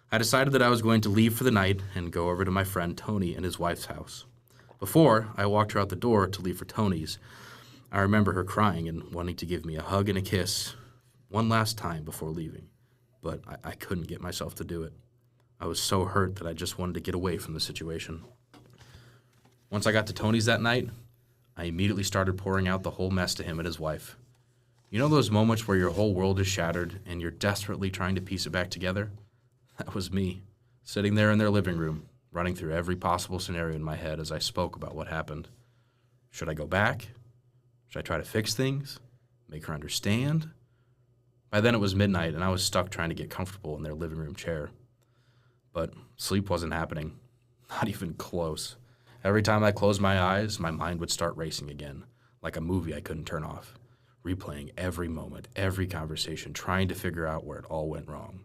I decided that I was going to leave for the night and go over to my friend Tony and his wife's house. Before I walked her out the door to leave for Tony's, I remember her crying and wanting to give me a hug and a kiss one last time before leaving, but I couldn't get myself to do it. I was so hurt that I just wanted to get away from the situation. Once I got to Tony's that night, I immediately started pouring out the whole mess to him and his wife. You know those moments where your whole world is shattered and you're desperately trying to piece it back together? That was me, sitting there in their living room, running through every possible scenario in my head as I spoke about what happened. Should I go back? Should I try to fix things? Make her understand? By then it was midnight and I was stuck trying to get comfortable in their living room chair. But sleep wasn't happening. Not even close. Every time I closed my eyes, my mind would start racing again, like a movie I couldn't turn off, replaying every moment, every conversation, trying to figure out where it all went wrong.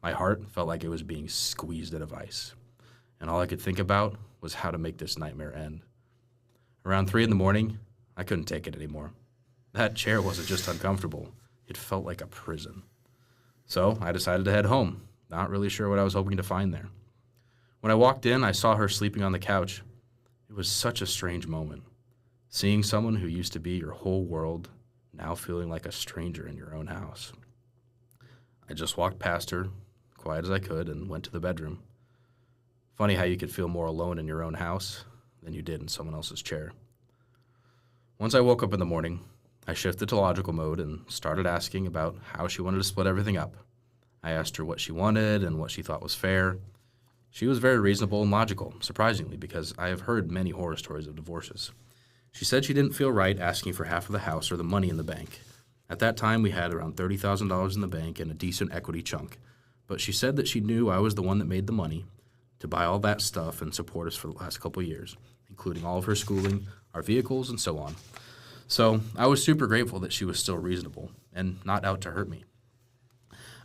My heart felt like it was being squeezed in a vice, and all I could think about was how to make this nightmare end. Around 3 a.m, I couldn't take it anymore. That chair wasn't just uncomfortable, it felt like a prison. So I decided to head home, not really sure what I was hoping to find there. When I walked in, I saw her sleeping on the couch. It was such a strange moment, seeing someone who used to be your whole world now feeling like a stranger in your own house. I just walked past her, quiet as I could, and went to the bedroom. Funny how you could feel more alone in your own house than you did in someone else's chair. Once I woke up in the morning, I shifted to logical mode and started asking about how she wanted to split everything up. I asked her what she wanted and what she thought was fair. She was very reasonable and logical, surprisingly, because I have heard many horror stories of divorces. She said she didn't feel right asking for half of the house or the money in the bank. At that time, we had around $30,000 in the bank and a decent equity chunk. But she said that she knew I was the one that made the money to buy all that stuff and support us for the last couple of years, including all of her schooling, our vehicles, and so on. So I was super grateful that she was still reasonable and not out to hurt me.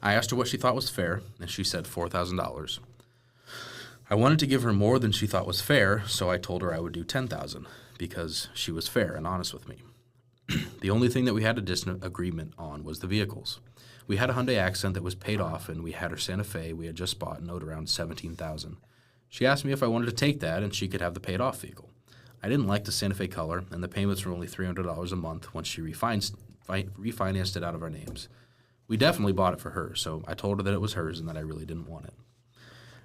I asked her what she thought was fair, and she said $4,000. I wanted to give her more than she thought was fair, so I told her I would do $10,000 because she was fair and honest with me. The only thing that we had a disagreement on was the vehicles. We had a Hyundai Accent that was paid off, and we had her Santa Fe we had just bought and owed around $17,000. She asked me if I wanted to take that and she could have the paid off vehicle. I didn't like the Santa Fe color, and the payments were only $300 a month once she refinanced it out of our names. We definitely bought it for her, so I told her that it was hers and that I really didn't want it.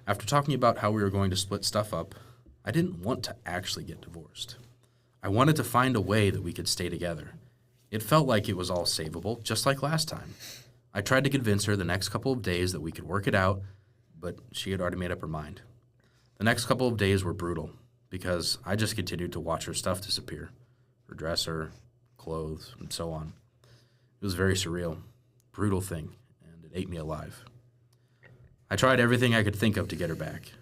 After talking about how we were going to split stuff up, I didn't want to actually get divorced. I wanted to find a way that we could stay together. It felt like it was all savable, just like last time. I tried to convince her the next couple of days that we could work it out, but she had already made up her mind. The next couple of days were brutal, because I just continued to watch her stuff disappear. Her dresser, clothes, and so on. It was very surreal, brutal thing, and it ate me alive. I tried everything I could think of to get her back.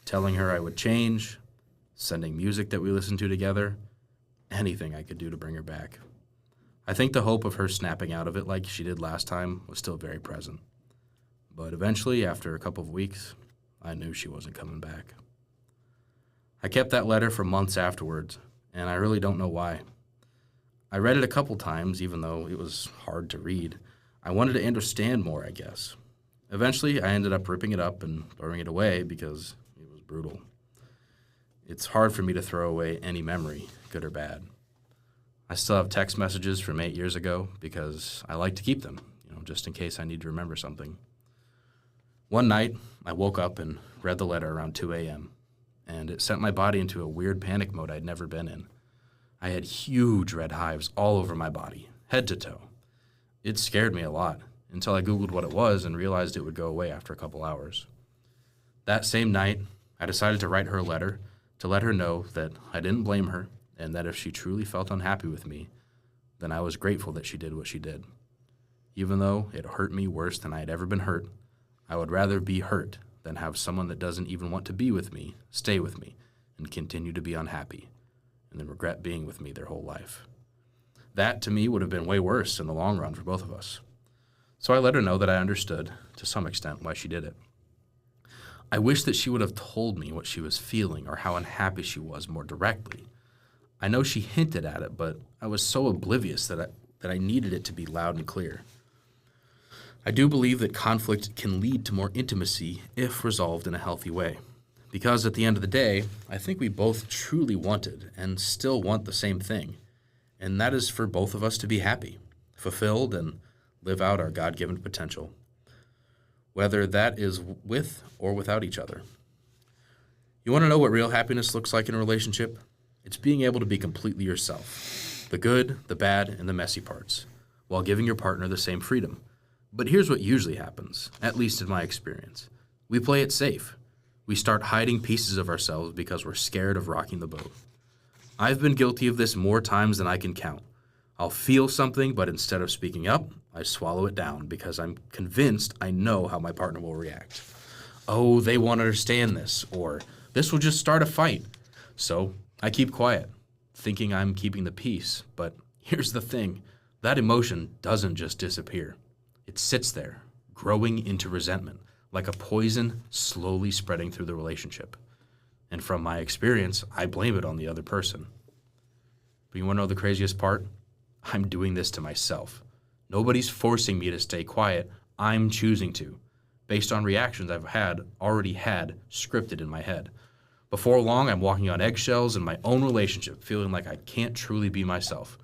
Telling her I would change, sending music that we listened to together, anything I could do to bring her back. I think the hope of her snapping out of it like she did last time was still very present. But eventually, after a couple of weeks, I knew she wasn't coming back. I kept that letter for months afterwards, and I really don't know why. I read it a couple times, even though it was hard to read. I wanted to understand more, I guess. Eventually, I ended up ripping it up and throwing it away because it was brutal. It's hard for me to throw away any memory, good or bad. I still have text messages from 8 years ago because I like to keep them, just in case I need to remember something. One night, I woke up and read the letter around 2 a.m., and it sent my body into a weird panic mode I'd never been in. I had huge red hives all over my body, head to toe. It scared me a lot, until I Googled what it was and realized it would go away after a couple hours. That same night, I decided to write her a letter to let her know that I didn't blame her and that if she truly felt unhappy with me, then I was grateful that she did what she did. Even though it hurt me worse than I had ever been hurt, I would rather be hurt than have someone that doesn't even want to be with me stay with me and continue to be unhappy and then regret being with me their whole life. That, to me, would have been way worse in the long run for both of us. So I let her know that I understood, to some extent, why she did it. I wish that she would have told me what she was feeling or how unhappy she was more directly. I know she hinted at it, but I was so oblivious that I needed it to be loud and clear. I do believe that conflict can lead to more intimacy if resolved in a healthy way, Because at the end of the day, I think we both truly wanted and still want the same thing, and that is for both of us to be happy, fulfilled, and live out our God-given potential, whether that is with or without each other. You want to know what real happiness looks like in a relationship? It's being able to be completely yourself, the good, the bad, and the messy parts, while giving your partner the same freedom. But here's what usually happens, at least in my experience. We play it safe. We start hiding pieces of ourselves because we're scared of rocking the boat. I've been guilty of this more times than I can count. I'll feel something, but instead of speaking up, I swallow it down because I'm convinced I know how my partner will react. Oh, they won't understand this, or this will just start a fight. So I keep quiet, thinking I'm keeping the peace. But here's the thing, that emotion doesn't just disappear. It sits there, growing into resentment, like a poison slowly spreading through the relationship. And from my experience, I blame it on the other person. But you want to know the craziest part? I'm doing this to myself. Nobody's forcing me to stay quiet. I'm choosing to, based on reactions I've already had scripted in my head. Before long, I'm walking on eggshells in my own relationship, feeling like I can't truly be myself.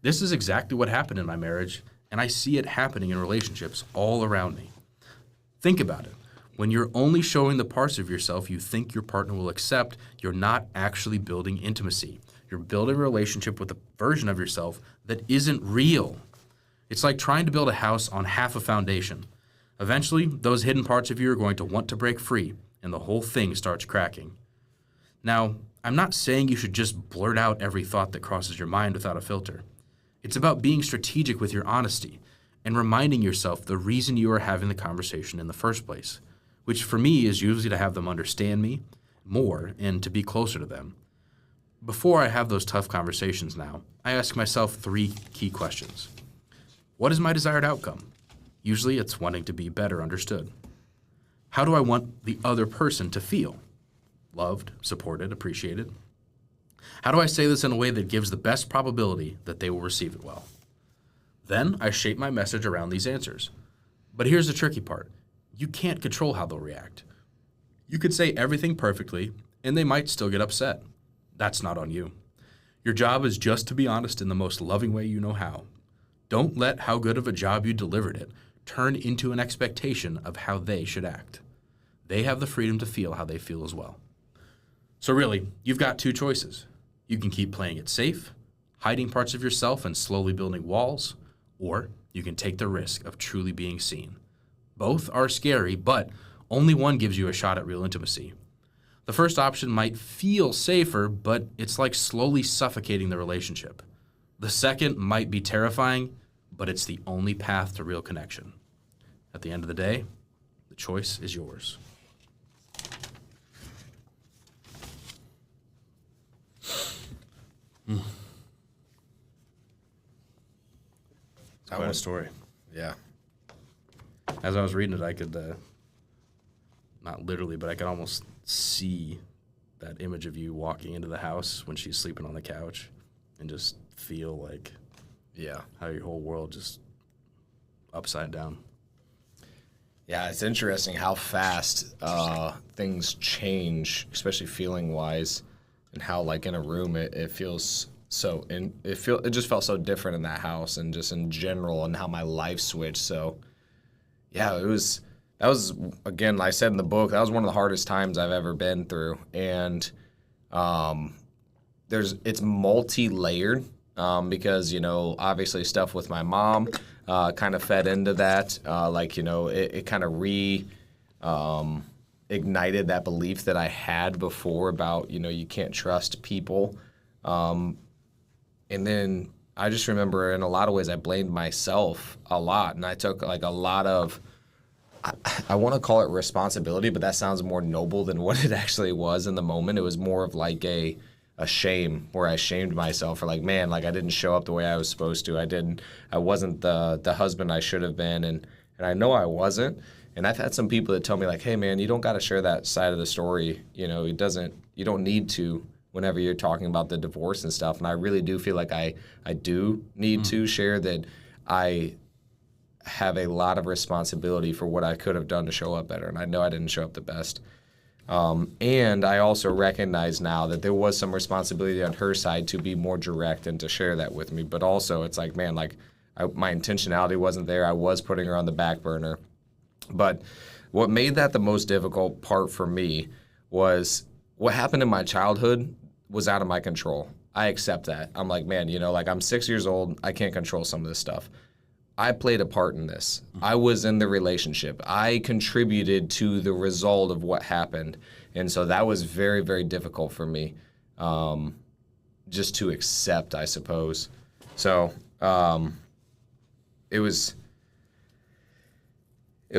This is exactly what happened in my marriage, and I see it happening in relationships all around me. Think about it. When you're only showing the parts of yourself you think your partner will accept, you're not actually building intimacy. You're building a relationship with a version of yourself that isn't real. It's like trying to build a house on half a foundation. Eventually, those hidden parts of you are going to want to break free, and the whole thing starts cracking. Now, I'm not saying you should just blurt out every thought that crosses your mind without a filter. It's about being strategic with your honesty and reminding yourself the reason you are having the conversation in the first place, which for me is usually to have them understand me more and to be closer to them. Before I have those tough conversations now, I ask myself 3 key questions. What is my desired outcome? Usually it's wanting to be better understood. How do I want the other person to feel? Loved, supported, appreciated. How do I say this in a way that gives the best probability that they will receive it well? Then I shape my message around these answers. But here's the tricky part. You can't control how they'll react. You could say everything perfectly, and they might still get upset. That's not on you. Your job is just to be honest in the most loving way you know how. Don't let how good of a job you delivered it turn into an expectation of how they should act. They have the freedom to feel how they feel as well. So really, you've got 2 choices. You can keep playing it safe, hiding parts of yourself and slowly building walls, or you can take the risk of truly being seen. Both are scary, but only one gives you a shot at real intimacy. The first option might feel safer, but it's like slowly suffocating the relationship. The second might be terrifying, but it's the only path to real connection. At the end of the day, the choice is yours. That was a story. Yeah. As I was reading it, I could, not literally, but I could almost see that image of you walking into the house when she's sleeping on the couch and just feel like Yeah. how your whole world just upside down. Yeah, it's interesting how fast things change, especially feeling-wise, and how, like, in a room it feels so, and it just felt so different in that house and just in general and how my life switched. So, yeah, that was, again, like I said in the book, that was one of the hardest times I've ever been through. And it's multi-layered because, obviously stuff with my mom kind of fed into that. It kind of ignited that belief that I had before about, you can't trust people. And then I just remember in a lot of ways I blamed myself a lot. And I took like a lot of, I want to call it responsibility, but that sounds more noble than what it actually was in the moment. It was more of like a shame where I shamed myself for like, man, like I didn't show up the way I was supposed to. I wasn't the husband I should have been. And I know I wasn't. And I've had some people that tell me like, hey man, you don't got to share that side of the story. You don't need to whenever you're talking about the divorce and stuff. And I really do feel like I do need to share that I have a lot of responsibility for what I could have done to show up better. And I know I didn't show up the best. And I also recognize now that there was some responsibility on her side to be more direct and to share that with me. But also, it's like, man, like my intentionality wasn't there. I was putting her on the back burner. But what made that the most difficult part for me was what happened in my childhood was out of my control. I accept that. I'm like, man, like I'm 6 years old. I can't control some of this stuff. I played a part in this. I was in the relationship. I contributed to the result of what happened. And so that was very, very difficult for me just to accept, I suppose. So it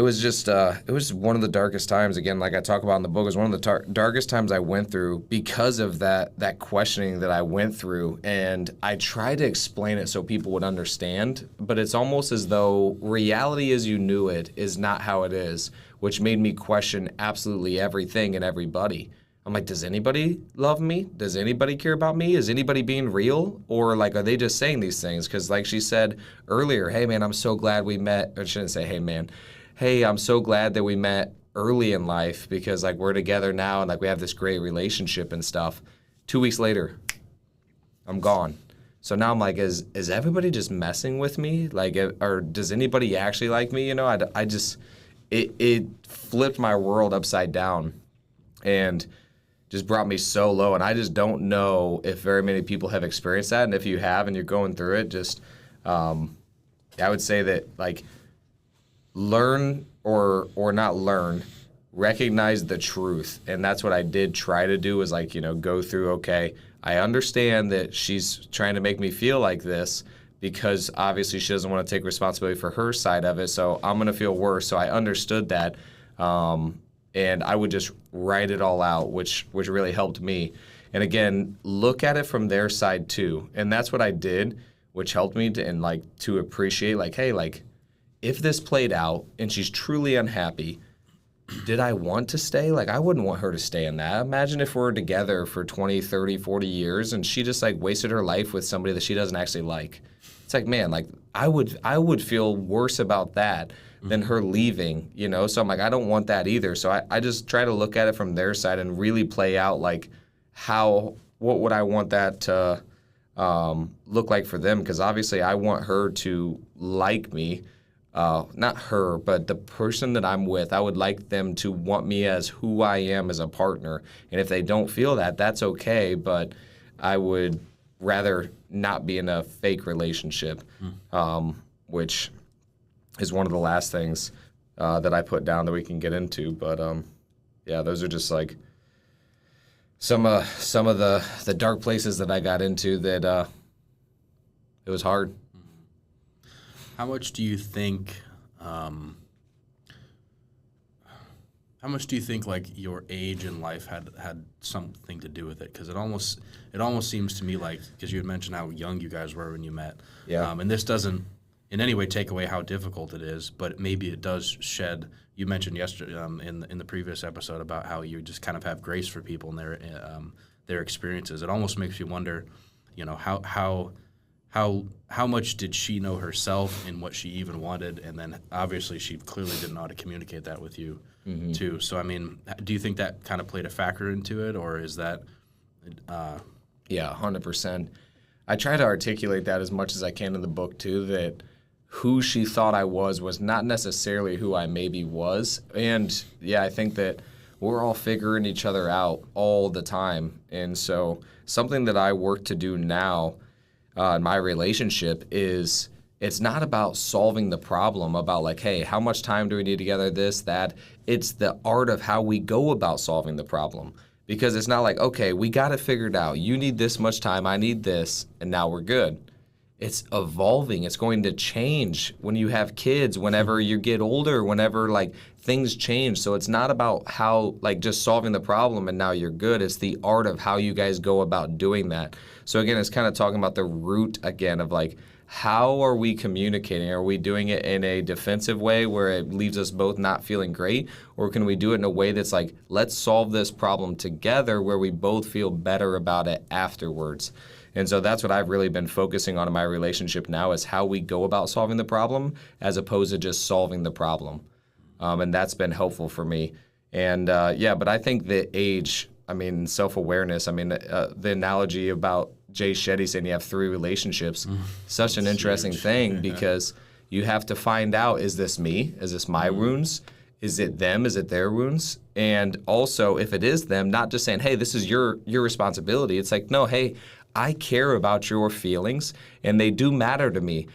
was just it was one of the darkest times. Again, like I talk about in the book, it was one of the darkest times I went through because of that questioning that I went through. And I tried to explain it so people would understand, but it's almost as though reality as you knew it is not how it is, which made me question absolutely everything and everybody. I'm like, does anybody love me? Does anybody care about me? Is anybody being real? Or like, are they just saying these things? Because like she said earlier, hey man, I'm so glad we met. Or I shouldn't say, hey man. Hey, I'm so glad that we met early in life because like we're together now and like we have this great relationship and stuff. 2 weeks later, I'm gone. So now I'm like, is everybody just messing with me? Like, or does anybody actually like me? I just, it flipped my world upside down and just brought me so low. And I just don't know if very many people have experienced that. And if you have and you're going through it, just, I would say that like, learn or not learn, recognize the truth. And that's what I did try to do was like, go through, okay, I understand that she's trying to make me feel like this because obviously she doesn't want to take responsibility for her side of it. So I'm going to feel worse. So I understood that. And I would just write it all out, which really helped me. And again, look at it from their side too. And that's what I did, which helped me to appreciate like, hey, like, if this played out and she's truly unhappy, did I want to stay? Like, I wouldn't want her to stay in that. Imagine if we're together for 20, 30, 40 years and she just like wasted her life with somebody that she doesn't actually like. It's like, man, like I would feel worse about that than her leaving, So I'm like, I don't want that either. So I just try to look at it from their side and really play out like what would I want that to look like for them? Because obviously I want her to like me. Not her, but the person that I'm with, I would like them to want me as who I am as a partner. And if they don't feel that, that's okay. But I would rather not be in a fake relationship, which is one of the last things that I put down that we can get into. But yeah, those are just like some of the dark places that I got into that it was hard. How much do you think? Like your age in life had something to do with it? Because it almost seems to me like, because you had mentioned how young you guys were when you met. Yeah. And this doesn't in any way take away how difficult it is, but maybe it does shed. You mentioned yesterday in the previous episode about how you just kind of have grace for people and their experiences. It almost makes you wonder, how much did she know herself and what she even wanted? And then obviously she clearly didn't know how to communicate that with you too. So, I mean, do you think that kind of played a factor into it, or is that? Yeah, 100%. I try to articulate that as much as I can in the book too, that who she thought I was not necessarily who I maybe was. And yeah, I think that we're all figuring each other out all the time. And so something that I work to do now in my relationship is it's not about solving the problem, about like, hey, how much time do we need together, this, that. It's the art of how we go about solving the problem. Because it's not like, okay, we got it figured out. You need this much time, I need this, and now we're good. It's evolving. It's going to change when you have kids, whenever you get older, whenever like things change. So it's not about how like just solving the problem and now you're good. It's the art of how you guys go about doing that. So again, it's kind of talking about the root again of like, how are we communicating? Are we doing it in a defensive way where it leaves us both not feeling great? Or can we do it in a way that's like, let's solve this problem together where we both feel better about it afterwards? And so that's what I've really been focusing on in my relationship now is how we go about solving the problem as opposed to just solving the problem. And that's been helpful for me. And but I think the age, I mean, self-awareness, I mean, the analogy about Jay Shetty saying you have 3 relationships, such an interesting thing because you have to find out, is this me? Is this my wounds? Is it them? Is it their wounds? And also, if it is them, not just saying, hey, this is your responsibility. It's like, no, hey, I care about your feelings and they do matter to me.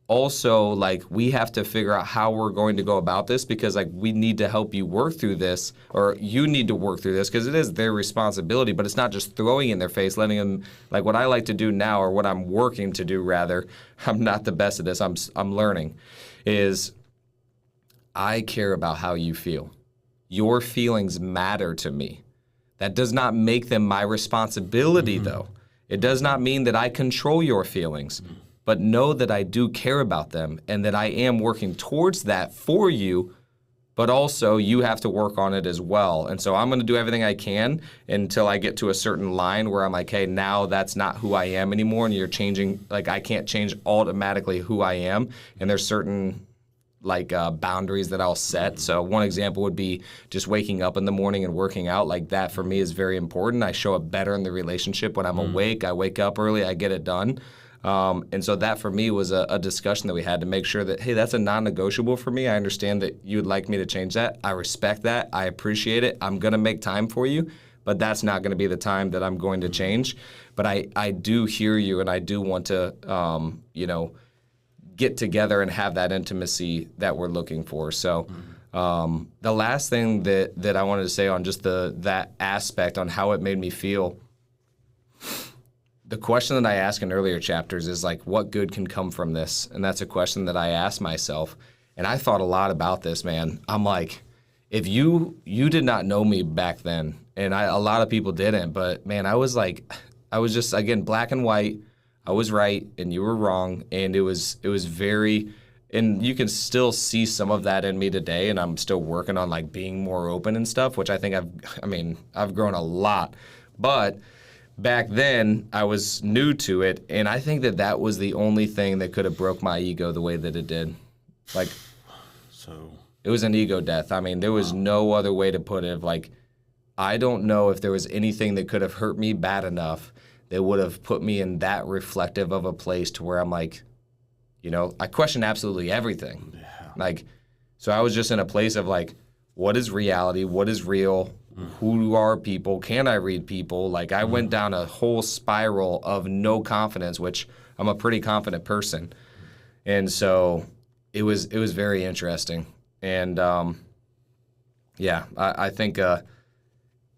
Also, like, we have to figure out how we're going to go about this because, like, we need to help you work through this, or you need to work through this because it is their responsibility, but it's not just throwing in their face, letting them, like, what I like to do now, or what I'm working to do, rather, I'm not the best at this, I'm learning, is I care about how you feel. Your feelings matter to me. That does not make them my responsibility, though. It does not mean that I control your feelings. But know that I do care about them and that I am working towards that for you, but also you have to work on it as well. And so I'm going to do everything I can until I get to a certain line where I'm like, hey, now that's not who I am anymore, and you're changing, like, I can't change automatically who I am, and there's certain boundaries that I'll set. So one example would be just waking up in the morning and working out. Like, that for me is very important. I show up better in the relationship when I'm awake. I wake up early, I get it done. And so that for me was a discussion that we had to make sure that, hey, that's a non-negotiable for me. I understand that you would like me to change that. I respect that. I appreciate it. I'm going to make time for you, but that's not going to be the time that I'm going to change. But I do hear you, and I do want to, get together and have that intimacy that we're looking for. So the last thing that I wanted to say on just that aspect on how it made me feel, the question that I ask in earlier chapters is like, what good can come from this? And that's a question that I asked myself. And I thought a lot about this, man. I'm like, if you did not know me back then, and a lot of people didn't, but man, I was just, again, black and white. I was right and you were wrong. And it was very, and you can still see some of that in me today. And I'm still working on like being more open and stuff, which I think I've grown a lot. But back then, I was new to it, and I think that was the only thing that could have broke my ego the way that it did. Like, so it was an ego death. I mean, there was no other way to put it. Like, I don't know if there was anything that could have hurt me bad enough that would have put me in that reflective of a place to where I'm like, I question absolutely everything. Yeah. Like, so I was just in a place of like, what is reality? What is real? Who are people? Can I read people? Like, I went down a whole spiral of no confidence, which I'm a pretty confident person. And so it was very interesting. And I think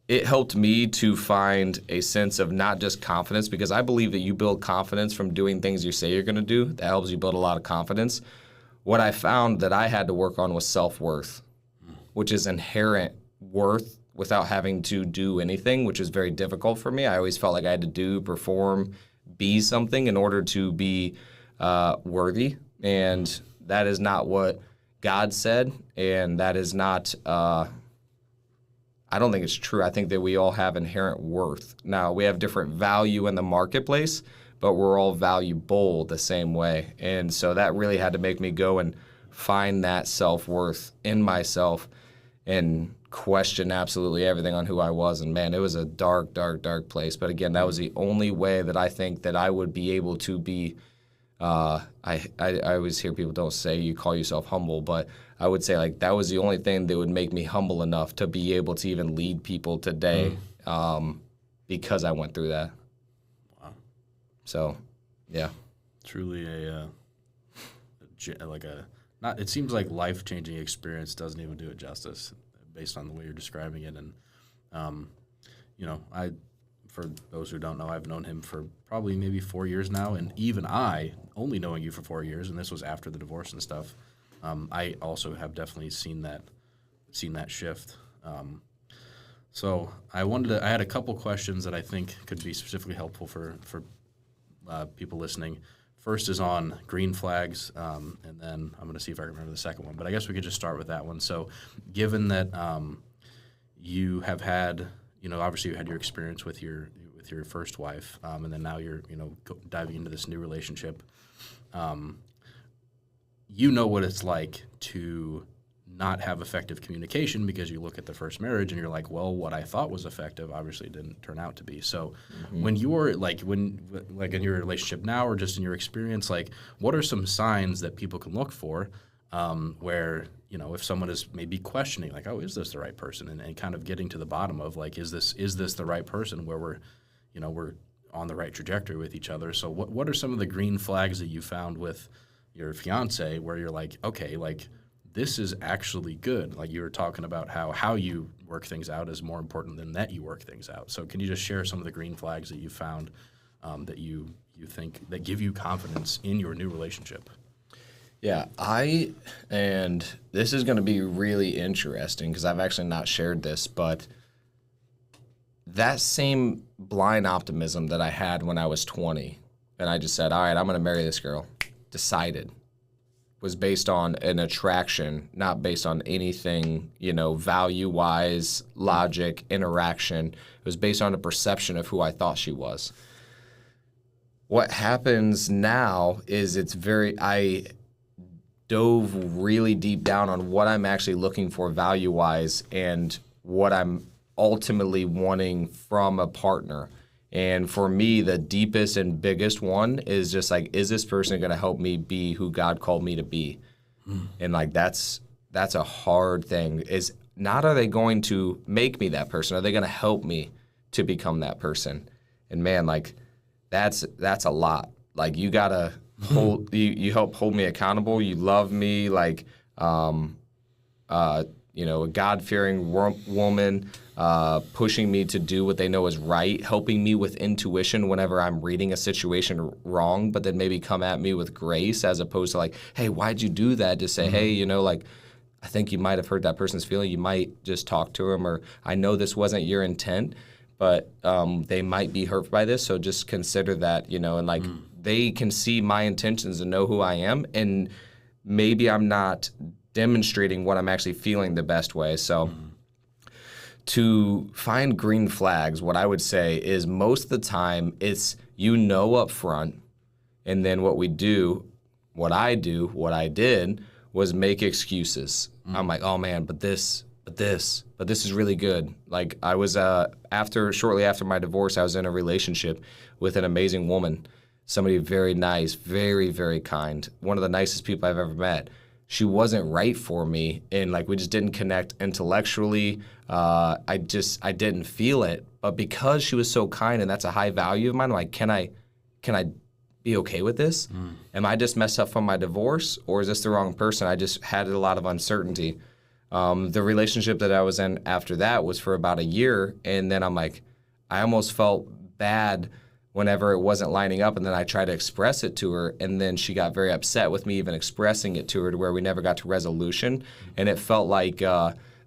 it helped me to find a sense of not just confidence, because I believe that you build confidence from doing things you say you're going to do. That helps you build a lot of confidence. What I found that I had to work on was self-worth, which is inherent worth without having to do anything, which is very difficult for me. I always felt like I had to perform, be something in order to be worthy. And that is not what God said. And that is not, I don't think it's true. I think that we all have inherent worth. Now, we have different value in the marketplace, but we're all valuable the same way. And so that really had to make me go and find that self-worth in myself and question absolutely everything on who I was. And man, it was a dark, dark, dark place. But again, that was the only way that I think that I would be able to be, I always hear people don't say you call yourself humble, but I would say like that was the only thing that would make me humble enough to be able to even lead people today, because I went through that. Wow. So, yeah. Truly it seems like life-changing experience doesn't even do it justice based on the way you're describing it. And, for those who don't know, I've known him for probably maybe 4 years now. And even I, only knowing you for 4 years, and this was after the divorce and stuff, I also have definitely seen that shift. So I had a couple questions that I think could be specifically helpful for people listening. First is on green flags, and then I'm going to see if I can remember the second one. But I guess we could just start with that one. So given that you have had, obviously you had your experience with your first wife, and then now you're, diving into this new relationship, what it's like to not have effective communication because you look at the first marriage and you're like, well, what I thought was effective obviously didn't turn out to be. So when you're like in your relationship now or just in your experience, like what are some signs that people can look for where, you know, if someone is maybe questioning like, oh, is this the right person? And kind of getting to the bottom of like, is this the right person where we're on the right trajectory with each other. So what are some of the green flags that you found with your fiance where you're like, okay, like this is actually good. Like you were talking about how you work things out is more important than that you work things out. So can you just share some of the green flags that you found that you think that give you confidence in your new relationship? Yeah, and this is going to be really interesting because I've actually not shared this, but that same blind optimism that I had when I was 20, and I just said, all right, I'm going to marry this girl, decided, was based on an attraction, not based on anything, value-wise, logic, interaction. It was based on a perception of who I thought she was. What happens now is I dove really deep down on what I'm actually looking for value-wise and what I'm ultimately wanting from a partner. And for me, the deepest and biggest one is just like, is this person going to help me be who God called me to be? And like, that's a hard thing. Is not, are they going to make me that person? Are they going to help me to become that person? And man, like that's a lot. Like you got to hold, you help hold me accountable. You love me, like, a God-fearing woman, pushing me to do what they know is right, helping me with intuition whenever I'm reading a situation wrong, but then maybe come at me with grace as opposed to like, hey, why'd you do that? Just say, hey, like, I think you might have hurt that person's feeling. You might just talk to them, or I know this wasn't your intent, but they might be hurt by this, so just consider that, and like they can see my intentions and know who I am, and maybe I'm not demonstrating what I'm actually feeling the best way. So to find green flags, what I would say is most of the time it's up front, and then what I did was make excuses. I'm like, oh man, but this is really good. Like I was shortly after my divorce, I was in a relationship with an amazing woman, somebody very nice, very, very kind, one of the nicest people I've ever met. She wasn't right for me, and like we just didn't connect intellectually. I didn't feel it. But because she was so kind, and that's a high value of mine, I'm like, can I be okay with this? Am I just messed up from my divorce, or is this the wrong person? I just had a lot of uncertainty. The relationship that I was in after that was for about a year, and then I'm like, I almost felt bad whenever it wasn't lining up, and then I tried to express it to her, and then she got very upset with me even expressing it to her, to where we never got to resolution, and it felt like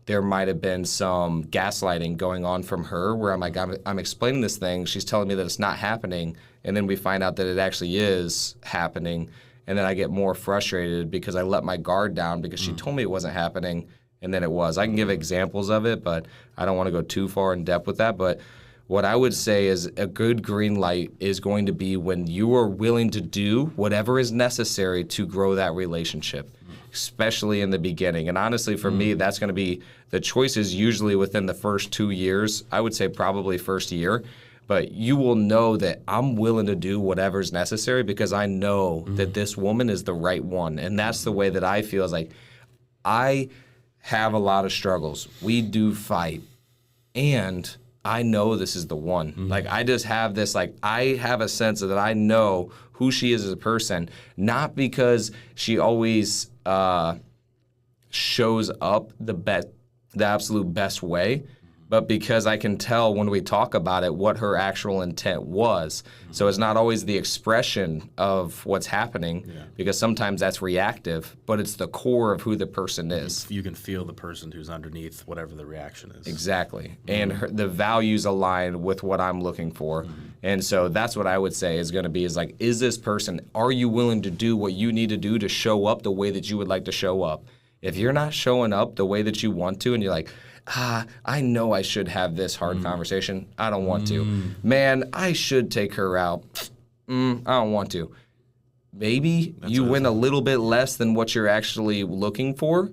there might have been some gaslighting going on from her, where I'm like, I'm explaining this thing, she's telling me that it's not happening, and then we find out that it actually is happening, and then I get more frustrated because I let my guard down because she told me it wasn't happening, and then it was. I can give examples of it, but I don't want to go too far in depth with that, but what I would say is a good green light is going to be when you are willing to do whatever is necessary to grow that relationship, especially in the beginning. And honestly, for me, that's going to be the choices usually within the first 2 years. I would say probably first year. But you will know that I'm willing to do whatever's necessary because I know that this woman is the right one. And that's the way that I feel, is like, I have a lot of struggles. We do fight. And I know this is the one. Like, I just have this, like, I have a sense that I know who she is as a person, not because she always shows up the absolute best way, but because I can tell when we talk about it what her actual intent was. So it's not always the expression of what's happening, because sometimes that's reactive, but it's the core of who the person is. You can feel the person who's underneath whatever the reaction is. Exactly. And the values align with what I'm looking for. And so that's what I would say is going to be, is like, is this person, are you willing to do what you need to do to show up the way that you would like to show up? If you're not showing up the way that you want to, and you're like, I know I should have this hard conversation, I don't want to. Man, I should take her out. I don't want to. Maybe you win a little bit less than what you're actually looking for,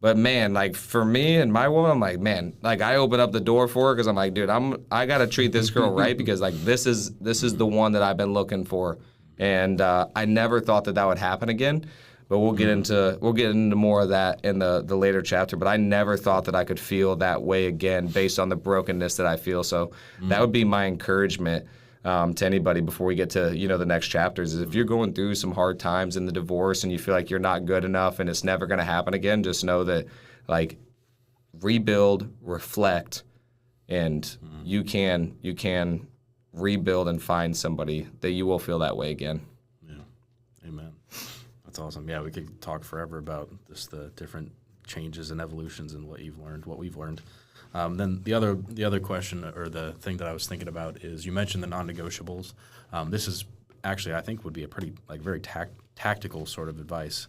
But man, like for me and my woman, I'm like, man, like I open up the door for her because I'm like, dude, I gotta treat this girl right because like this is the one that I've been looking for, and I never thought that would happen again. But we'll get into more of that in the later chapter. But I never thought that I could feel that way again based on the brokenness that I feel. So that would be my encouragement to anybody before we get to the next chapters. Is if you're going through some hard times in the divorce and you feel like you're not good enough and it's never going to happen again, just know that like rebuild, reflect, and you can rebuild and find somebody that you will feel that way again. Yeah, amen. That's awesome. Yeah, we could talk forever about just the different changes and evolutions and what we've learned. Then the other question or the thing that I was thinking about is you mentioned the non-negotiables. This is actually I think would be a pretty like very tactical sort of advice.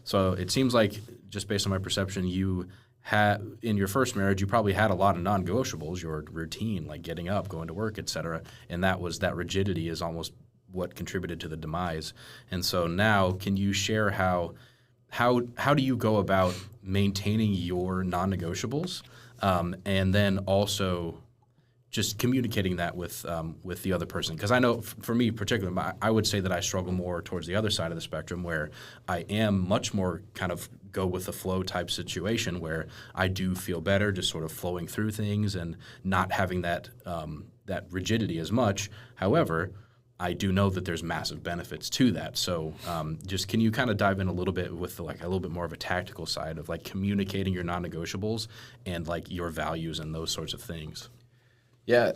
So it seems like just based on my perception, you had in your first marriage you probably had a lot of non-negotiables, your routine like getting up, going to work, etc. And that rigidity is almost what contributed to the demise. And so now, can you share how do you go about maintaining your non-negotiables, and then also just communicating that with the other person? Because I know for me particularly, I would say that I struggle more towards the other side of the spectrum, where I am much more kind of go with the flow type situation, where I do feel better just sort of flowing through things and not having that rigidity as much. However, I do know that there's massive benefits to that. So just can you kind of dive in a little bit with like a little bit more of a tactical side of like communicating your non-negotiables and like your values and those sorts of things? Yeah,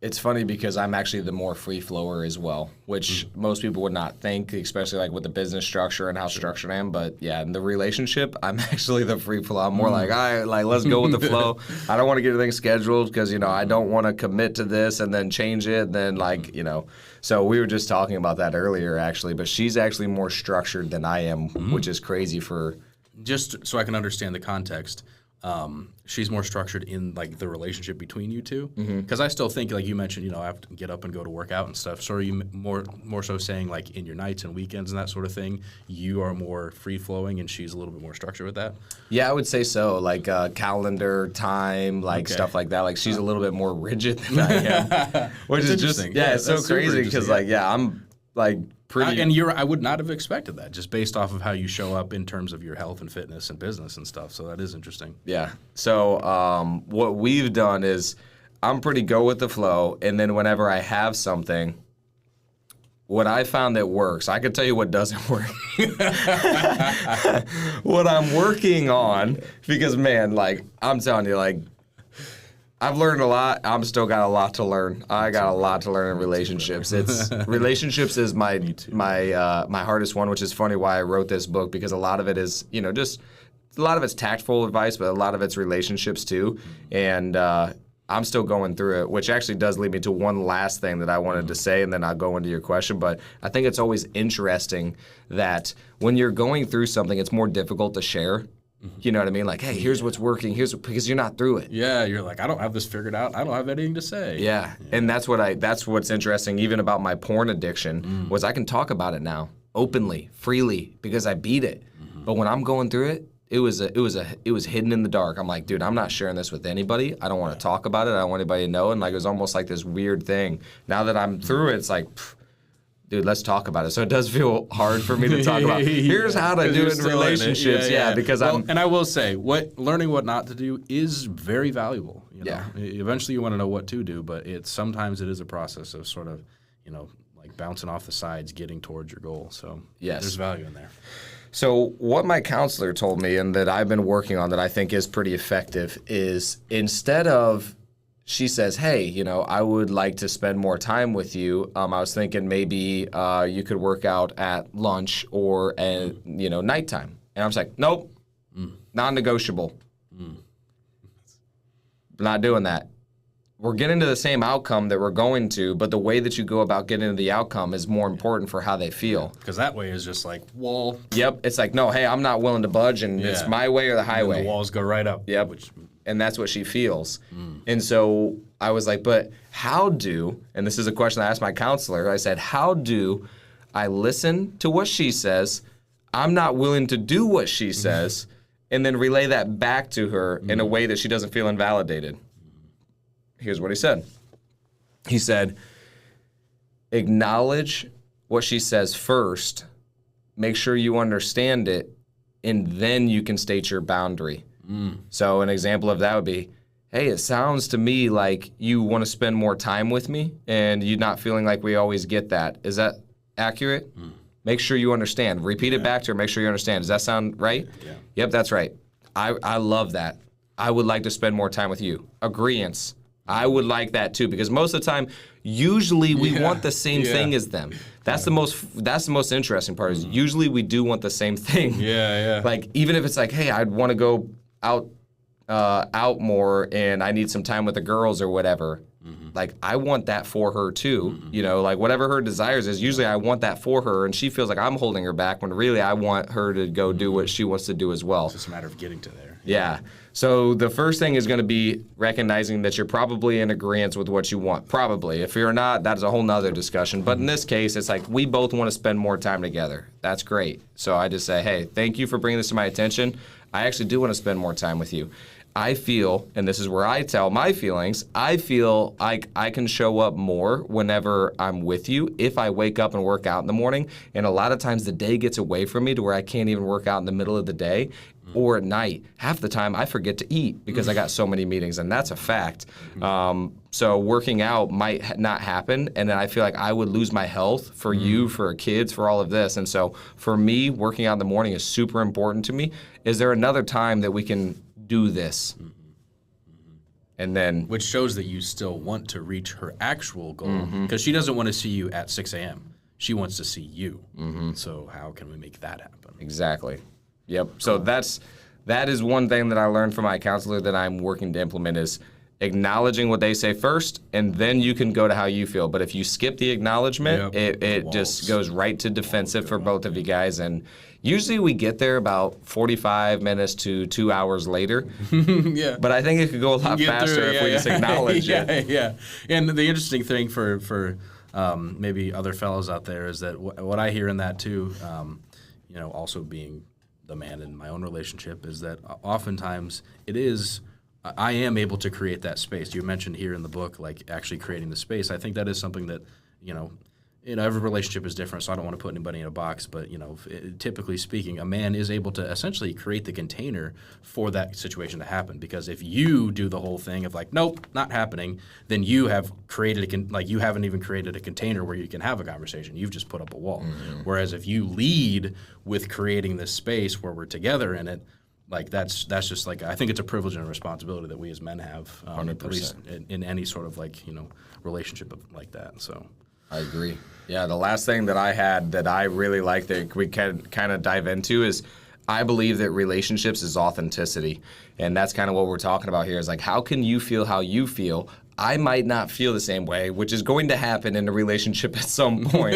it's funny because I'm actually the more free flower as well, which most people would not think, especially like with the business structure and how structured I am. But yeah, in the relationship, I'm actually the free flow. I'm more like, all right, like let's go with the flow. I don't want to get anything scheduled because I don't want to commit to this and then change it. And then like so we were just talking about that earlier actually. But she's actually more structured than I am, which is crazy for. Just so I can understand the context. She's more structured in like the relationship between you two, because I still think like you mentioned, I have to get up and go to work out and stuff. So are you more so saying like in your nights and weekends and that sort of thing, you are more free flowing and she's a little bit more structured with that? Yeah, I would say so. Like calendar, time, like stuff like that. Like she's a little bit more rigid than I am, which is just it's so crazy because I'm like. I would not have expected that just based off of how you show up in terms of your health and fitness and business and stuff. So that is interesting. Yeah. So what we've done is I'm pretty go with the flow. And then whenever I have something, what I found that works, I could tell you what doesn't work. What I'm working on, because man, like I'm telling you, like I've learned a lot. I'm still got a lot to learn. I got a lot to learn in relationships. Relationships is my hardest one, which is funny why I wrote this book, because a lot of it is just a lot of it's tactful advice, but a lot of it's relationships too. And I'm still going through it, which actually does lead me to one last thing that I wanted to say, and then I'll go into your question. But I think it's always interesting that when you're going through something, it's more difficult to share. You know what I mean? Like, hey, here's what's working. Because you're not through it. Yeah, you're like, I don't have this figured out. I don't have anything to say. Yeah. And that's what's interesting even about my porn addiction was I can talk about it now openly, freely, because I beat it. But when I'm going through it, it was hidden in the dark. I'm like, dude, I'm not sharing this with anybody. I don't want to talk about it. I don't want anybody to know. And like it was almost like this weird thing. Now that I'm through it, it's like, dude, let's talk about it. So it does feel hard for me to talk about. Here's how to do it in relationships. Because and I will say, learning what not to do is very valuable. Eventually, you want to know what to do, but sometimes it is a process of sort of, like bouncing off the sides, getting towards your goal. So there's value in there. So what my counselor told me, and that I've been working on, that I think is pretty effective, is instead of she says, hey, I would like to spend more time with you. I was thinking maybe you could work out at lunch or at, nighttime. And I was like, nope, non-negotiable. Not doing that. We're getting to the same outcome that we're going to, but the way that you go about getting to the outcome is more important for how they feel. Because that way is just like wall. Yep. It's like, no, hey, I'm not willing to budge, and it's my way or the highway. And the walls go right up. Yep. And that's what she feels. And so I was like, but how and this is a question I asked my counselor, I said, how do I listen to what she says? I'm not willing to do what she says. and then relay that back to her in a way that she doesn't feel invalidated. Here's what he said. He said, acknowledge what she says first, make sure you understand it, and then you can state your boundary. So an example of that would be, hey, it sounds to me like you want to spend more time with me and you're not feeling like we always get that. Is that accurate? Make sure you understand. Repeat it back to her. Make sure you understand. Does that sound right? Yeah. Yep, that's right. I love that. I would like to spend more time with you. Agreeance. I would like that too, because most of the time, usually we want the same thing as them. That's the most interesting part. Is usually we do want the same thing. Yeah. Like even if it's like, hey, I'd want to go out more, and I need some time with the girls or whatever. Like I want that for her too. You know, like whatever her desires is. Usually I want that for her, and she feels like I'm holding her back when really I want her to go do what she wants to do as well. It's just a matter of getting to there. Yeah. So the first thing is going to be recognizing that you're probably in agreement with what you want. Probably. If you're not, that's a whole nother discussion. But in this case, it's like we both want to spend more time together. That's great. So I just say, hey, thank you for bringing this to my attention. I actually do want to spend more time with you. I feel, and this is where I tell my feelings, I feel like I can show up more whenever I'm with you if I wake up and work out in the morning. And a lot of times the day gets away from me to where I can't even work out in the middle of the day or at night. Half the time I forget to eat because I got so many meetings, and that's a fact. So working out might not happen, and then I feel like I would lose my health for you, for kids, for all of this. And so for me, working out in the morning is super important to me. Is there another time that we can do this? And then, Which shows that you still want to reach her actual goal, because she doesn't want to see you at 6 a.m. She wants to see you. So how can we make that happen? exactly. Yep. So that is one thing that I learned from my counselor that I'm working to implement is acknowledging what they say first, and then you can go to how you feel. But if you skip the acknowledgement, it just goes right to defensive for both of you guys. And usually we get there about 45 minutes to 2 hours later. Yeah. But I think it could go a lot faster if we just acknowledge it. Yeah. And the interesting thing for maybe other fellows out there is that what I hear in that too, also being the man in my own relationship, is that oftentimes I am able to create that space. You mentioned here in the book, like actually creating the space. I think that is something that, every relationship is different, so I don't want to put anybody in a box. But, typically speaking, a man is able to essentially create the container for that situation to happen. Because if you do the whole thing of like, nope, not happening, then you have created you haven't even created a container where you can have a conversation. You've just put up a wall. Whereas if you lead with creating this space where we're together in it, like that's just like, I think it's a privilege and a responsibility that we as men have, at least in any sort of relationship like that. So I agree. Yeah, the last thing that I had that I really like that we can kind of dive into is I believe that relationships is authenticity. And that's kind of what we're talking about here is like, how can you feel how you feel? I might not feel the same way, which is going to happen in a relationship at some point.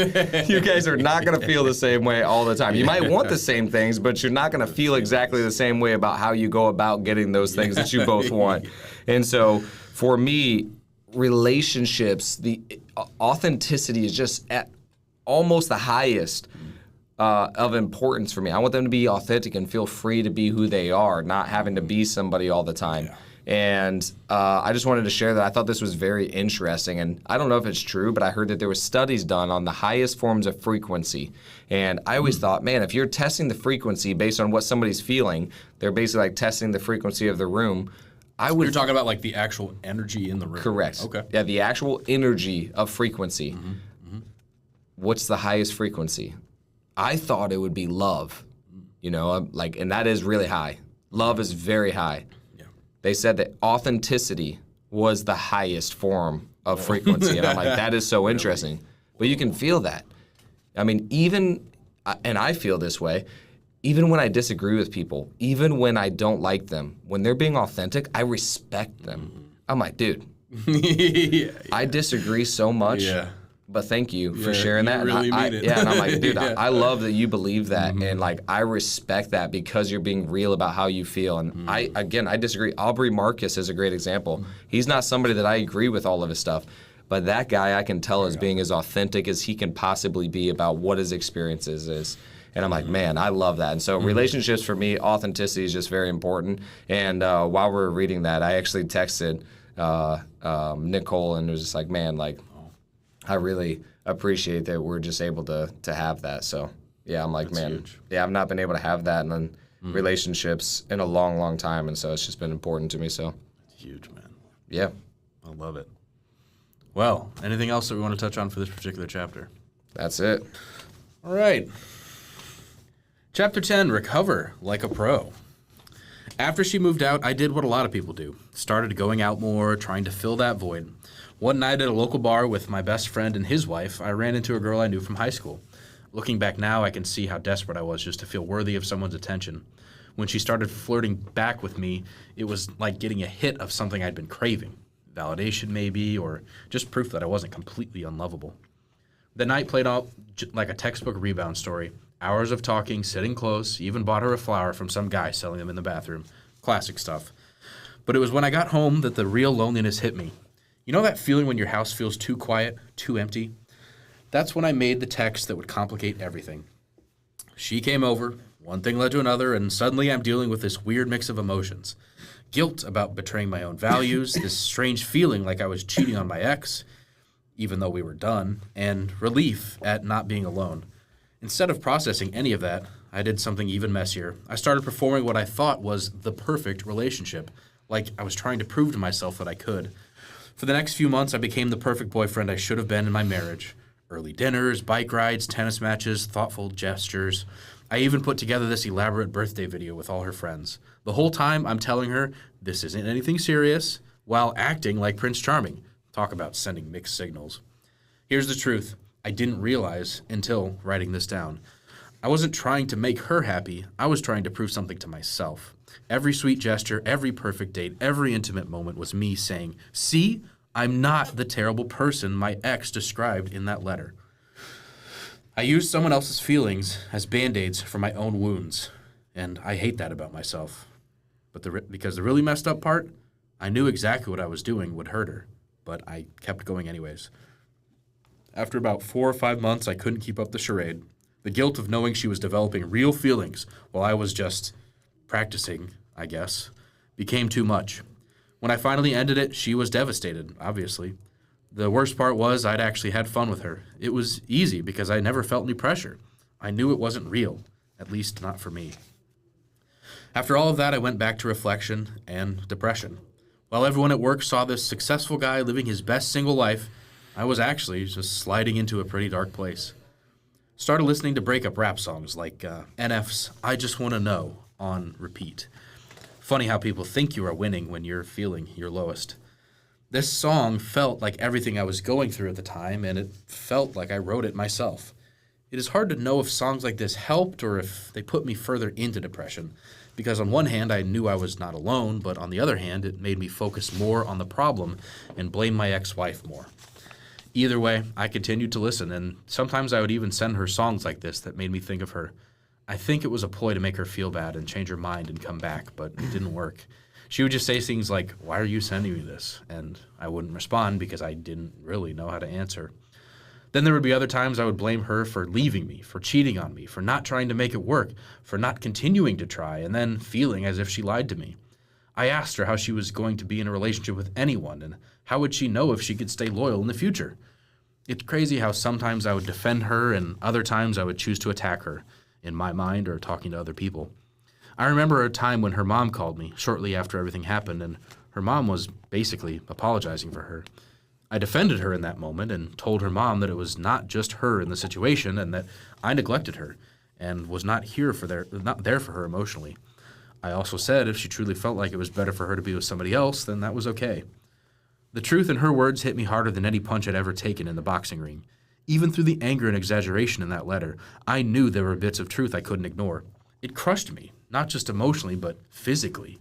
You guys are not going to feel the same way all the time. You might want the same things, but you're not going to feel exactly the same way about how you go about getting those things that you both want. And so for me, relationships, the authenticity is just at almost the highest of importance for me. I want them to be authentic and feel free to be who they are, not having to be somebody all the time. Yeah. And I just wanted to share that I thought this was very interesting. And I don't know if it's true, but I heard that there were studies done on the highest forms of frequency. And I always thought, man, if you're testing the frequency based on what somebody's feeling, they're basically like testing the frequency of the room. You're talking about like the actual energy in the room. Correct. Okay. Yeah, the actual energy of frequency. What's the highest frequency? I thought it would be love. And that is really high. Love is very high. They said that authenticity was the highest form of frequency. And I'm like, that is so interesting. But you can feel that. I mean, and I feel this way, even when I disagree with people, even when I don't like them, when they're being authentic, I respect them. I'm like, dude, I disagree so much. Yeah. But thank you for sharing that. Really mean it. Yeah, and I'm like, dude, I love that you believe that, and I respect that because you're being real about how you feel. And I disagree. Aubrey Marcus is a great example. He's not somebody that I agree with all of his stuff, but that guy I can tell is being as authentic as he can possibly be about what his experiences is. And I'm like, man, I love that. And so relationships for me, authenticity is just very important. And while we were reading that, I actually texted Nicole and was just like, man, like, I really appreciate that we're just able to have that. So yeah, I'm like, that's man, huge. Yeah, I've not been able to have that in relationships in a long, long time. And so it's just been important to me. So huge, man. Yeah. I love it. Well, anything else that we want to touch on for this particular chapter? That's it. All right. Chapter 10, Recover Like a Pro. After she moved out, I did what a lot of people do. Started going out more, trying to fill that void. One night at a local bar with my best friend and his wife, I ran into a girl I knew from high school. Looking back now, I can see how desperate I was just to feel worthy of someone's attention. When she started flirting back with me, it was like getting a hit of something I'd been craving. Validation maybe, or just proof that I wasn't completely unlovable. The night played out like a textbook rebound story. Hours of talking, sitting close, even bought her a flower from some guy selling them in the bathroom. Classic stuff. But it was when I got home that the real loneliness hit me. You know that feeling when your house feels too quiet, too empty? That's when I made the text that would complicate everything. She came over, one thing led to another, and suddenly I'm dealing with this weird mix of emotions. Guilt about betraying my own values, this strange feeling like I was cheating on my ex, even though we were done, and relief at not being alone. Instead of processing any of that, I did something even messier. I started performing what I thought was the perfect relationship, like I was trying to prove to myself that I could. For the next few months, I became the perfect boyfriend I should have been in my marriage. Early dinners, bike rides, tennis matches, thoughtful gestures. I even put together this elaborate birthday video with all her friends. The whole time, I'm telling her this isn't anything serious, while acting like Prince Charming. Talk about sending mixed signals. Here's the truth. I didn't realize until writing this down. I wasn't trying to make her happy. I was trying to prove something to myself. Every sweet gesture, every perfect date, every intimate moment was me saying, see, I'm not the terrible person my ex described in that letter. I used someone else's feelings as Band-Aids for my own wounds, and I hate that about myself. But because the really messed up part, I knew exactly what I was doing would hurt her, but I kept going anyways. After about 4 or 5 months, I couldn't keep up the charade. The guilt of knowing she was developing real feelings while I was just practicing, I guess, became too much. When I finally ended it, she was devastated, obviously. The worst part was I'd actually had fun with her. It was easy because I never felt any pressure. I knew it wasn't real, at least not for me. After all of that, I went back to reflection and depression. While everyone at work saw this successful guy living his best single life, I was actually just sliding into a pretty dark place. Started listening to breakup rap songs like NF's I Just Wanna Know on repeat. Funny how people think you are winning when you're feeling your lowest. This song felt like everything I was going through at the time, and it felt like I wrote it myself. It is hard to know if songs like this helped or if they put me further into depression, because on one hand I knew I was not alone, but on the other hand it made me focus more on the problem and blame my ex-wife more. Either way, I continued to listen, and sometimes I would even send her songs like this that made me think of her. I think it was a ploy to make her feel bad and change her mind and come back, but it didn't work. She would just say things like, why are you sending me this? And I wouldn't respond because I didn't really know how to answer. Then there would be other times I would blame her for leaving me, for cheating on me, for not trying to make it work, for not continuing to try, and then feeling as if she lied to me. I asked her how she was going to be in a relationship with anyone, and how would she know if she could stay loyal in the future? It's crazy how sometimes I would defend her and other times I would choose to attack her, in my mind or talking to other people. I remember a time when her mom called me shortly after everything happened, and her mom was basically apologizing for her. I defended her in that moment and told her mom that it was not just her in the situation and that I neglected her and was not there for her emotionally. I also said if she truly felt like it was better for her to be with somebody else, then that was okay. The truth in her words hit me harder than any punch I'd ever taken in the boxing ring. Even through the anger and exaggeration in that letter, I knew there were bits of truth I couldn't ignore. It crushed me, not just emotionally, but physically.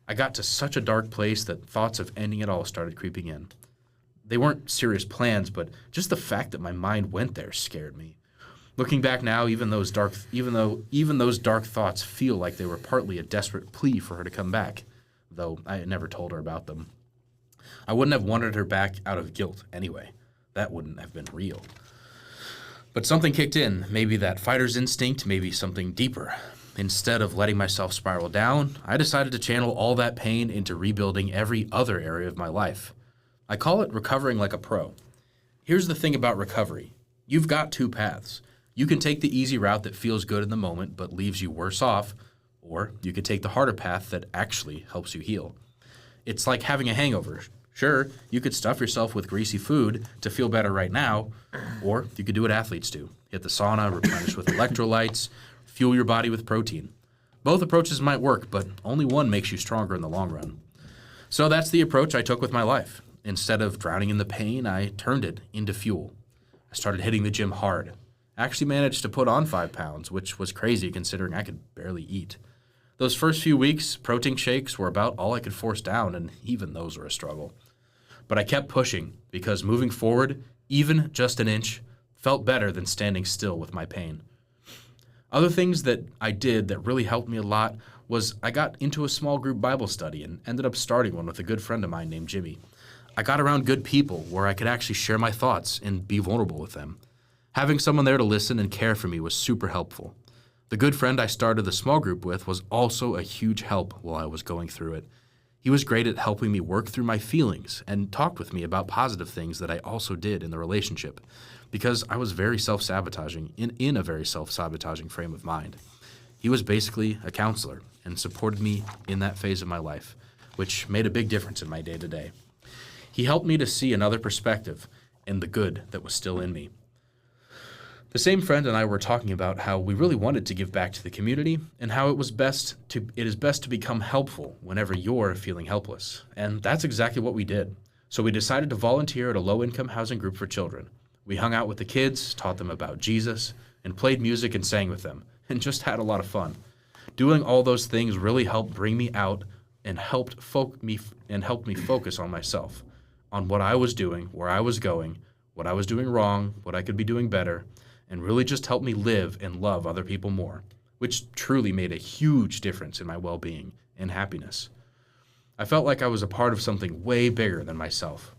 I got to such a dark place that thoughts of ending it all started creeping in. They weren't serious plans, but just the fact that my mind went there scared me. Looking back now, even those dark thoughts feel like they were partly a desperate plea for her to come back, though I had never told her about them. I wouldn't have wanted her back out of guilt anyway. That wouldn't have been real. But something kicked in, maybe that fighter's instinct, maybe something deeper. Instead of letting myself spiral down, I decided to channel all that pain into rebuilding every other area of my life. I call it recovering like a pro. Here's the thing about recovery. You've got two paths. You can take the easy route that feels good in the moment but leaves you worse off, or you could take the harder path that actually helps you heal. It's like having a hangover. Sure, you could stuff yourself with greasy food to feel better right now, or you could do what athletes do. Hit the sauna, replenish with electrolytes, fuel your body with protein. Both approaches might work, but only one makes you stronger in the long run. So that's the approach I took with my life. Instead of drowning in the pain, I turned it into fuel. I started hitting the gym hard. I actually managed to put on 5 pounds, which was crazy considering I could barely eat. Those first few weeks, protein shakes were about all I could force down, and even those were a struggle. But I kept pushing because moving forward, even just an inch, felt better than standing still with my pain. Other things that I did that really helped me a lot was I got into a small group Bible study and ended up starting one with a good friend of mine named Jimmy. I got around good people where I could actually share my thoughts and be vulnerable with them. Having someone there to listen and care for me was super helpful. The good friend I started the small group with was also a huge help while I was going through it. He was great at helping me work through my feelings and talked with me about positive things that I also did in the relationship because I was very self-sabotaging, in a very self-sabotaging frame of mind. He was basically a counselor and supported me in that phase of my life, which made a big difference in my day-to-day. He helped me to see another perspective and the good that was still in me. The same friend and I were talking about how we really wanted to give back to the community and how it is best to become helpful whenever you're feeling helpless. And that's exactly what we did. So we decided to volunteer at a low-income housing group for children. We hung out with the kids, taught them about Jesus, and played music and sang with them, and just had a lot of fun. Doing all those things really helped bring me out and helped me focus on myself, on what I was doing, where I was going, what I was doing wrong, what I could be doing better, and really just helped me live and love other people more, which truly made a huge difference in my well-being and happiness. I felt like I was a part of something way bigger than myself.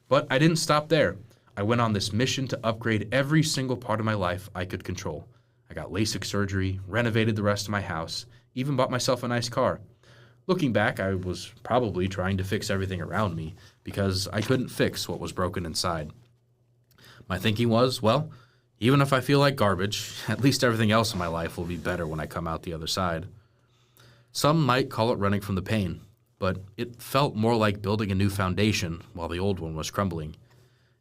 But I didn't stop there. I went on this mission to upgrade every single part of my life I could control. I got LASIK surgery, renovated the rest of my house, even bought myself a nice car. Looking back, I was probably trying to fix everything around me because I couldn't fix what was broken inside. My thinking was, well, even if I feel like garbage, at least everything else in my life will be better when I come out the other side. Some might call it running from the pain, but it felt more like building a new foundation while the old one was crumbling.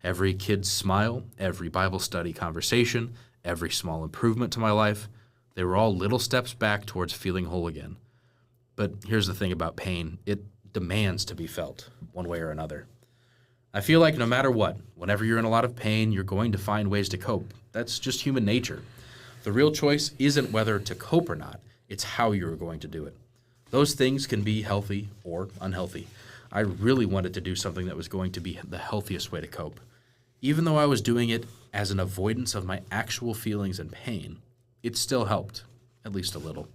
Every kid's smile, every Bible study conversation, every small improvement to my life, they were all little steps back towards feeling whole again. But here's the thing about pain. It demands to be felt, one way or another. I feel like no matter what, whenever you're in a lot of pain, you're going to find ways to cope. That's just human nature. The real choice isn't whether to cope or not, it's how you're going to do it. Those things can be healthy or unhealthy. I really wanted to do something that was going to be the healthiest way to cope. Even though I was doing it as an avoidance of my actual feelings and pain, it still helped, at least a little.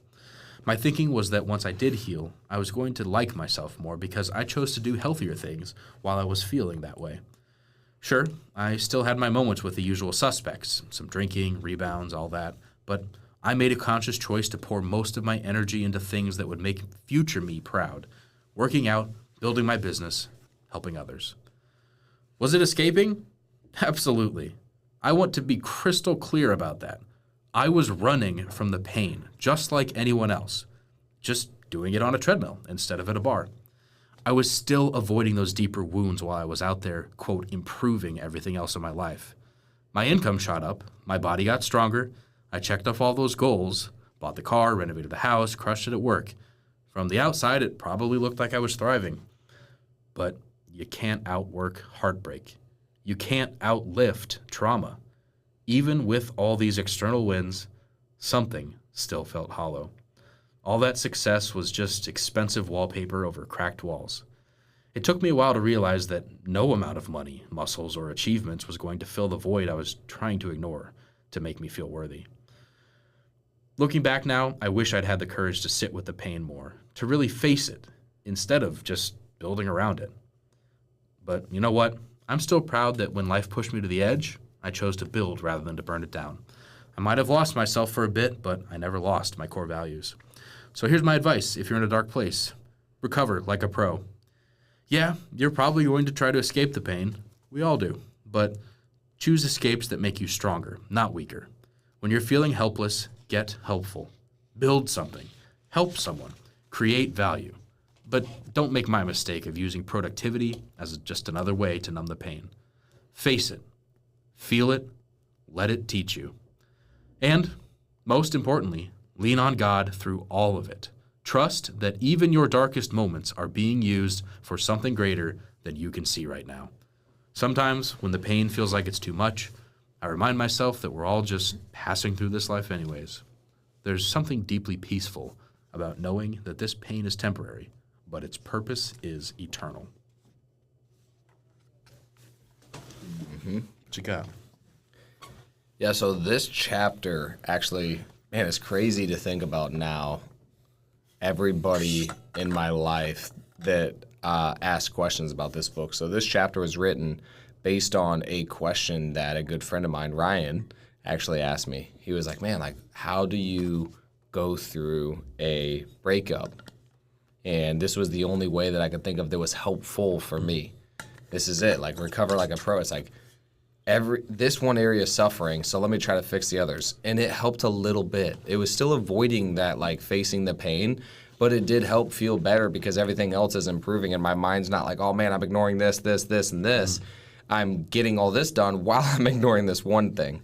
My thinking was that once I did heal, I was going to like myself more because I chose to do healthier things while I was feeling that way. Sure, I still had my moments with the usual suspects, some drinking, rebounds, all that, but I made a conscious choice to pour most of my energy into things that would make future me proud, working out, building my business, helping others. Was it escaping? Absolutely. I want to be crystal clear about that. I was running from the pain, just like anyone else, just doing it on a treadmill instead of at a bar. I was still avoiding those deeper wounds while I was out there, quote, improving everything else in my life. My income shot up, my body got stronger, I checked off all those goals, bought the car, renovated the house, crushed it at work. From the outside, it probably looked like I was thriving. But you can't outwork heartbreak. You can't outlift trauma. Even with all these external wins, something still felt hollow. All that success was just expensive wallpaper over cracked walls. It took me a while to realize that no amount of money, muscles, or achievements was going to fill the void I was trying to ignore to make me feel worthy. Looking back now, I wish I'd had the courage to sit with the pain more, to really face it, instead of just building around it. But you know what? I'm still proud that when life pushed me to the edge, I chose to build rather than to burn it down. I might have lost myself for a bit, but I never lost my core values. So here's my advice if you're in a dark place. Recover like a pro. Yeah, you're probably going to try to escape the pain. We all do. But choose escapes that make you stronger, not weaker. When you're feeling helpless, get helpful. Build something. Help someone. Create value. But don't make my mistake of using productivity as just another way to numb the pain. Face it. Feel it. Let it teach you. And, most importantly, lean on God through all of it. Trust that even your darkest moments are being used for something greater than you can see right now. Sometimes, when the pain feels like it's too much, I remind myself that we're all just passing through this life anyways. There's something deeply peaceful about knowing that this pain is temporary, but its purpose is eternal. Mm-hmm. What you got? Yeah, so this chapter actually, man, it's crazy to think about now. Everybody in my life that asked questions about this book. So this chapter was written based on a question that a good friend of mine, Ryan, actually asked me. He was like, man, like, how do you go through a breakup? And this was the only way that I could think of that was helpful for me. This is it, like, recover like a pro. It's like, this one area is suffering, so let me try to fix the others. And it helped a little bit. It was still avoiding that, like, facing the pain, but it did help feel better because everything else is improving, and my mind's not like, oh, man, I'm ignoring this, and this. I'm getting all this done while I'm ignoring this one thing.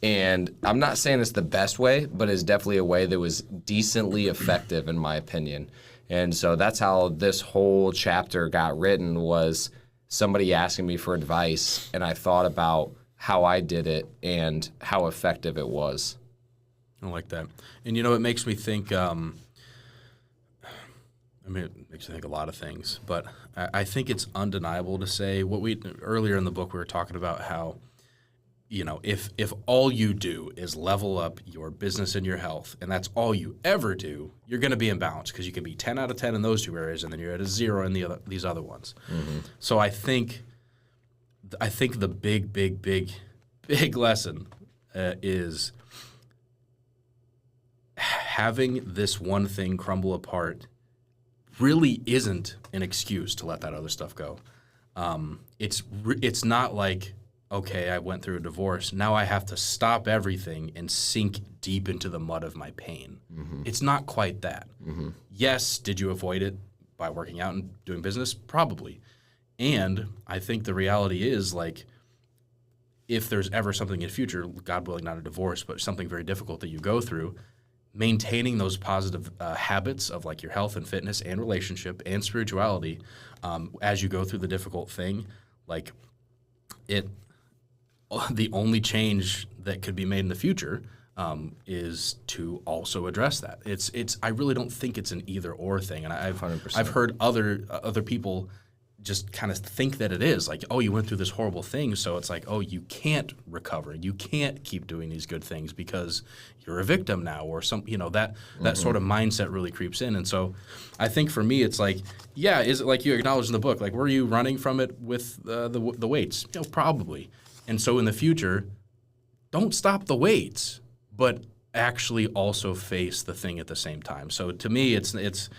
And I'm not saying it's the best way, but it's definitely a way that was decently effective, in my opinion. And so that's how this whole chapter got written, was somebody asking me for advice, and I thought about how I did it and how effective it was. I like that. And, you know, it makes me think, it makes me think a lot of things, but I think it's undeniable to say earlier in the book we were talking about how, you know, if all you do is level up your business and your health, and that's all you ever do, you're going to be imbalanced because you can be 10 out of 10 in those two areas, and then you're at a 0 in these other ones. Mm-hmm. So I think the big lesson is having this one thing crumble apart really isn't an excuse to let that other stuff go. It's not like, okay, I went through a divorce. Now I have to stop everything and sink deep into the mud of my pain. Mm-hmm. It's not quite that. Mm-hmm. Yes, did you avoid it by working out and doing business? Probably. And I think the reality is, like, if there's ever something in the future, God willing, not a divorce, but something very difficult that you go through, maintaining those positive habits of, like, your health and fitness and relationship and spirituality as you go through the difficult thing, like, the only change that could be made in the future is to also address that. I really don't think it's an either or thing, and I've 100%. I've heard other people just kind of think that it is like, oh, you went through this horrible thing, so it's like, oh, you can't recover, you can't keep doing these good things because you're a victim now, or some, you know, that sort of mindset really creeps in. And so I think for me, it's like, yeah, is it like you acknowledged in the book, like, were you running from it with the weights? You know, probably. And so in the future, don't stop the weights, but actually also face the thing at the same time. So to me, it's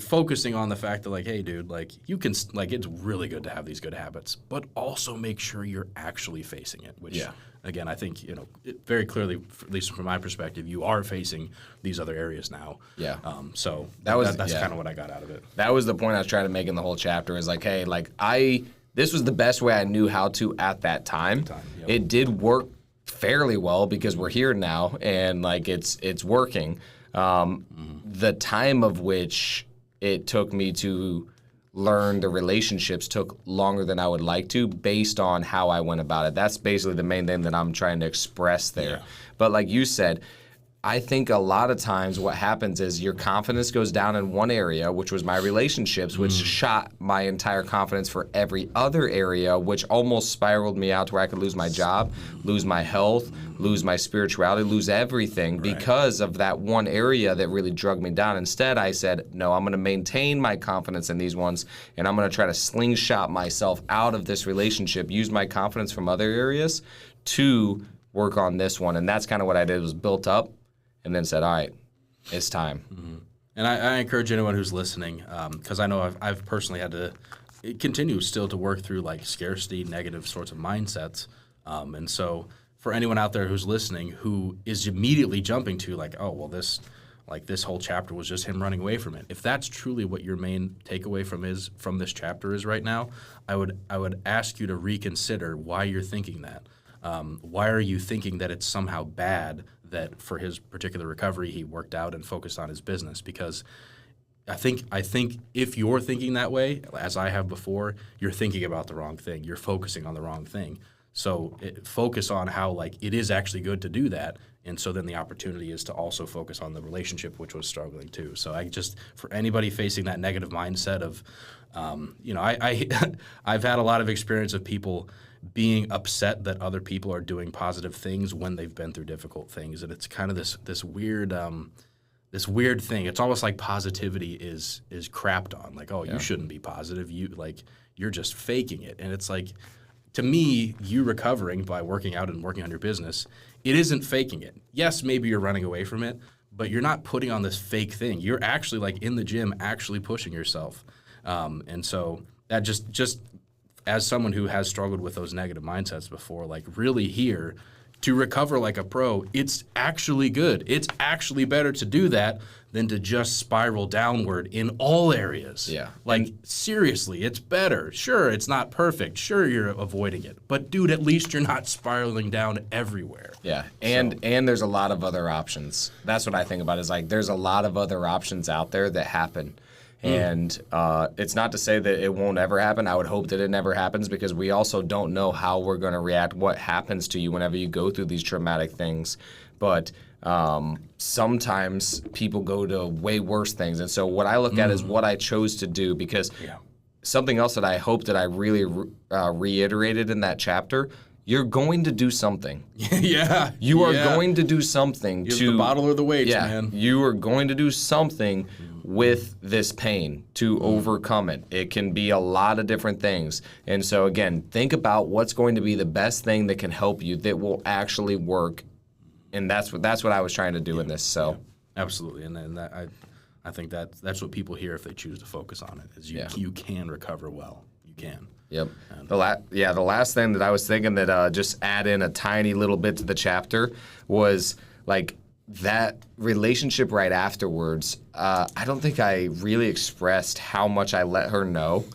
focusing on the fact that, like, hey, dude, like, you can, like, it's really good to have these good habits, but also make sure you're actually facing it, which, again, I think, you know, very clearly, at least from my perspective, you are facing these other areas now. Yeah. So that's kind of what I got out of it. That was the point I was trying to make in the whole chapter, is like, hey, like, this was the best way I knew how to at that time. Yep. It did work fairly well because we're here now, and, like, it's working. The time of which it took me to learn the relationships took longer than I would like to, based on how I went about it. That's basically the main thing that I'm trying to express there. Yeah. But like you said, I think a lot of times what happens is your confidence goes down in one area, which was my relationships, which shot my entire confidence for every other area, which almost spiraled me out to where I could lose my job, lose my health, lose my spirituality, lose everything because of that one area that really drug me down. Instead, I said, no, I'm going to maintain my confidence in these ones, and I'm going to try to slingshot myself out of this relationship, use my confidence from other areas to work on this one. And that's kind of what I did, was built up and then said, all right, it's time. Mm-hmm. And I encourage anyone who's listening, because I know I've personally had to continue still to work through like scarcity, negative sorts of mindsets. And so for anyone out there who's listening who is immediately jumping to like, oh, well, this whole chapter was just him running away from it. If that's truly what your main takeaway from this chapter is right now, I would ask you to reconsider why you're thinking that. Why are you thinking that it's somehow bad that for his particular recovery he worked out and focused on his business? Because I think if you're thinking that way, as I have before, you're thinking about the wrong thing. You're focusing on the wrong thing. So focus on how like it is actually good to do that. And so then the opportunity is to also focus on the relationship, which was struggling too. So I just, for anybody facing that negative mindset of, I've had a lot of experience of people being upset that other people are doing positive things when they've been through difficult things. And it's kind of this weird thing. It's almost like positivity is crapped on. Like, oh, you shouldn't be positive. You're just faking it. And it's like, to me, you recovering by working out and working on your business, it isn't faking it. Yes, maybe you're running away from it, but you're not putting on this fake thing. You're actually like in the gym, actually pushing yourself. And so that just as someone who has struggled with those negative mindsets before, like really here, to recover like a pro, it's actually good. It's actually better to do that than to just spiral downward in all areas. Yeah. Like, seriously, it's better. Sure, it's not perfect. Sure, you're avoiding it. But, dude, at least you're not spiraling down everywhere. Yeah, and there's a lot of other options. That's what I think about is, like, there's a lot of other options out there that happen. And it's not to say that it won't ever happen. I would hope that it never happens because we also don't know how we're going to react, what happens to you whenever you go through these traumatic things. But sometimes people go to way worse things. And so what I look at is what I chose to do because something else that I hope that I really reiterated in that chapter, you're going to do something. You are going to do something the bottle or the weights, man. You are going to do something with this pain to overcome it. It can be a lot of different things. And so again, think about what's going to be the best thing that can help you that will actually work. And that's what I was trying to do in this. So absolutely. And that, I think that's what people hear if they choose to focus on it is you can recover well. You can. Yep. The last thing that I was thinking that just add in a tiny little bit to the chapter was like that relationship right afterwards. I don't think I really expressed how much I let her know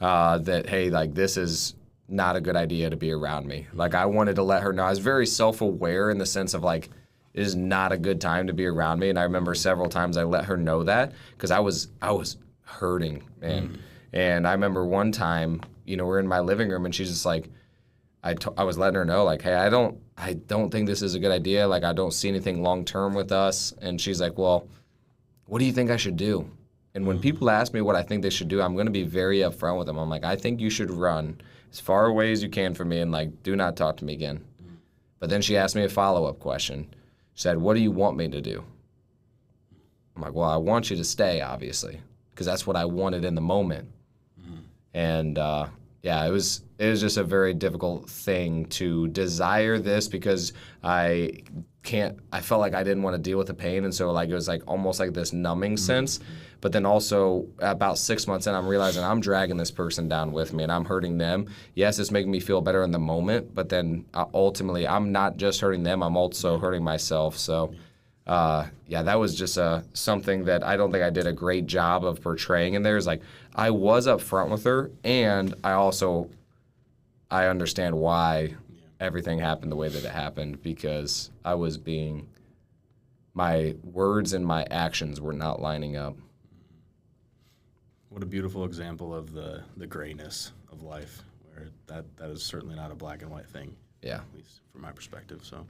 that, hey, like this is not a good idea to be around me. Like I wanted to let her know. I was very self-aware in the sense of like it is not a good time to be around me. And I remember several times I let her know that because I was hurting, man. And I remember one time, we're in my living room and she's just like, I was letting her know like, hey, I don't think this is a good idea. Like I don't see anything long term with us. And she's like, well, what do you think I should do? And when people ask me what I think they should do, I'm going to be very upfront with them. I'm like, I think you should run as far away as you can from me and like, do not talk to me again. But then she asked me a follow-up question. She said, what do you want me to do? I'm like, well, I want you to stay, obviously, because that's what I wanted in the moment. And it was just a very difficult thing to desire this because I felt like I didn't want to deal with the pain. And so like it was like almost like this numbing sense. But then also about 6 months in, I'm realizing I'm dragging this person down with me and I'm hurting them. Yes, it's making me feel better in the moment. But then ultimately, I'm not just hurting them. I'm also hurting myself. So that was just something that I don't think I did a great job of portraying in there. Is like I was up front with her, and I understand why everything happened the way that it happened because my words and my actions were not lining up. What a beautiful example of the grayness of life, where that is certainly not a black and white thing. Yeah. At least from my perspective. So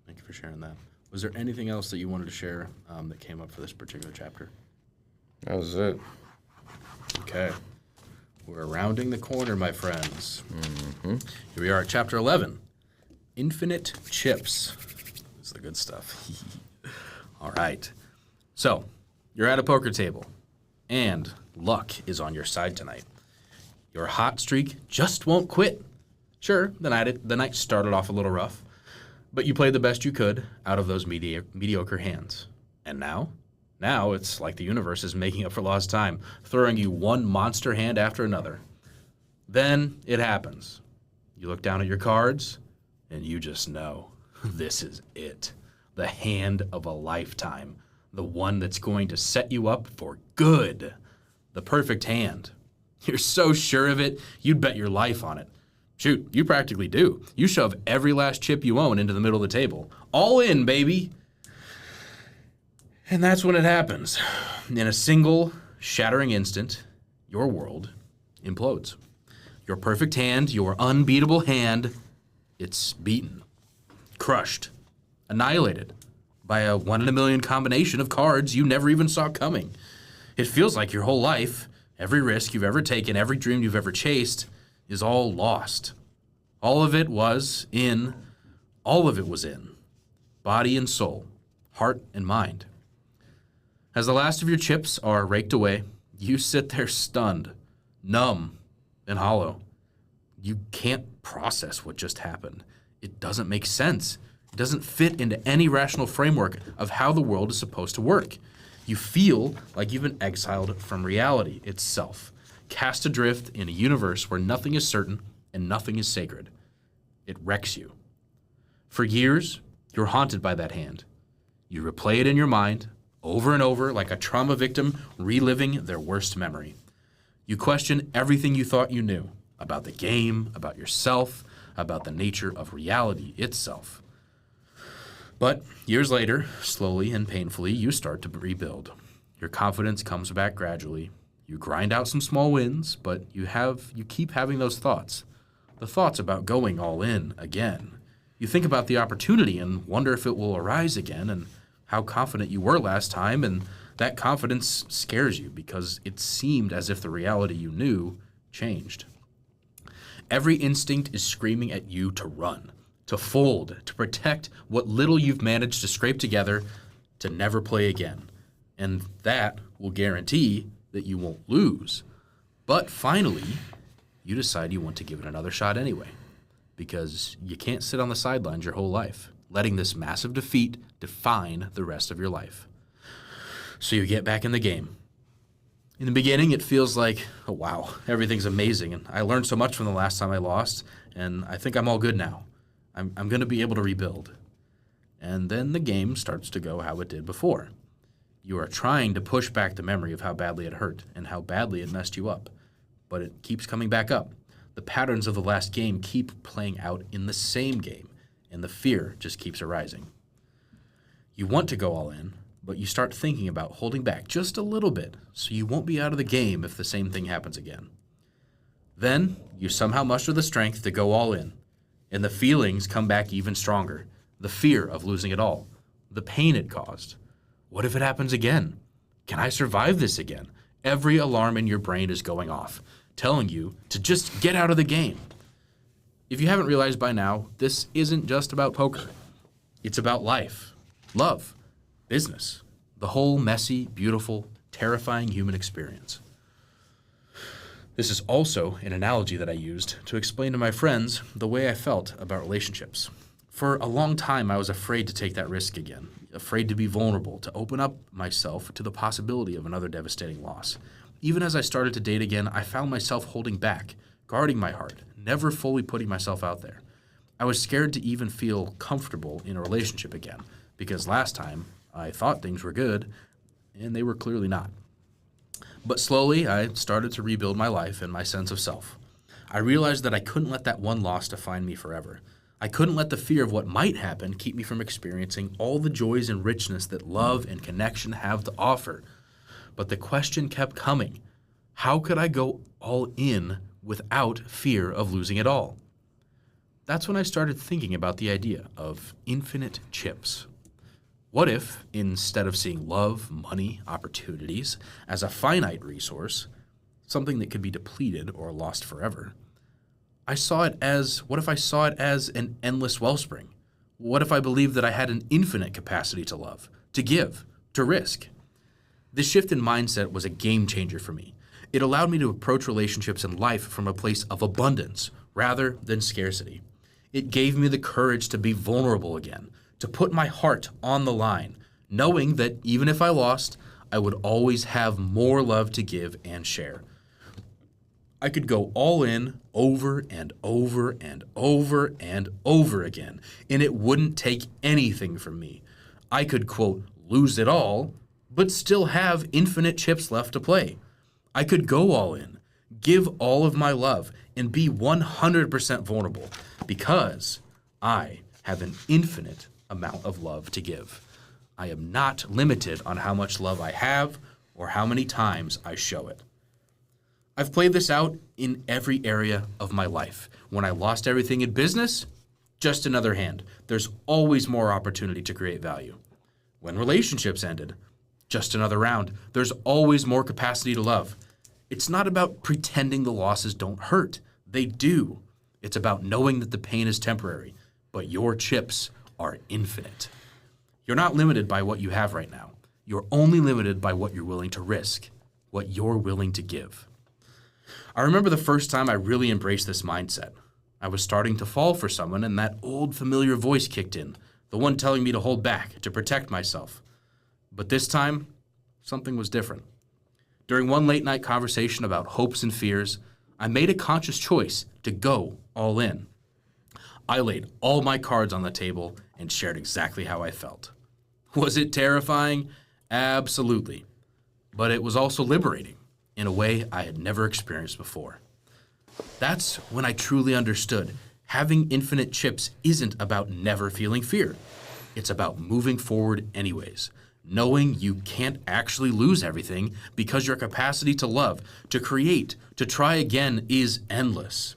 thank you for sharing that. Was there anything else that you wanted to share that came up for this particular chapter? That was it. Okay. We're rounding the corner, my friends. Here we are at Chapter 11, Infinite Chips. This is the good stuff. All right. So, you're at a poker table, and luck is on your side tonight. Your hot streak just won't quit. Sure, the night started off a little rough, but you played the best you could out of those mediocre hands. And now? Now it's like the universe is making up for lost time, throwing you one monster hand after another. Then it happens. You look down at your cards, and you just know this is it. The hand of a lifetime. The one that's going to set you up for good. The perfect hand. You're so sure of it, you'd bet your life on it. Shoot, you practically do. You shove every last chip you own into the middle of the table. All in, baby. And that's when it happens. In a single, shattering instant, your world implodes. Your perfect hand, your unbeatable hand, it's beaten, crushed, annihilated by a 1 in a million combination of cards you never even saw coming. It feels like your whole life, every risk you've ever taken, every dream you've ever chased, is all lost. All of it was in, body and soul, heart and mind. As the last of your chips are raked away, you sit there stunned, numb, and hollow. You can't process what just happened. It doesn't make sense. It doesn't fit into any rational framework of how the world is supposed to work. You feel like you've been exiled from reality itself, cast adrift in a universe where nothing is certain and nothing is sacred. It wrecks you. For years, you're haunted by that hand. You replay it in your mind over and over like a trauma victim reliving their worst memory. You question everything you thought you knew about the game, about yourself, about the nature of reality itself. But years later, slowly and painfully, you start to rebuild. Your confidence comes back gradually. You grind out some small wins, but you keep having those thoughts. The thoughts about going all in again. You think about the opportunity and wonder if it will arise again and how confident you were last time, and that confidence scares you because it seemed as if the reality you knew changed. Every instinct is screaming at you to run, to fold, to protect what little you've managed to scrape together, to never play again. And that will guarantee that you won't lose. But finally, you decide you want to give it another shot anyway, because you can't sit on the sidelines your whole life, letting this massive defeat define the rest of your life. So you get back in the game. In the beginning, it feels like, oh wow, everything's amazing, and I learned so much from the last time I lost, and I think I'm all good now. I'm going to be able to rebuild. And then the game starts to go how it did before. You are trying to push back the memory of how badly it hurt and how badly it messed you up, but it keeps coming back up. The patterns of the last game keep playing out in the same game, and the fear just keeps arising. You want to go all in, but you start thinking about holding back just a little bit so you won't be out of the game if the same thing happens again. Then you somehow muster the strength to go all in, and the feelings come back even stronger. The fear of losing it all, the pain it caused. What if it happens again? Can I survive this again? Every alarm in your brain is going off, telling you to just get out of the game. If you haven't realized by now, this isn't just about poker. It's about life, love, business, the whole messy, beautiful, terrifying human experience. This is also an analogy that I used to explain to my friends the way I felt about relationships. For a long time, I was afraid to take that risk again, afraid to be vulnerable, to open up myself to the possibility of another devastating loss. Even as I started to date again, I found myself holding back, guarding my heart, never fully putting myself out there. I was scared to even feel comfortable in a relationship again, because last time I thought things were good, and they were clearly not. But slowly, I started to rebuild my life and my sense of self. I realized that I couldn't let that one loss define me forever. I couldn't let the fear of what might happen keep me from experiencing all the joys and richness that love and connection have to offer. But the question kept coming. How could I go all in without fear of losing it all? That's when I started thinking about the idea of infinite chips. What if, instead of seeing love, money, opportunities as a finite resource, something that could be depleted or lost forever, what if I saw it as an endless wellspring? What if I believed that I had an infinite capacity to love, to give, to risk? This shift in mindset was a game changer for me. It allowed me to approach relationships and life from a place of abundance rather than scarcity. It gave me the courage to be vulnerable again, to put my heart on the line, knowing that even if I lost, I would always have more love to give and share. I could go all in over and over and over and over again, and it wouldn't take anything from me. I could, quote, lose it all, but still have infinite chips left to play. I could go all in, give all of my love, and be 100% vulnerable because I have an infinite amount of love to give. I am not limited on how much love I have or how many times I show it. I've played this out in every area of my life. When I lost everything in business, just another hand. There's always more opportunity to create value. When relationships ended, just another round. There's always more capacity to love. It's not about pretending the losses don't hurt. They do. It's about knowing that the pain is temporary, but your chips are infinite. You're not limited by what you have right now. You're only limited by what you're willing to risk, what you're willing to give. I remember the first time I really embraced this mindset. I was starting to fall for someone, and that old familiar voice kicked in, the one telling me to hold back, to protect myself. But this time, something was different. During one late-night conversation about hopes and fears, I made a conscious choice to go all in. I laid all my cards on the table and shared exactly how I felt. Was it terrifying? Absolutely. But it was also liberating in a way I had never experienced before. That's when I truly understood having infinite chips isn't about never feeling fear. It's about moving forward anyways, knowing you can't actually lose everything because your capacity to love, to create, to try again is endless.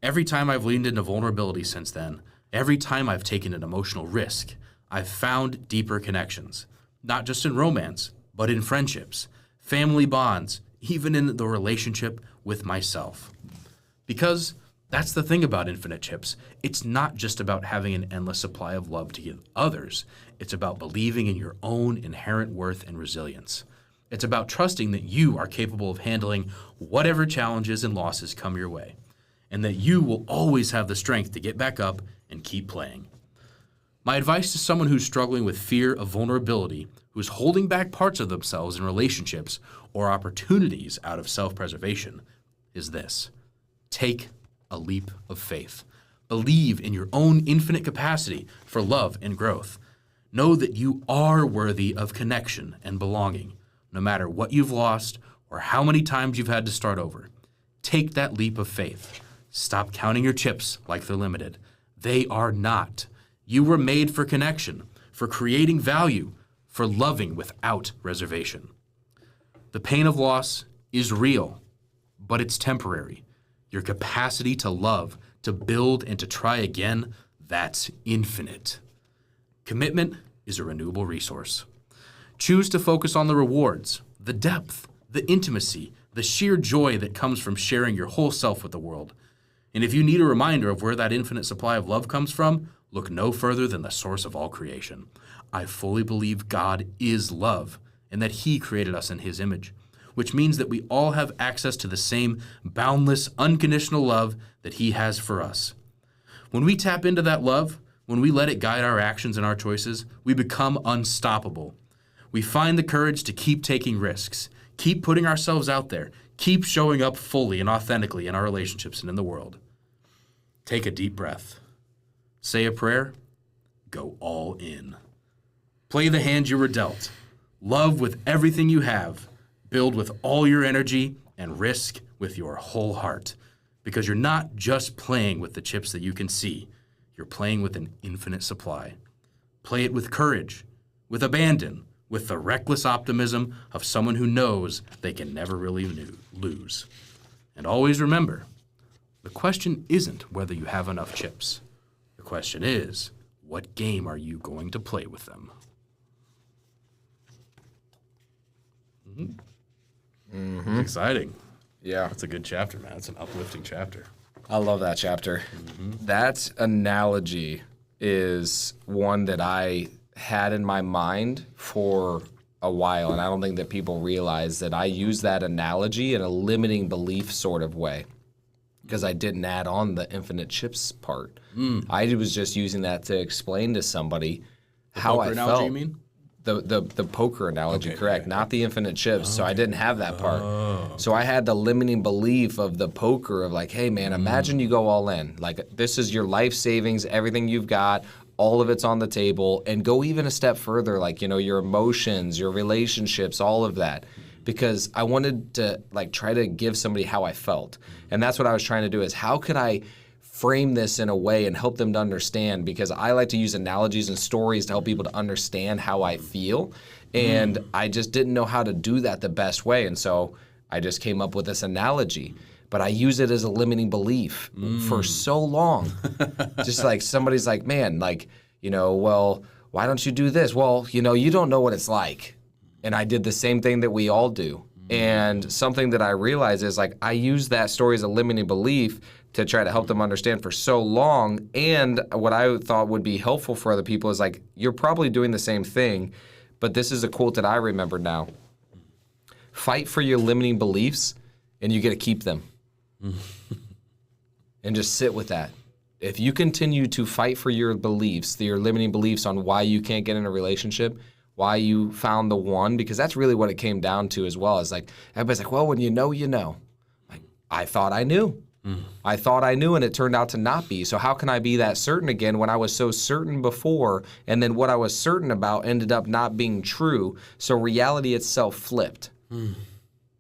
Every time I've leaned into vulnerability since then, every time I've taken an emotional risk, I've found deeper connections, not just in romance, but in friendships, family bonds, even in the relationship with myself. Because that's the thing about infinite chips. It's not just about having an endless supply of love to give others. It's about believing in your own inherent worth and resilience. It's about trusting that you are capable of handling whatever challenges and losses come your way, and that you will always have the strength to get back up and keep playing. My advice to someone who's struggling with fear of vulnerability, who's holding back parts of themselves in relationships or opportunities out of self-preservation, is this. Take a leap of faith. Believe in your own infinite capacity for love and growth. Know that you are worthy of connection and belonging, no matter what you've lost or how many times you've had to start over. Take that leap of faith. Stop counting your chips like they're limited. They are not. You were made for connection, for creating value, for loving without reservation. The pain of loss is real, but it's temporary. Your capacity to love, to build, and to try again, that's infinite. Commitment is a renewable resource. Choose to focus on the rewards, the depth, the intimacy, the sheer joy that comes from sharing your whole self with the world. And if you need a reminder of where that infinite supply of love comes from, look no further than the source of all creation. I fully believe God is love and that He created us in His image, which means that we all have access to the same boundless, unconditional love that He has for us. When we tap into that love, when we let it guide our actions and our choices, we become unstoppable. We find the courage to keep taking risks, keep putting ourselves out there, keep showing up fully and authentically in our relationships and in the world. Take a deep breath. Say a prayer. Go all in. Play the hand you were dealt. Love with everything you have. Build with all your energy and risk with your whole heart. Because you're not just playing with the chips that you can see. You're playing with an infinite supply. Play it with courage, with abandon, with the reckless optimism of someone who knows they can never really lose. And always remember, the question isn't whether you have enough chips. The question is, what game are you going to play with them? Mm-hmm. It's exciting. Yeah. That's a good chapter, man. It's an uplifting chapter. I love that chapter. Mm-hmm. That analogy is one that I had in my mind for a while, and I don't think that people realize that I use that analogy in a limiting belief sort of way. because I didn't add on the infinite chips part. I was just using that to explain to somebody how I analogy, felt. you mean? The poker analogy, correct, not the infinite chips. So I didn't have that part. So I had the limiting belief of the poker of like, hey man, imagine you go all in. Like this is your life savings, everything you've got, all of it's on the table, and go even a step further, like, you know, your emotions, your relationships, all of that. Because I wanted to like try to give somebody how I felt. And that's what I was trying to do is how could I frame this in a way and help them to understand, because I like to use analogies and stories to help people to understand how I feel. And I just didn't know how to do that the best way. And so I just came up with this analogy. But I use it as a limiting belief for so long. Just like somebody's like, man, like, you know, well, why don't you do this? Well, you know, you don't know what it's like. And I did the same thing that we all do. And something that I realized is like I use that story as a limiting belief to try to help them understand for so long. And what I thought would be helpful for other people is like, you're probably doing the same thing, but this is a quote that I remember now. Fight for your limiting beliefs and you get to keep them. And just sit with that. If you continue to fight for your beliefs, your limiting beliefs on why you can't get in a relationship, why you found the one, because that's really what it came down to as well. Is like, everybody's like, well, when you know, you know. Like, I thought I knew. I thought I knew, and it turned out to not be. So how can I be that certain again when I was so certain before, and then what I was certain about ended up not being true? So reality itself flipped.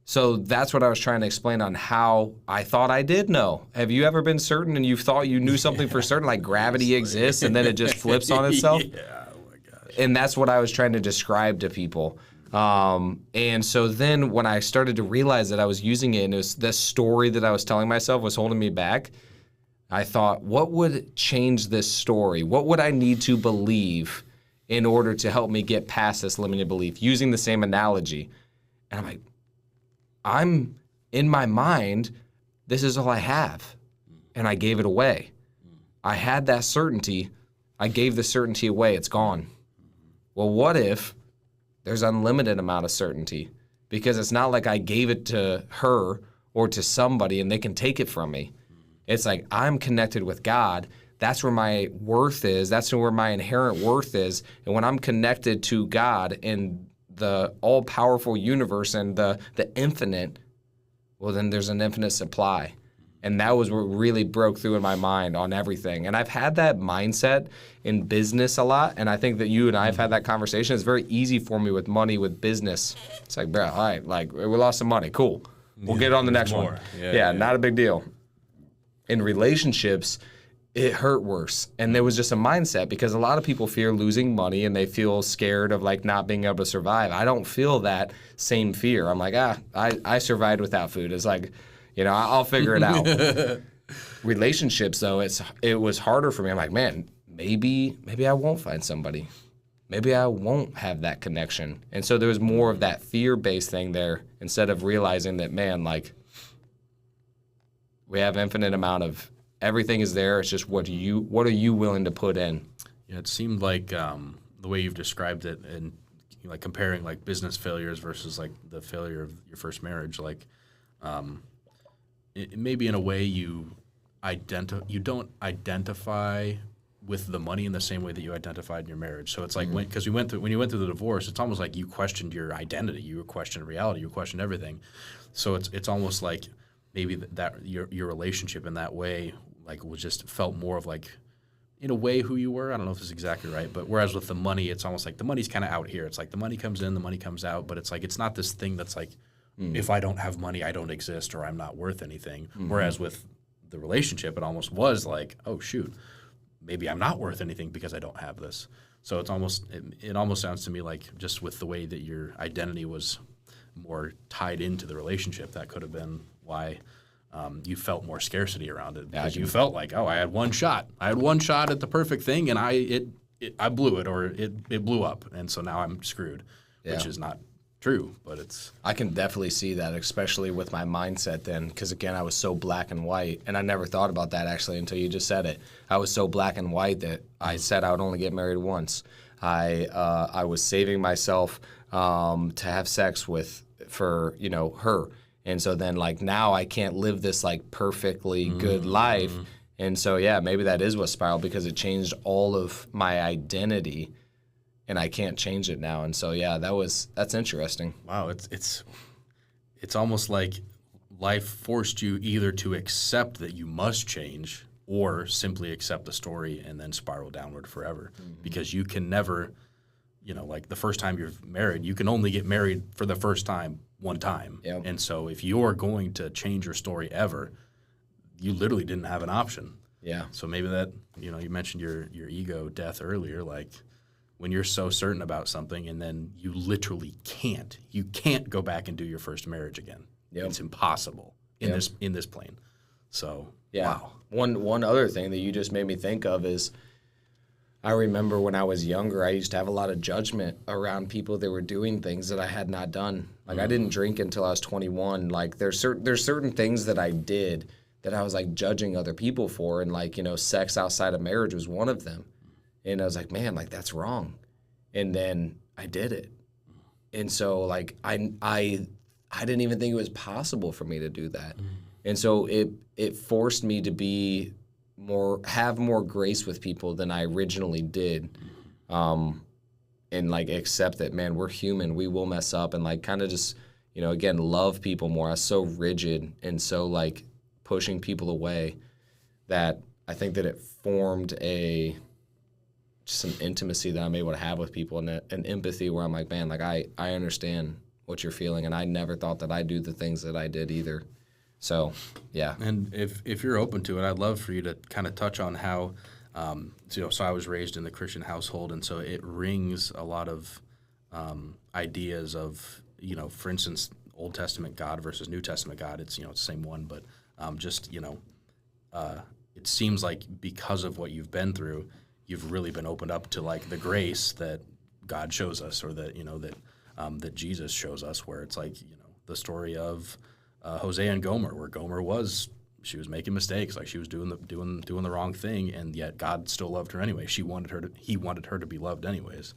So that's what I was trying to explain on how I thought I did know. Have you ever been certain and you thought you knew something for certain, like gravity exists, and then it just flips on itself? Yeah, oh my gosh. And that's what I was trying to describe to people. And so then when I started to realize that I was using it and it was this story that I was telling myself was holding me back, I thought, what would change this story? What would I need to believe in order to help me get past this limited belief using the same analogy? And I'm like, I'm in my mind, this is all I have. And I gave it away. I had that certainty. I gave the certainty away. It's gone. Well, what if there's unlimited amount of certainty? Because it's not like I gave it to her or to somebody and they can take it from me. It's like I'm connected with God. That's where my worth is. That's where my inherent worth is. And when I'm connected to God and the all-powerful universe and the infinite, well, then there's an infinite supply. And that was what really broke through in my mind on everything. And I've had that mindset in business a lot. And I think that you and I have had that conversation. It's very easy for me with money, with business. It's like, bro, all right, like we lost some money. Cool. We'll get on the next one. Yeah, not a big deal. In relationships, it hurt worse. And there was just a mindset because a lot of people fear losing money and they feel scared of like not being able to survive. I don't feel that same fear. I'm like, I survived without food. It's like, you know, I'll figure it out. Relationships, though, it was harder for me. I'm like, man, maybe I won't find somebody. Maybe I won't have that connection. And so there was more of that fear-based thing there instead of realizing that, man, like, we have infinite amount of everything is there. It's just what are you willing to put in? Yeah, it seemed like the way you've described it and like comparing like business failures versus like the failure of your first marriage, like maybe in a way you don't identify with the money in the same way that you identified in your marriage. So it's like when you went through the divorce, it's almost like you questioned your identity, you questioned reality, you questioned everything. So it's almost like maybe that your relationship in that way like was just felt more of like in a way who you were. I don't know if it's exactly right, but whereas with the money, it's almost like the money's kind of out here. It's like the money comes in, the money comes out, but it's like it's not this thing that's like if I don't have money, I don't exist or I'm not worth anything. Whereas with the relationship, it almost was like, oh shoot, maybe I'm not worth anything because I don't have this. So it almost sounds to me like just with the way that your identity was more tied into the relationship, that could have been why you felt more scarcity around it. Because you felt like, oh, I had one shot. I had one shot at the perfect thing, and I blew it, or it blew up, and so now I'm screwed, which is not true, but it's... I can definitely see that, especially with my mindset then, because again, I was so black and white, and I never thought about that actually until you just said it. I was so black and white that I said I would only get married once. I was saving myself to have sex for her, And so then like now I can't live this like perfectly good life. And so, yeah, maybe that is what spiraled, because it changed all of my identity and I can't change it now. And so, yeah, that's interesting. Wow, it's almost like life forced you either to accept that you must change or simply accept the story and then spiral downward forever. Because you can never, like the first time you're married, you can only get married for the first time one time. Yep. And so if you're going to change your story ever, you literally didn't have an option. Yeah. So maybe that, you mentioned your ego death earlier, like when you're so certain about something and then you literally you can't go back and do your first marriage again. Yep. It's impossible in this plane. So, yeah. wow. One other thing that you just made me think of is I remember when I was younger, I used to have a lot of judgment around people that were doing things that I had not done. Like I didn't drink until I was 21. Like there's certain things that I did that I was like judging other people for, and like, sex outside of marriage was one of them. And I was like, man, like that's wrong. And then I did it. And so like I didn't even think it was possible for me to do that. And so it forced me to have more grace with people than I originally did. And like accept that, man, we're human, we will mess up, and like kind of just, again, love people more. I was so rigid and so like pushing people away that I think that it formed just an intimacy that I'm able to have with people, and an empathy where I'm like, man, like I understand what you're feeling, and I never thought that I'd do the things that I did either. So, yeah. And if you're open to it, I'd love for you to kind of touch on how, so I was raised in the Christian household, and so it rings a lot of ideas of, for instance, Old Testament God versus New Testament God. It's, it's the same one, but it seems like because of what you've been through, you've really been opened up to like the grace that God shows us, or that, that Jesus shows us, where it's like, the story of Hosea and Gomer, where Gomer she was making mistakes, like she was doing the wrong thing, and yet God still loved her anyway. He wanted her to be loved anyways.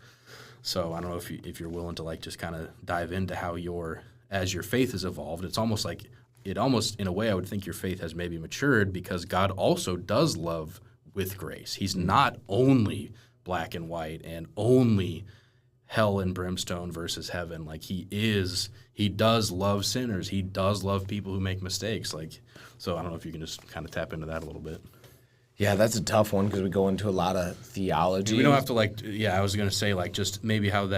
So I don't know if you're willing to like just kind of dive into how as your faith has evolved, it's almost like in a way I would think your faith has maybe matured, because God also does love with grace. He's not only black and white and only hell and brimstone versus heaven. Like he does love sinners. He does love people who make mistakes. Like, so I don't know if you can just kind of tap into that a little bit. Yeah, that's a tough one, because we go into a lot of theology. We don't have to I was going to say like just maybe how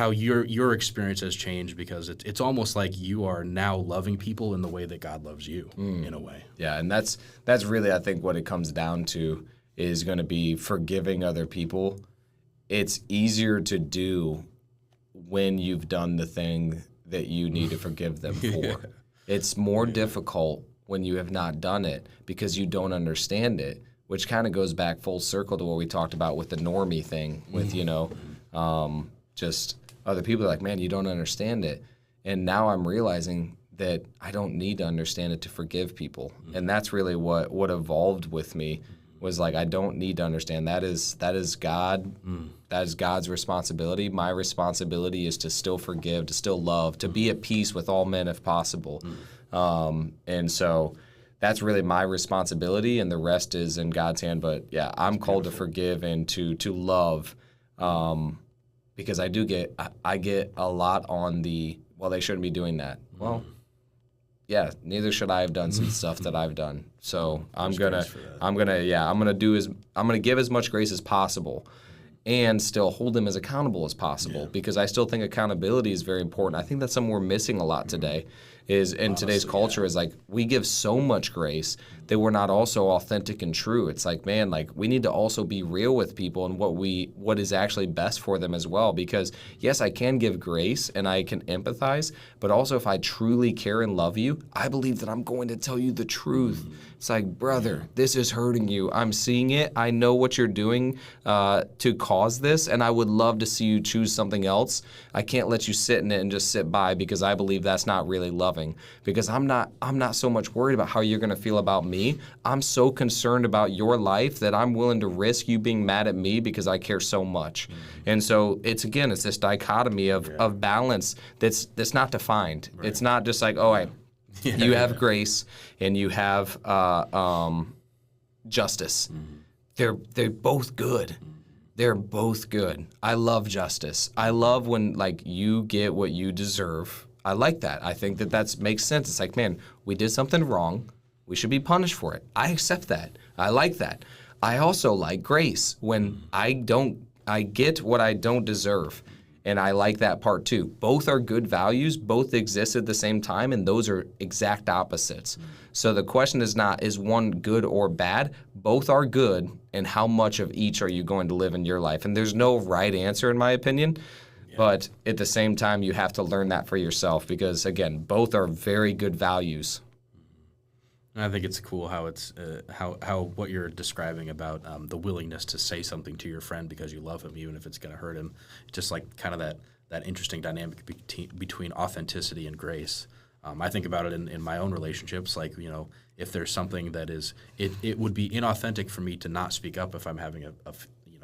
your experience has changed, because it's almost like you are now loving people in the way that God loves you in a way. Yeah, and that's really, I think, what it comes down to is going to be forgiving other people. It's easier to do when you've done the thing that you need to forgive them for. Yeah. It's more difficult when you have not done it, because you don't understand it, which kind of goes back full circle to what we talked about with the normie thing, with, just other people are like, man, you don't understand it. And now I'm realizing that I don't need to understand it to forgive people. And that's really what evolved with me, was like, I don't need to understand. That is God. That is God's responsibility. My responsibility is to still forgive, to still love, to be at peace with all men if possible. And so that's really my responsibility, and the rest is in God's hand. But yeah, I'm called to forgive and to love, because I get a lot on they shouldn't be doing that. Well, yeah, neither should I have done some stuff that I've done. So I'm gonna give as much grace as possible, and still hold them as accountable as possible, because I still think accountability is very important. I think that's something we're missing a lot today, is in today's culture, is like we give so much grace that we're not also authentic and true. It's like, man, like we need to also be real with people and what is actually best for them as well. Because yes, I can give grace and I can empathize, but also if I truly care and love you, I believe that I'm going to tell you the truth. It's like, brother, this is hurting you. I'm seeing it. I know what you're doing to cause this, and I would love to see you choose something else. I can't let you sit in it and just sit by, because I believe that's not really loving loving because I'm not so much worried about how you're going to feel about me. I'm so concerned about your life that I'm willing to risk you being mad at me because I care so much. And so it's this dichotomy of balance that's not defined. Right. It's not just like, you have grace and you have justice. They're both good. They're both good. I love justice. I love when you get what you deserve. I like that. I think that makes sense. It's like, man, we did something wrong. We should be punished for it. I accept that. I like that. I also like grace when I get what I don't deserve. And I like that part too. Both are good values. Both exist at the same time, and those are exact opposites. So the question is not, is one good or bad? Both are good, and how much of each are you going to live in your life? And there's no right answer, in my opinion. Yeah. But at the same time, you have to learn that for yourself because, again, both are very good values. I think it's cool how it's how what you're describing about the willingness to say something to your friend because you love him, even if it's going to hurt him. Just like kind of that interesting dynamic between authenticity and grace. I think about it in my own relationships. Like, if there's something that is, it would be inauthentic for me to not speak up if I'm having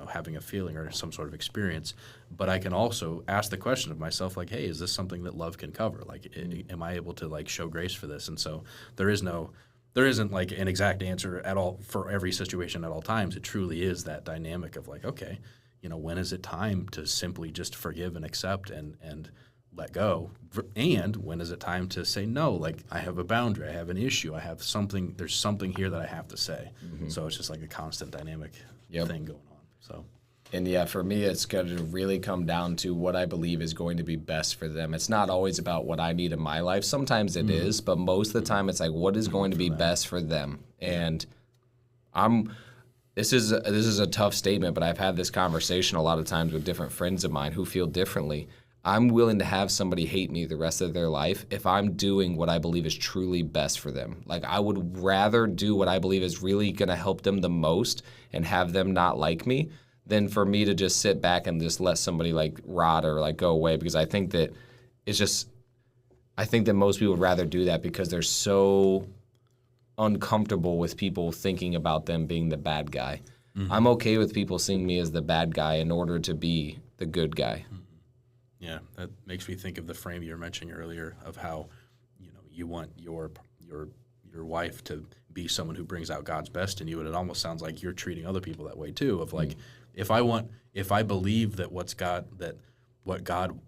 having a feeling or some sort of experience. But I can also ask the question of myself, like, hey, is this something that love can cover? Like, am I able to show grace for this? And so there isn't like an exact answer at all for every situation at all times. It truly is that dynamic of like, okay, when is it time to simply just forgive and accept and let go? And when is it time to say no? Like, I have a boundary, I have an issue, there's something here that I have to say. Mm-hmm. So it's just like a constant dynamic thing going on. So. And yeah, for me, it's going to really come down to what I believe is going to be best for them. It's not always about what I need in my life. Sometimes it is, but most of the time it's like, what is going to be best for them? And this is a tough statement, but I've had this conversation a lot of times with different friends of mine who feel differently. I'm willing to have somebody hate me the rest of their life if I'm doing what I believe is truly best for them. Like, I would rather do what I believe is really going to help them the most and have them not like me than for me to just sit back and just let somebody rot or go away, because I think that I think that most people would rather do that because they're so uncomfortable with people thinking about them being the bad guy. Mm-hmm. I'm okay with people seeing me as the bad guy in order to be the good guy. Mm-hmm. Yeah, that makes me think of the frame you were mentioning earlier of how, you want your wife to be someone who brings out God's best in you, and it almost sounds like you're treating other people that way too. Of like, if I believe that what God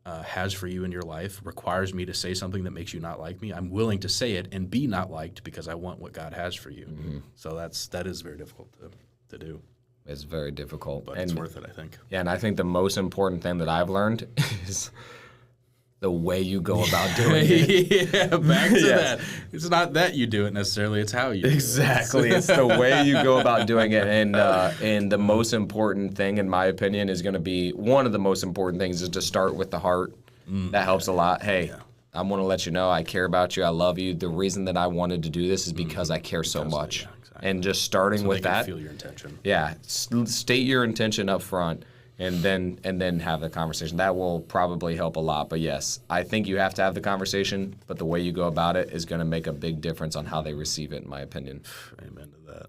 has for you in your life requires me to say something that makes you not like me, I'm willing to say it and be not liked because I want what God has for you. Mm-hmm. So that is very difficult to do. It's very difficult. But it's worth it, I think. Yeah, and I think the most important thing that I've learned is the way you go about doing it. Yeah, back to that. It's not that you do it necessarily, it's how you do it. Exactly. It's the way you go about doing it. And the most important thing, in my opinion, is going to be, one of the most important things is to start with the heart. That helps a lot. Hey, I want to let you know I care about you. I love you. The reason that I wanted to do this is because I care so much. Yeah, exactly. And just starting with that. Feel your intention. Yeah. State your intention up front. And then have the conversation. That will probably help a lot. But yes, I think you have to have the conversation, but the way you go about it is going to make a big difference on how they receive it, in my opinion. Amen to that.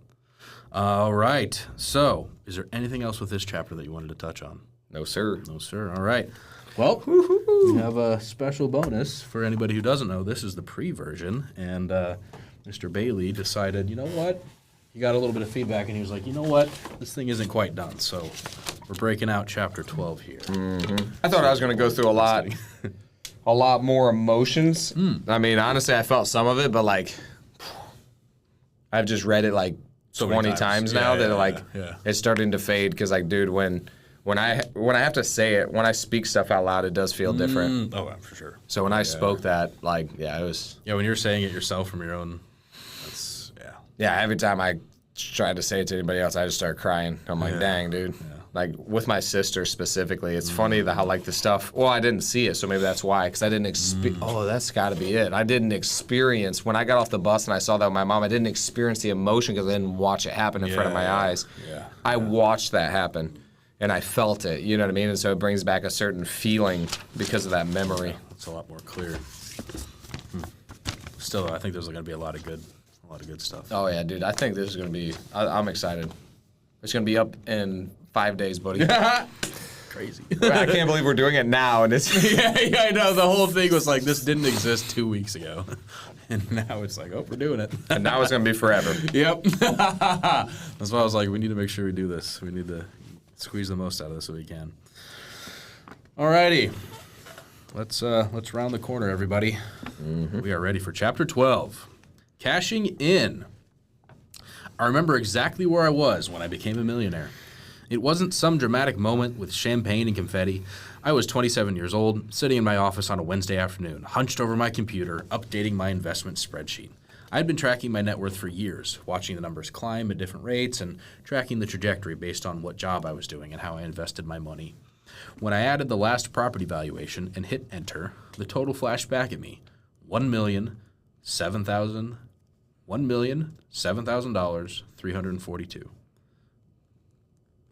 All right. So, is there anything else with this chapter that you wanted to touch on? No, sir. No, sir. All right. Well, we have a special bonus for anybody who doesn't know. This is the pre-version, and Mr. Bailey decided, you know what? He got a little bit of feedback, and he was like, you know what? This thing isn't quite done, so we're breaking out chapter 12 here. Mm-hmm. I thought I was going to go through a lot more emotions. I mean, honestly, I felt some of it, but I've just read it so 20 times now that it's starting to fade. Because dude, when I have to say it, when I speak stuff out loud, it does feel different. Oh, for sure. So when I spoke that, it was. Yeah, when you're saying it yourself from your own. Yeah, every time I try to say it to anybody else, I just start crying. I'm like, dang, dude. Yeah. With my sister specifically, it's funny how the stuff, well, I didn't see it, so maybe that's why, because I didn't oh, that's got to be it. I didn't experience, when I got off the bus and I saw that with my mom, I didn't experience the emotion because I didn't watch it happen in front of my eyes. Yeah. I watched that happen, and I felt it, you know what I mean? And so it brings back a certain feeling because of that memory. It's a lot more clear. Still, I think there's going to be a lot of good stuff. Oh yeah, dude. I think this is gonna be. I'm excited. It's gonna be up in 5 days, buddy. Crazy. I can't believe we're doing it now, and it's. yeah, I know. The whole thing was like this didn't exist 2 weeks ago, and now it's like, oh, we're doing it. And now it's gonna be forever. Yep. That's why I was like, we need to make sure we do this. We need to squeeze the most out of this if we can. Alrighty. Let's round the corner, everybody. Mm-hmm. We are ready for Chapter 12. Cashing in. I remember exactly where I was when I became a millionaire. It wasn't some dramatic moment with champagne and confetti. I was 27 years old, sitting in my office on a Wednesday afternoon, hunched over my computer, updating my investment spreadsheet. I'd been tracking my net worth for years, watching the numbers climb at different rates and tracking the trajectory based on what job I was doing and how I invested my money. When I added the last property valuation and hit enter, the total flashed back at me. $1,007,342.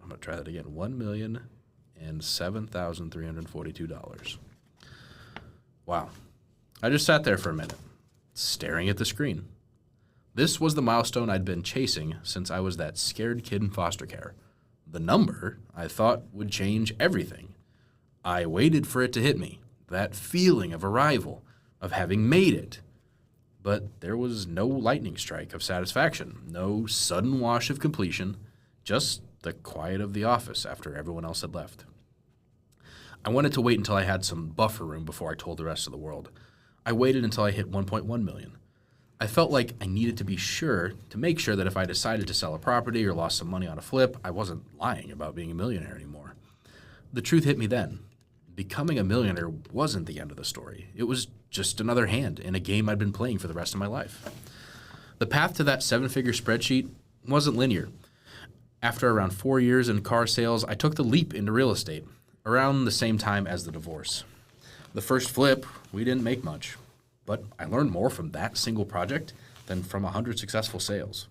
I'm going to try that again. $1,007,342. Wow. I just sat there for a minute, staring at the screen. This was the milestone I'd been chasing since I was that scared kid in foster care. The number I thought would change everything. I waited for it to hit me, that feeling of arrival, of having made it. But there was no lightning strike of satisfaction, no sudden wash of completion, just the quiet of the office after everyone else had left. I wanted to wait until I had some buffer room before I told the rest of the world. I waited until I hit 1.1 million. I felt like I needed to be sure to make sure that if I decided to sell a property or lost some money on a flip, I wasn't lying about being a millionaire anymore. The truth hit me then. Becoming a millionaire wasn't the end of the story. It was just another hand in a game I'd been playing for the rest of my life. The path to that seven-figure spreadsheet wasn't linear. After around 4 years in car sales, I took the leap into real estate, around the same time as the divorce. The first flip, we didn't make much, but I learned more from that single project than from 100 successful sales.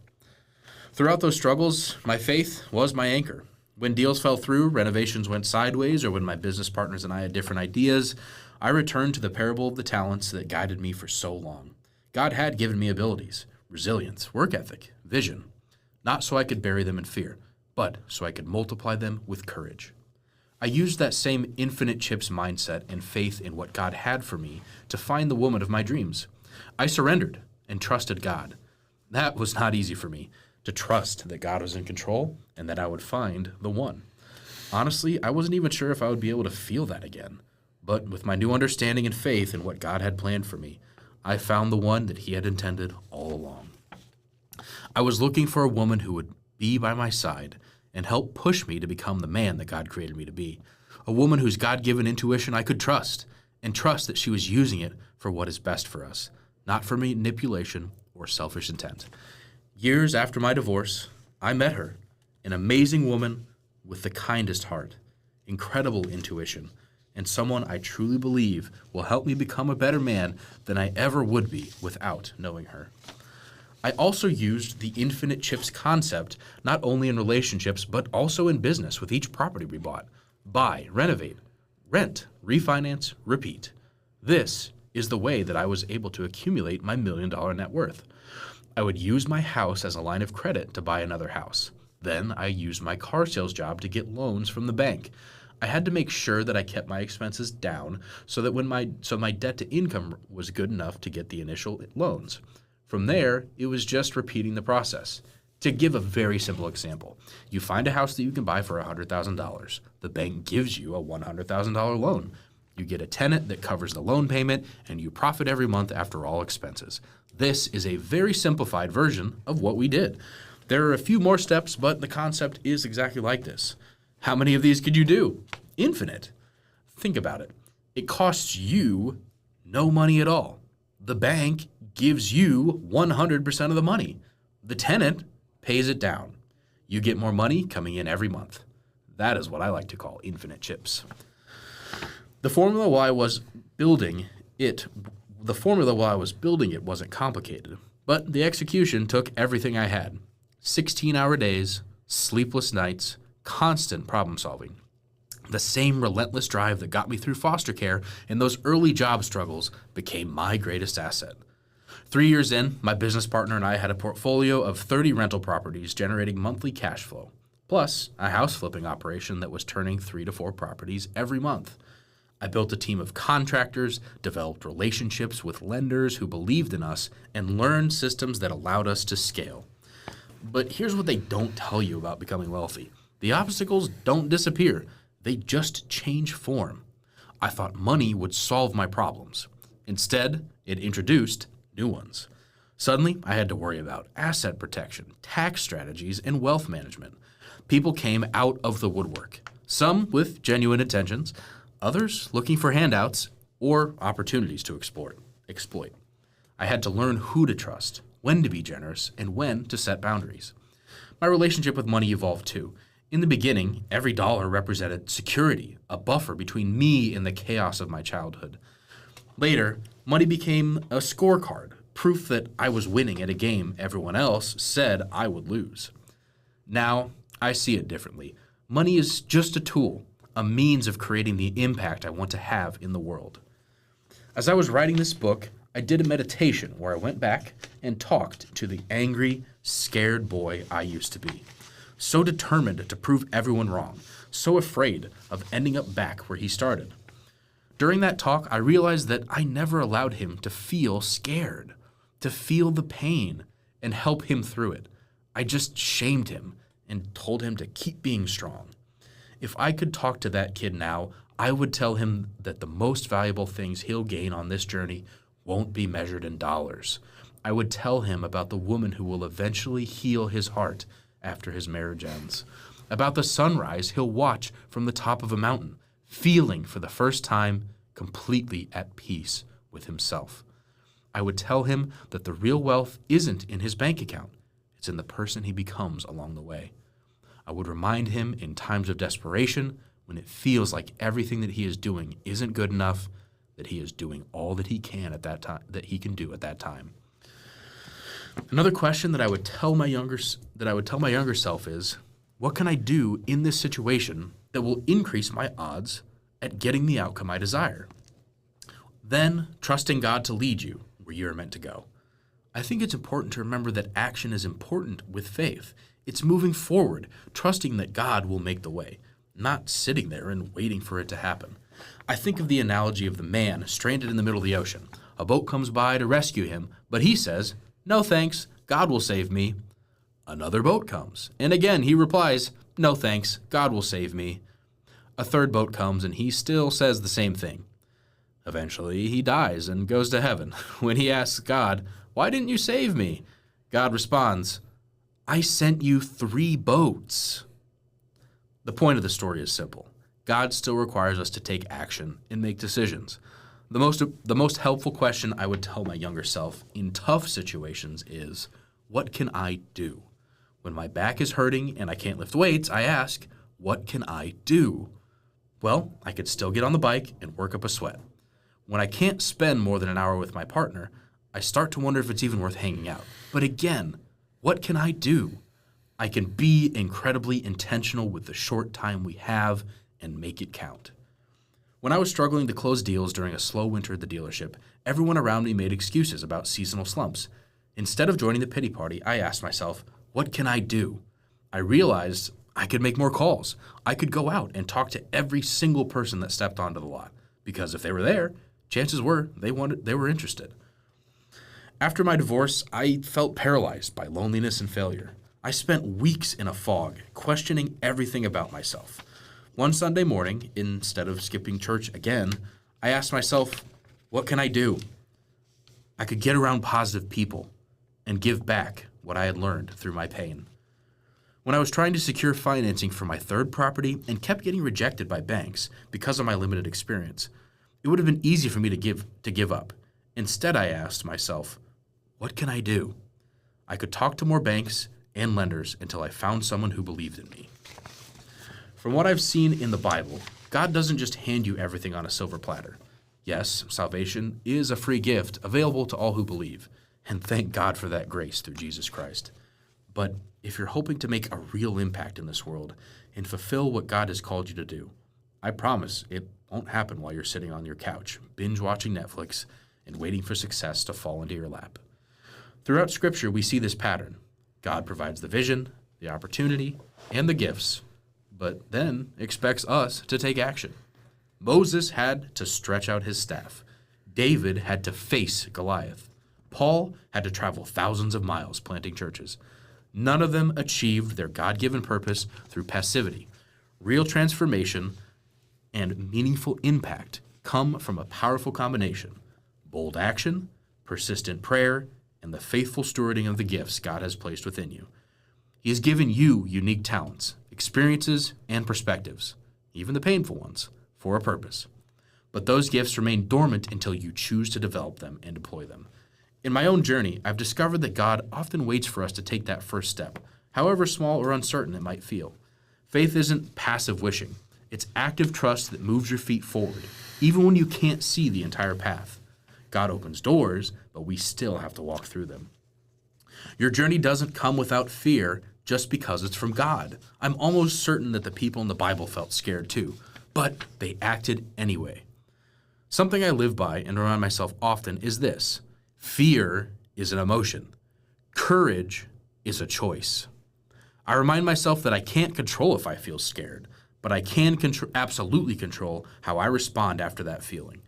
Throughout those struggles, my faith was my anchor. When deals fell through, renovations went sideways, or when my business partners and I had different ideas, I returned to the parable of the talents that guided me for so long. God had given me abilities, resilience, work ethic, vision, not so I could bury them in fear, but so I could multiply them with courage. I used that same infinite chips mindset and faith in what God had for me to find the woman of my dreams. I surrendered and trusted God. That was not easy for me, to trust that God was in control and that I would find the one. Honestly, I wasn't even sure if I would be able to feel that again. But with my new understanding and faith in what God had planned for me, I found the one that He had intended all along. I was looking for a woman who would be by my side and help push me to become the man that God created me to be. A woman whose God-given intuition I could trust, and trust that she was using it for what is best for us, not for manipulation or selfish intent. Years after my divorce, I met her, an amazing woman with the kindest heart, incredible intuition, and someone I truly believe will help me become a better man than I ever would be without knowing her. I also used the infinite chips concept not only in relationships, but also in business with each property we bought. Buy, renovate, rent, refinance, repeat. This is the way that I was able to accumulate my $1 million net worth. I would use my house as a line of credit to buy another house. Then I used my car sales job to get loans from the bank. I had to make sure that I kept my expenses down so that my debt to income was good enough to get the initial loans. From there, it was just repeating the process. To give a very simple example, you find a house that you can buy for $100,000. The bank gives you a $100,000 loan. You get a tenant that covers the loan payment, and you profit every month after all expenses. This is a very simplified version of what we did. There are a few more steps, but the concept is exactly like this. How many of these could you do? Infinite. Think about it. It costs you no money at all. The bank gives you 100% of the money. The tenant pays it down. You get more money coming in every month. That is what I like to call infinite chips. The formula while I was building it wasn't complicated, but the execution took everything I had. 16-hour days, sleepless nights, constant problem solving. The same relentless drive that got me through foster care and those early job struggles became my greatest asset. 3 years in, my business partner and I had a portfolio of 30 rental properties generating monthly cash flow, plus a house flipping operation that was turning 3 to 4 properties every month. I built a team of contractors, developed relationships with lenders who believed in us, and learned systems that allowed us to scale. But here's what they don't tell you about becoming wealthy. The obstacles don't disappear. They just change form. I thought money would solve my problems. Instead, it introduced new ones. Suddenly, I had to worry about asset protection, tax strategies, and wealth management. People came out of the woodwork, some with genuine intentions, others looking for handouts or opportunities to exploit. I had to learn who to trust, when to be generous, and when to set boundaries. My relationship with money evolved too. In the beginning, every dollar represented security, a buffer between me and the chaos of my childhood. Later, money became a scorecard, proof that I was winning at a game everyone else said I would lose. Now, I see it differently. Money is just a tool, a means of creating the impact I want to have in the world. As I was writing this book, I did a meditation where I went back and talked to the angry, scared boy I used to be. So determined to prove everyone wrong, so afraid of ending up back where he started. During that talk, I realized that I never allowed him to feel scared, to feel the pain and help him through it. I just shamed him and told him to keep being strong. If I could talk to that kid now, I would tell him that the most valuable things he'll gain on this journey won't be measured in dollars. I would tell him about the woman who will eventually heal his heart after his marriage ends, about the sunrise he'll watch from the top of a mountain, feeling for the first time completely at peace with himself. I would tell him that the real wealth isn't in his bank account. It's in the person he becomes along the way. I would remind him in times of desperation, when it feels like everything that he is doing isn't good enough, that he is doing all that he can at that time, that he can do at that time. Another question that I would tell my younger self is, what can I do in this situation that will increase my odds at getting the outcome I desire? Then, trusting God to lead you where you are meant to go. I think it's important to remember that action is important with faith. It's moving forward, trusting that God will make the way, not sitting there and waiting for it to happen. I think of the analogy of the man stranded in the middle of the ocean. A boat comes by to rescue him, but he says, "No thanks, God will save me." Another boat comes, and again he replies, "No thanks, God will save me." A third boat comes, and he still says the same thing. Eventually, he dies and goes to heaven. When he asks God, "Why didn't you save me?" God responds, "I sent you 3 boats." The point of the story is simple. God still requires us to take action and make decisions. The most helpful question I would tell my younger self in tough situations is, what can I do? When my back is hurting and I can't lift weights, I ask, what can I do? Well, I could still get on the bike and work up a sweat. When I can't spend more than an hour with my partner, I start to wonder if it's even worth hanging out. But again, what can I do? I can be incredibly intentional with the short time we have and make it count. When I was struggling to close deals during a slow winter at the dealership, everyone around me made excuses about seasonal slumps. Instead of joining the pity party, I asked myself, what can I do? I realized I could make more calls. I could go out and talk to every single person that stepped onto the lot, because if they were there, chances were they were interested. After my divorce, I felt paralyzed by loneliness and failure. I spent weeks in a fog, questioning everything about myself. One Sunday morning, instead of skipping church again, I asked myself, what can I do? I could get around positive people and give back what I had learned through my pain. When I was trying to secure financing for my third property and kept getting rejected by banks because of my limited experience, it would have been easy for me to give up. Instead, I asked myself, what can I do? I could talk to more banks and lenders until I found someone who believed in me. From what I've seen in the Bible, God doesn't just hand you everything on a silver platter. Yes, salvation is a free gift available to all who believe, and thank God for that grace through Jesus Christ. But if you're hoping to make a real impact in this world and fulfill what God has called you to do, I promise it won't happen while you're sitting on your couch, binge watching Netflix, and waiting for success to fall into your lap. Throughout Scripture, we see this pattern. God provides the vision, the opportunity, and the gifts, but then expects us to take action. Moses had to stretch out his staff. David had to face Goliath. Paul had to travel thousands of miles planting churches. None of them achieved their God-given purpose through passivity. Real transformation and meaningful impact come from a powerful combination: bold action, persistent prayer, and the faithful stewarding of the gifts God has placed within you. He has given you unique talents, experiences, and perspectives, even the painful ones, for a purpose. But those gifts remain dormant until you choose to develop them and deploy them. In my own journey, I've discovered that God often waits for us to take that first step, however small or uncertain it might feel. Faith isn't passive wishing. It's active trust that moves your feet forward, even when you can't see the entire path. God opens doors, but we still have to walk through them. Your journey doesn't come without fear just because it's from God. I'm almost certain that the people in the Bible felt scared too, but they acted anyway. Something I live by and remind myself often is this: fear is an emotion. Courage is a choice. I remind myself that I can't control if I feel scared, but I can absolutely control how I respond after that feeling.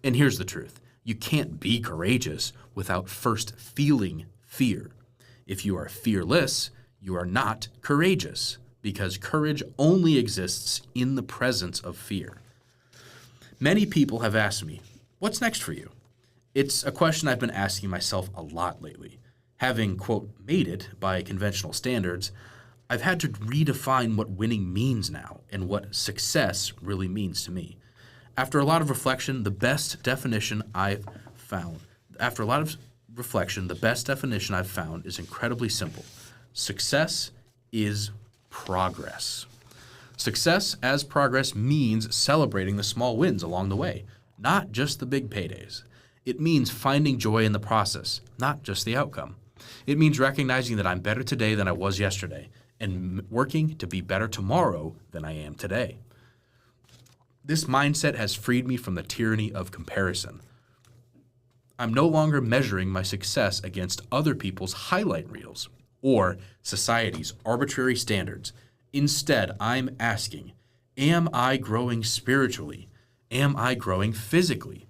And here's the truth: you can't be courageous without first feeling fear. If you are fearless, you are not courageous, because courage only exists in the presence of fear. Many people have asked me, what's next for you? It's a question I've been asking myself a lot lately. Having, quote, made it by conventional standards, I've had to redefine what winning means now and what success really means to me. After a lot of reflection, the best definition I've found is incredibly simple. Success is progress. Success as progress means celebrating the small wins along the way, not just the big paydays. It means finding joy in the process, not just the outcome. It means recognizing that I'm better today than I was yesterday and working to be better tomorrow than I am today. This mindset has freed me from the tyranny of comparison. I'm no longer measuring my success against other people's highlight reels or society's arbitrary standards. Instead, I'm asking, am I growing spiritually? Am I growing physically?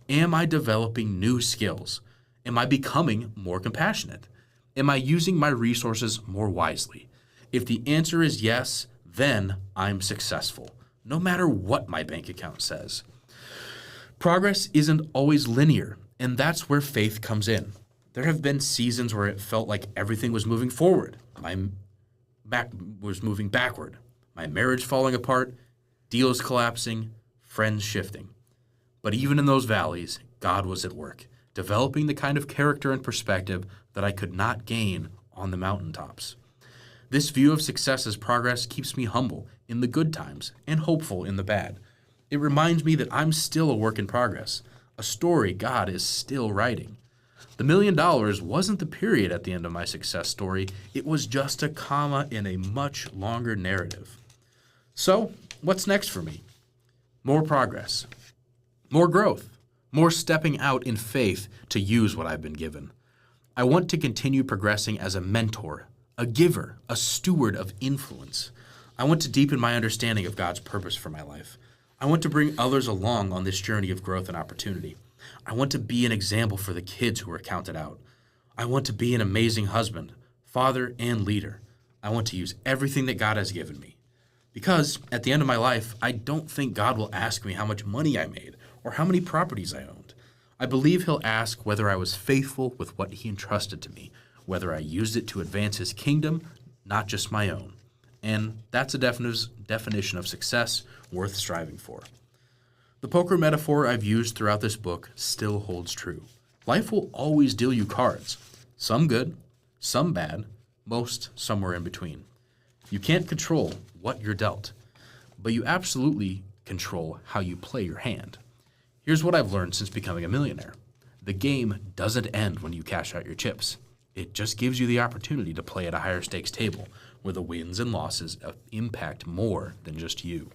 Am I developing new skills? Am I becoming more compassionate? Am I using my resources more wisely? If the answer is yes, then I'm successful, no matter what my bank account says. Progress isn't always linear, and that's where faith comes in. There have been seasons where it felt like everything was moving forward. My back was moving backward. My marriage falling apart, deals collapsing, friends shifting. But even in those valleys, God was at work, developing the kind of character and perspective that I could not gain on the mountaintops. This view of success as progress keeps me humble in the good times and hopeful in the bad. It reminds me that I'm still a work in progress, a story God is still writing. The $1 million wasn't the period at the end of my success story. It was just a comma in a much longer narrative. So, what's next for me? More progress, more growth, more stepping out in faith to use what I've been given. I want to continue progressing as a mentor, a giver, a steward of influence. I want to deepen my understanding of God's purpose for my life. I want to bring others along on this journey of growth and opportunity. I want to be an example for the kids who are counted out. I want to be an amazing husband, father, and leader. I want to use everything that God has given me. Because at the end of my life, I don't think God will ask me how much money I made or how many properties I owned. I believe He'll ask whether I was faithful with what He entrusted to me, whether I used it to advance His kingdom, not just my own. And that's a definition of success worth striving for. The poker metaphor I've used throughout this book still holds true. Life will always deal you cards, some good, some bad, most somewhere in between. You can't control what you're dealt, but you absolutely control how you play your hand. Here's what I've learned since becoming a millionaire. The game doesn't end when you cash out your chips. It just gives you the opportunity to play at a higher stakes table where the wins and losses impact more than just you.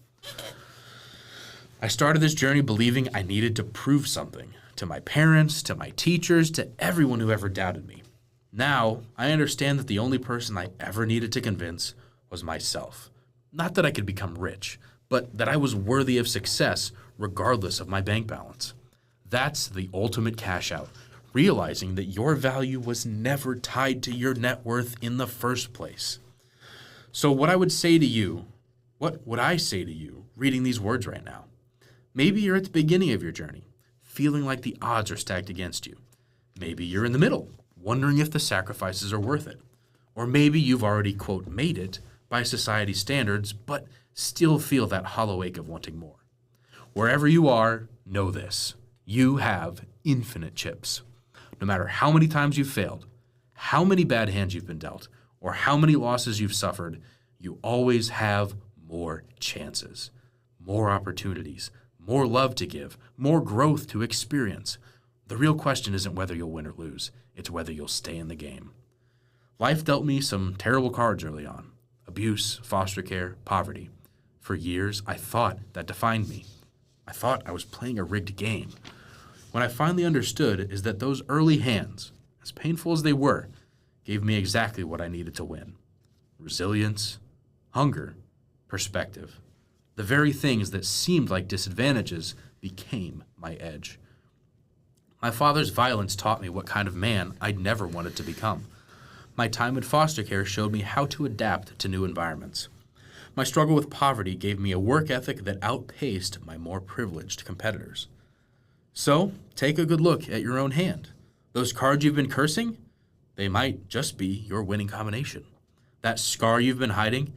I started this journey believing I needed to prove something to my parents, to my teachers, to everyone who ever doubted me. Now, I understand that the only person I ever needed to convince was myself. Not that I could become rich, but that I was worthy of success regardless of my bank balance. That's the ultimate cash out, realizing that your value was never tied to your net worth in the first place. So what would I say to you reading these words right now? Maybe you're at the beginning of your journey, feeling like the odds are stacked against you. Maybe you're in the middle, wondering if the sacrifices are worth it. Or maybe you've already, quote, made it by society's standards, but still feel that hollow ache of wanting more. Wherever you are, know this. You have infinite chips. No matter how many times you've failed, how many bad hands you've been dealt, or how many losses you've suffered, you always have more chances, more opportunities, more love to give, more growth to experience. The real question isn't whether you'll win or lose, it's whether you'll stay in the game. Life dealt me some terrible cards early on. Abuse, foster care, poverty. For years, I thought that defined me. I thought I was playing a rigged game. What I finally understood is that those early hands, as painful as they were, gave me exactly what I needed to win. Resilience, hunger, perspective. The very things that seemed like disadvantages became my edge. My father's violence taught me what kind of man I'd never wanted to become. My time in foster care showed me how to adapt to new environments. My struggle with poverty gave me a work ethic that outpaced my more privileged competitors. So, take a good look at your own hand. Those cards you've been cursing, they might just be your winning combination. That scar you've been hiding,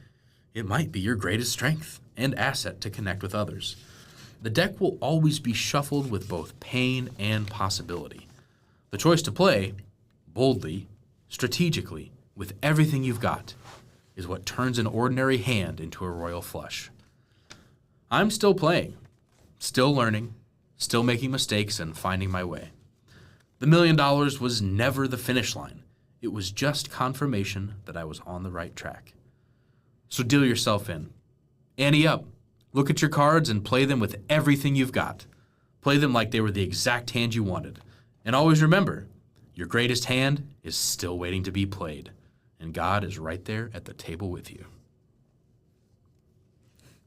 it might be your greatest strength and asset to connect with others. The deck will always be shuffled with both pain and possibility. The choice to play, boldly, strategically, with everything you've got, is what turns an ordinary hand into a royal flush. I'm still playing, still learning, still making mistakes and finding my way. The $1 million was never the finish line. It was just confirmation that I was on the right track. So deal yourself in. Ante up. Look at your cards and play them with everything you've got. Play them like they were the exact hand you wanted. And always remember, your greatest hand is still waiting to be played. And God is right there at the table with you.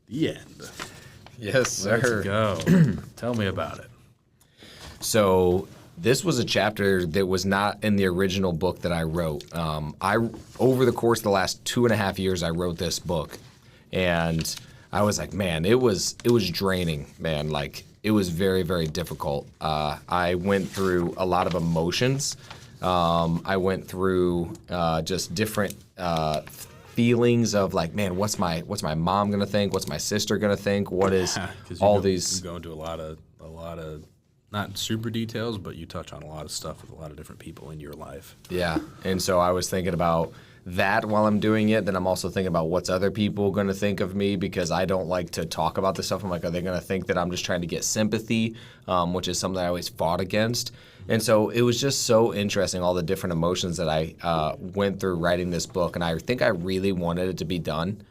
The end. Yes, sir. Let's go. Tell me about it. So this was a chapter that was not in the original book that I wrote. Over the course of the last 2.5 years, I wrote this book, and I was like, man, it was draining, man. Like, it was very, very difficult. I went through a lot of emotions. I went through just different feelings of like, man, what's my mom gonna think? What's my sister gonna think? What is all these? You go into a lot of not super details, but you touch on a lot of stuff with a lot of different people in your life. Yeah, and so I was thinking about that while I'm doing it. Then I'm also thinking about what's other people going to think of me, because I don't like to talk about this stuff. I'm like, are they going to think that I'm just trying to get sympathy, which is something I always fought against. And so it was just so interesting, all the different emotions that I went through writing this book. And I think I really wanted it to be done.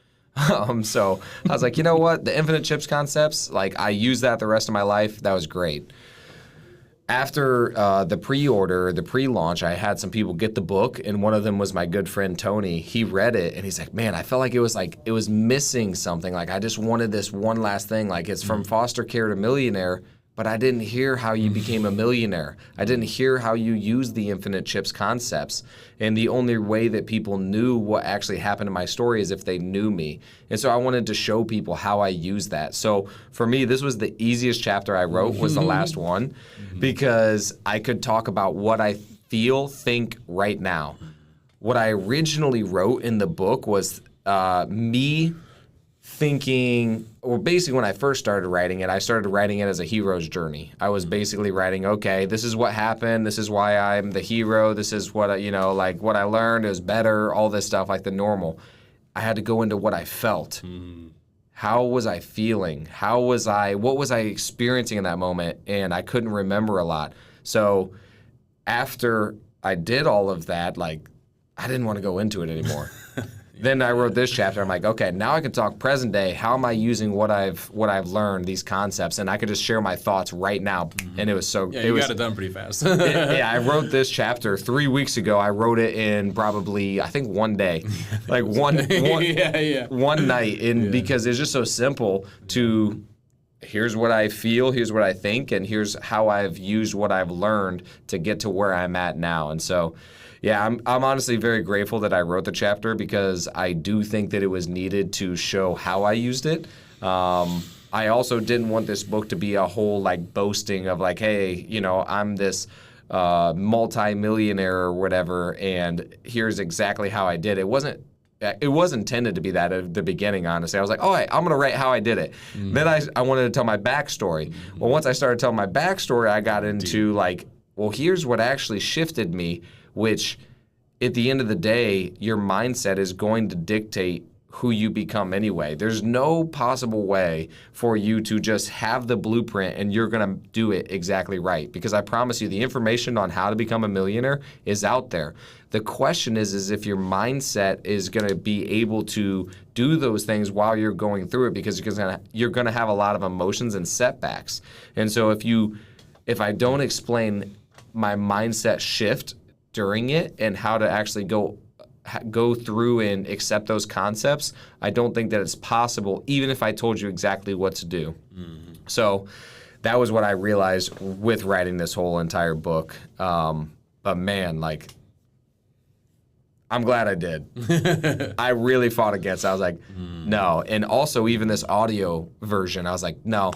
So I was like, you know what? The infinite chips concepts, like I used that the rest of my life. That was great. After the pre-launch, I had some people get the book, and one of them was my good friend Tony. He read it, and he's like, man, I felt like it was missing something. Like, I just wanted this one last thing. Like, it's from foster care to millionaire, but I didn't hear how you became a millionaire. I didn't hear how you used the infinite chips concepts. And the only way that people knew what actually happened in my story is if they knew me. And so I wanted to show people how I use that. So for me, this was the easiest chapter I wrote, was the last one, because I could talk about what I think right now. What I originally wrote in the book was me thinking, or basically when I first started writing it, I started writing it as a hero's journey. I was basically writing, okay, this is what happened, this is why I'm the hero, this is what, like what I learned is better, all this stuff, like the normal. I had to go into what I felt. How was I feeling? What was I experiencing in that moment? And I couldn't remember a lot. So after I did all of that, like, I didn't want to go into it anymore. Then I wrote this chapter. I'm like, okay, now I can talk present day. How am I using what I've learned, these concepts, and I could just share my thoughts right now. And it was so. Yeah, you got it done pretty fast. Yeah, I wrote this chapter 3 weeks ago. I wrote it in probably, I think, one day, like one night, and because it's just so simple to. Here's what I feel, here's what I think, and here's how I've used what I've learned to get to where I'm at now. And so, yeah, I'm honestly very grateful that I wrote the chapter because I do think that it was needed to show how I used it. I also didn't want this book to be a whole like boasting of like, hey, you know, I'm this multi-millionaire or whatever, and here's exactly how I did it. It was intended to be that at the beginning, honestly. I was like, all right, I'm going to write how I did it. Then I wanted to tell my backstory. Well, once I started telling my backstory, I got into like, well, here's what actually shifted me, which at the end of the day, your mindset is going to dictate who you become anyway. There's no possible way for you to just have the blueprint and you're going to do it exactly right. Because I promise you, the information on how to become a millionaire is out there. The question is if your mindset is going to be able to do those things while you're going through it, because you're going to have a lot of emotions and setbacks. And so if I don't explain my mindset shift during it and how to actually go through and accept those concepts, I don't think that it's possible, even if I told you exactly what to do. So that was what I realized with writing this whole entire book. But man, like, I'm glad I did. I really fought against it. I was like, no. And also, even this audio version, I was like, no.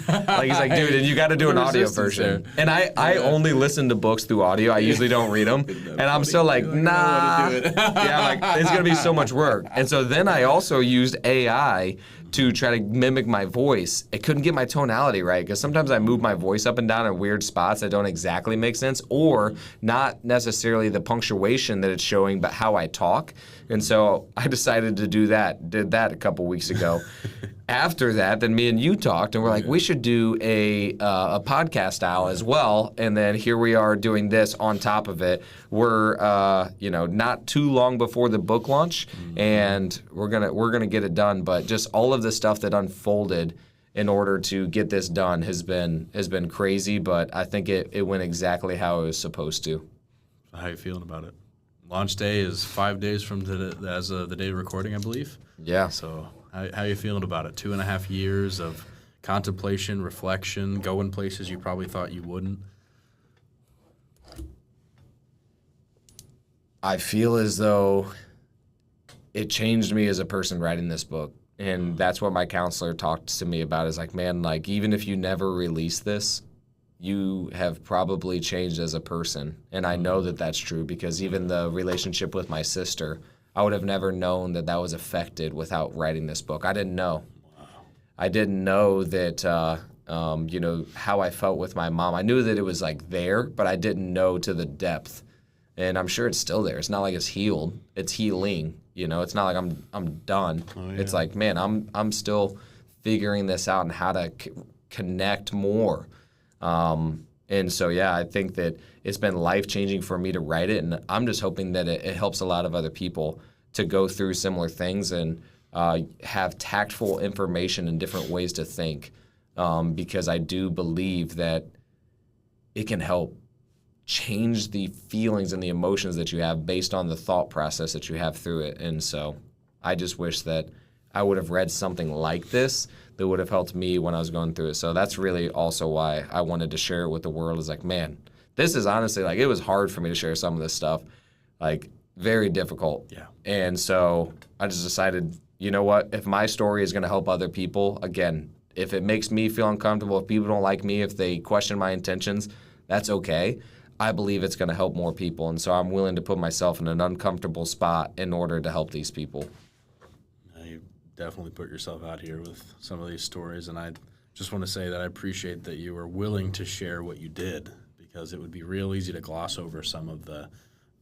Like, he's like, dude, and you got to do an audio version. There. And I only listen to books through audio. I usually don't read them. And I'm still like, nah. Yeah, like, it's going to be so much work. And so then I also used AI to try to mimic my voice. It couldn't get my tonality right because sometimes I move my voice up and down in weird spots that don't exactly make sense, or not necessarily the punctuation that it's showing, but how I talk. And so I decided to did that a couple weeks ago. After that, then me and you talked, and we're like, we should do a podcast style as well. And then here we are doing this on top of it. We're not too long before the book launch, and we're gonna get it done. But just all of the stuff that unfolded in order to get this done has been crazy. But I think it went exactly how it was supposed to. How are you feeling about it? Launch day is 5 days from the day of recording, I believe. Yeah. So how are you feeling about it? 2.5 years of contemplation, reflection, going places you probably thought you wouldn't. I feel as though it changed me as a person writing this book. And that's what my counselor talked to me about, is like, man, like, even if you never release this, you have probably changed as a person. And I know that that's true, because even the relationship with my sister, I would have never known that was affected without writing this book. I didn't know. Wow. I didn't know that, how I felt with my mom. I knew that it was like there, but I didn't know to the depth. And I'm sure it's still there. It's not like it's healed. It's healing. It's not like I'm done. Oh, yeah. It's like, man, I'm still figuring this out and how to connect more. And so, yeah, I think that it's been life-changing for me to write it, and I'm just hoping that it helps a lot of other people to go through similar things and have tactful information and different ways to think, because I do believe that it can help change the feelings and the emotions that you have based on the thought process that you have through it. And so I just wish that I would have read something like this that would have helped me when I was going through it. So that's really also why I wanted to share it with the world. Is like, man, this is honestly, like, it was hard for me to share some of this stuff, like, very difficult. Yeah. And so I just decided, you know what, if my story is going to help other people, again, if it makes me feel uncomfortable, if people don't like me, if they question my intentions, that's okay. I believe it's going to help more people. And so I'm willing to put myself in an uncomfortable spot in order to help these people. You definitely put yourself out here with some of these stories, and I just want to say that I appreciate that you were willing to share what you did, because it would be real easy to gloss over some of the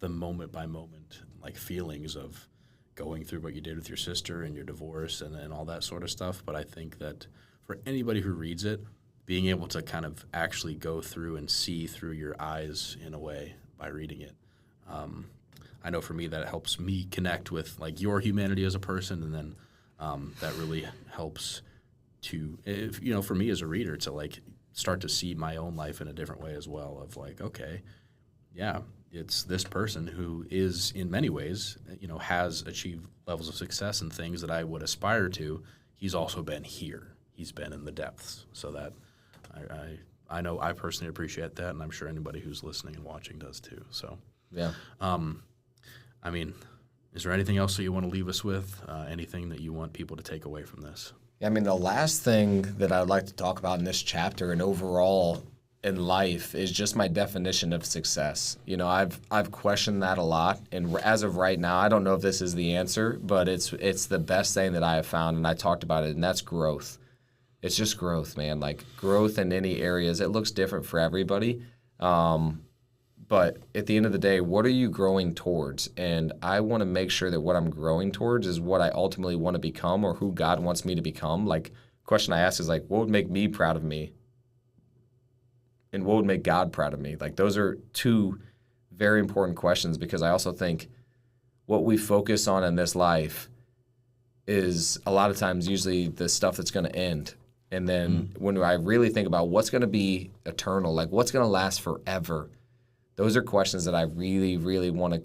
moment by moment, like, feelings of going through what you did with your sister and your divorce and all that sort of stuff. But I think that for anybody who reads it, being able to kind of actually go through and see through your eyes in a way by reading it, I know for me that it helps me connect with like your humanity as a person, and then that really helps to, for me as a reader to like start to see my own life in a different way as well. Of like, okay, yeah, it's this person who is in many ways, has achieved levels of success and things that I would aspire to. He's also been here. He's been in the depths. So that I know I personally appreciate that, and I'm sure anybody who's listening and watching does too. So Yeah. I mean, is there anything else that you want to leave us with? Anything that you want people to take away from this? I mean, the last thing that I'd like to talk about in this chapter and overall in life is just my definition of success. I've questioned that a lot, and as of right now, I don't know if this is the answer, but it's the best thing that I have found, and I talked about it, and that's growth. It's just growth, man. Like growth in any areas. It looks different for everybody. But at the end of the day, what are you growing towards? And I want to make sure that what I'm growing towards is what I ultimately want to become or who God wants me to become. Like, question I ask is like, what would make me proud of me? And what would make God proud of me? Like, those are two very important questions, because I also think what we focus on in this life is a lot of times usually the stuff that's going to end. And then when I really think about what's going to be eternal, like what's going to last forever, those are questions that I really, really want to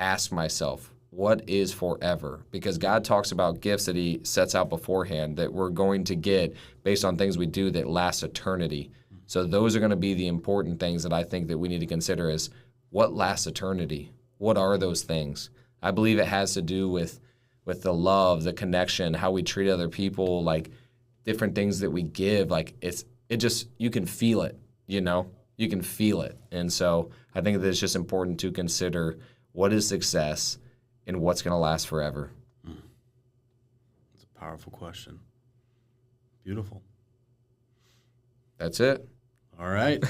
ask myself. What is forever? Because God talks about gifts that he sets out beforehand that we're going to get based on things we do that last eternity. So those are going to be the important things that I think that we need to consider is what lasts eternity? What are those things? I believe it has to do with the love, the connection, how we treat other people, like different things that we give. Like you can feel it, You can feel it. And so I think that it's just important to consider what is success and what's going to last forever. It's a powerful question. Beautiful. That's it. All right.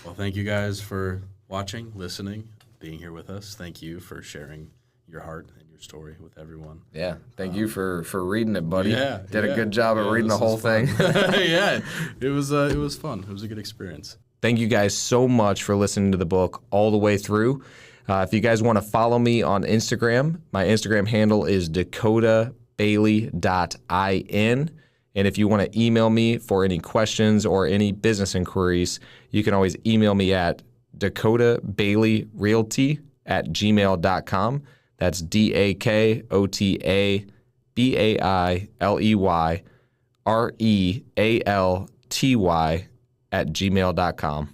Well, thank you guys for watching, listening, being here with us. Thank you for sharing your heart and your story with everyone. Yeah. Thank you for reading it, buddy. Yeah. Did a good job of reading the whole thing. Yeah. It was fun. It was a good experience. Thank you guys so much for listening to the book all the way through. If you guys want to follow me on Instagram, my Instagram handle is dakotabailey.in. And if you want to email me for any questions or any business inquiries, you can always email me at dakotabaileyrealty@gmail.com. That's DAKOTABAILEYREALTY@gmail.com.